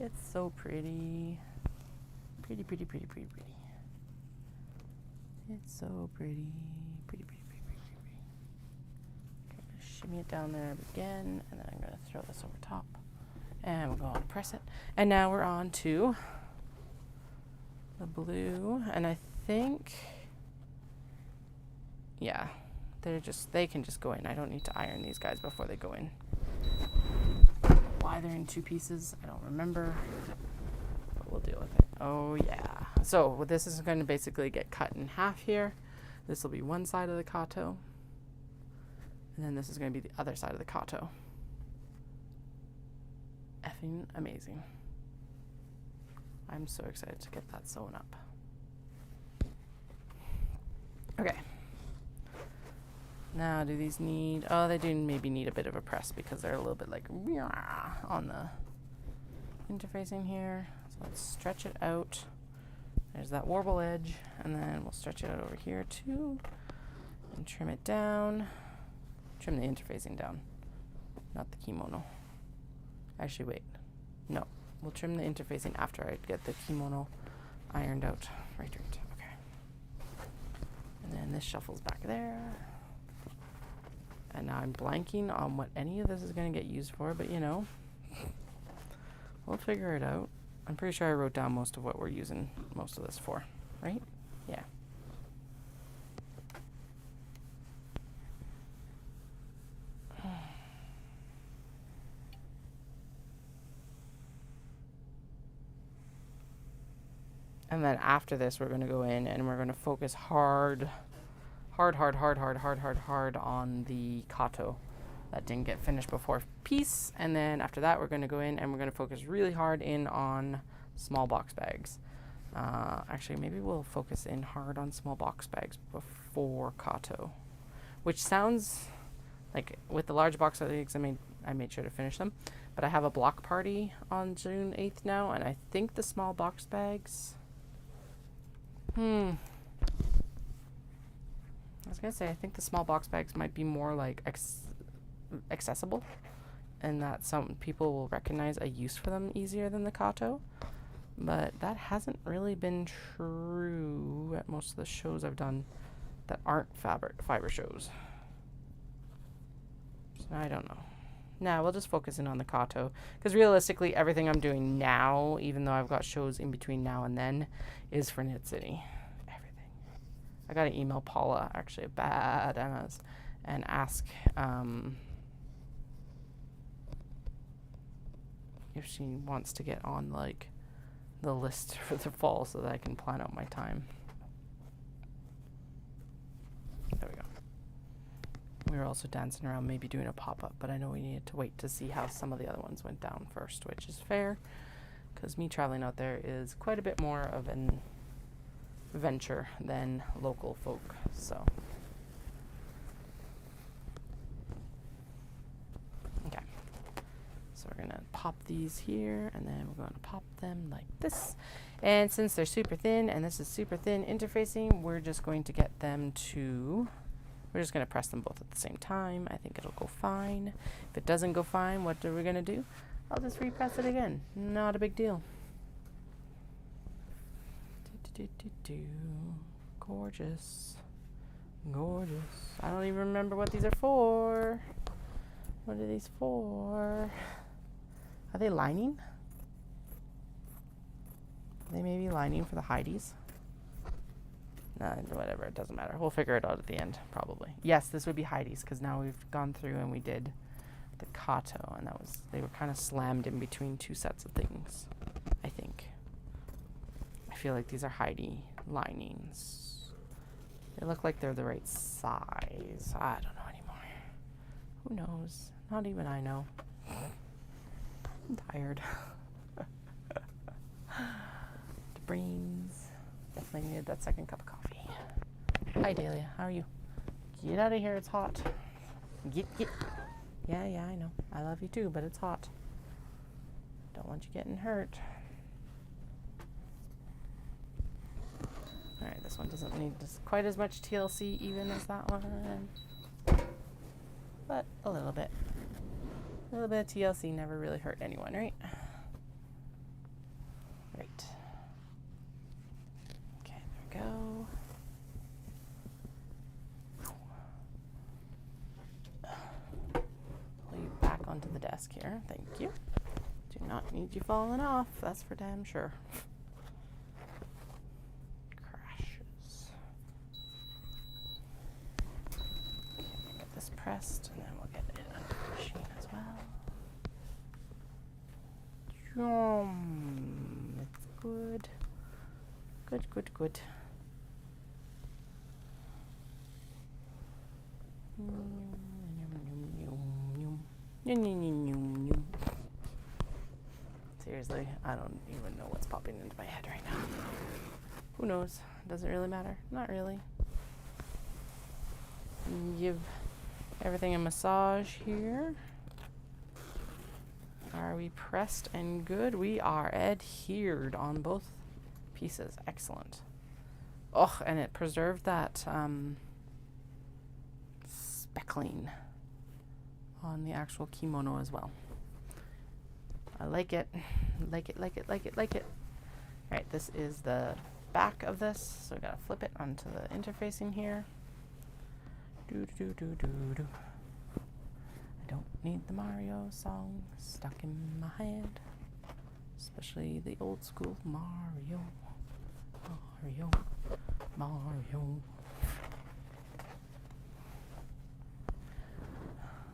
It's so pretty. Pretty. It's so pretty. Pretty. Okay, shimmy it down there again, and then I'm going to throw this over top. And we'll go on and press it. And now we're on to the blue, and I think, yeah, they can just go in. I don't need to iron these guys before they go in. Why they're in two pieces, I don't remember, but we'll deal with it. Oh yeah. So this is going to basically get cut in half here. This will be one side of the kato, and then this is going to be the other side of the kato. Effing amazing. I'm so excited to get that sewn up. Okay. Now, do these need... Oh, they do maybe need a bit of a press because they're a little bit like on the interfacing here. So let's stretch it out. There's that warble edge. And then we'll stretch it out over here too. And trim it down. Trim the interfacing down. Not the kimono. Actually, wait. No. We'll trim the interfacing after I get the kimono ironed out. Right. Okay. And then this shuffles back there. And now I'm blanking on what any of this is going to get used for, but you know, we'll figure it out. I'm pretty sure I wrote down most of what we're using most of this for, right? Yeah. And then after this, we're going to go in and we're going to focus hard on the kato that didn't get finished before piece. And then after that, we're going to go in and we're going to focus really hard in on small box bags. Actually, maybe we'll focus in hard on small box bags before Kyoto, which sounds like with the large box bags, I made sure to finish them. But I have a block party on June 8th now, and I think the small box bags... I was going to say, I think the small box bags might be more like accessible, and that some people will recognize a use for them easier than the Kyoto. But that hasn't really been true at most of the shows I've done that aren't fiber shows. So I don't know. Now we'll just focus in on the Kyoto, because realistically everything I'm doing now, even though I've got shows in between now and then, is for Knit City. Everything. I gotta email Paula, actually, a bad MS, and ask if she wants to get on like the list for the fall so that I can plan out my time. There we go. We were also dancing around maybe doing a pop-up, but I know we needed to wait to see how some of the other ones went down first, which is fair, because me traveling out there is quite a bit more of an venture than local folk, so. Okay. So we're gonna pop these here, and then we're gonna pop them like this. And since they're super thin, and this is super thin interfacing, we're just going to get them to... We're just going to press them both at the same time. I think it'll go fine. If it doesn't go fine, what are we going to do? I'll just repress it again. Not a big deal. Gorgeous. Gorgeous. I don't even remember what these are for. What are these for? Are they lining? They may be lining for the Heidi's. Nah, whatever, it doesn't matter. We'll figure it out at the end, probably. Yes, this would be Heidi's, because now we've gone through and we did the Kyoto, and they were kind of slammed in between two sets of things, I think. I feel like these are Heidi linings. They look like they're the right size. I don't know anymore. Who knows? Not even I know. I'm tired. The brains. Definitely needed that second cup of coffee. Hi, Dahlia. How are you? Get out of here. It's hot. Get. Yeah, I know. I love you too, but it's hot. Don't want you getting hurt. Alright, this one doesn't need quite as much TLC even as that one. But a little bit. A little bit of TLC never really hurt anyone, right? Right. Okay, there we go. Pull you back onto the desk here. Thank you. Do not need you falling off. That's for damn sure. Crashes. Okay, get this pressed, and then we'll get it under the machine as well. It's good. Good. Seriously, I don't even know what's popping into my head right now. Who knows? Does it really matter? Not really. Give everything a massage here. Are we pressed and good? We are adhered on both pieces. Excellent. Oh, and it preserved that speckling on the actual kimono as well. I like it. Like it. Alright, this is the back of this. So we gotta flip it onto the interfacing here. I don't need the Mario song stuck in my head. Especially the old school Mario.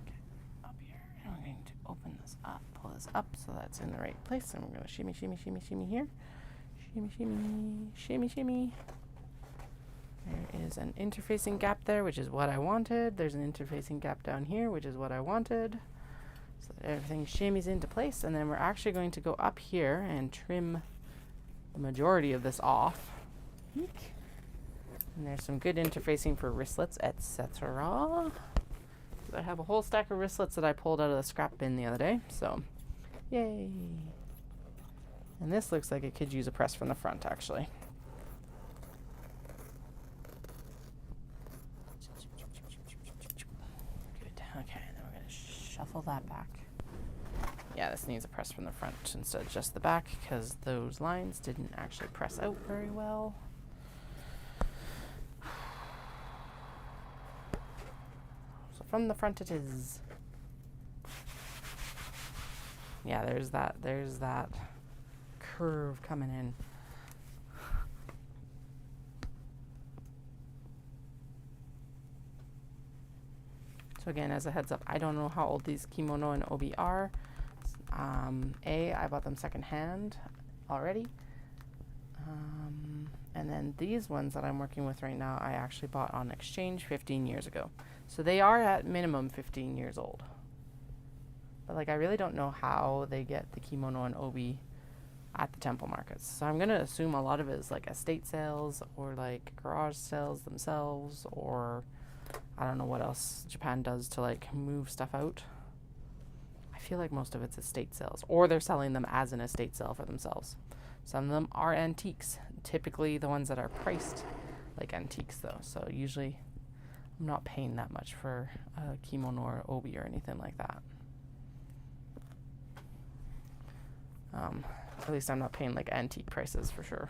Okay, up here. And we're going to open this up, pull this up so that's in the right place. And we're going to shimmy here. Shimmy. There is an interfacing gap there, which is what I wanted. There's an interfacing gap down here, which is what I wanted. So that everything shimmies into place. And then we're actually going to go up here and trim the majority of this off. Eek. And there's some good interfacing for wristlets, etc. I have a whole stack of wristlets that I pulled out of the scrap bin the other day. So, yay. And this looks like it could use a press from the front, actually. Good. Okay, then we're going to shuffle that back. Yeah, this needs a press from the front instead of just the back, because those lines didn't actually press out very well. So from the front it is. Yeah, there's that curve coming in. So again, as a heads up, I don't know how old these Kimono and Obi are. I bought them secondhand already. And then these ones that I'm working with right now, I actually bought on exchange 15 years ago. So they are at minimum 15 years old. But like, I really don't know how they get the Kimono and Obi at the temple markets. So I'm going to assume a lot of it is like estate sales or like garage sales themselves, or I don't know what else Japan does to like move stuff out. I feel like most of it's estate sales, or they're selling them as an estate sale for themselves. Some of them are antiques, typically the ones that are priced like antiques though. So usually I'm not paying that much for a kimono or obi or anything like that. At least I'm not paying like antique prices for sure,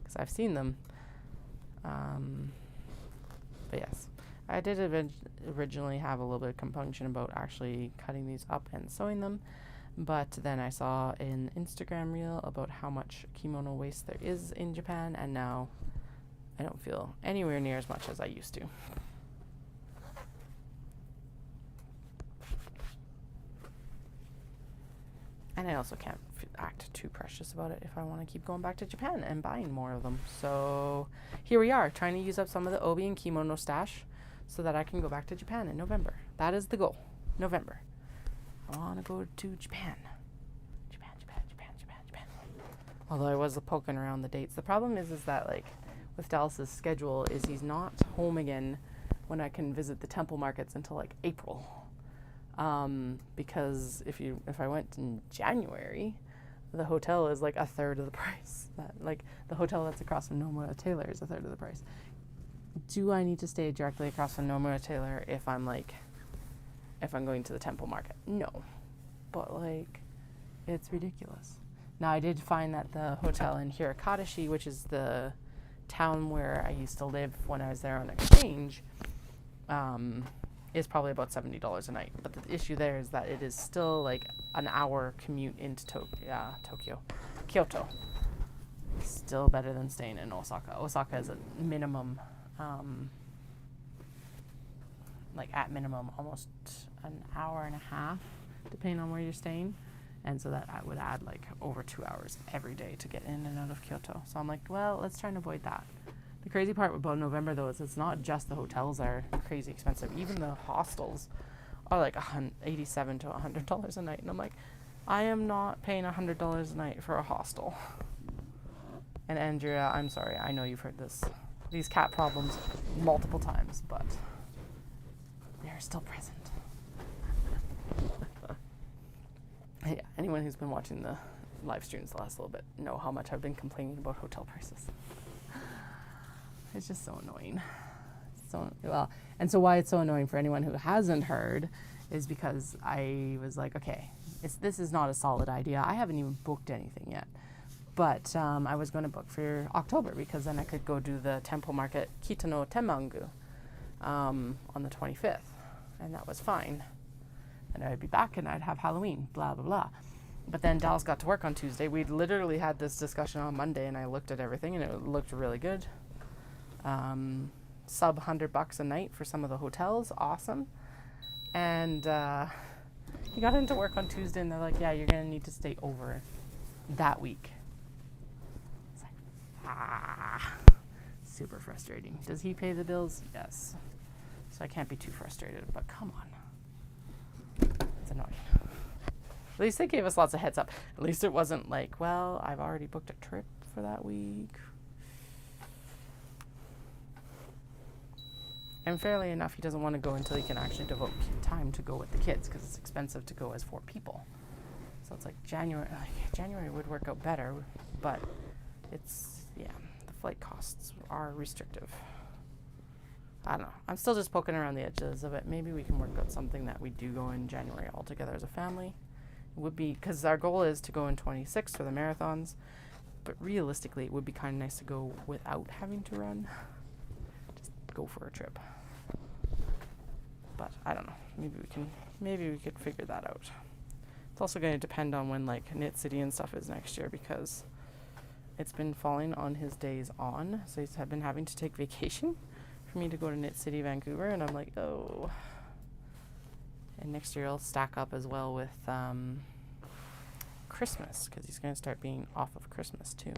because I've seen them. But yes, I did originally have a little bit of compunction about actually cutting these up and sewing them, but then I saw an Instagram reel about how much kimono waste there is in Japan, and now I don't feel anywhere near as much as I used to. And I also can't act too precious about it if I want to keep going back to Japan and buying more of them. So here we are, trying to use up some of the Obi and Kimono stash so that I can go back to Japan in November. That is the goal. November. I want to go to Japan. Japan. Although I was poking around the dates. The problem is that like with Dallas's schedule is he's not home again when I can visit the temple markets until like April. Because if I went in January, the hotel is like a third of the price. Like the hotel that's across from Nomura Taylor is a third of the price. Do I need to stay directly across from Nomura Taylor if I'm going to the temple market? No, but like it's ridiculous. Now I did find that the hotel in Hirokatashi, which is the town where I used to live when I was there on exchange, is probably about $70 a night. But the issue there is that it is still like an hour commute into Kyoto. Still better than staying in Osaka. Osaka is a minimum, like at minimum, almost an hour and a half, depending on where you're staying. And so that would add like over 2 hours every day to get in and out of Kyoto. So I'm like, well, let's try and avoid that. The crazy part about November, though, is it's not just the hotels are crazy expensive. Even the hostels are like $87 to $100 a night. And I'm like, I am not paying $100 a night for a hostel. And Andrea, I'm sorry. I know you've heard these cat problems multiple times, but they're still present. Yeah, anyone who's been watching the live streams the last little bit know how much I've been complaining about hotel prices. It's just so annoying. And so why it's so annoying for anyone who hasn't heard is because I was like, okay, this is not a solid idea. I haven't even booked anything yet. But I was going to book for October because then I could go do the temple market Kitano Tenmangu on the 25th. And that was fine. And I'd be back and I'd have Halloween, blah, blah, blah. But then Dallas got to work on Tuesday. We'd literally had this discussion on Monday and I looked at everything and it looked really good. Sub $100 a night for some of the hotels, awesome. And he got into work on Tuesday and they're like, yeah, you're gonna need to stay over that week. It's like, super frustrating. Does he pay the bills? Yes. So I can't be too frustrated, but come on. It's annoying. At least they gave us lots of heads up. At least it wasn't like, well, I've already booked a trip for that week. And fairly enough, he doesn't want to go until he can actually devote time to go with the kids because it's expensive to go as 4 people. So it's like January would work out better, but it's, yeah, the flight costs are restrictive. I don't know. I'm still just poking around the edges of it. Maybe we can work out something that we do go in January all together as a family. It would be, because our goal is to go in 26 for the marathons, but realistically, it would be kind of nice to go without having to run. Just go for a trip. But I don't know. Maybe we could figure that out. It's also going to depend on when like Knit City and stuff is next year because it's been falling on his days on. So he's been having to take vacation for me to go to Knit City, Vancouver, and I'm like, oh. And next year I'll stack up as well with Christmas because he's going to start being off of Christmas too.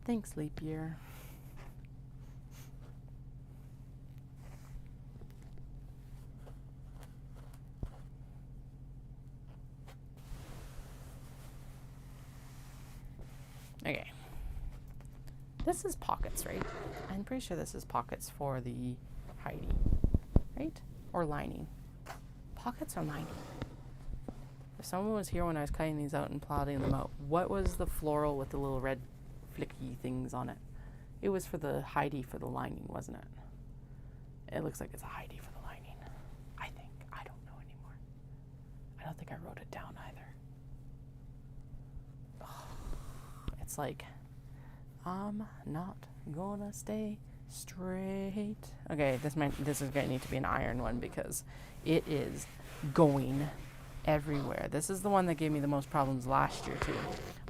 Thanks, leap year. Okay. This is pockets, right? I'm pretty sure this is pockets for the Heidi, right? Or lining. Pockets or lining? If someone was here when I was cutting these out and plotting them out, what was the floral with the little red flicky things on it? It was for the Heidi for the lining, wasn't it? It looks like it's a Heidi for the lining. I think. I don't know anymore. I don't think I wrote it down either. It's like, I'm not gonna stay straight. Okay, this is gonna need to be an iron one because it is going everywhere. This is the one that gave me the most problems last year too.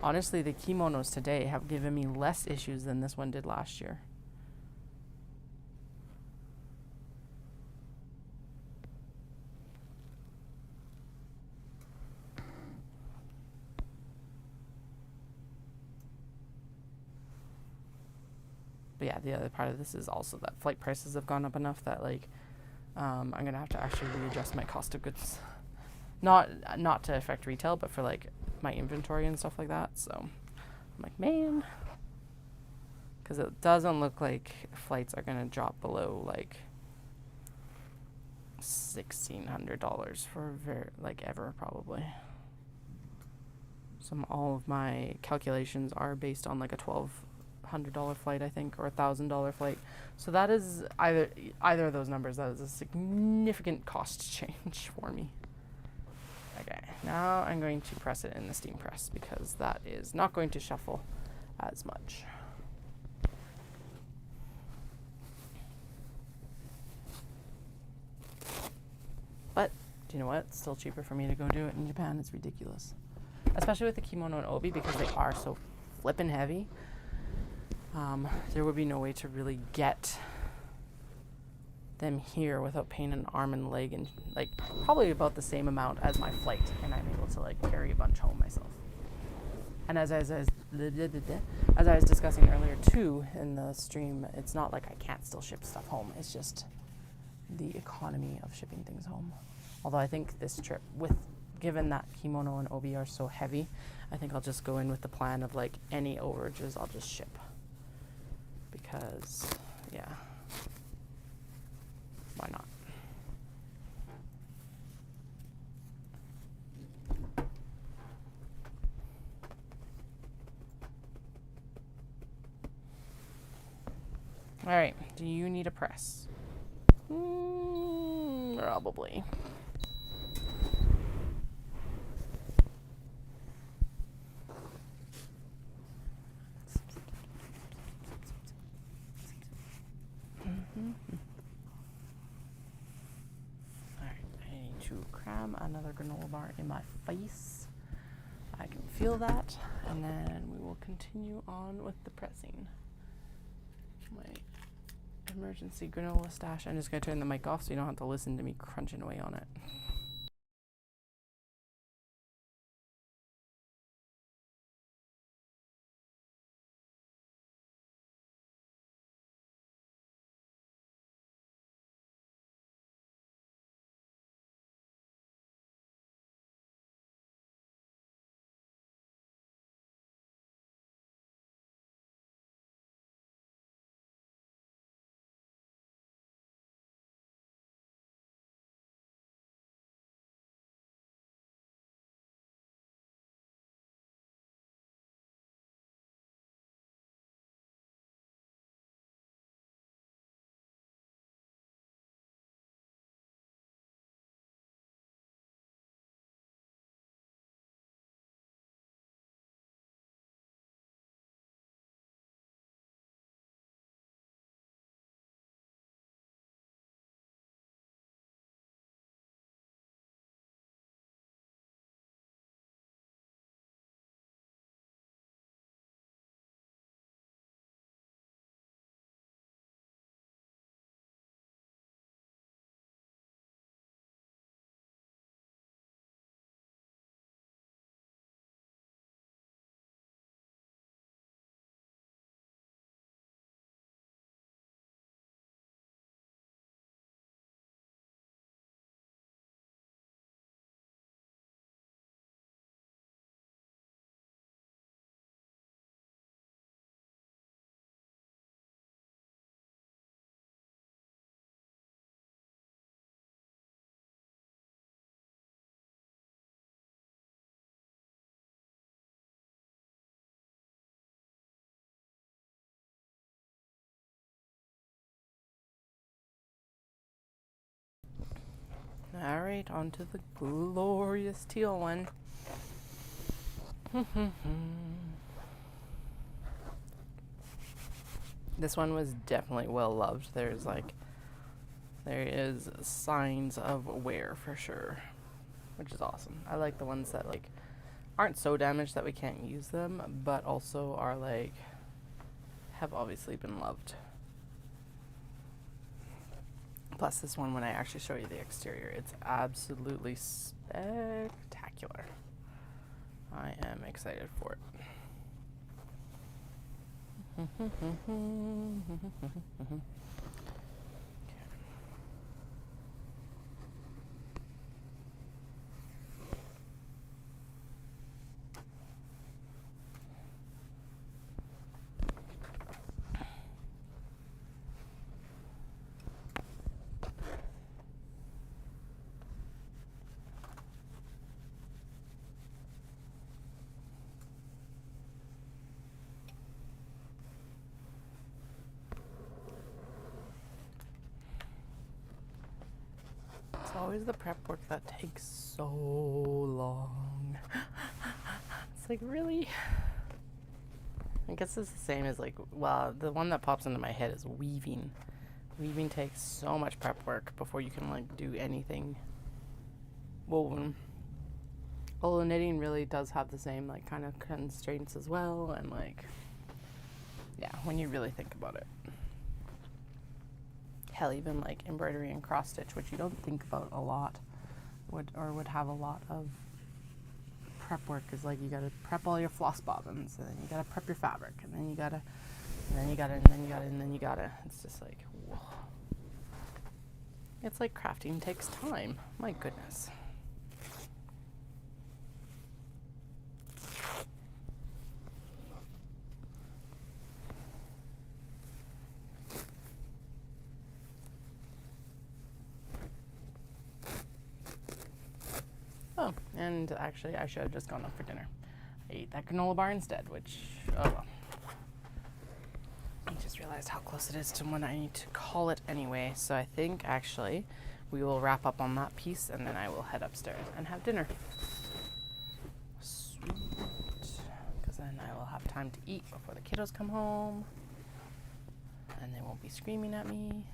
Honestly, the kimonos today have given me less issues than this one did last year. But yeah, the other part of this is also that flight prices have gone up enough that like I'm gonna have to actually readjust my cost of goods, not to affect retail, but for like my inventory and stuff like that. So I'm like, man, because it doesn't look like flights are gonna drop below like $1,600 for ever probably. All of my calculations are based on like a $1,200 flight, I think, or a $1,000 flight. So that is either of those numbers. That is a significant cost change for me. Okay, now I'm going to press it in the steam press because that is not going to shuffle as much. But do you know what? It's still cheaper for me to go do it in Japan. It's ridiculous, especially with the kimono and obi because they are so flippin' heavy. There would be no way to really get them here without paying an arm and leg and like probably about the same amount as my flight, and I'm able to like carry a bunch home myself. And as I was discussing earlier too in the stream, it's not like I can't still ship stuff home. It's just the economy of shipping things home. Although I think this trip, given that kimono and obi are so heavy, I think I'll just go in with the plan of like any overages I'll just ship. Because, yeah, why not? All right, do you need a press? Probably. Alright, I need to cram another granola bar in my face. I can feel that, and then we will continue on with the pressing. My emergency granola stash. I'm just going to turn the mic off so you don't have to listen to me crunching away on it. All right, on to the glorious teal one. This one was definitely well loved. There is signs of wear for sure, which is awesome. I like the ones that like aren't so damaged that we can't use them, but also are like have obviously been loved. Plus this one, when I actually show you the exterior, it's absolutely spectacular. I am excited for it. It's always the prep work that takes so long. It's like, really? I guess it's the same as like, well, the one that pops into my head is weaving. Weaving takes so much prep work before you can like do anything woven. Although knitting really does have the same like kind of constraints as well, and like, yeah, when you really think about it. Hell, even like embroidery and cross stitch, which you don't think about a lot, would have a lot of prep work, is like you gotta prep all your floss bobbins, and then you gotta prep your fabric, and then you gotta, and then you gotta, and then you gotta, and then you gotta. It's just like, whoa. It's like crafting takes time. My goodness. Oh, and actually I should have just gone up for dinner. I ate that granola bar instead, which, oh well. I just realized how close it is to when I need to call it anyway, so I think actually we will wrap up on that piece and then I will head upstairs and have dinner. Sweet. Because then I will have time to eat before the kiddos come home and they won't be screaming at me.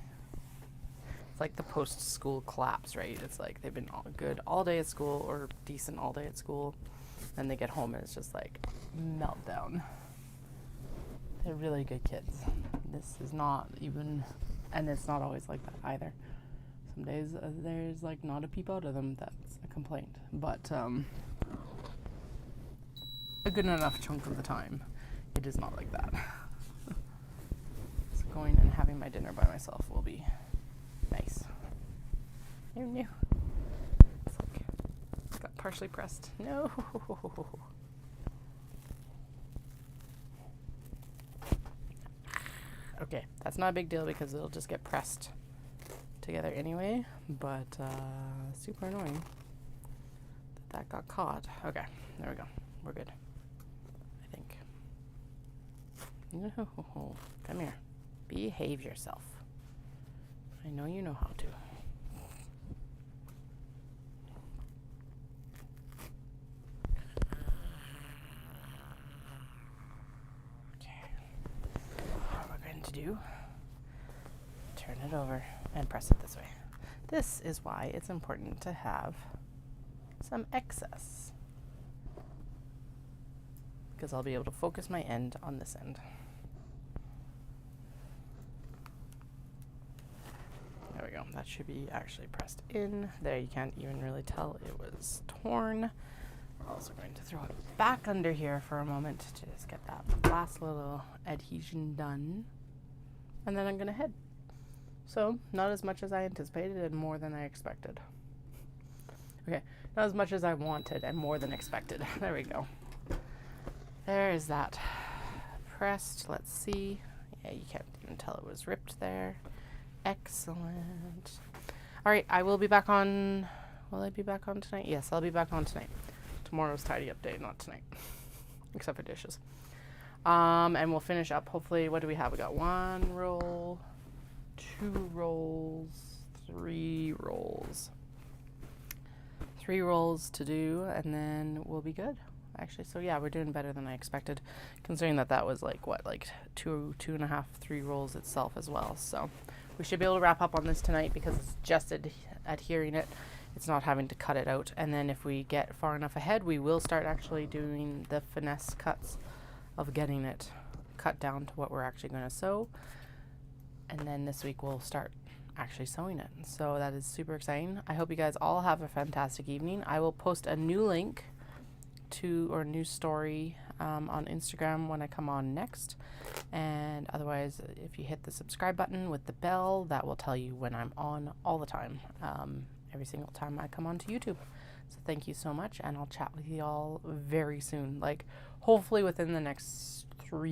It's like the post-school collapse, right? It's like they've been all good all day at school, or decent all day at school, and they get home and it's just like meltdown. They're really good kids. This is not even, and it's not always like that either. Some days there's like not a peep out of them that's a complaint, but a good enough chunk of the time it is not like that. So going and having my dinner by myself will be nice. New. It's like, it got partially pressed. No. Okay, that's not a big deal because it'll just get pressed together anyway, but super annoying that got caught. Okay, there we go. We're good, I think. No, come here. Behave yourself. I know you know how to. Okay. What we're going to do, turn it over and press it this way. This is why it's important to have some excess, because I'll be able to focus my end on this end. There we go. That should be actually pressed in. There, you can't even really tell it was torn. We're also going to throw it back under here for a moment to just get that last little adhesion done. And then I'm going to head. So, not as much as I anticipated and more than I expected. Okay, not as much as I wanted and more than expected. There we go. There is that. Pressed. Let's see. Yeah, you can't even tell it was ripped there. Excellent. All right, I will be back on. Will I be back on tonight? Yes, I'll be back on tonight. Tomorrow's tidy up day, not tonight, except for dishes. And we'll finish up. Hopefully, what do we have? We got 1 roll, 2 rolls, 3 rolls. 3 rolls to do, and then we'll be good. Actually, so yeah, we're doing better than I expected, considering that that was like what, like 2.5, 3 rolls itself as well. So we should be able to wrap up on this tonight because it's just adhering it. It's not having to cut it out. And then if we get far enough ahead, we will start actually doing the finesse cuts of getting it cut down to what we're actually going to sew. And then this week we'll start actually sewing it. So that is super exciting. I hope you guys all have a fantastic evening. I will post a new link to, or a new story on Instagram when I come on next. And otherwise, if you hit the subscribe button with the bell, that will tell you when I'm on all the time, every single time I come onto YouTube. So thank you so much, and I'll chat with you all very soon, like hopefully within the next 3